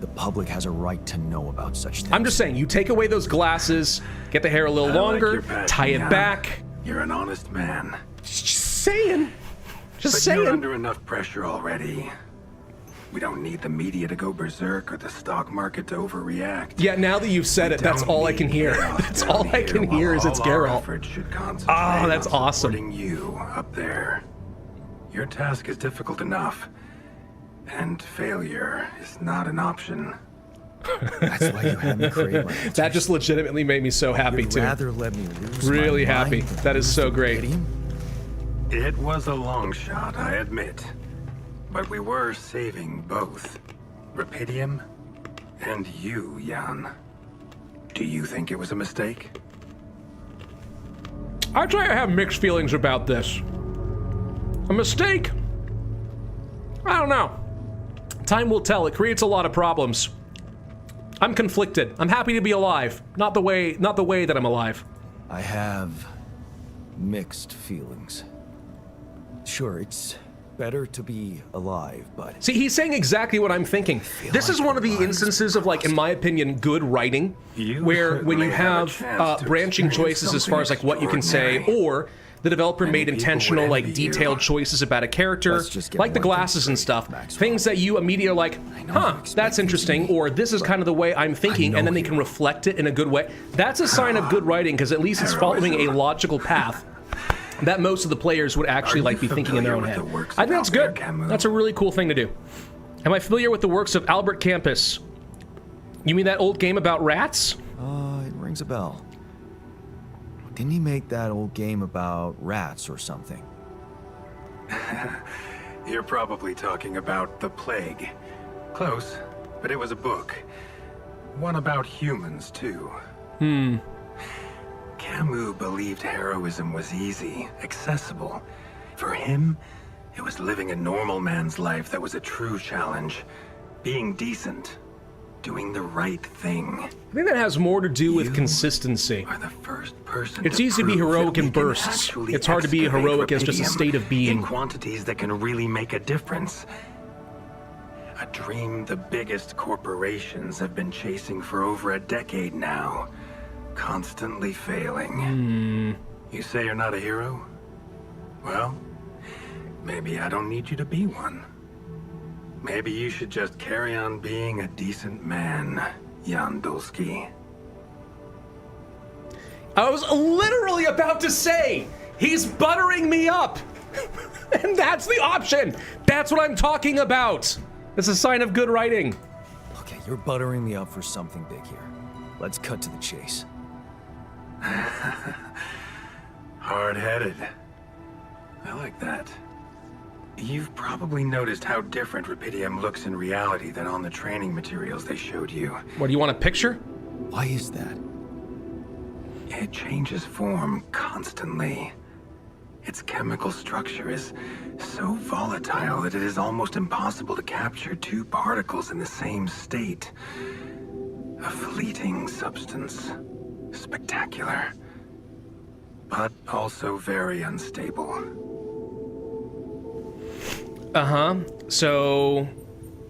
The public has a right to know about such things. I'm just saying, you take away those glasses, get the hair a little I like longer, your passion, tie it Jan. back. You're an honest man. Just saying. Just But saying. you're under enough pressure already. We don't need the media to go berserk or the stock market to overreact. Yeah, now that you've said it, that's all I can hear. That's all I can hear is it's Geralt. Oh, that's awesome. You up there. Your task is difficult enough, and failure is not an option. That's why you had me create my answers. That just legitimately made me so happy You'd too. rather let me lose Really my happy. mind than That is lose so the great. Reptium? It was a long shot, I admit. But we were saving both. Reptium and you, Jan. Do you think it was a mistake? I'd say I have mixed feelings about this. A mistake? I don't know. Time will tell. It creates a lot of problems. I'm conflicted. I'm happy to be alive. Not the way that I'm alive. I have mixed feelings. Sure, it's better to be alive, but See, he's saying exactly what I'm thinking. This is like one of the your instances of, like, in my opinion, good writing, You where when you certainly have a have chance to branching experience choices as far as like what you can say, something or the developer Many made people intentional, would like envy you. detailed choices about a character, Let's just get like the one thing glasses and straight, stuff, Maxwell. things that you immediately are like, know huh, you expect that's me to interesting, be, or this is kind of the way I'm thinking, know and then they you. can reflect it in a good way. That's a sign of good writing, because at least it's following a logical path that most of the players would actually Are like you be thinking in their own familiar head. with the works I of think that's Albert good. Camus? That's a really cool thing to do. Am I familiar with the works of Albert Campus? You mean that old game about rats? it rings a bell. Didn't he make that old game about rats or something? You're probably talking about The Plague. Close, but it was a book. One about humans, too. Camus believed heroism was easy, accessible. For him, it was living a normal man's life that was a true challenge. Being decent. Doing the right thing. I think that has more to do with consistency. Are the first person It's easy to be prove heroic that we in can bursts. actually It's hard to be excavate heroic as just a Reptium state of being. in quantities that can really make a difference. A dream the biggest corporations have been chasing for over a decade now. Constantly failing. You say you're not a hero? Well, maybe I don't need you to be one. Maybe you should just carry on being a decent man, Jan Dulski. I was literally about to say, he's buttering me up. And that's the option. That's what I'm talking about. It's a sign of good writing. Okay, you're buttering me up for something big here. Let's cut to the chase. Hard-headed. I like that. You've probably noticed how different Reptium looks in reality than on the training materials they showed you. What, do you want a picture? Why is that? It changes form constantly. Its chemical structure is so volatile that it is almost impossible to capture two particles in the same state. A fleeting substance. Spectacular. But also very unstable. So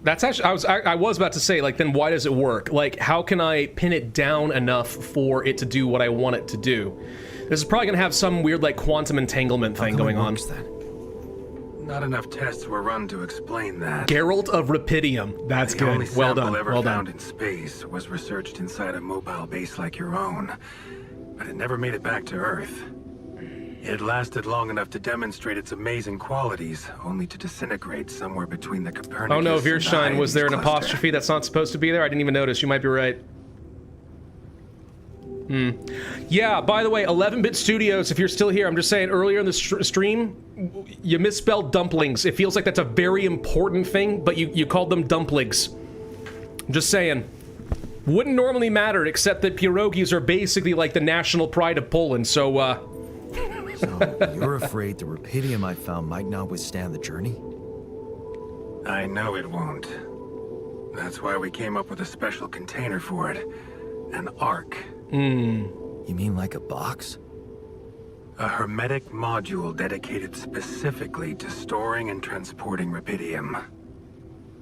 that's actually, I was about to say, like, then why does it work? Like, how can I pin it down enough for it to do what I want it to do? This is probably gonna have some weird, like, quantum entanglement thing going on. Not enough tests were run to explain that. Geralt of Reptium. That's The only good. Well sample done. ever Well found done. in space was researched inside a mobile base like your own, but it never made it back to Earth. It lasted long enough to demonstrate its amazing qualities, only to disintegrate somewhere between the Copernicus. Oh no, and Virstein, was Hyades there an cluster. apostrophe that's not supposed to be there? I didn't even notice. You might be right. Yeah, by the way, 11-Bit Studios, if you're still here, I'm just saying, earlier in the stream, you misspelled dumplings. It feels like that's a very important thing, but you called them dumplings. I'm just saying. Wouldn't normally matter, except that pierogies are basically like the national pride of Poland, so, So, you're afraid the Reptium I found might not withstand the journey? I know it won't. That's why we came up with a special container for it. An Ark. You mean like a box? A hermetic module dedicated specifically to storing and transporting Reptium.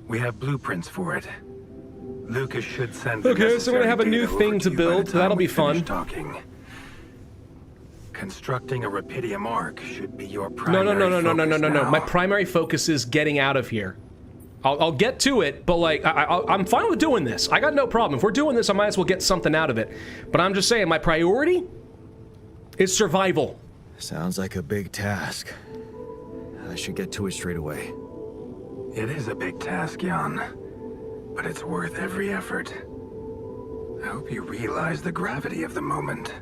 We have blueprints for it. Lucas should send the Okay, so we're gonna have a necessary new data thing over to you by the build. time That'll we be fun. finish talking. Constructing a Reptium Ark should be your no, primary no. focus My now. primary focus is getting out of here. I'll get to it, but like, I'm fine with doing this. I got no problem. If we're doing this, I might as well get something out of it. But I'm just saying, my priority is survival. Sounds like a big task. I should get to it straight away. It is a big task, Jan, but it's worth every effort. I hope you realize the gravity of the moment.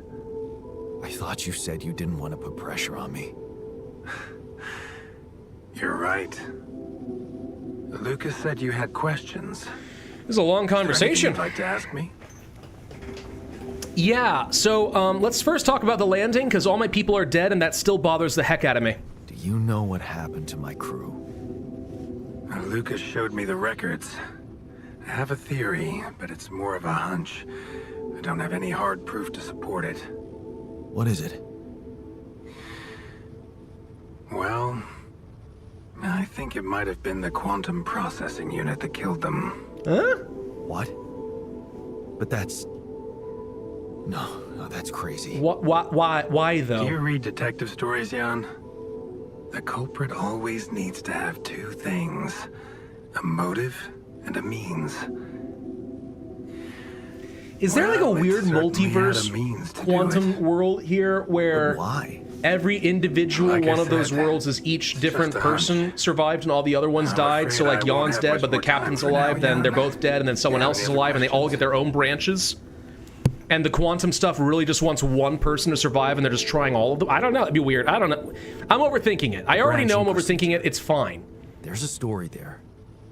I thought you said you didn't want to put pressure on me. You're right. Lucas said you had questions. This is a long conversation. You'd like to ask me? Yeah, so let's first talk about the landing, because all my people are dead, and that still bothers the heck out of me. Do you know what happened to my crew? Lucas showed me the records. I have a theory, but it's more of a hunch. I don't have any hard proof to support it. What is it? Well, I think it might have been the quantum processing unit that killed them. Huh? What? But that's... No, that's crazy. Why though? Do you read detective stories, Jan? The culprit always needs to have two things. A motive and a means. Is there like a Well, it weird certainly had a multiverse means to do quantum it. world here where But why? every individual Like I one of those said, worlds is each different just a hunch. person survived and all the other ones I'm died? So afraid like I won't Jan's have dead, much but the more time captain's for now, alive, then Jan. they're both dead, and then someone Yeah, else is any other alive, and they all questions? get their own branches? And the quantum stuff really just wants one person to survive, and they're just trying all of them? I don't know. It'd be weird. I don't know. I'm overthinking it. I already know I'm overthinking it. It's fine. There's a story there.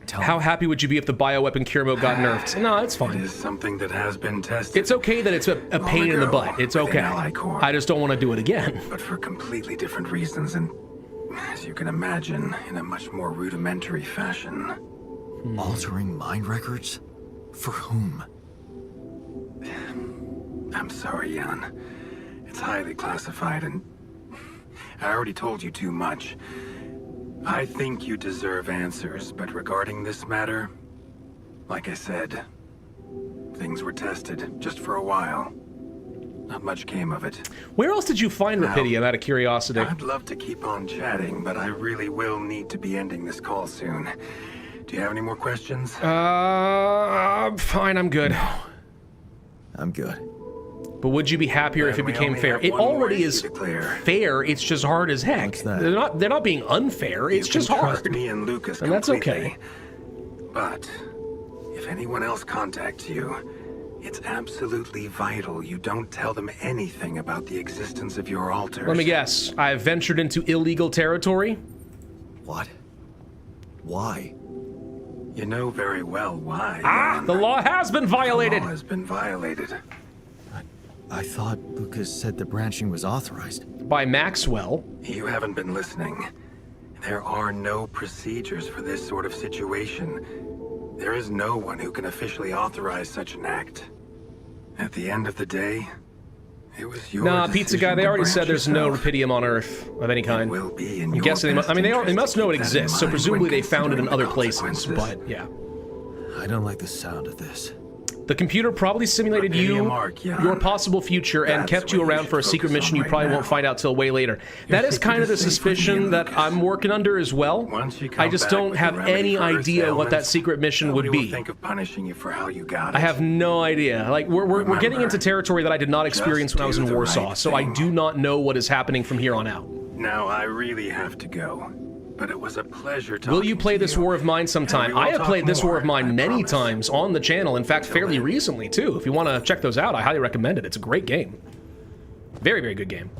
Tell How me. happy would you be if the bioweapon cure mode got nerfed? No, it's It fine. is something that has been tested. It's okay that it's a pain in the ago, butt. It's within okay. Ally Corps. I just don't want to do it again. But for completely different reasons, and as you can imagine, in a much more rudimentary fashion. Altering mind records? For whom? I'm sorry, Jan. It's highly classified, and I already told you too much. I think you deserve answers, but regarding this matter, like I said, things were tested just for a while. Not much came of it. Where else did you find Now, Rapidium, out of curiosity? I'd love to keep on chatting, but I really will need to be ending this call soon. Do you have any more questions? Fine, I'm good. I'm good. But would you be happier if it Then we became only fair? have It one more already issue is to clear. fair, it's just hard as heck. What's that? They're not being unfair, it's You can just hard. trust me and Lucas And that's completely. okay. But if anyone else contacts you, it's absolutely vital you don't tell them anything about the existence of your altars. Let me guess, I've ventured into illegal territory? What? Why? You know very well why. Ah, the law has been violated! The law has been violated. I thought Lucas said the branching was authorized. By Maxwell. You haven't been listening. There are no procedures for this sort of situation. There is no one who can officially authorize such an act. At the end of the day, it was your Nah, pizza guy, decision they to already said branch there's no yourself. Rapidium on Earth of any kind. It will be in I'm your guessing they best must, they interest must to know it keep that in exists, so mind presumably when they found it in considering other the places, consequences. but yeah. I don't like the sound of this. The computer probably simulated you, Rapidium Arc, Jan. your possible future, and That's kept you what you around for a should secret focus mission on you right probably won't now. find out till way later. That is secret kind of the is safe with me suspicion and that Lucas. I'm working under as well. Once you I come just back don't with have the remedy any for her idea what that ailments, secret mission would nobody will be. think of punishing you for how you got it. I have no idea. Like, we're getting Remember, into territory that I did not experience when I was in do the Warsaw, right so I thing. do not know what is happening from here on out. Now I really have to go, but it was a pleasure talking Will you play to this you. War of Mine sometime? And we will I have talk played this War of more, Mine I many promise. times on the channel, in fact, Until fairly then. recently, too. If you want to check those out, I highly recommend it. It's a great game. Very, very good game.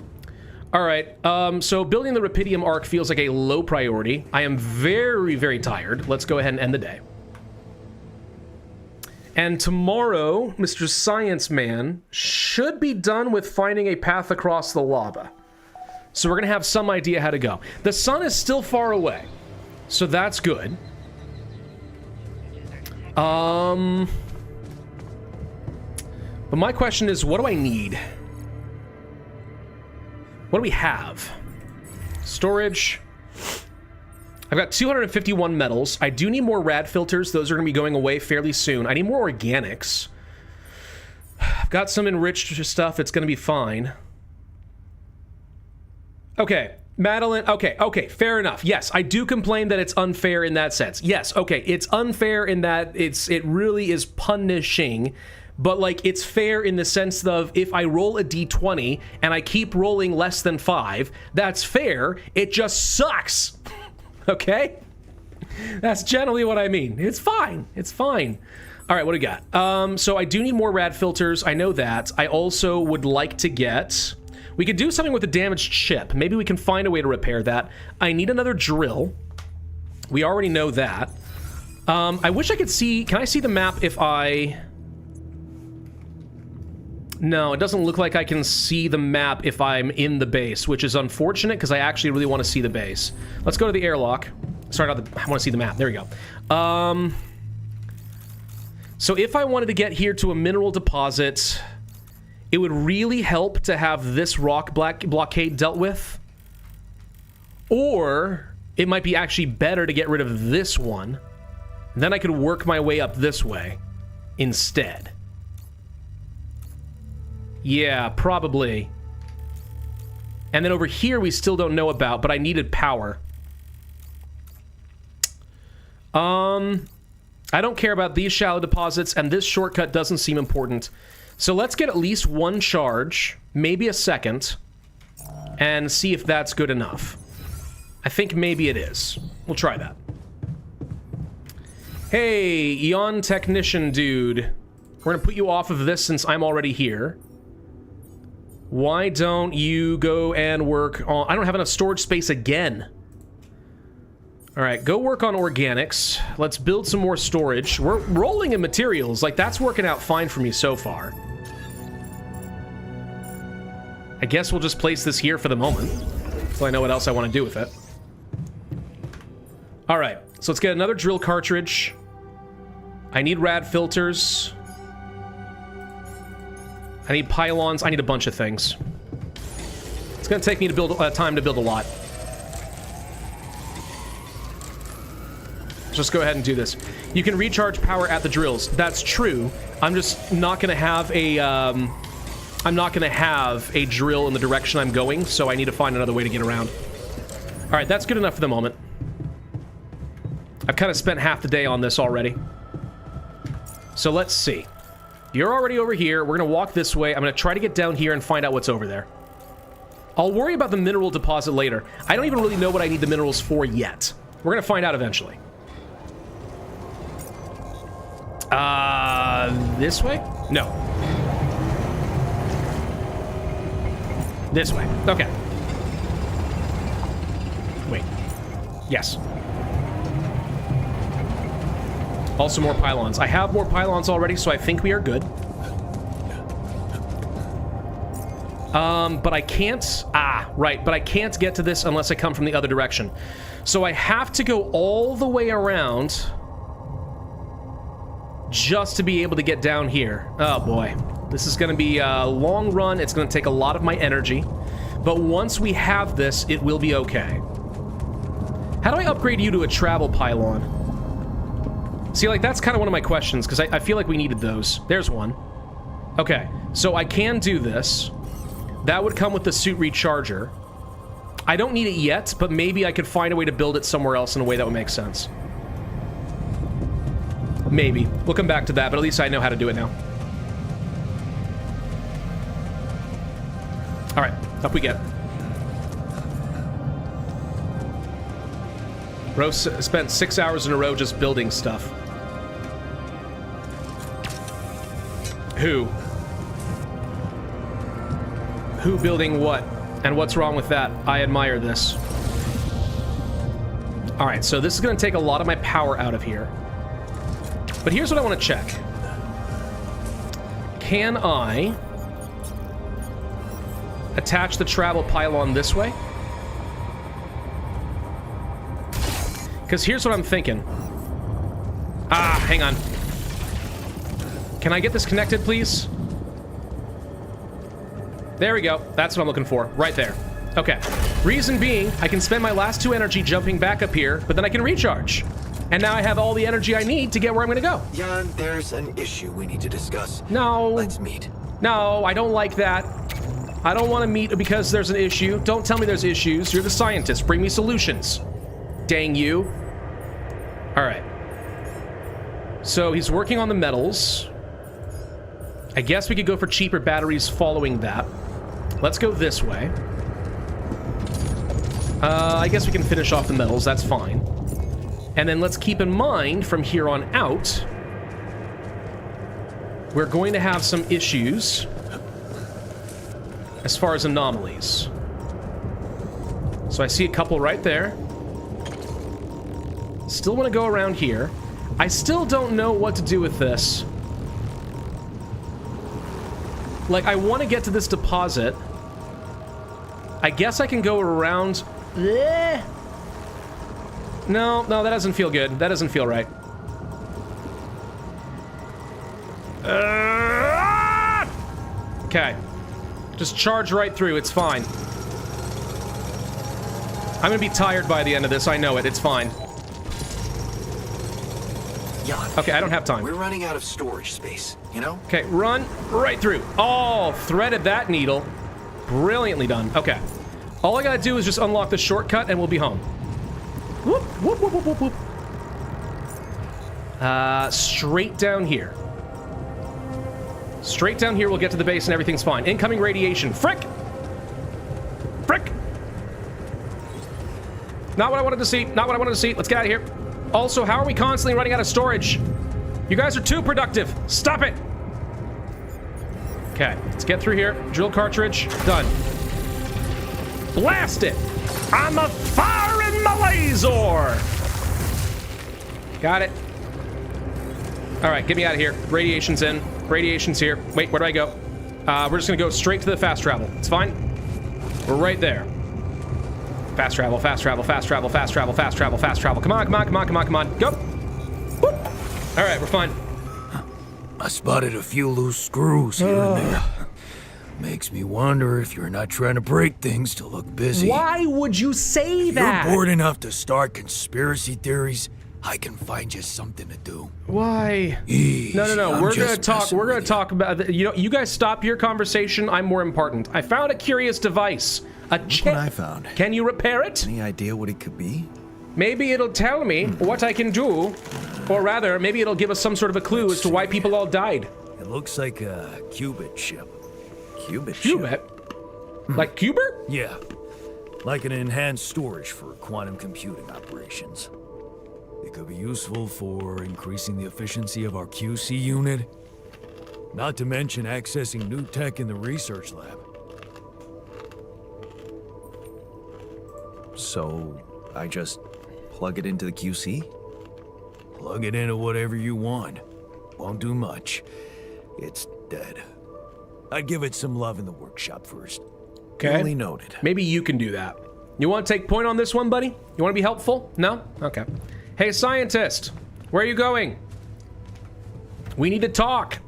All right, so building the Rapidium Arc feels like a low priority. I am very, very tired. Let's go ahead and end the day. And tomorrow, Mr. Science Man should be done with finding a path across the lava. So we're going to have some idea how to go. The sun is still far away, so that's good. But my question is, what do I need? What do we have? Storage. I've got 251 metals. I do need more rad filters. Those are going to be going away fairly soon. I need more organics. I've got some enriched stuff. It's going to be fine. Okay. Madeline, okay, fair enough. Yes, I do complain that it's unfair in that sense. Yes, okay, it's unfair in that it really is punishing, but like it's fair in the sense of if I roll a d20 and I keep rolling less than 5, that's fair. It just sucks. Okay? That's generally what I mean. It's fine. It's fine. All right, what do we got? So I do need more rad filters. I know that. I also would like to get... We could do something with a damaged chip. Maybe we can find a way to repair that. I need another drill. We already know that. I wish I could see... Can I see the map if I... No, it doesn't look like I can see the map if I'm in the base, which is unfortunate because I actually really want to see the base. Let's go to the airlock. Sorry, I want to see the map. There we go. So if I wanted to get here to a mineral deposit... It would really help to have this rock blockade dealt with. Or it might be actually better to get rid of this one. Then I could work my way up this way instead. Yeah, probably. And then over here we still don't know about, but I needed power. I don't care about these shallow deposits, and this shortcut doesn't seem important. So let's get at least one charge, maybe a second, and see if that's good enough. I think maybe it is. We'll try that. Hey, Eon Technician dude. We're gonna put you off of this since I'm already here. Why don't you go and work on... I don't have enough storage space again. Alright, go work on organics. Let's build some more storage. We're rolling in materials. Like, that's working out fine for me so far. I guess we'll just place this here for the moment, so I know what else I want to do with it. Alright, so let's get another drill cartridge. I need rad filters. I need pylons. I need a bunch of things. It's going to take me to build time to build a lot. Just go ahead and do this. You can recharge power at the drills. That's true. I'm just not going to have a... I'm not going to have a drill in the direction I'm going, so I need to find another way to get around. All right, that's good enough for the moment. I've kind of spent half the day on this already. So let's see. You're already over here. We're going to walk this way. I'm going to try to get down here and find out what's over there. I'll worry about the mineral deposit later. I don't even really know what I need the minerals for yet. We're going to find out eventually. This way? No. This way. Okay. Wait. Yes. Also more pylons. I have more pylons already, so I think we are good. But I can't... right. But I can't get to this unless I come from the other direction. So I have to go all the way around just to be able to get down here. Oh, boy. This is going to be a long run. It's going to take a lot of my energy. But once we have this, it will be okay. How do I upgrade you to a travel pylon? See, like, that's kind of one of my questions, because I feel like we needed those. There's one. Okay, so I can do this. That would come with the suit recharger. I don't need it yet, but maybe I could find a way to build it somewhere else in a way that would make sense. Maybe. We'll come back to that, but at least I know how to do it now. All right, up we get. Rose spent 6 hours in a row just building stuff. Who? Who building what? And what's wrong with that? I admire this. All right, so this is going to take a lot of my power out of here. But here's what I want to check. Can I attach the travel pylon this way? Because here's what I'm thinking. Hang on. Can I get this connected, please? There we go. That's what I'm looking for. Right there. Okay. Reason being, I can spend my last 2 energy jumping back up here, but then I can recharge. And now I have all the energy I need to get where I'm going to go. Jan, there's an issue we need to discuss. No. Let's meet. No, I don't like that. I don't want to meet because there's an issue. Don't tell me there's issues. You're the scientist. Bring me solutions. Dang you. All right. So he's working on the metals. I guess we could go for cheaper batteries following that. Let's go this way. I guess we can finish off the metals. That's fine. And then let's keep in mind from here on out, we're going to have some issues as far as anomalies. So I see a couple right there. Still want to go around here. I still don't know what to do with this. Like, I want to get to this deposit. I guess I can go around... No, that doesn't feel good. That doesn't feel right. Okay. Just charge right through. It's fine. I'm gonna be tired by the end of this. I know it. It's fine. Jan, okay, I don't have time. We're running out of storage space, you know? Okay, run right through. Oh, threaded that needle. Brilliantly done. Okay. All I gotta do is just unlock the shortcut and we'll be home. Whoop, whoop, whoop, whoop, whoop, whoop. Straight down here. Straight down here, we'll get to the base and everything's fine. Incoming radiation. Frick! Frick! Not what I wanted to see. Not what I wanted to see. Let's get out of here. Also, how are we constantly running out of storage? You guys are too productive. Stop it! Okay, let's get through here. Drill cartridge. Done. Blast it! I'm a fire in my laser! Got it. Alright, get me out of here. Radiation's in. Radiation's here. Wait, where do I go? We're just gonna go straight to the fast travel. It's fine. We're right there. Fast travel, fast travel, fast travel, fast travel, fast travel, fast travel. Come on, come on, come on, come on, come on. Go! Whoop! Alright, we're fine. I spotted a few loose screws here and there. Makes me wonder if you're not trying to break things to look busy. Why would you say that? You're bored enough to start conspiracy theories, I can find you something to do. Why? Easy, No. I'm We're gonna just talk. messing We're gonna with talk about. You know, you guys stop your conversation. I'm more important. I found a curious device. A chip. What I found. Can you repair it? Any idea what it could be? Maybe it'll tell me what I can do, or rather, maybe it'll give us some sort of a clue as to why people all died. It looks like a qubit chip. Qubit. Qubit? Like Cuber? Yeah, like an enhanced storage for quantum computing operations. It could be useful for increasing the efficiency of our QC unit, not to mention accessing new tech in the research lab. So, I just plug it into the QC? Plug it into whatever you want. Won't do much. It's dead. I'd give it some love in the workshop first. Okay. Duly noted. Maybe you can do that. You want to take point on this one, buddy? You want to be helpful? No? Okay. Hey, scientist. Where are you going? We need to talk.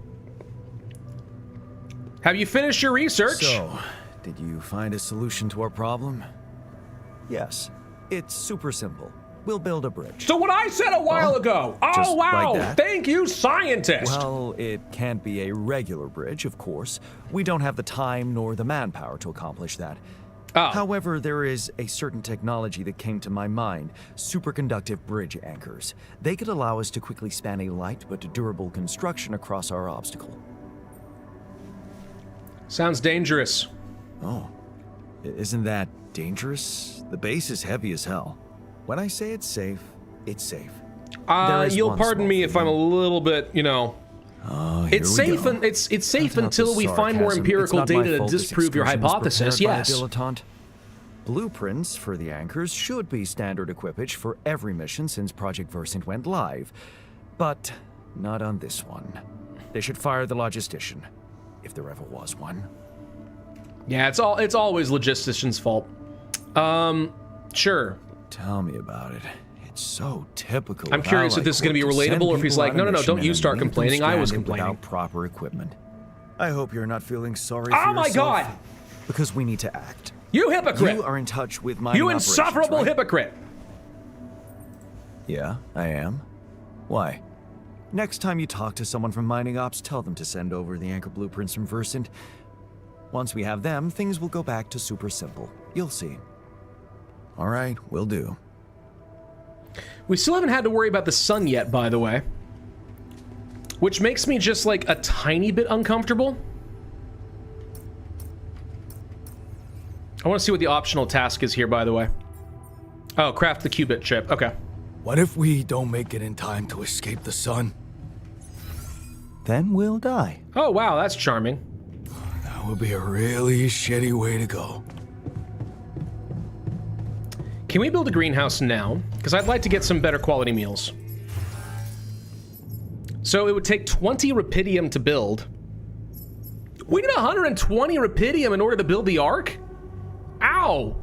Have you finished your research? So, did you find a solution to our problem? Yes. It's super simple. We'll build a bridge. So what I said a while ago. Oh, just wow. like that? Thank you, scientist. Well, it can't be a regular bridge, of course. We don't have the time nor the manpower to accomplish that. Oh. However, there is a certain technology that came to my mind, superconductive bridge anchors. They could allow us to quickly span a light but durable construction across our obstacle. Sounds dangerous. Oh, isn't that dangerous? The base is heavy as hell. When I say it's safe, it's safe. There is You'll one pardon small me if I'm a thing. little bit, you know. Oh, It's here we safe go. and it's safe Cut out until the we find more sarcasm. empirical It's not my data to fault this disprove your excursion was hypothesis. prepared by a Yes. dilettante. Blueprints for the anchors should be standard equipage for every mission since Project Versant went live, but not on this one. They should fire the logistician, if there ever was one. Yeah, it's always logistician's fault. Sure. Tell me about it. It's so typical. I'm of curious if Allied this is gonna be Corp to send relatable or if he's people like, on a no, mission don't and you then start leave them complaining, I was stranded complaining. without proper equipment. I hope you're not feeling sorry for Oh my yourself. God! Because we need to act. You hypocrite! You are in touch with mining You operations, insufferable right? hypocrite! Yeah, I am. Why? Next time you talk to someone from mining ops, tell them to send over the anchor blueprints from Versant. Once we have them, things will go back to super simple. You'll see. All right, will do. We still haven't had to worry about the sun yet, by the way. Which makes me just, like, a tiny bit uncomfortable. I want to see what the optional task is here, by the way. Oh, craft the qubit chip. Okay. What if we don't make it in time to escape the sun? Then we'll die. Oh, wow, that's charming. That would be a really shitty way to go. Can we build a greenhouse now? Because I'd like to get some better quality meals. So it would take 20 rupidium to build. We need 120 rupidium in order to build the Ark? Ow!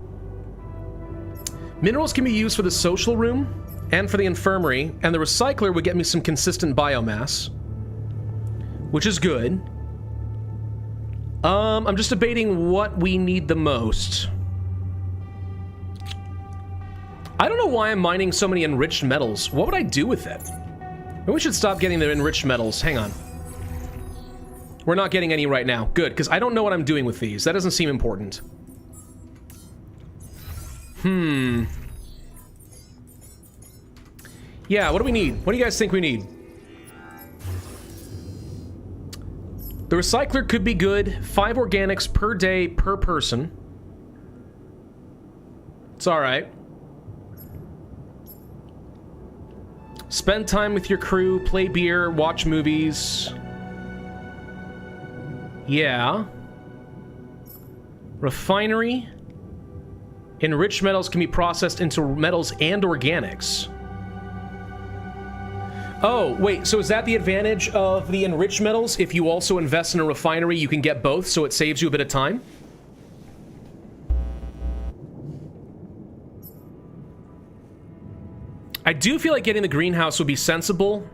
Minerals can be used for the social room and for the infirmary, and the recycler would get me some consistent biomass, which is good. I'm just debating what we need the most. I don't know why I'm mining so many enriched metals. What would I do with it? Maybe we should stop getting the enriched metals. Hang on. We're not getting any right now. Good, because I don't know what I'm doing with these. That doesn't seem important. Yeah, what do we need? What do you guys think we need? The recycler could be good. 5 organics per day per person. It's alright. Spend time with your crew, play beer, watch movies. Yeah. Refinery. Enriched metals can be processed into metals and organics. Oh, wait, so is that the advantage of the enriched metals? If you also invest in a refinery, you can get both, so it saves you a bit of time? I do feel like getting the greenhouse would be sensible.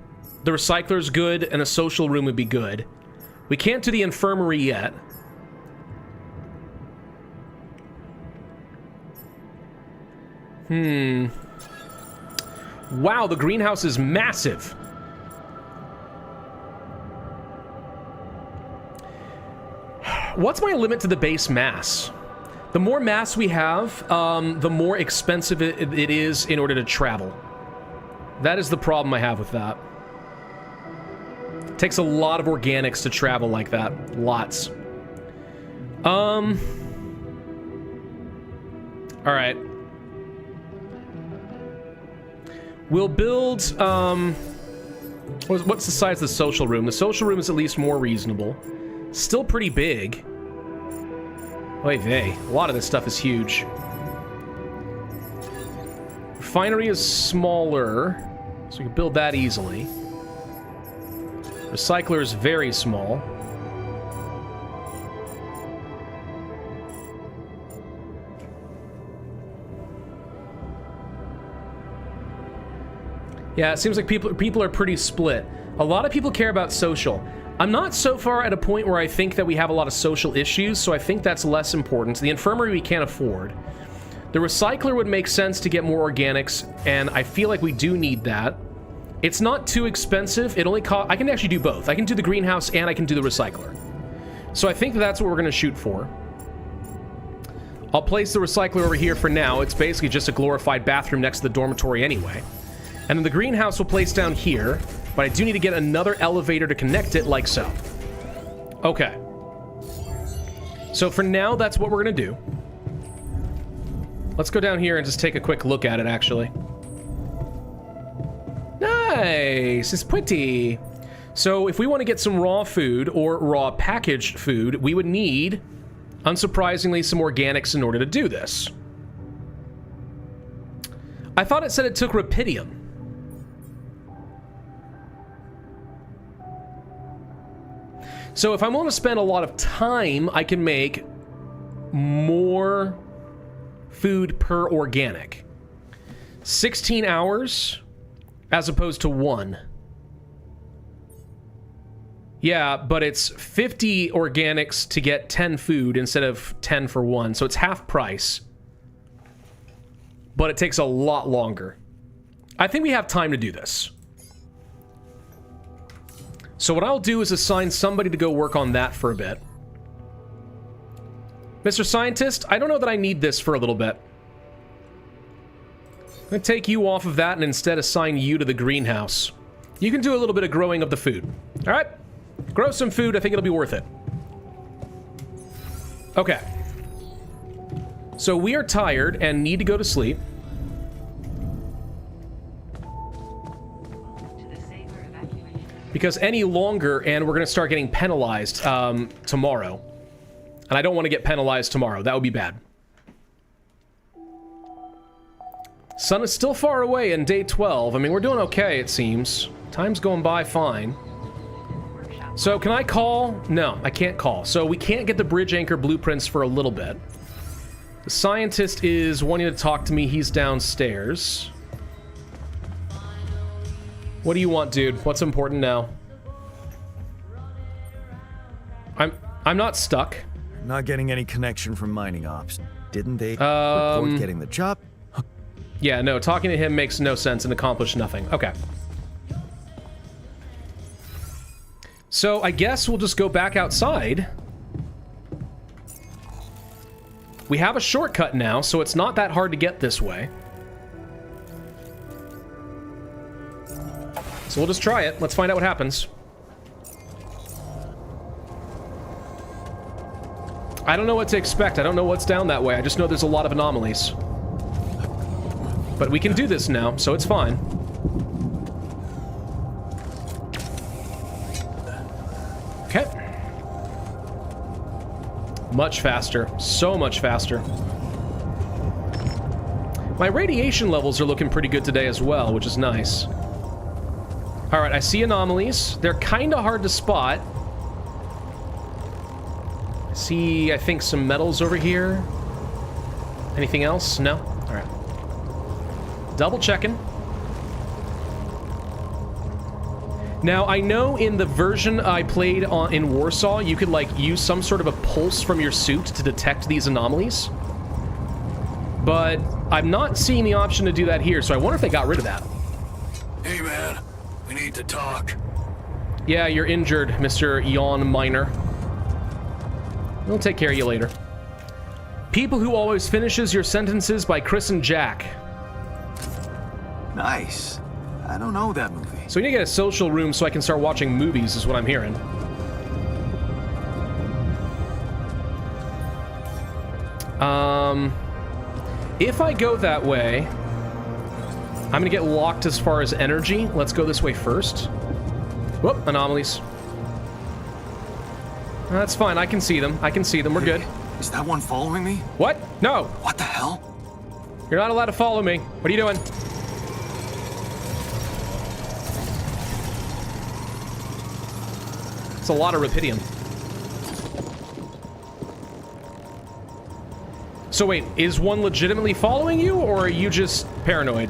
The recycler's good, and the social room would be good. We can't do the infirmary yet. Wow, the greenhouse is massive. What's my limit to the base mass? The more mass we have, the more expensive it is in order to travel. That is the problem I have with that. It takes a lot of organics to travel like that. Lots. Alright. We'll build, what's the size of the social room? The social room is at least more reasonable. Still pretty big. Oy vey. A lot of this stuff is huge. Refinery is smaller, so we can build that easily. Recycler is very small. Yeah, it seems like people are pretty split. A lot of people care about social. I'm not so far at a point where I think that we have a lot of social issues, so I think that's less important. The infirmary we can't afford. The recycler would make sense to get more organics, and I feel like we do need that. It's not too expensive. It only costs... I can actually do both. I can do the greenhouse and I can do the recycler. So I think that's what we're going to shoot for. I'll place the recycler over here for now. It's basically just a glorified bathroom next to the dormitory anyway. And then the greenhouse will place down here, but I do need to get another elevator to connect it like so. Okay. So for now, that's what we're going to do. Let's go down here and just take a quick look at it, actually. Nice! It's pretty. So if we want to get some raw food or raw packaged food, we would need, unsurprisingly, some organics in order to do this. I thought it said it took rupidium. So if I want to spend a lot of time, I can make more food per organic. 16 hours as opposed to 1. Yeah, but it's 50 organics to get 10 food instead of 10 for 1. So it's half price. But it takes a lot longer. I think we have time to do this. So what I'll do is assign somebody to go work on that for a bit. Mr. Scientist, I don't know that I need this for a little bit. I'm going to take you off of that and instead assign you to the greenhouse. You can do a little bit of growing of the food. All right? Grow some food. I think it'll be worth it. Okay. So we are tired and need to go to sleep. Because any longer, and we're going to start getting penalized tomorrow. And I don't want to get penalized tomorrow. That would be bad. Sun is still far away in day 12. I mean, we're doing okay, it seems. Time's going by fine. So, can I call? No, I can't call. So, we can't get the bridge anchor blueprints for a little bit. The scientist is wanting to talk to me. He's downstairs. What do you want, dude? What's important now? I'm not stuck. Not getting any connection from mining ops. Didn't they report getting the job? Yeah, no, talking to him makes no sense and accomplished nothing. Okay. So I guess we'll just go back outside. We have a shortcut now, so it's not that hard to get this way. So we'll just try it. Let's find out what happens. I don't know what to expect. I don't know what's down that way. I just know there's a lot of anomalies. But we can do this now, so it's fine. Okay. Much faster. So much faster. My radiation levels are looking pretty good today as well, which is nice. Alright, I see anomalies. They're kind of hard to spot. I see, I think, some metals over here. Anything else? No? Alright. Double checking. Now, I know in the version I played in Warsaw, you could, like, use some sort of a pulse from your suit to detect these anomalies. But I'm not seeing the option to do that here, so I wonder if they got rid of that. Hey, man. We need to talk. Yeah, you're injured, Mr. Yawn Miner. We'll take care of you later. People Who Always Finishes Your Sentences by Chris and Jack. Nice. I don't know that movie. So we need to get a social room so I can start watching movies, is what I'm hearing. If I go that way, I'm gonna get locked as far as energy. Let's go this way first. Whoop, anomalies. That's fine, I can see them. I can see them, we're good. Is that one following me? What? No! What the hell? You're not allowed to follow me. What are you doing? It's a lot of rubidium. So wait, is one legitimately following you, or are you just paranoid?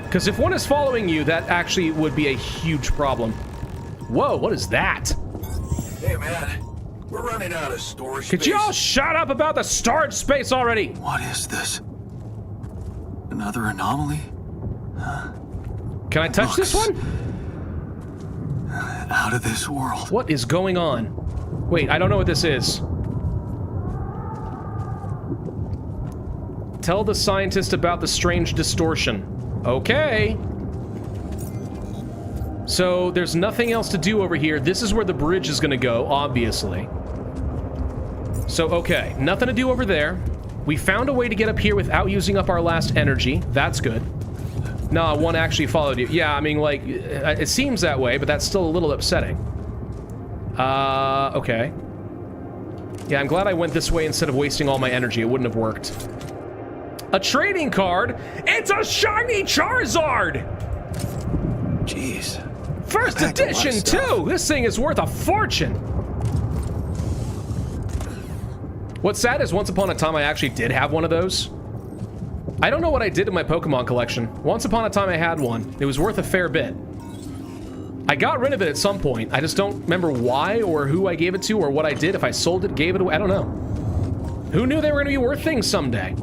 Because if one is following you, that actually would be a huge problem. Whoa, what is that? Hey, man. We're running out of storage space. Could you all shut up about the storage space already? What is this? Another anomaly? Can I touch this one? Out of this world. What is going on? Wait, I don't know what this is. Tell the scientist about the strange distortion. Okay. So, there's nothing else to do over here. This is where the bridge is gonna go, obviously. So, okay. Nothing to do over there. We found a way to get up here without using up our last energy. That's good. Nah, one actually followed you. Yeah, I mean, like, it seems that way, but that's still a little upsetting. Okay. Yeah, I'm glad I went this way instead of wasting all my energy. It wouldn't have worked. A trading card? It's a shiny Charizard! Jeez. First edition, too! This thing is worth a fortune! What's sad is once upon a time I actually did have one of those. I don't know what I did in my Pokemon collection. Once upon a time I had one. It was worth a fair bit. I got rid of it at some point. I just don't remember why or who I gave it to or what I did. If I sold it, gave it away, I don't know. Who knew they were going to be worth things someday?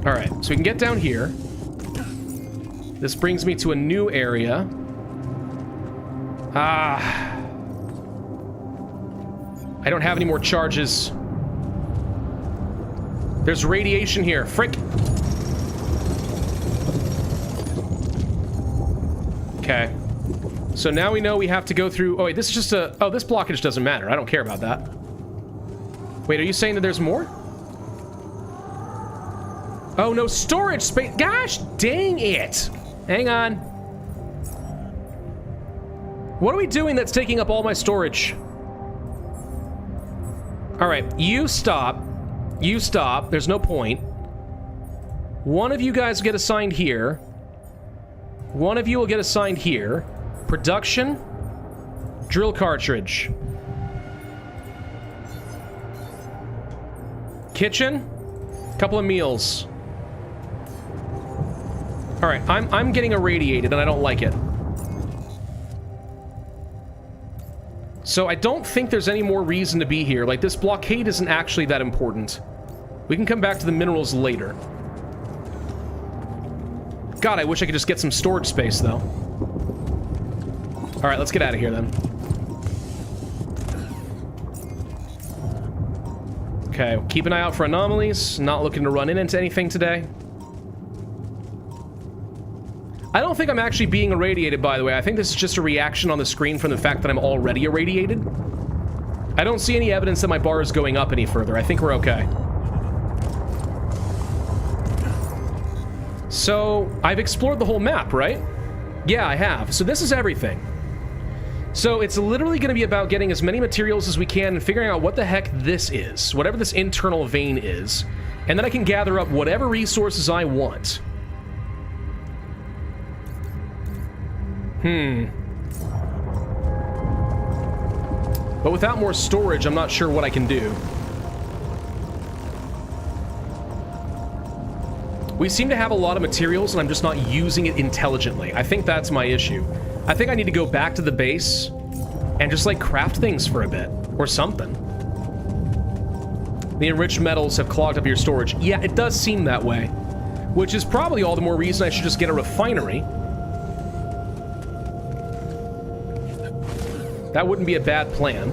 Alright, so we can get down here. This brings me to a new area. I don't have any more charges. There's radiation here. Frick. Okay. So now we know we have to go through... Oh, wait, this is just a... Oh, this blockage doesn't matter. I don't care about that. Wait, are you saying that there's more? Oh, no storage space. Gosh, dang it. Hang on. What are we doing that's taking up all my storage? All right, you stop. You stop. There's no point. One of you guys get assigned here. One of you will get assigned here. Production. Drill cartridge. Kitchen. Couple of meals. All right, I'm getting irradiated and I don't like it. So I don't think there's any more reason to be here. Like, this blockade isn't actually that important. We can come back to the minerals later. God, I wish I could just get some storage space, though. All right, let's get out of here, then. Okay, keep an eye out for anomalies. Not looking to run into anything today. I don't think I'm actually being irradiated, by the way. I think this is just a reaction on the screen from the fact that I'm already irradiated. I don't see any evidence that my bar is going up any further. I think we're okay. So, I've explored the whole map, right? Yeah, I have. So this is everything. So it's literally going to be about getting as many materials as we can and figuring out what the heck this is, whatever this internal vein is, and then I can gather up whatever resources I want. But without more storage, I'm not sure what I can do. We seem to have a lot of materials, and I'm just not using it intelligently. I think that's my issue. I think I need to go back to the base and just, like, craft things for a bit. Or something. The enriched metals have clogged up your storage. Yeah, it does seem that way. Which is probably all the more reason I should just get a refinery. That wouldn't be a bad plan.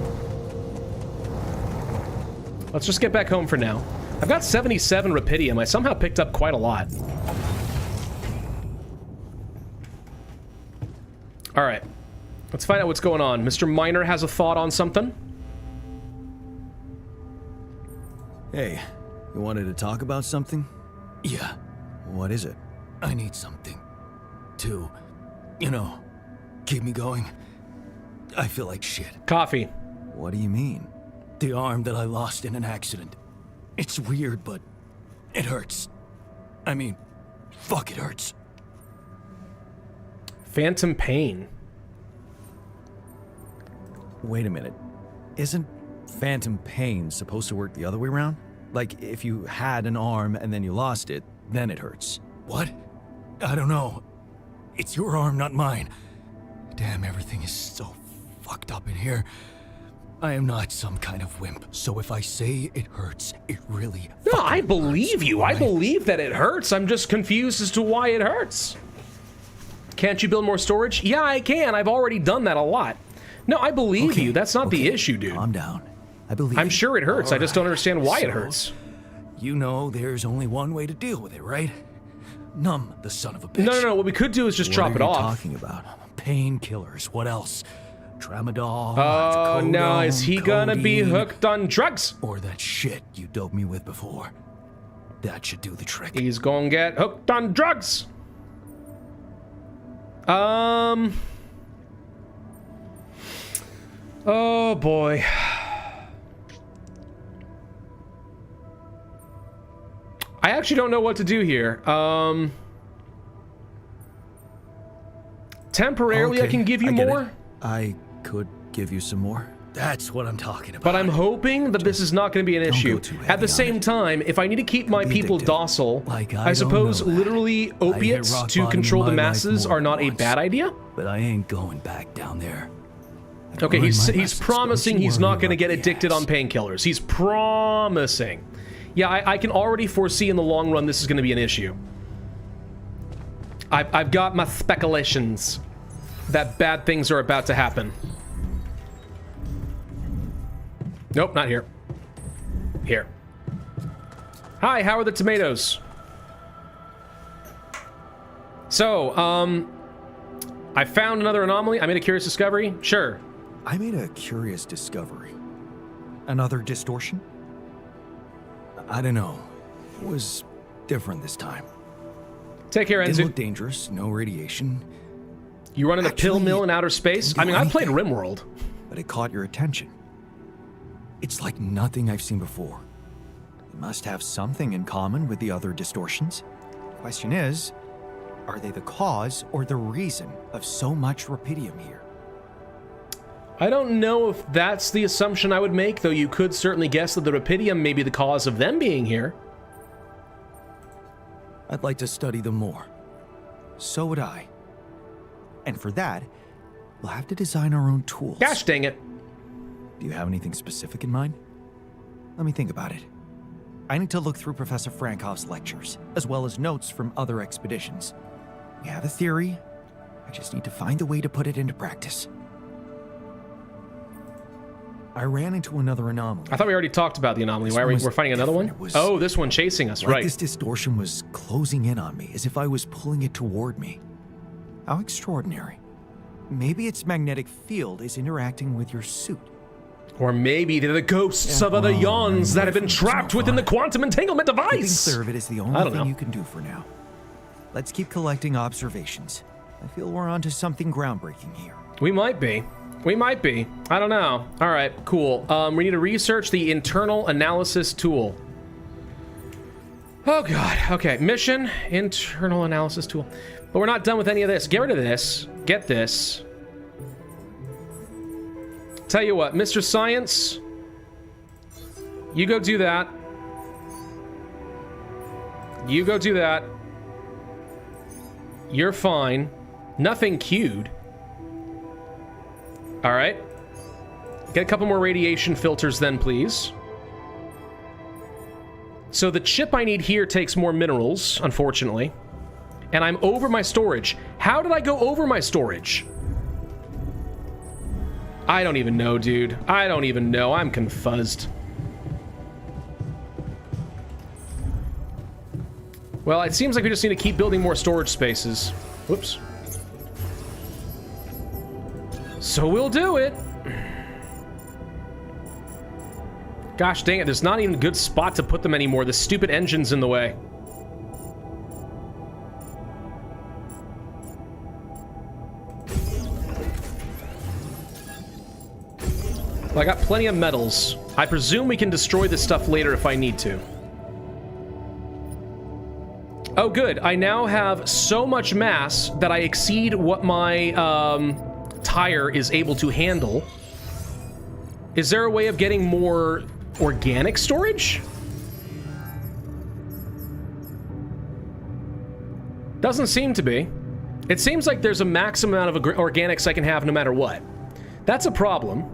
Let's just get back home for now. I've got 77 rapidium. I somehow picked up quite a lot. All right. Let's find out what's going on. Mr. Miner has a thought on something. Hey, you wanted to talk about something? Yeah, What is it? I need something to, you know, keep me going. I feel like shit. Coffee. What do you mean? The arm that I lost in an accident. It's weird, but it hurts. I mean, fuck, it hurts. Phantom pain. Wait a minute. Isn't phantom pain supposed to work the other way around? Like, if you had an arm and then you lost it, then it hurts. What? I don't know. It's your arm, not mine. Damn, everything is so fucked up in here. I am not some kind of wimp, so if I say it hurts, it really No, I fucking believe hurts, you. I right? believe that it hurts. I'm just confused as to why it hurts. Can't you build more storage? Yeah, I can. I've already done that a lot. No, I believe you. That's not the issue, dude. Calm down. I believe I'm you. sure it hurts. I just don't understand why it So, hurts. You know there's only one way to deal with it, right? Numb the son of a bitch. No. What we could do is just chop it What are you off. talking about? Painkillers, what else? Tramadol, Oh, no. Is he gonna be codeine, hooked on drugs? or that shit you doped me with before. That should do the trick. He's gonna get hooked on drugs. Oh, boy. I actually don't know what to do here. Temporarily, I Okay, can give you I get it. more, I could give you some more. That's what I'm talking about. but I'm hoping that this is not going to be an issue. go too heavy At the on same it. time, if I need to keep my be people addictive. docile, Like, I I don't suppose know that. literally hit opiates rock to bottom control in the my life masses more are not than a once. bad idea. But I ain't going back down there. Okay, Learn he's my promising lessons, don't you he's worry not going to about get the addicted on ass. painkillers. He's promising. Yeah, I can already foresee in the long run this is going to be an issue. I've got my speculations that bad things are about to happen. Nope, not here. Here. Hi, how are the tomatoes? So, I found another anomaly. I made a curious discovery. Sure. I made a curious discovery. Another distortion? I don't know. It was different this time. Take care, Didn't Enzu. look dangerous, no radiation, You running the pill Actually, mill in outer space? didn't I do mean, I played anything. RimWorld. but it caught your attention. It's like nothing I've seen before. It must have something in common with the other distortions. Question is, are they the cause or the reason of so much rupidium here? I don't know if that's the assumption I would make, though you could certainly guess that the rupidium may be the cause of them being here. I'd like to study them more. So would I. And for that, we'll have to design our own tools. Gosh dang it. Do you have anything specific in mind? Let me think about it. I need to look through Professor Frankoff's lectures, as well as notes from other expeditions. We have a theory. I just need to find a way to put it into practice. I ran into another anomaly. I thought we already talked about the anomaly. This Why are one we're was finding another one? different. It was Oh, this one chasing us, Like right. this distortion was closing in on me, as if I was pulling it toward me. How extraordinary. Maybe its magnetic field is interacting with your suit. Or maybe they're the ghosts Yeah, of other well, yawns that have been it's no trapped within the fun. quantum entanglement Keeping device. clear of it is the I only don't thing know. you can do for now. Let's keep collecting observations. I feel we're onto something groundbreaking here. We might be. We might be. I don't know. All right, cool. We need to research the internal analysis tool. Oh, God. Okay, mission, internal analysis tool. But we're not done with any of this. Get rid of this. Get this. Tell you what, Mr. Science, you go do that. You go do that. You're fine. Nothing queued. All right. Get a couple more radiation filters then, please. So the chip I need here takes more minerals, unfortunately. And I'm over my storage. How did I go over my storage? I don't even know, dude. I don't even know. I'm confuzzed. Well, it seems like we just need to keep building more storage spaces. Whoops. So we'll do it. Gosh dang it, there's not even a good spot to put them anymore. The stupid engine's in the way. Well, I got plenty of metals. I presume we can destroy this stuff later if I need to. Oh, good. I now have so much mass that I exceed what my tire is able to handle. Is there a way of getting more organic storage? Doesn't seem to be. It seems like there's a max amount of organics I can have no matter what. That's a problem.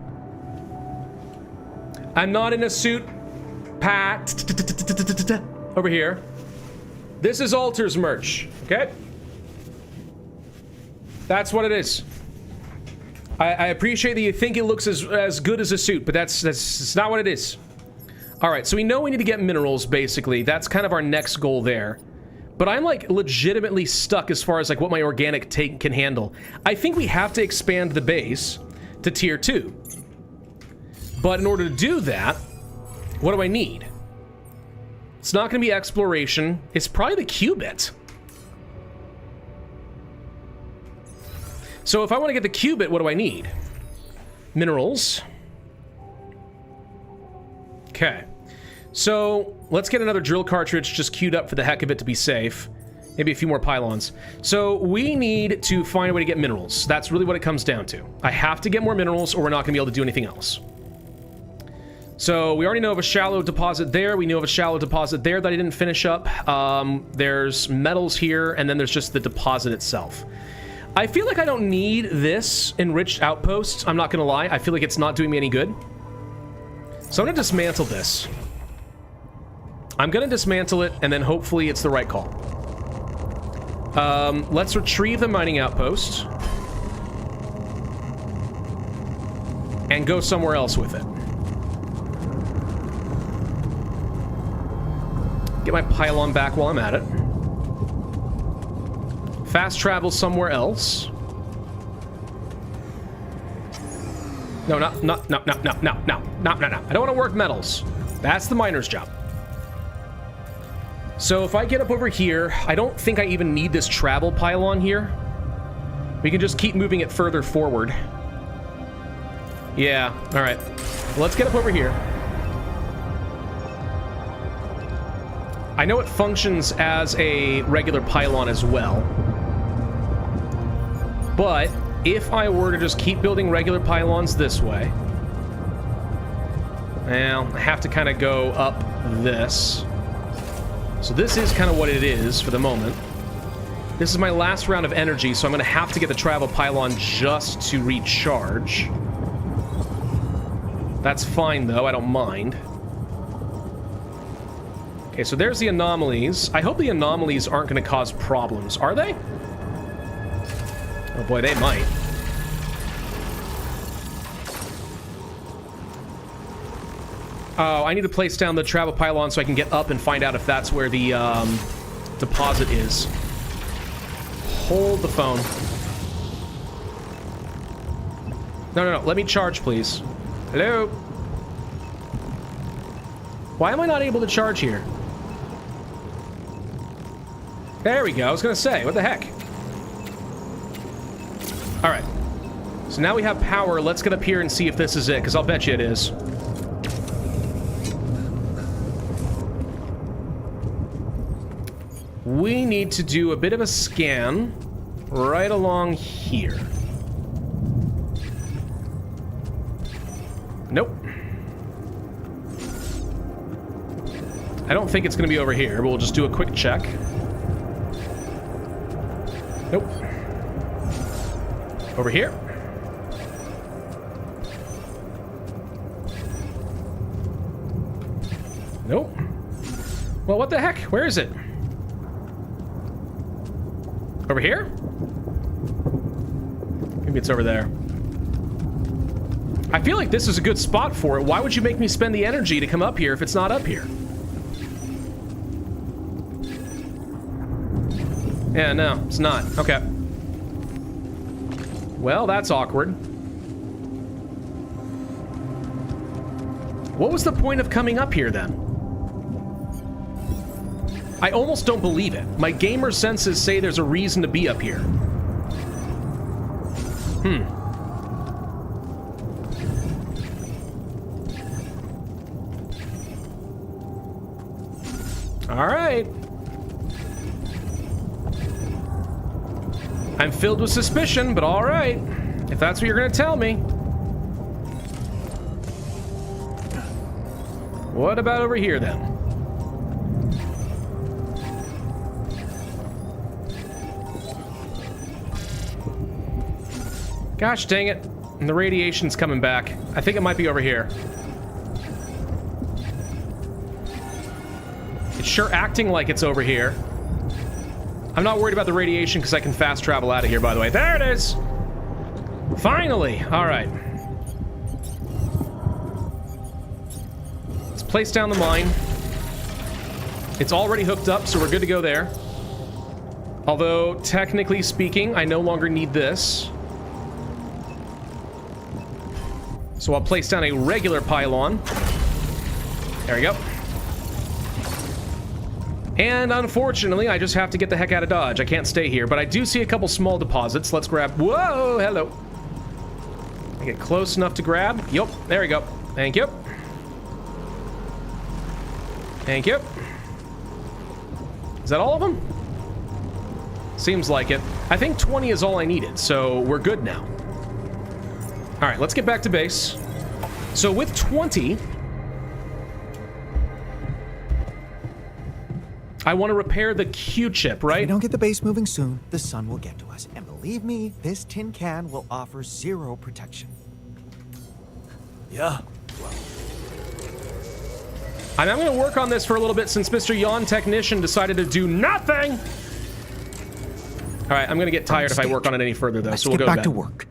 I'm not in a suit. Pat. Over here. This is Alters merch, okay? That's what it is. I appreciate that you think it looks as good as a suit, but that's not what it is. All right, so we know we need to get minerals, basically. That's kind of our next goal there. But I'm, like, legitimately stuck as far as, like, what my organic tank can handle. I think we have to expand the base to tier 2. But in order to do that, what do I need? It's not going to be exploration. It's probably the qubit. So if I want to get the qubit, what do I need? Minerals. Okay. So let's get another drill cartridge just queued up for the heck of it to be safe. Maybe a few more pylons. So we need to find a way to get minerals. That's really what it comes down to. I have to get more minerals or we're not going to be able to do anything else. So we already know of a shallow deposit there. We know of a shallow deposit there that I didn't finish up. There's metals here, and then there's just the deposit itself. I feel like I don't need this enriched outpost. I'm not going to lie. I feel like it's not doing me any good. So I'm going to dismantle this. I'm going to dismantle it, and then hopefully it's the right call. Let's retrieve the mining outpost. And go somewhere else with it. Get my pylon back while I'm at it. Fast travel somewhere else. No. I don't want to work metals. That's the miner's job. So if I get up over here, I don't think I even need this travel pylon here. We can just keep moving it further forward. Yeah, all right. Let's get up over here. I know it functions as a regular pylon as well. But if I were to just keep building regular pylons this way, well, I have to kind of go up this. So this is kind of what it is for the moment. This is my last round of energy, so I'm going to have to get the travel pylon just to recharge. That's fine, though. I don't mind. Okay, so there's the anomalies. I hope the anomalies aren't going to cause problems. Are they? Oh boy, they might. Oh, I need to place down the travel pylon so I can get up and find out if that's where the deposit is. Hold the phone. No. Let me charge, please. Hello? Why am I not able to charge here? There we go. I was going to say, what the heck? All right. So now we have power. Let's get up here and see if this is it, because I'll bet you it is. We need to do a bit of a scan right along here. Nope. I don't think it's going to be over here. We'll just do a quick check. Nope. Over here. Nope. Well, what the heck? Where is it? Over here? Maybe it's over there. I feel like this is a good spot for it. Why would you make me spend the energy to come up here if it's not up here? Yeah, no, it's not. Okay. Well, that's awkward. What was the point of coming up here, then? I almost don't believe it. My gamer senses say there's a reason to be up here. All right. I'm filled with suspicion, but all right. If that's what you're going to tell me. What about over here, then? Gosh dang it. And the radiation's coming back. I think it might be over here. It's sure acting like it's over here. I'm not worried about the radiation because I can fast travel out of here, by the way. There it is! Finally! Alright. Let's place down the mine. It's already hooked up, so we're good to go there. Although, technically speaking, I no longer need this. So I'll place down a regular pylon. There we go. And unfortunately, I just have to get the heck out of Dodge. I can't stay here, but I do see a couple small deposits. Let's grab... Whoa, hello. I get close enough to grab. Yep, there we go. Thank you. Thank you. Is that all of them? Seems like it. I think 20 is all I needed, so we're good now. All right, let's get back to base. So with 20... I want to repair the Q-chip, right? If we don't get the base moving soon, the sun will get to us. And believe me, this tin can will offer zero protection. Yeah. And I'm going to work on this for a little bit since Mr. Yawn Technician decided to do nothing. All right, I'm going to get tired if I work on it any further, though, so we'll go back to work.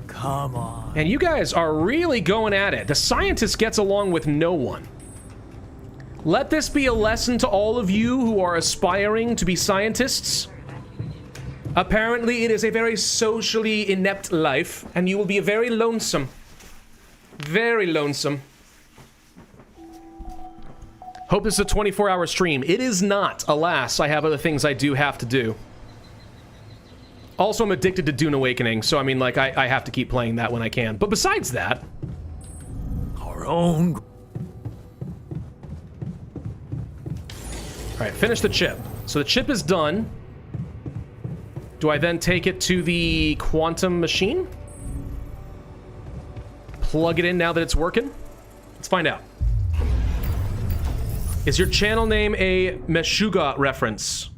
Come on. And you guys are really going at it. The scientist gets along with no one. Let this be a lesson to all of you who are aspiring to be scientists. Apparently, it is a very socially inept life, and you will be very lonesome. Very lonesome. Hope this is a 24-hour stream. It is not. Alas, I have other things I do have to do. Also, I'm addicted to Dune Awakening, so I mean, like, I have to keep playing that when I can. But besides that... Our own... Alright, finish the chip. So the chip is done. Do I then take it to the quantum machine? Plug it in now that it's working? Let's find out. Is your channel name a Meshuggah reference?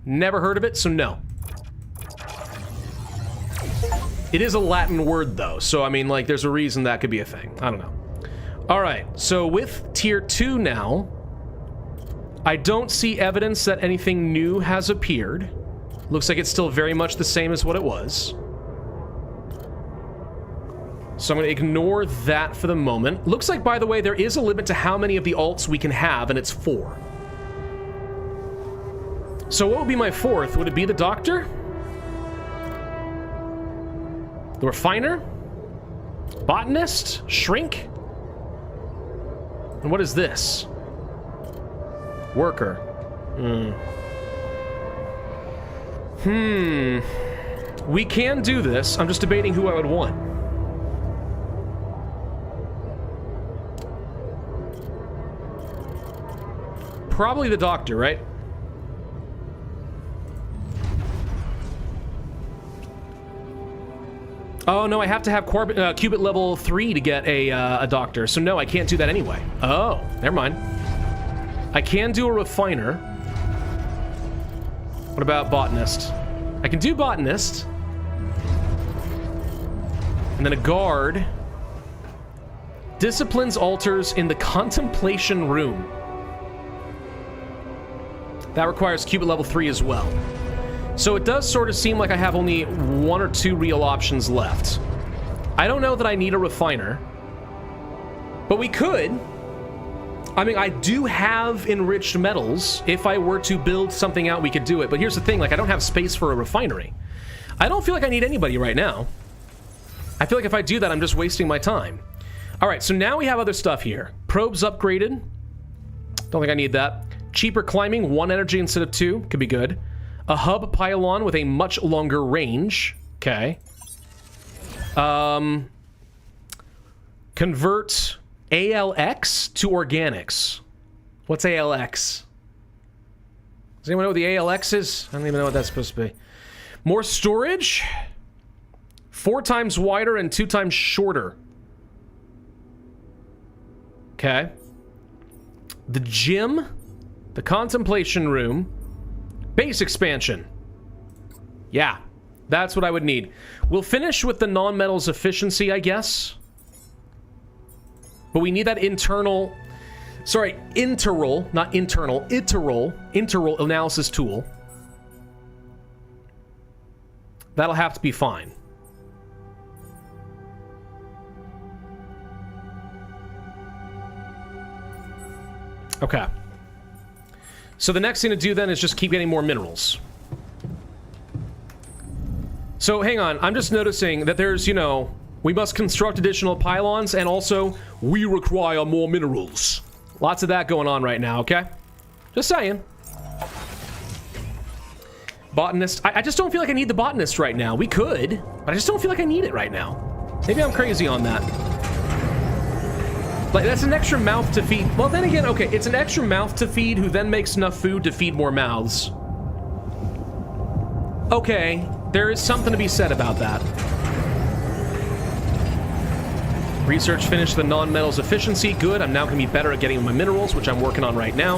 Never heard of it, so no. It is a Latin word, though, so I mean, like, there's a reason that could be a thing. I don't know. Alright, so with Tier 2 now, I don't see evidence that anything new has appeared. Looks like it's still very much the same as what it was. So I'm going to ignore that for the moment. Looks like, by the way, there is a limit to how many of the alts we can have, and it's 4. So what would be my 4th? Would it be the Doctor? The Refiner? Botanist? Shrink? And what is this? Worker. We can do this. I'm just debating who I would want. Probably the Doctor, right? Oh, no, I have to have qubit level 3 to get a Doctor. So no, I can't do that anyway. Oh, never mind. I can do a Refiner. What about Botanist? I can do Botanist. And then a Guard. Disciplines altars in the Contemplation Room. That requires qubit level 3 as well. So it does sort of seem like I have only 1 or 2 real options left. I don't know that I need a Refiner. But we could. I mean, I do have enriched metals. If I were to build something out, we could do it. But here's the thing, like, I don't have space for a refinery. I don't feel like I need anybody right now. I feel like if I do that, I'm just wasting my time. All right, so now we have other stuff here. Probes upgraded. Don't think I need that. Cheaper climbing, 1 energy instead of 2. Could be good. A hub pylon with a much longer range. Okay. Convert ALX to organics. What's ALX? Does anyone know what the ALX is? I don't even know what that's supposed to be. More storage. 4 times wider and 2 times shorter. Okay. The gym. The contemplation room. Base expansion. Yeah. That's what I would need. We'll finish with the non-metals efficiency, I guess. But we need that internal... Sorry, interal, not internal. Interal analysis tool. That'll have to be fine. Okay. So the next thing to do then is just keep getting more minerals. So hang on, I'm just noticing that there's, you know, we must construct additional pylons, and also we require more minerals. Lots of that going on right now, okay? Just saying. Botanist. I just don't feel like I need the botanist right now. We could, but I just don't feel like I need it right now. Maybe I'm crazy on that. Like, that's an extra mouth to feed. Well, then again, okay, it's an extra mouth to feed who then makes enough food to feed more mouths. Okay, there is something to be said about that. Research finished the non-metals efficiency. Good, I'm now going to be better at getting my minerals, which I'm working on right now.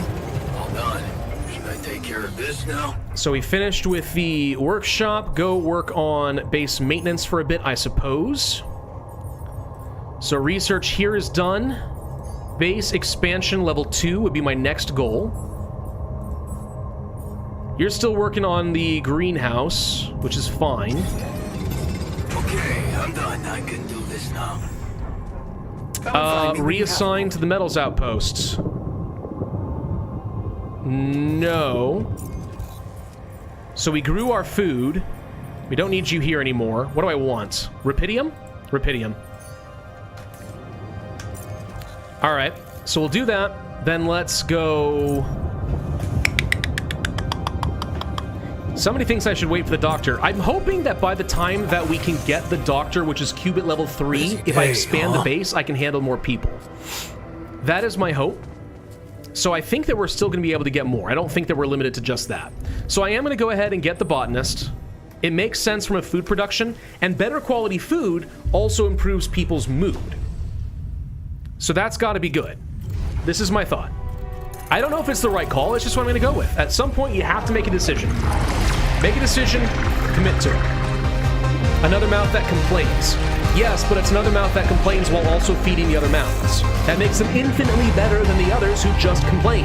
All done. Should I take care of this now? So we finished with the workshop. Go work on base maintenance for a bit, I suppose. So research here is done. Base expansion level 2 would be my next goal. You're still working on the greenhouse, which is fine. Okay, I'm done. I can do this now. Reassign to the metals outposts. No. So we grew our food. We don't need you here anymore. What do I want? Rapidium? Rapidium. All right. So we'll do that. Then let's go... Somebody thinks I should wait for the doctor. I'm hoping that by the time that we can get the doctor, which is qubit level 3, if I expand the base, I can handle more people. That is my hope. So I think that we're still going to be able to get more. I don't think that we're limited to just that. So I am going to go ahead and get the botanist. It makes sense from a food production, and better quality food also improves people's mood. So that's got to be good. This is my thought. I don't know if it's the right call. It's just what I'm going to go with. At some point, you have to make a decision. Make a decision, commit to it. Another mouth that complains. Yes, but it's another mouth that complains while also feeding the other mouths. That makes them infinitely better than the others who just complain.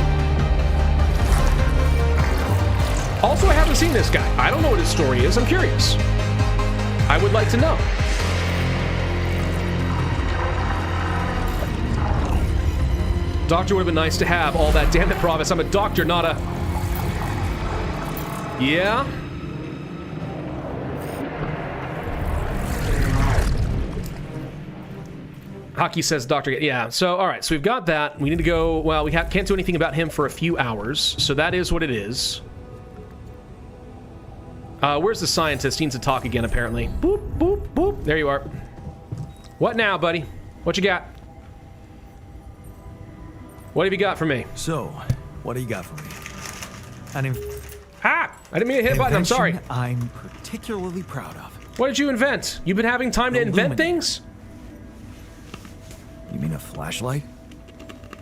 Also, I haven't seen this guy. I don't know what his story is. I'm curious. I would like to know. Doctor would have been nice to have. All that, damn it, Pravus. I'm a doctor, not a... Yeah? Hockey says doctor... Yeah, so, all right. So we've got that. We need to go... Well, we can't do anything about him for a few hours. So that is what it is. Where's the scientist? He needs to talk again, apparently. Boop, boop, boop. There you are. What now, buddy? What you got? What have you got for me? So, what do you got for me? I didn't mean to hit a button. I'm sorry. I'm particularly proud of. What did you invent? You've been having time to invent things? You mean a flashlight?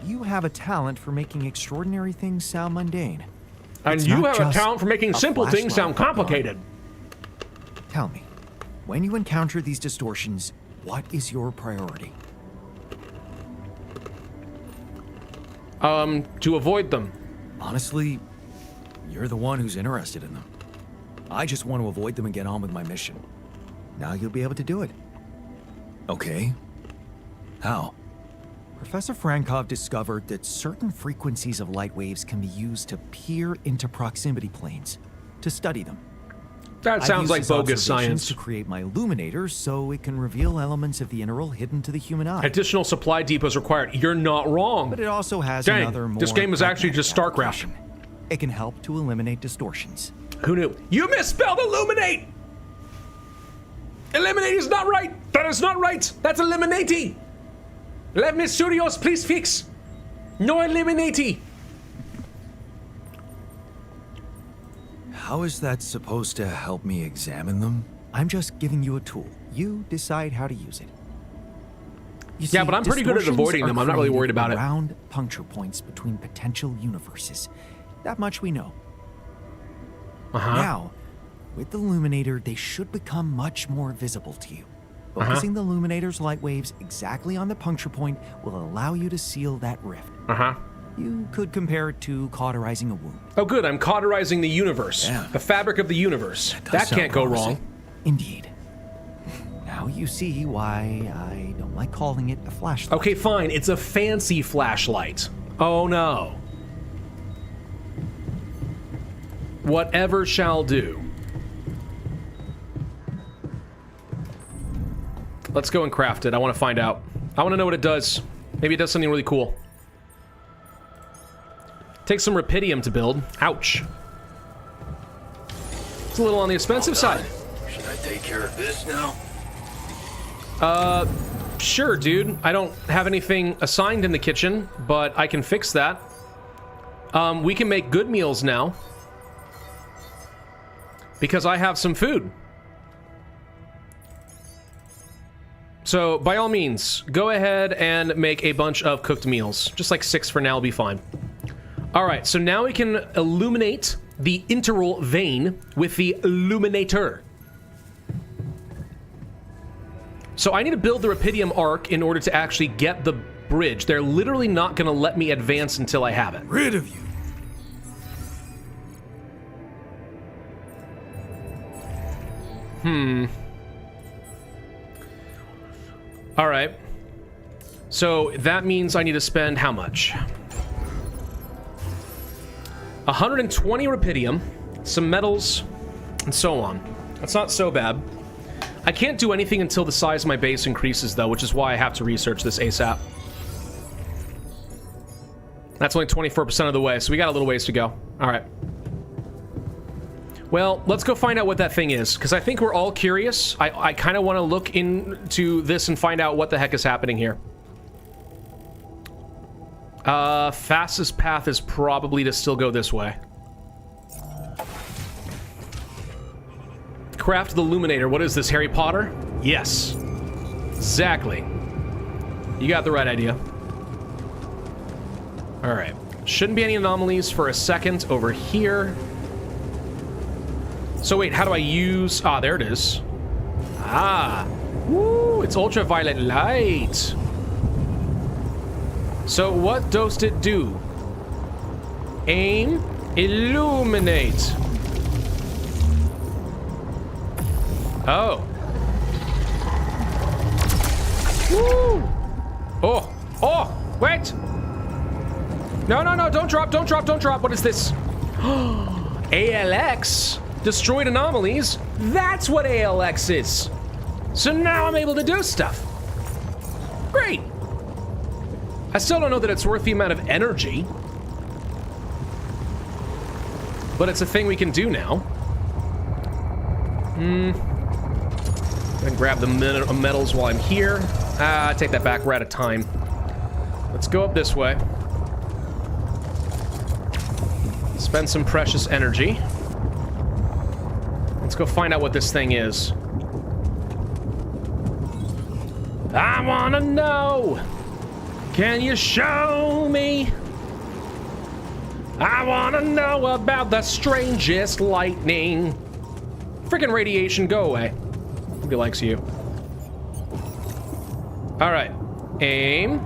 You have a talent for making extraordinary things sound mundane. And you have a talent for making simple things sound complicated. Tell me, when you encounter these distortions, what is your priority? To avoid them. Honestly, you're the one who's interested in them. I just want to avoid them and get on with my mission. Now you'll be able to do it. Okay. How? Professor Frankov discovered that certain frequencies of light waves can be used to peer into proximity planes, to study them. That sounds like bogus science. To create my illuminator so it can reveal elements of the integral hidden to the human eye. Additional supply depots required. You're not wrong. But it also has another more... This game is actually just StarCraft. It can help to eliminate distortions. Who knew? You misspelled illuminate! Eliminate is not right! That is not right! That's eliminati! Let me studios please fix! No eliminati! How is that supposed to help me examine them? I'm just giving you a tool. You decide how to use it. Yeah, but I'm pretty good at avoiding them. I'm not really worried about it. Round puncture points between potential universes. That much we know. Now, with the illuminator, they should become much more visible to you. Focusing the illuminator's light waves exactly on the puncture point will allow you to seal that rift. You could compare it to cauterizing a wound. Oh, good. I'm cauterizing the universe. Yeah. The fabric of the universe. That can't go wrong. Indeed. Now you see why I don't like calling it a flashlight. Okay, fine. It's a fancy flashlight. Oh, no. Whatever shall do. Let's go and craft it. I want to find out. I want to know what it does. Maybe it does something really cool. Takes some rapidium to build. Ouch. It's a little on the expensive side. Should I take care of this now? Sure, dude. I don't have anything assigned in the kitchen, but I can fix that. We can make good meals now. Because I have some food. So, by all means, go ahead and make a bunch of cooked meals. Just like 6 for now will be fine. Alright, so now we can illuminate the integral vein with the illuminator. So I need to build the rapidium arc in order to actually get the bridge. They're literally not going to let me advance until I have it. Rid of you. Alright. So that means I need to spend how much? 120 rupidium, some metals, and so on. That's not so bad. I can't do anything until the size of my base increases, though, which is why I have to research this ASAP. That's only 24% of the way, so we got a little ways to go. All right. Well, let's go find out what that thing is, because I think we're all curious. I kind of want to look into this and find out what the heck is happening here. Fastest path is probably to still go this way. Craft the Illuminator. What is this, Harry Potter? Yes. Exactly. You got the right idea. Alright. Shouldn't be any anomalies for a second over here. So wait, how do I use... Ah, there it is. Ah. Woo, it's ultraviolet light. So what does it do? Aim, illuminate. Oh. Woo! Oh! Oh! Wait! No, no, no, don't drop, don't drop, don't drop. What is this? ALX? Destroyed anomalies? That's what ALX is. So now I'm able to do stuff. Great. I still don't know that it's worth the amount of energy. But it's a thing we can do now. And grab the metals while I'm here. Ah, take that back. We're out of time. Let's go up this way. Spend some precious energy. Let's go find out what this thing is. I wanna know. Can you show me? I wanna know about the strangest lightning. Freaking radiation, go away. Nobody likes you. All right. Aim.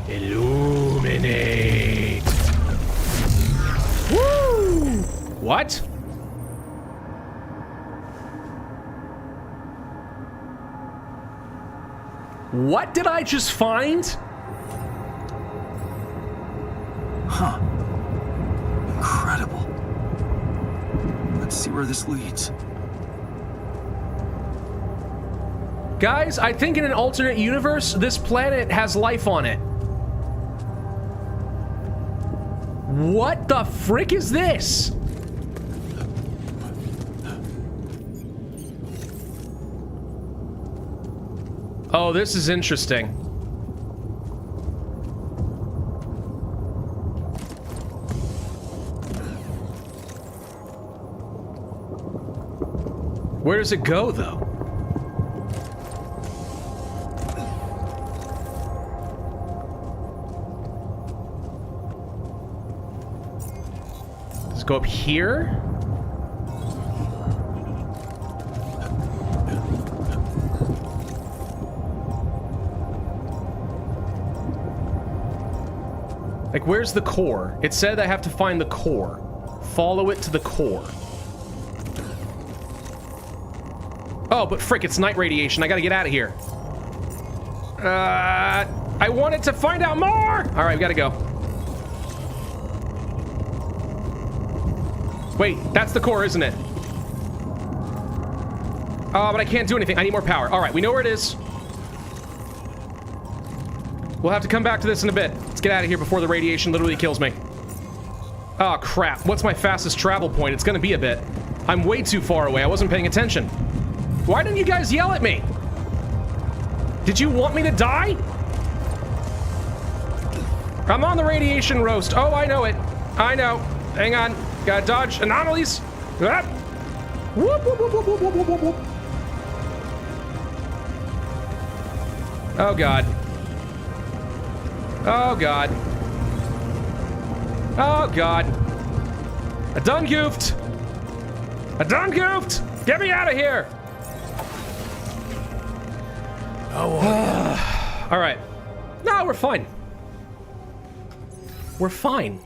Illuminate. Woo! What? What did I just find? Huh. Incredible. Let's see where this leads. Guys, I think in an alternate universe, this planet has life on it. What the frick is this? Oh, this is interesting. Where does it go, though? Does it go up here? Like, where's the core? It said I have to find the core. Follow it to the core. Oh, but frick, it's night radiation. I gotta get out of here. I wanted to find out more! Alright, we gotta go. Wait, that's the core, isn't it? Oh, but I can't do anything. I need more power. Alright, we know where it is. We'll have to come back to this in a bit. Let's get out of here before the radiation literally kills me. Oh, crap. What's my fastest travel point? It's gonna be a bit. I'm way too far away. I wasn't paying attention. Why didn't you guys yell at me? Did you want me to die? I'm on the radiation roast. Oh, I know it. I know. Hang on. Gotta dodge anomalies. Ah. Whoop, whoop, whoop, whoop, whoop, whoop, whoop, whoop. Oh, God. Oh, God. Oh, God. I done goofed. I done goofed. Get me out of here. All right. No, we're fine. We're fine.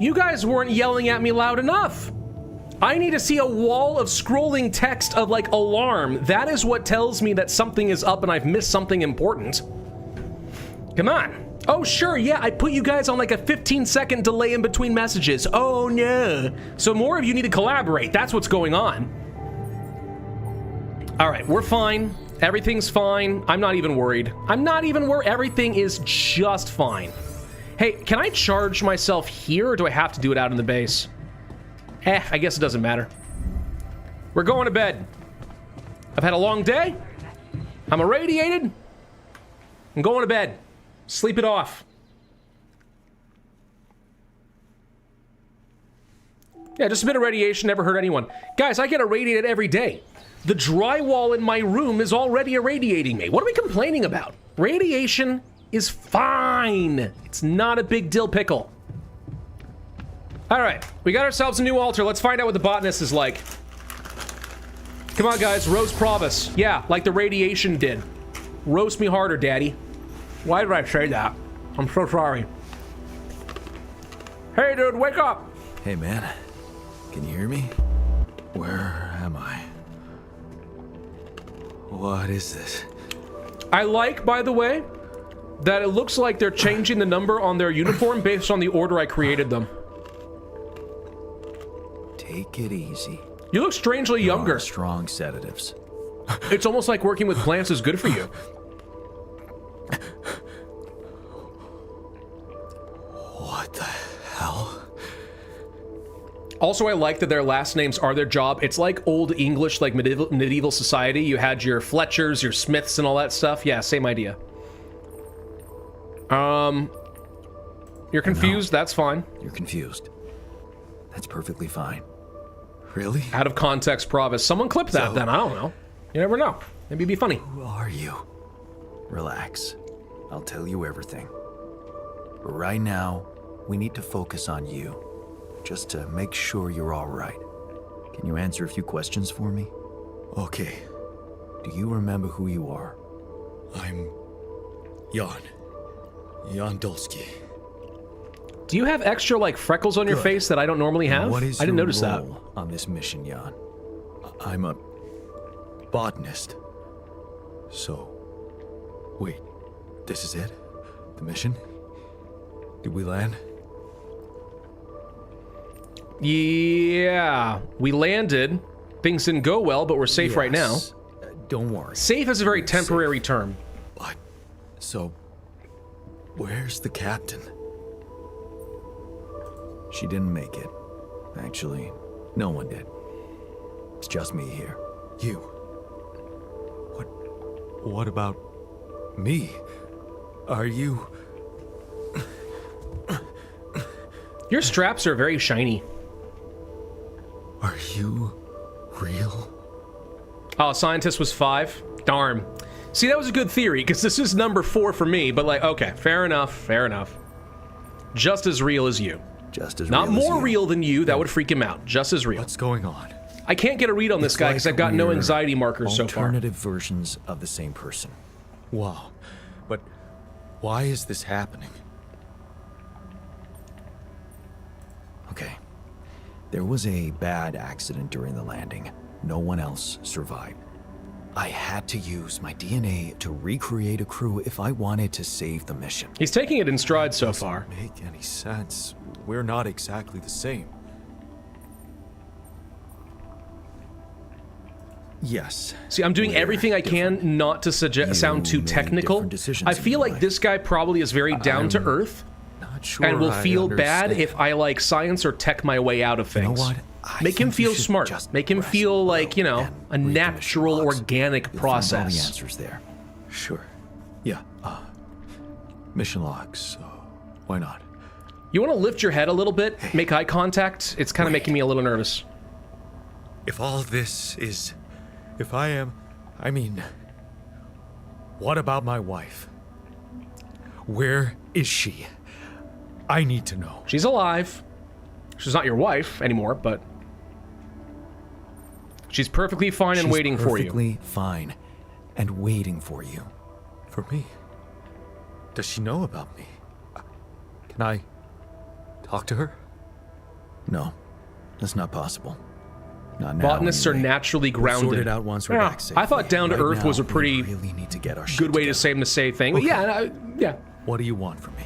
You guys weren't yelling at me loud enough. I need to see a wall of scrolling text of, like, alarm. That is what tells me that something is up and I've missed something important. Come on. Oh, sure, yeah, I put you guys on like a 15-second delay in between messages. Oh, no. So more of you need to collaborate. That's what's going on. All right, we're fine. Everything's fine. I'm not even worried. I'm not even worried. Everything is just fine. Hey, can I charge myself here, or do I have to do it out in the base? I guess it doesn't matter. We're going to bed. I've had a long day. I'm irradiated. I'm going to bed. Sleep it off. Yeah, just a bit of radiation never hurt anyone. Guys, I get irradiated every day. The drywall in my room is already irradiating me. What are we complaining about? Radiation is fine. It's not a big dill pickle. All right, we got ourselves a new altar. Let's find out what the botanist is like. Come on, guys, roast Pravus. Yeah, like the radiation did. Roast me harder, daddy. Why did I say that? I'm so sorry. Hey, dude, wake up! Hey, man. Can you hear me? Where am I? What is this? I like, by the way, that it looks like they're changing the number on their uniform based on the order I created them. Take it easy. You look strangely younger. Strong sedatives. It's almost like working with plants is good for you. What the hell? Also, I like that their last names are their job. It's like old English, like medieval society. You had your Fletchers, your Smiths, and all that stuff. Yeah, same idea. You're confused? That's fine. You're confused. That's perfectly fine. Really? Out of context, Pravus. Someone clip that then. I don't know. You never know. Maybe it'd be funny. Who are you? Relax. I'll tell you everything. But right now, we need to focus on you. Just to make sure you're all right. Can you answer a few questions for me? Okay. Do you remember who you are? I'm Jan Dolsky. Do you have extra, like, freckles on your face that I don't normally have? What is I didn't your notice that. role on this mission, Jan? I'm a botanist. So, wait, this is it? The mission? Did we land? Yeah, we landed. Things didn't go well, but we're safe right now. Don't worry. Safe is a very temporary term. But, so, where's the captain? She didn't make it. Actually, no one did. It's just me here. You. What about me? Are you... Your straps are very shiny. Are you real? Oh, scientist was 5? Darn. See, that was a good theory, because this is number 4 for me, but like, okay, fair enough, fair enough. Just as real as you. Just as Not real as more you. real than you, that would freak him out. Just as real. What's going on? I can't get a read on this guy because I've got no anxiety markers so far. Alternative versions of the same person. Wow. But why is this happening? Okay. There was a bad accident during the landing. No one else survived. I had to use my DNA to recreate a crew if I wanted to save the mission. He's taking it in stride so far. Doesn't make any sense. We're not exactly the same. Yes. See, I'm doing everything I can not to sound too made technical. different decisions I in feel your like life. this guy probably is very down to earth Not sure and will I feel bad understand. if I like science or tech my way out of things. You know what? I Make him think you feel should smart. just Make him rest feel like, you know, and a read the natural, mission logs. organic You'll find all the process. answers there. Sure. Yeah. Mission logs. Why not? You want to lift your head a little bit, make eye contact? It's kind of making me a little nervous. If all this is... If I mean... What about my wife? Where is she? I need to know. She's alive. She's not your wife anymore, but she's perfectly fine and waiting for you. Perfectly fine and waiting for you. For me? Does she know about me? Can I talk to her? No, that's not possible. Not now. Botanists are anyway. naturally We'll grounded. sort it out once we're back safely. I thought down to Right earth was now, a pretty we really need to get our shit good way to together. say thing. But yeah, yeah. What do you want from me?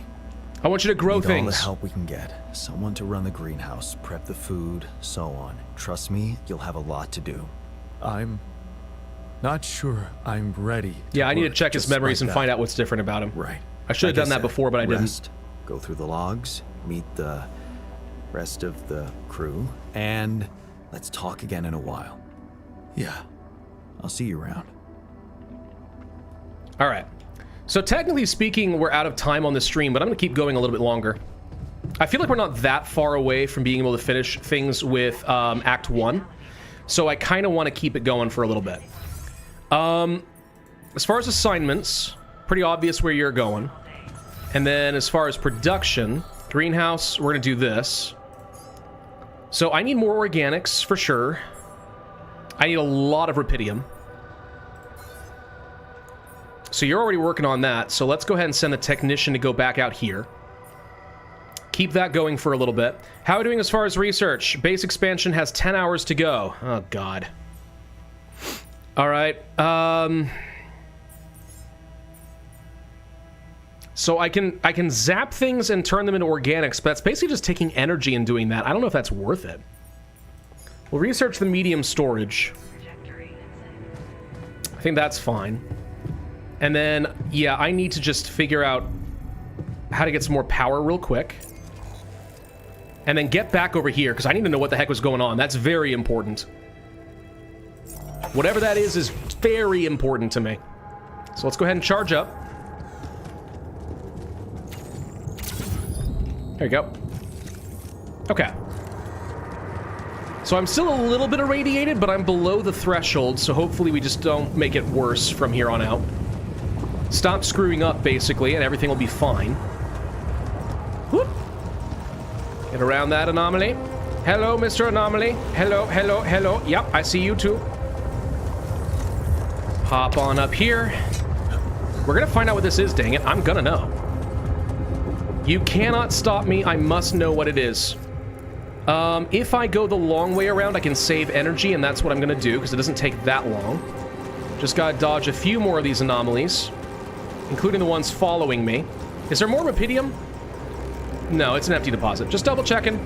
I want you to grow Need all the things. help we can get. Someone to run the greenhouse, prep the food, so on. Trust me, you'll have a lot to do. I'm not sure I'm ready. Yeah, I need to work check his just memories like and that. find out what's different about him. Right. I should have Like done that said, before, but I didn't. rest, go through the logs, meet the rest of the crew, and let's talk again in a while. Yeah, I'll see you around. All right. So technically speaking, we're out of time on the stream, but I'm going to keep going a little bit longer. I feel like we're not that far away from being able to finish things with Act 1. So I kind of want to keep it going for a little bit. As far as assignments, pretty obvious where you're going. And then as far as production, greenhouse, we're going to do this. So I need more organics for sure. I need a lot of rupidium. So you're already working on that, so let's go ahead and send the technician to go back out here. Keep that going for a little bit. How are we doing as far as research? Base expansion has 10 hours to go. Oh, God. All right. So I can zap things and turn them into organics, but that's basically just taking energy and doing that. I don't know if that's worth it. We'll research the medium storage. I think that's fine. And then, yeah, I need to just figure out how to get some more power real quick. And then get back over here, because I need to know what the heck was going on. That's very important. Whatever that is very important to me. So let's go ahead and charge up. There you go. Okay. So I'm still a little bit irradiated, but I'm below the threshold, so hopefully we just don't make it worse from here on out. Stop screwing up, basically, and everything will be fine. Whoop. Get around that anomaly. Hello, Mr. Anomaly. Hello, hello, hello. Yep, I see you too. Hop on up here. We're gonna find out what this is, dang it. I'm gonna know. You cannot stop me. I must know what it is. If I go the long way around, I can save energy, and that's what I'm gonna do, because it doesn't take that long. Just gotta dodge a few more of these anomalies, including the ones following me. Is there more rupidium? No, it's an empty deposit. Just double checking.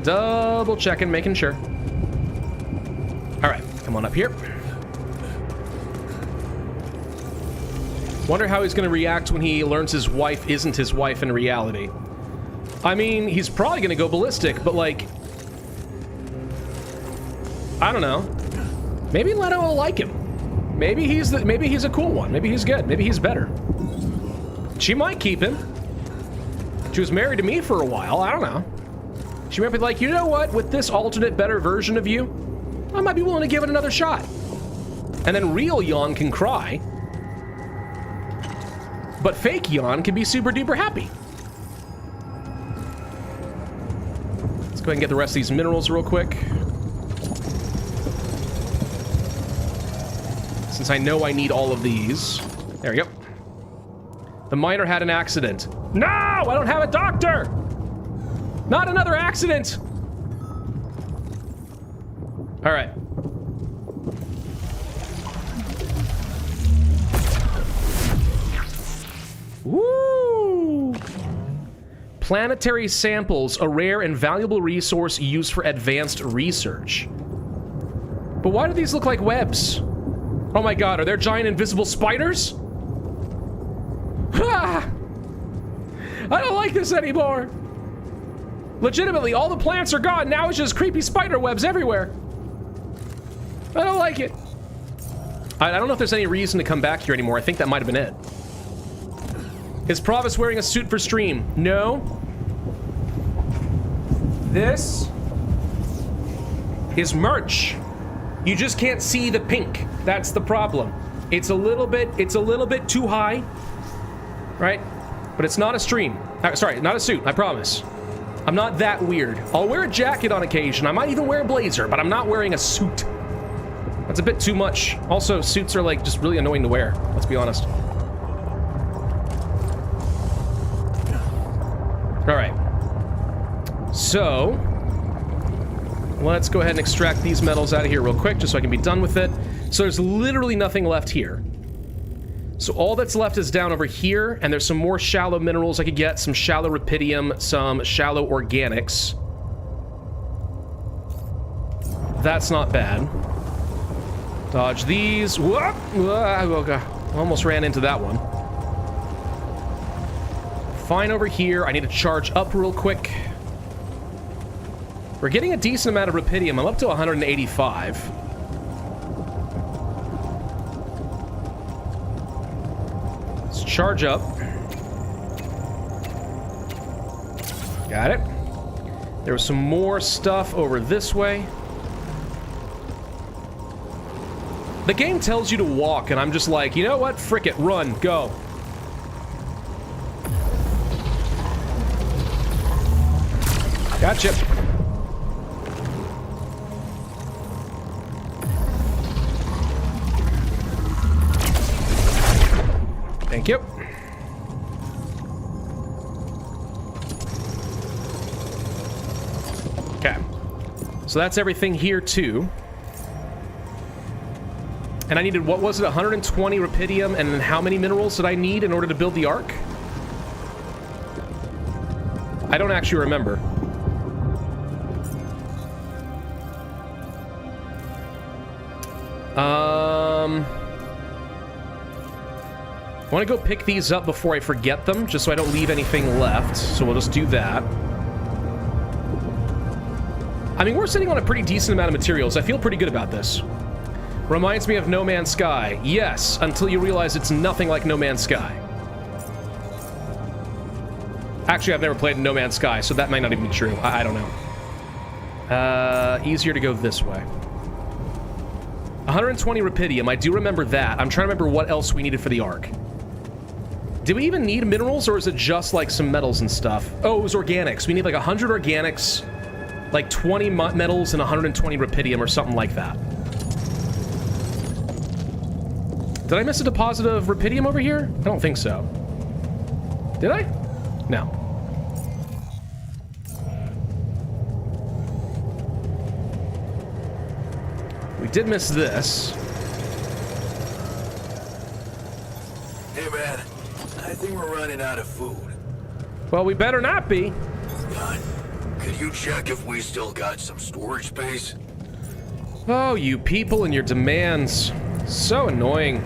Double checking, making sure. All right, come on up here. Wonder how he's going to react when he learns his wife isn't his wife in reality. I mean, he's probably going to go ballistic, but like, I don't know. Maybe Leto will like him. Maybe he's a cool one. Maybe he's good. Maybe he's better. She might keep him. She was married to me for a while. I don't know. She might be like, you know what? With this alternate, better version of you, I might be willing to give it another shot. And then real Yon can cry. But fake Yon can be super duper happy. Let's go ahead and get the rest of these minerals real quick. Since I know I need all of these. There we go. The miner had an accident. No! I don't have a doctor! Not another accident! Alright. Woo! Planetary samples, a rare and valuable resource used for advanced research. But why do these look like webs? Oh my god, are there giant invisible spiders? Ah! I don't like this anymore. Legitimately, all the plants are gone. Now it's just creepy spider webs everywhere. I don't like it. I don't know if there's any reason to come back here anymore. I think that might have been it. Is Pravus wearing a suit for stream? No. This is merch. You just can't see the pink. That's the problem. It's a little bit too high, right? But it's not a stream. Sorry, not a suit, I promise. I'm not that weird. I'll wear a jacket on occasion. I might even wear a blazer, but I'm not wearing a suit. That's a bit too much. Also, suits are like just really annoying to wear. Let's be honest. All right. So, let's go ahead and extract these metals out of here real quick, just so I can be done with it. So there's literally nothing left here. So all that's left is down over here, and there's some more shallow minerals I could get, some shallow rupidium, some shallow organics. That's not bad. Dodge these. Whoop! Oh, God. Almost ran into that one. Fine over here. I need to charge up real quick. We're getting a decent amount of rupidium. I'm up to 185. Let's charge up. Got it. There was some more stuff over this way. The game tells you to walk, and I'm just like, you know what? Frick it. Run. Go. Gotcha. Thank you. Okay. So that's everything here, too. And I needed, what was it, 120 rupidium, and then how many minerals did I need in order to build the Ark? I don't actually remember. I want to go pick these up before I forget them, just so I don't leave anything left. So we'll just do that. I mean, we're sitting on a pretty decent amount of materials. I feel pretty good about this. Reminds me of No Man's Sky. Yes, until you realize it's nothing like No Man's Sky. Actually, I've never played No Man's Sky, so that might not even be true. I don't know. Easier to go this way. 120 rupidium, I do remember that. I'm trying to remember what else we needed for the Ark. Did we even need minerals, or is it just like some metals and stuff? Oh, it was organics. We need like 100 organics, like 20 metals, and 120 rupidium, or something like that. Did I miss a deposit of rupidium over here? I don't think so. Did I? No. We did miss this. Hey, man. I think we're running out of food. Well, we better not be. God, could you check if we still got some storage space? Oh, you people and your demands. So annoying.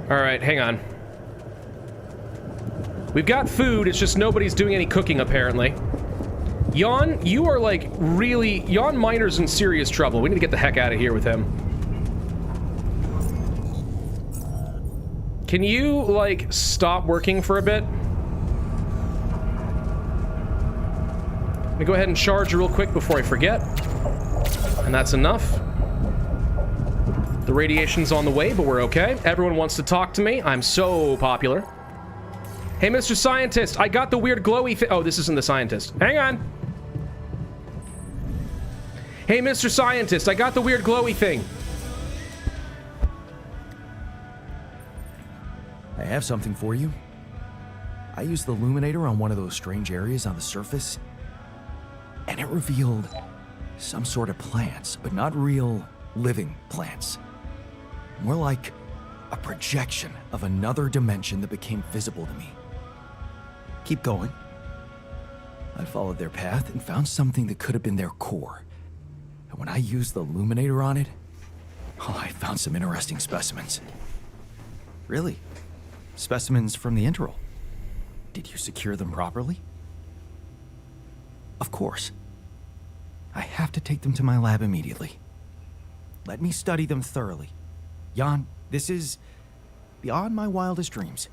All right, hang on. We've got food, it's just nobody's doing any cooking, apparently. Yon, you are, like, really... Yon Miner's in serious trouble. We need to get the heck out of here with him. Can you, like, stop working for a bit? Let me go ahead and charge real quick before I forget. And that's enough. The radiation's on the way, but we're okay. Everyone wants to talk to me. I'm so popular. Hey, Mr. Scientist, I got the weird glowy thing. Oh, this isn't the scientist. Hang on. Hey, Mr. Scientist, I got the weird glowy thing. I have something for you. I used the illuminator on one of those strange areas on the surface, and it revealed some sort of plants, but not real living plants. More like a projection of another dimension that became visible to me. Keep going. I followed their path and found something that could have been their core. And when I used the illuminator on it, oh, I found some interesting specimens. Really? Specimens from the interval. Did you secure them properly? Of course. I have to take them to my lab immediately. Let me study them thoroughly. Jan, this is beyond my wildest dreams.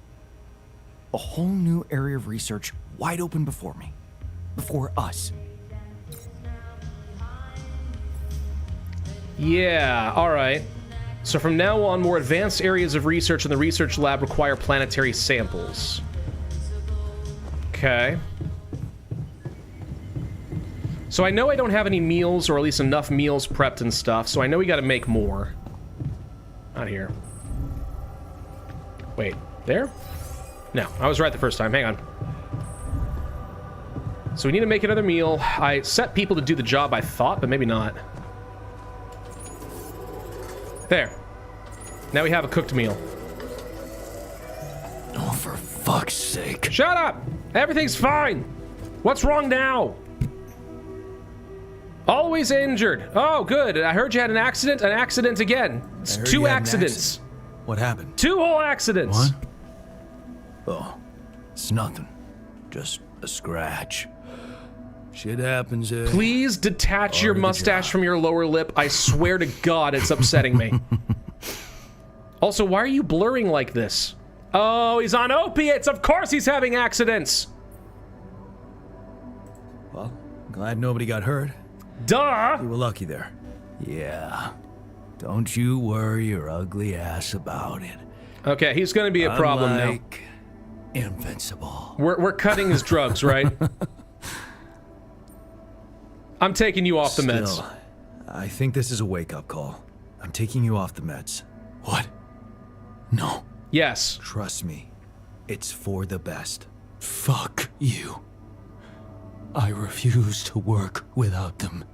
A whole new area of research wide open before me. Before us. Yeah, alright. So from now on, more advanced areas of research in the research lab require planetary samples. Okay. So I know I don't have any meals, or at least enough meals prepped and stuff, so I know we gotta make more. Not here. Wait, there? No, I was right the first time. Hang on. So we need to make another meal. I set people to do the job, I thought, but maybe not. There. Now we have a cooked meal. Oh, for fuck's sake. Shut up! Everything's fine! What's wrong now? Always injured. Oh, good. I heard you had an accident. An accident again. It's 2 accidents. What happened? 2 whole accidents. What? Oh, it's nothing. Just a scratch. Shit happens, eh? Please detach your Part of the mustache job. from your lower lip. I swear to God, it's upsetting me. Also, why are you blurring like this? Oh, he's on opiates. Of course he's having accidents. Well, glad nobody got hurt. Duh. You were lucky there. Yeah. Don't you worry your ugly ass about it. Okay, he's going to be a problem now. Like invincible. We're cutting his drugs, right? I'm taking you off the meds. Still, I think this is a wake-up call. I'm taking you off the meds. What? No. Yes. Trust me. It's for the best. Fuck you. I refuse to work without them.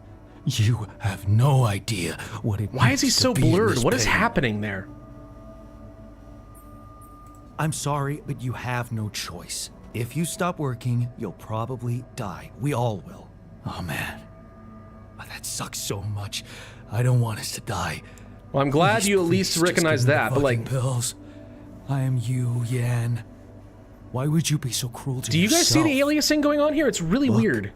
You have no idea what it Why is he means to so be in blurred? this What is pain. happening there? I'm sorry, but you have no choice. If you stop working, you'll probably die. We all will. Oh man. Oh, that sucks so much. I don't want us to die. Well, I'm glad Please, you at please, least just recognize give me the that, but like, fucking pills. I am you, Yan. Why would you be so cruel to do you guys see the aliasing going on here? It's really Look. weird.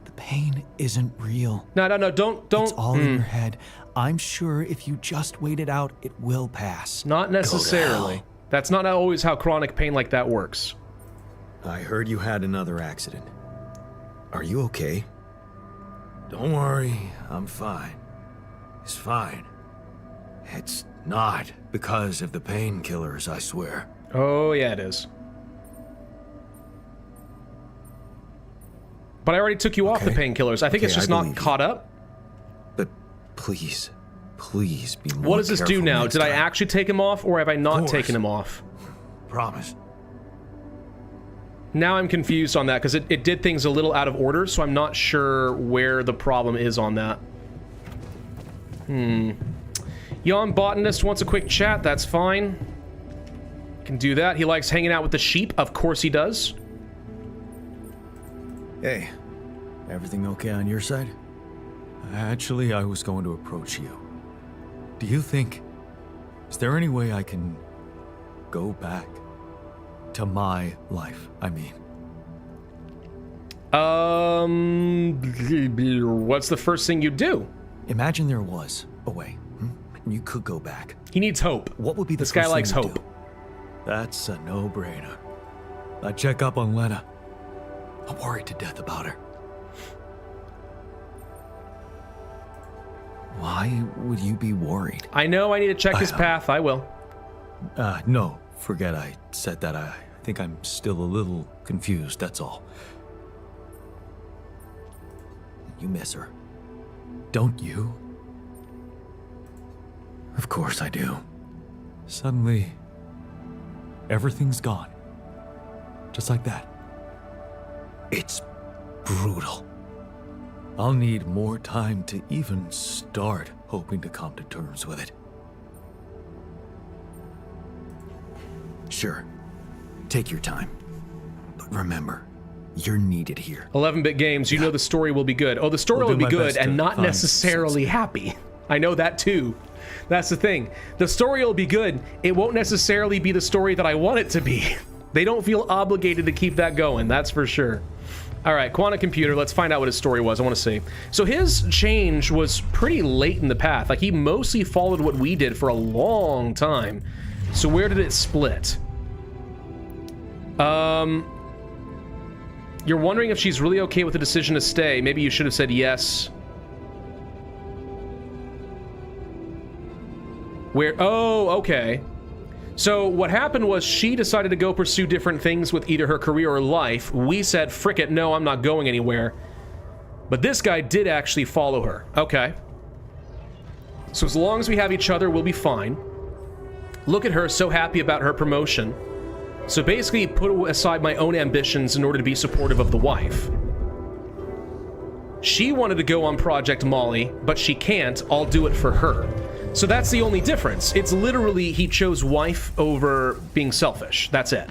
The pain isn't real. No, don't. It's all in your head. I'm sure if you just wait it out, it will pass. Not necessarily. hell. That's not always how chronic pain like that works. I heard you had another accident. Are you okay? Don't worry, I'm fine. It's fine. It's not because of the painkillers, I swear. Oh, yeah, it is. But I already took you off the Okay. painkillers. I think it's Okay, just I not believe you. caught up. But please, please be more What does this do careful now? next Did I time. actually take him off, or have I not course. taken him off? Promise. Now I'm confused on that, because it did things a little out of order, so I'm not sure where the problem is on that. Yon Botanist wants a quick chat, that's fine. Can do that. He likes hanging out with the sheep, of course he does. Hey, everything okay on your side? Actually, I was going to approach you. Do you think... Is there any way I can go back to my life, I mean? What's the first thing you'd do? Imagine there was a way, and you could go back. He needs hope. What would be the This guy first likes thing you'd hope. do? That's a no-brainer. I check up on Lena. I'm worried to death about her. Why would you be worried? I know I need to check his path, I will. No, forget I said that. I think I'm still a little confused, that's all. You miss her. Don't you? Of course I do. Suddenly, everything's gone. Just like that. It's brutal. I'll need more time to even start hoping to come to terms with it. Sure, take your time. But remember, you're needed here. 11-bit games, you know the story will be good. Oh, the story I'll will do be my good best and to not find necessarily sense. happy. I know that too. That's the thing. The story will be good. It won't necessarily be the story that I want it to be. They don't feel obligated to keep that going, that's for sure. All right, Quantum Computer, let's find out what his story was. I want to see. So his change was pretty late in the path. Like, he mostly followed what we did for a long time. So where did it split? You're wondering if she's really okay with the decision to stay. Maybe you should have said yes. Where? Oh, okay. So what happened was she decided to go pursue different things with either her career or life. We said, frick it, no, I'm not going anywhere. But this guy did actually follow her. Okay. So as long as we have each other, we'll be fine. Look at her, so happy about her promotion. So basically, put aside my own ambitions in order to be supportive of the wife. She wanted to go on Project Molly, but she can't. I'll do it for her. So that's the only difference. It's literally he chose wife over being selfish. That's it.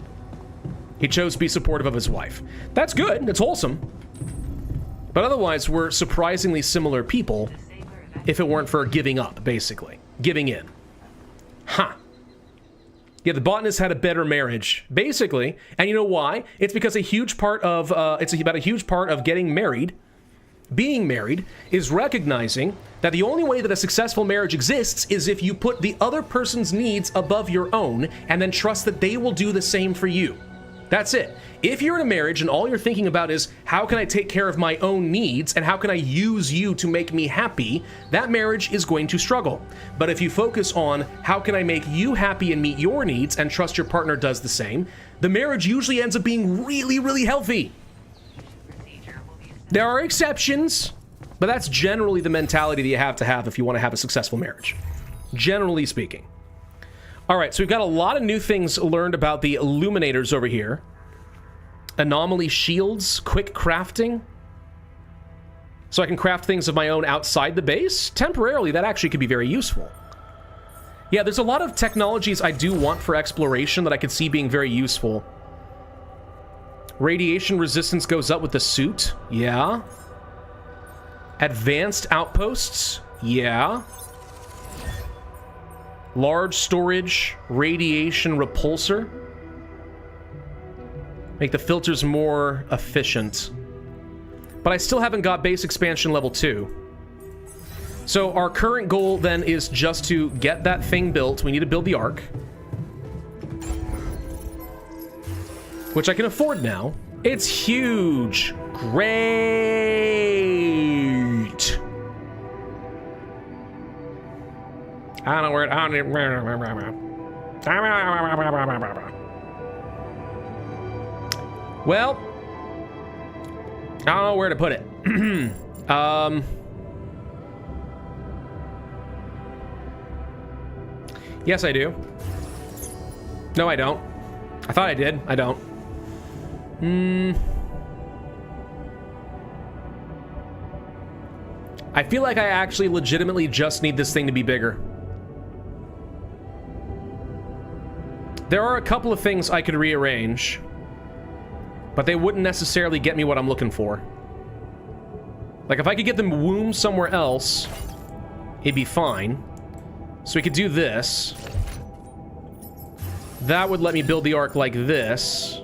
He chose to be supportive of his wife. That's good. It's wholesome. But otherwise, we're surprisingly similar people if it weren't for giving up, basically. Giving in. Huh. Yeah, the botanist had a better marriage, basically. And you know why? It's because a huge part of, about a huge part of getting married, being married, is recognizing that the only way that a successful marriage exists is if you put the other person's needs above your own and then trust that they will do the same for you. That's it. If you're in a marriage and all you're thinking about is, how can I take care of my own needs and how can I use you to make me happy, that marriage is going to struggle. But if you focus on, how can I make you happy and meet your needs and trust your partner does the same, the marriage usually ends up being really, really healthy. There are exceptions, but that's generally the mentality that you have to have if you want to have a successful marriage. Generally speaking. All right, so we've got a lot of new things learned about the illuminators over here. Anomaly shields, quick crafting. So I can craft things of my own outside the base. Temporarily, that actually could be very useful. Yeah, there's a lot of technologies I do want for exploration that I could see being very useful. Radiation resistance goes up with the suit. Yeah. Advanced outposts. Yeah. Large storage, radiation repulsor. Make the filters more efficient. But I still haven't got base expansion level 2. So our current goal then is just to get that thing built. We need to build the Ark. Which I can afford now. It's huge. Great. I don't know where well, I don't know where to put it. Yes, I do. No, I don't. I thought I did. I don't. I feel like I actually legitimately just need this thing to be bigger. There are a couple of things I could rearrange, but they wouldn't necessarily get me what I'm looking for. Like, if I could get the womb somewhere else, it'd be fine. So we could do this. That would let me build the Ark like this.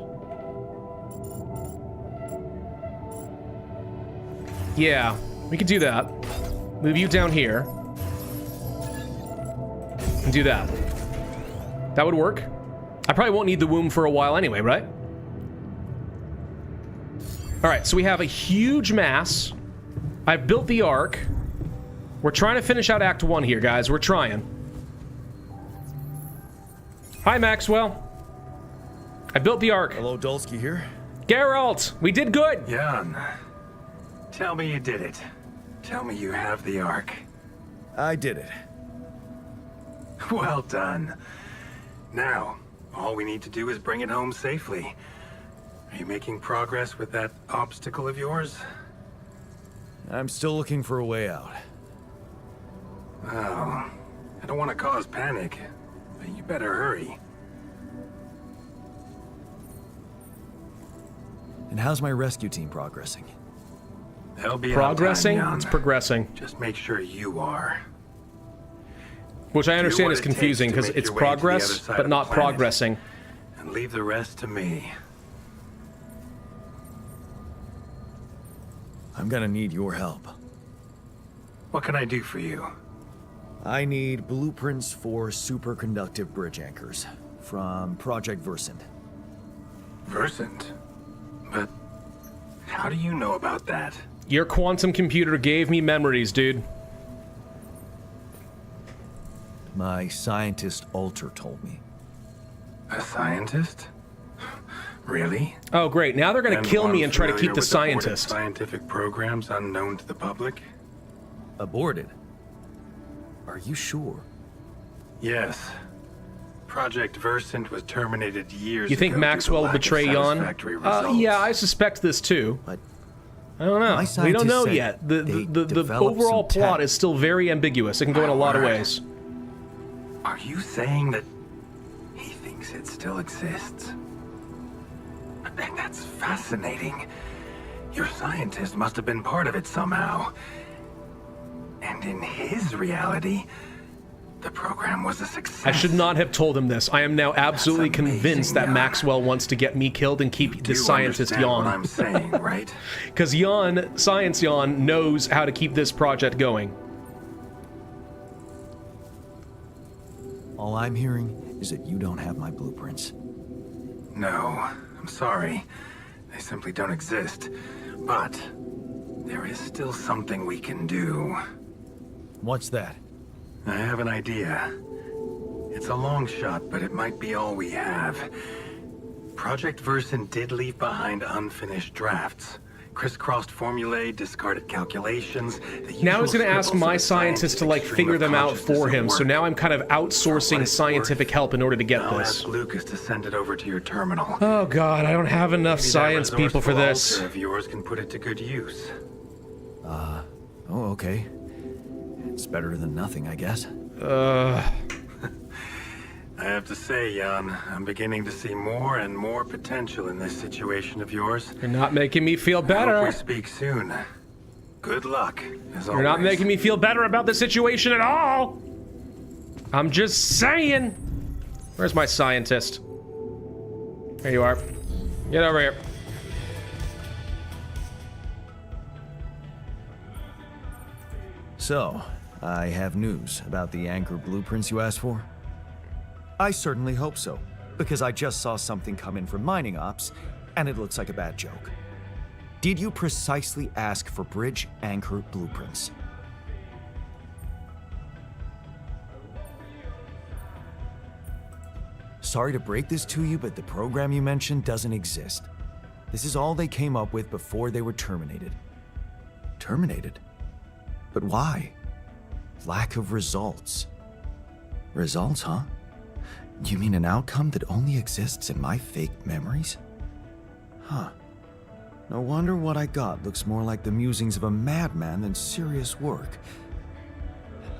Yeah, we could do that. Move you down here. And do that. That would work. I probably won't need the womb for a while anyway, right? Alright, so we have a huge mass. I've built the Ark. We're trying to finish out Act 1 here, guys. We're trying. Hi, Maxwell. I built the Ark. Hello, Dulski here. Geralt, we did good. Jan, tell me you did it. Tell me you have the Ark. I did it. Well done. Now, all we need to do is bring it home safely. Are you making progress with that obstacle of yours? I'm still looking for a way out. Oh, I don't want to cause panic, but you better hurry. And how's my rescue team progressing? They'll be Progressing? on time, Jan. It's progressing. Just make sure you are. Which I understand what is it takes confusing to because make it's your way to the other progress, side but of not the planet. progressing. And leave the rest to me. I'm gonna need your help. What can I do for you? I need blueprints for superconductive bridge anchors from Project Versant. Versant? But how do you know about that? Your quantum computer gave me memories, dude. My scientist Alter told me. A scientist? Really? Oh, great. Now they're going to kill me and try to keep the scientist. Scientific programs unknown to the public? Aborted? Are you sure? Yes. Project Versant was terminated years ago. You think Maxwell will betray Jan? Yeah, I suspect this too. But I don't know. We don't know yet. The overall plot tech. is still very ambiguous. It can go in a lot of ways. Are you saying that he thinks it still exists? And that's fascinating. Your scientist must have been part of it somehow. And in his reality, the program was a success. I should not have told him this. I am now absolutely convinced that Maxwell wants to get me killed and keep the scientist Jan. What I'm saying, right? Because Jan, Science Jan, knows how to keep this project going. All I'm hearing is that you don't have my blueprints. No, I'm sorry. They simply don't exist. But there is still something we can do. What's that? I have an idea. It's a long shot, but it might be all we have. Project Versen did leave behind unfinished drafts. Crisscrossed formulae, discarded calculations. Now I was going to ask my scientist to, like, figure them out for him, so now I'm kind of outsourcing scientific help in order to get this. Ask Lucas to send it over to your terminal. Oh god, I don't have enough Maybe science that people for this. resourceful altar of yours can put it to good use. Oh, okay. It's better than nothing, I guess. I have to say, Jan, I'm beginning to see more and more potential in this situation of yours. You're not making me feel I hope better. we speak soon. Good luck, as always. You're not making me feel better about the situation at all. I'm just saying. Where's my scientist? There you are. Get over here. So, I have news about the Anchor blueprints you asked for? I certainly hope so, because I just saw something come in from mining ops, and it looks like a bad joke. Did you precisely ask for bridge anchor blueprints? Sorry to break this to you, but the program you mentioned doesn't exist. This is all they came up with before they were terminated. Terminated? But why? Lack of results. Results, huh? You mean an outcome that only exists in my fake memories? Huh. No wonder what I got looks more like the musings of a madman than serious work.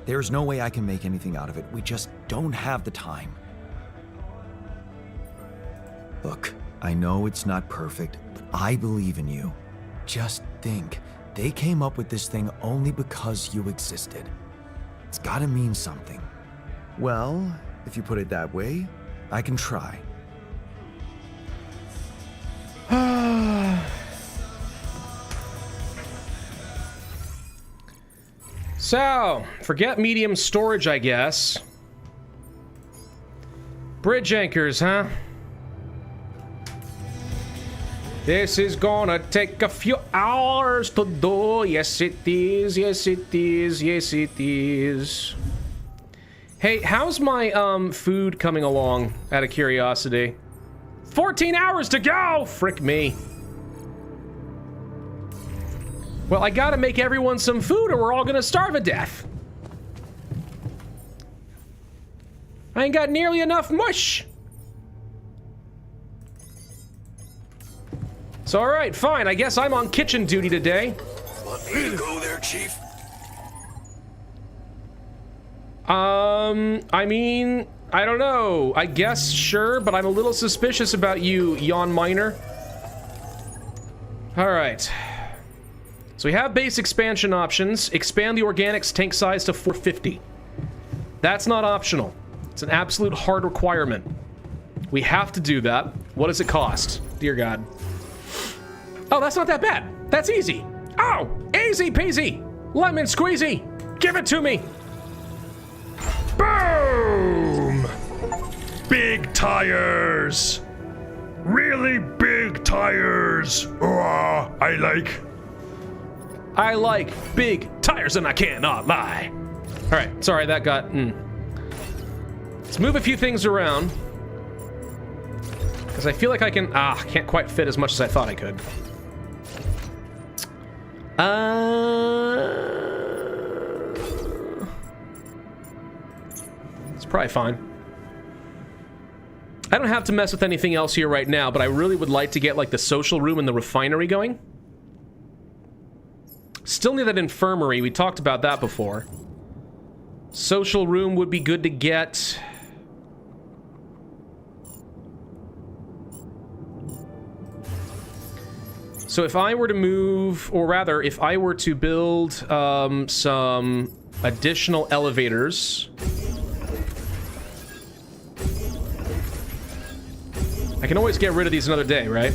There's no way I can make anything out of it. We just don't have the time. Look, I know it's not perfect, but I believe in you. Just think, they came up with this thing only because you existed. It's gotta mean something. Well, if you put it that way, I can try. So, forget medium storage, I guess. Bridge anchors, huh? This is gonna take a few hours to do. Yes, it is. Yes, it is. Yes, it is. Hey, how's my food coming along, out of curiosity? 14 hours to go! Frick me. Well, I gotta make everyone some food or we're all gonna starve to death. I ain't got nearly enough mush. So, alright, fine. I guess I'm on kitchen duty today. Want me to go there, Chief? I mean, I don't know. I guess, sure, but I'm a little suspicious about you, Jan Miner. Alright. So we have base expansion options. Expand the organics tank size to 450. That's not optional. It's an absolute hard requirement. We have to do that. What does it cost? Dear God. Oh, that's not that bad. That's easy. Oh, easy peasy. Lemon squeezy. Give it to me. Boom! Big tires! Really big tires! I like big tires and I cannot lie. All right, sorry, that got... Let's move a few things around. Because I feel like I can... can't quite fit as much as I thought I could. It's probably fine. I don't have to mess with anything else here right now, but I really would like to get, like, the social room and the refinery going. Still need that infirmary. We talked about that before. Social room would be good to get. So if I were to move, or rather, if I were to build some additional elevators, I can always get rid of these another day, right?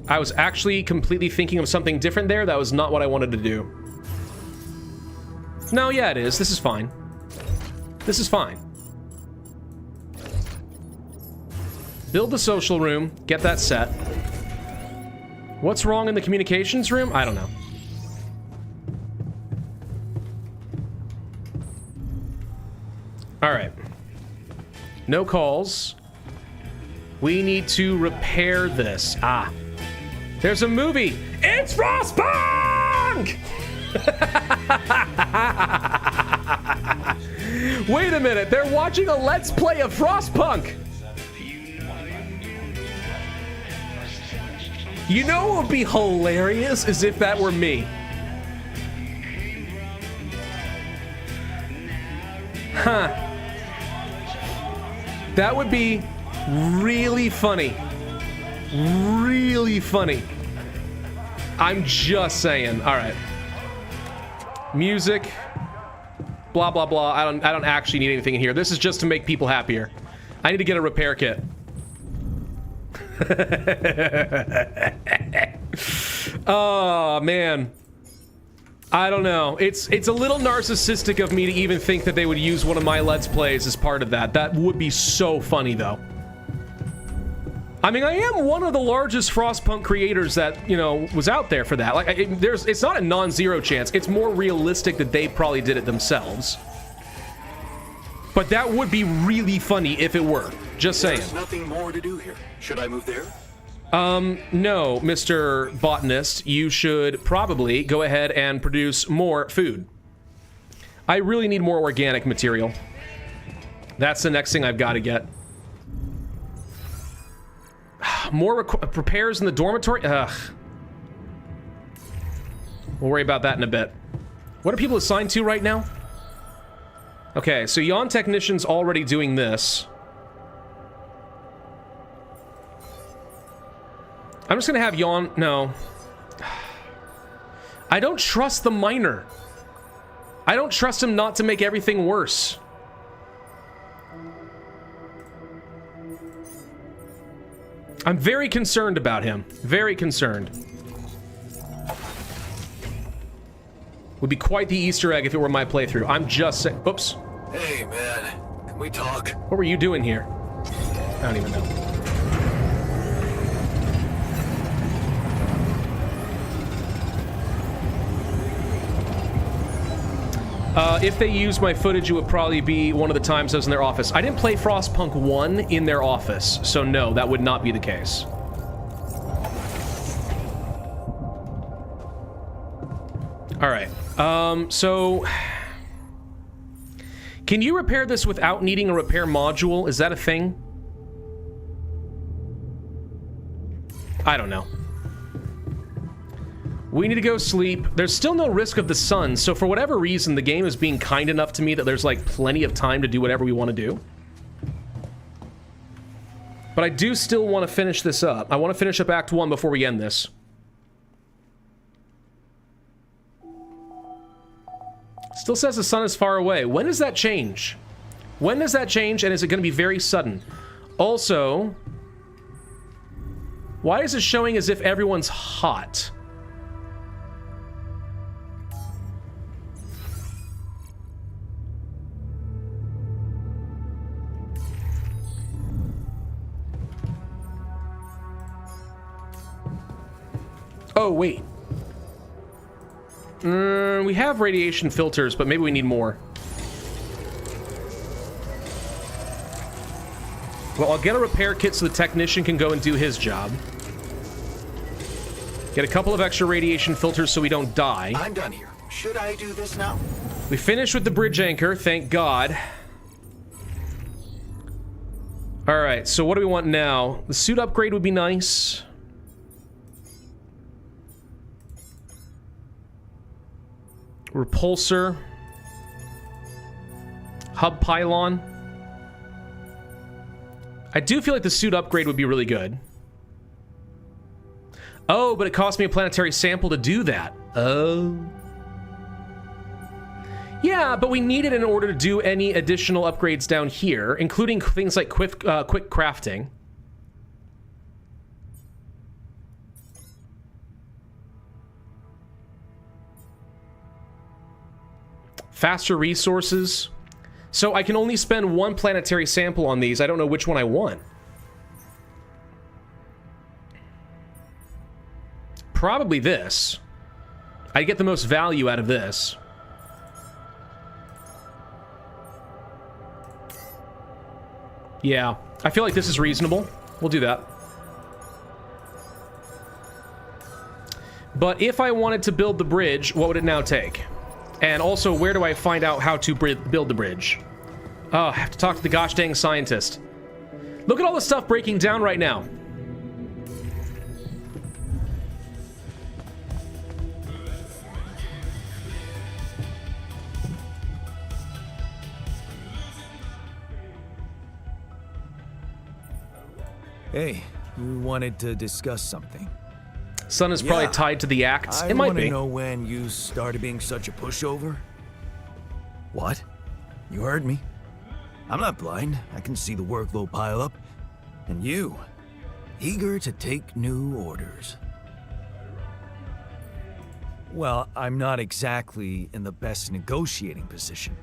I was actually completely thinking of something different there. That was not what I wanted to do. No, yeah, it is. This is fine. This is fine. Build the social room. Get that set. What's wrong in the communications room? I don't know. All right. No calls. We need to repair this. Ah. There's a movie. It's Frostpunk! Wait a minute. They're watching a Let's Play of Frostpunk. You know what would be hilarious is if that were me. Huh. That would be really funny. Really funny. I'm just saying. All right. Music. Blah, blah, blah. I don't actually need anything in here. This is just to make people happier. I need to get a repair kit. Oh, man. I don't know. It's a little narcissistic of me to even think that they would use one of my Let's Plays as part of that. That would be so funny, though. I mean, I am one of the largest Frostpunk creators that, you know, was out there for that. Like, it's not a non-zero chance. It's more realistic that they probably did it themselves. But that would be really funny if it were. Just saying. There's nothing more to do here. Should I move there? No, Mr. Botanist. You should probably go ahead and produce more food. I really need more organic material. That's the next thing I've got to get. More repairs in the dormitory? Ugh. We'll worry about that in a bit. What are people assigned to right now? Okay, so Yawn Technician's already doing this. I'm just gonna have Yawn... No. I don't trust the miner. I don't trust him not to make everything worse. I'm very concerned about him. Very concerned. Would be quite the Easter egg if it were my playthrough. I'm just saying... Oops. Hey, man. Can we talk? What were you doing here? I don't even know. If they used my footage, it would probably be one of the times I was in their office. I didn't play Frostpunk 1 in their office, so no, that would not be the case. Alright, so... Can you repair this without needing a repair module? Is that a thing? I don't know. We need to go sleep. There's still no risk of the sun, so for whatever reason, the game is being kind enough to me that there's, like, plenty of time to do whatever we want to do. But I do still want to finish this up. I want to finish up Act 1 before we end this. Still says the sun is far away. When does that change? When does that change, and is it going to be very sudden? Also, why is it showing as if everyone's hot? Oh, wait. We have radiation filters, but maybe we need more. Well, I'll get a repair kit so the technician can go and do his job. Get a couple of extra radiation filters so we don't die. I'm done here. Should I do this now? We finished with the bridge anchor, thank God. Alright, so what do we want now? The suit upgrade would be nice. repulsor, hub pylon. I do feel like the suit upgrade would be really good. Oh, but it cost me a planetary sample to do that. Oh. Yeah, but we need it in order to do any additional upgrades down here, including things like quick crafting. Faster resources. So I can only spend one planetary sample on these. I don't know which one I want. Probably this. I get the most value out of this. Yeah, I feel like this is reasonable. We'll do that. But if I wanted to build the bridge, what would it now take? And also, where do I find out how to build the bridge? Oh, I have to talk to the gosh dang scientist. Look at all the stuff breaking down right now. Hey, you wanted to discuss something. Sun is probably tied to the acts. It might be. I want to know when you started being such a pushover. What? You heard me. I'm not blind. I can see the workload pile up. And you, eager to take new orders. Well, I'm not exactly in the best negotiating position.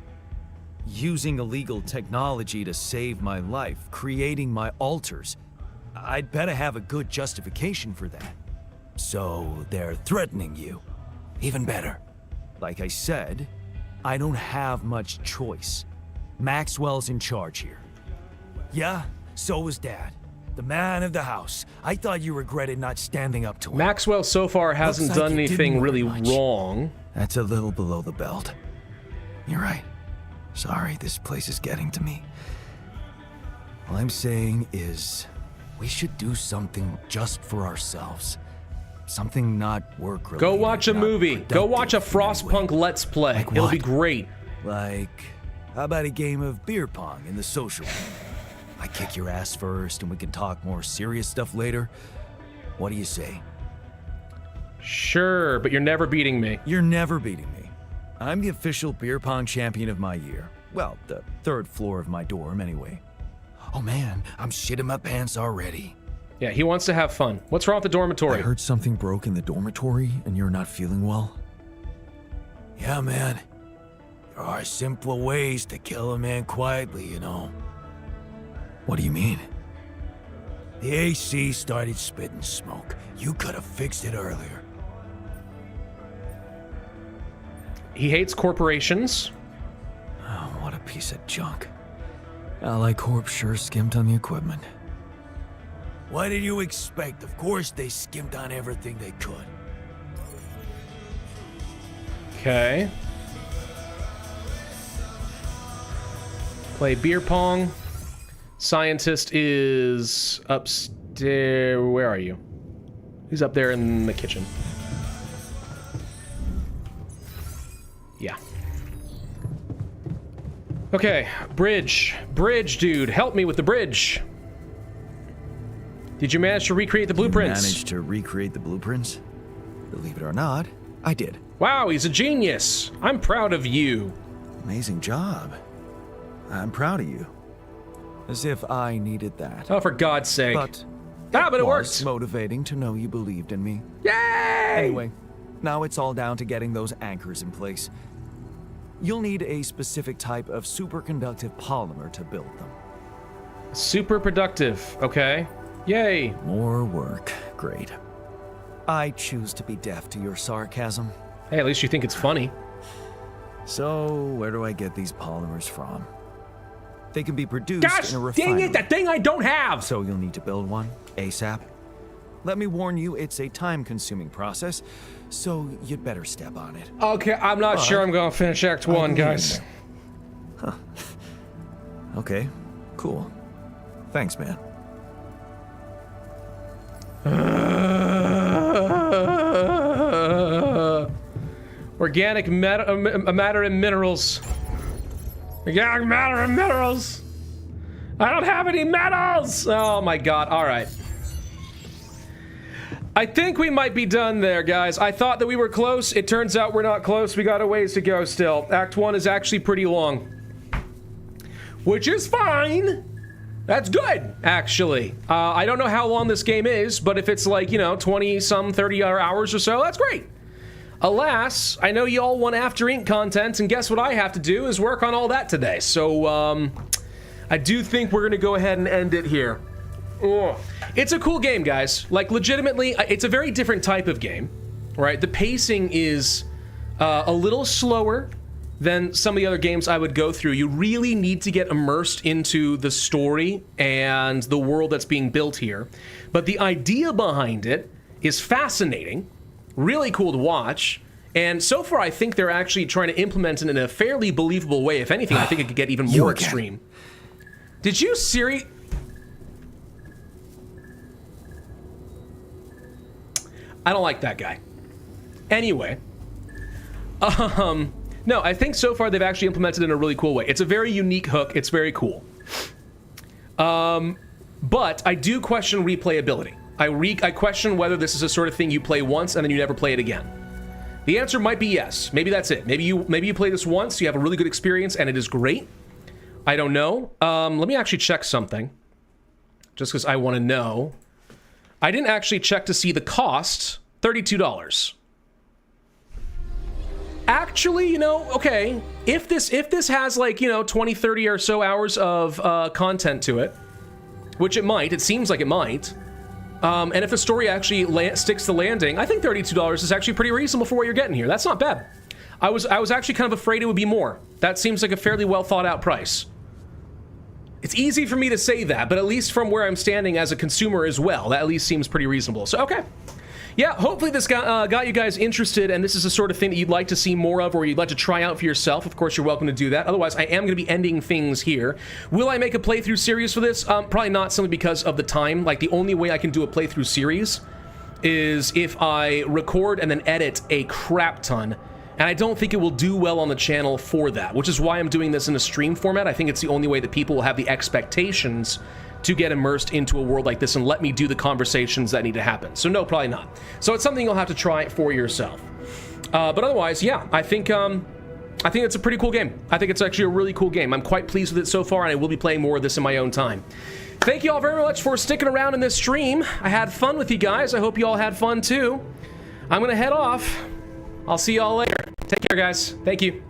Using illegal technology to save my life, creating my altars. I'd better have a good justification for that. So they're threatening you. Even better. Like I said, I don't have much choice. Maxwell's in charge here. Yeah, so was Dad. The man of the house. I thought you regretted not standing up to him. Maxwell so far hasn't done anything really wrong. That's a little below the belt. You're right. Sorry, this place is getting to me. All I'm saying is, we should do something just for ourselves. Something not work-related. Go watch a movie. Go watch a Frostpunk Let's Play. Like It'll be great. Like, how about a game of beer pong in the social room? I kick your ass first and we can talk more serious stuff later. What do you say? Sure, but you're never beating me. You're never beating me. I'm the official beer pong champion of my year. Well, the third floor of my dorm anyway. Oh man, I'm shitting my pants already. Yeah, he wants to have fun. What's wrong with the dormitory? I heard something broke in the dormitory and you're not feeling well. Yeah, man. There are simpler ways to kill a man quietly, you know. What do you mean? The AC started spitting smoke. You could have fixed it earlier. He hates corporations. Oh, what a piece of junk. Ally Corp sure skimped on the equipment. What did you expect? Of course they skimped on everything they could. Okay. Play beer pong. Scientist is upstairs. Where are you? He's up there in the kitchen. Yeah. Okay, bridge. Bridge, dude. Help me with the bridge. Did you manage to recreate the blueprints? Managed to recreate the blueprints? Believe it or not, I did. Wow, he's a genius. I'm proud of you. Amazing job. I'm proud of you. As if I needed that. Oh, for God's sake. But it was worked. motivating to know you believed in me. Yay! Anyway, now it's all down to getting those anchors in place. You'll need a specific type of superconductive polymer to build them. Super productive. Okay. Yay. More work. Great. I choose to be deaf to your sarcasm. Hey, at least you think it's funny. So, where do I get these polymers from? They can be produced in a refinery. Dang it, that thing I don't have! So you'll need to build one, ASAP. Let me warn you, it's a time-consuming process, so you'd better step on it. Okay, I'm not sure I'm gonna finish Act 1, guys. Huh. Okay, cool. Thanks, man. We're Organic matter and minerals. Organic matter and minerals. I don't have any metals. Oh my god. All right. I think we might be done there, guys. I thought that we were close. It turns out we're not close. We got a ways to go still. Act 1 is actually pretty long. Which is fine. That's good, actually. I don't know how long this game is, but if it's like, you know, 20-some, 30 hours or so, that's great. Alas, I know you all want After Ink content, and guess what I have to do is work on all that today. So, I do think we're gonna go ahead and end it here. Ugh. It's a cool game, guys. Like, legitimately, it's a very different type of game, right? The pacing is a little slower than some of the other games I would go through. You really need to get immersed into the story and the world that's being built here. But the idea behind it is fascinating, really cool to watch, and so far I think they're actually trying to implement it in a fairly believable way. If anything, I think it could get even more extreme. Did you I don't like that guy. Anyway, no, I think so far they've actually implemented it in a really cool way. It's a very unique hook. It's very cool. But I do question replayability. I question whether this is a sort of thing you play once and then you never play it again. The answer might be yes. Maybe that's it. Maybe you play this once, you have a really good experience, and it is great. I don't know. Let me actually check something, just because I want to know. I didn't actually check to see the cost. $32. Actually, you know, okay, if this has like, you know, 20, 30 or so hours of content to it, which it might, it seems like it might, and if the story actually sticks to landing, I think $32 is actually pretty reasonable for what you're getting here. That's not bad. I was actually kind of afraid it would be more. That seems like a fairly well thought out price. It's easy for me to say that, but at least from where I'm standing as a consumer as well, that at least seems pretty reasonable. So, okay. Yeah, hopefully this got you guys interested, and this is the sort of thing that you'd like to see more of or you'd like to try out for yourself. Of course, you're welcome to do that. Otherwise, I am going to be ending things here. Will I make a playthrough series for this? Probably not, simply because of the time. Like, the only way I can do a playthrough series is if I record and then edit a crap ton. And I don't think it will do well on the channel for that, which is why I'm doing this in a stream format. I think it's the only way that people will have the expectations to get immersed into a world like this and let me do the conversations that need to happen. So no, probably not. So it's something you'll have to try for yourself. But otherwise, yeah, I think it's a pretty cool game. I think it's actually a really cool game. I'm quite pleased with it so far, and I will be playing more of this in my own time. Thank you all very much for sticking around in this stream. I had fun with you guys. I hope you all had fun too. I'm gonna head off. I'll see y'all later. Take care, guys. Thank you.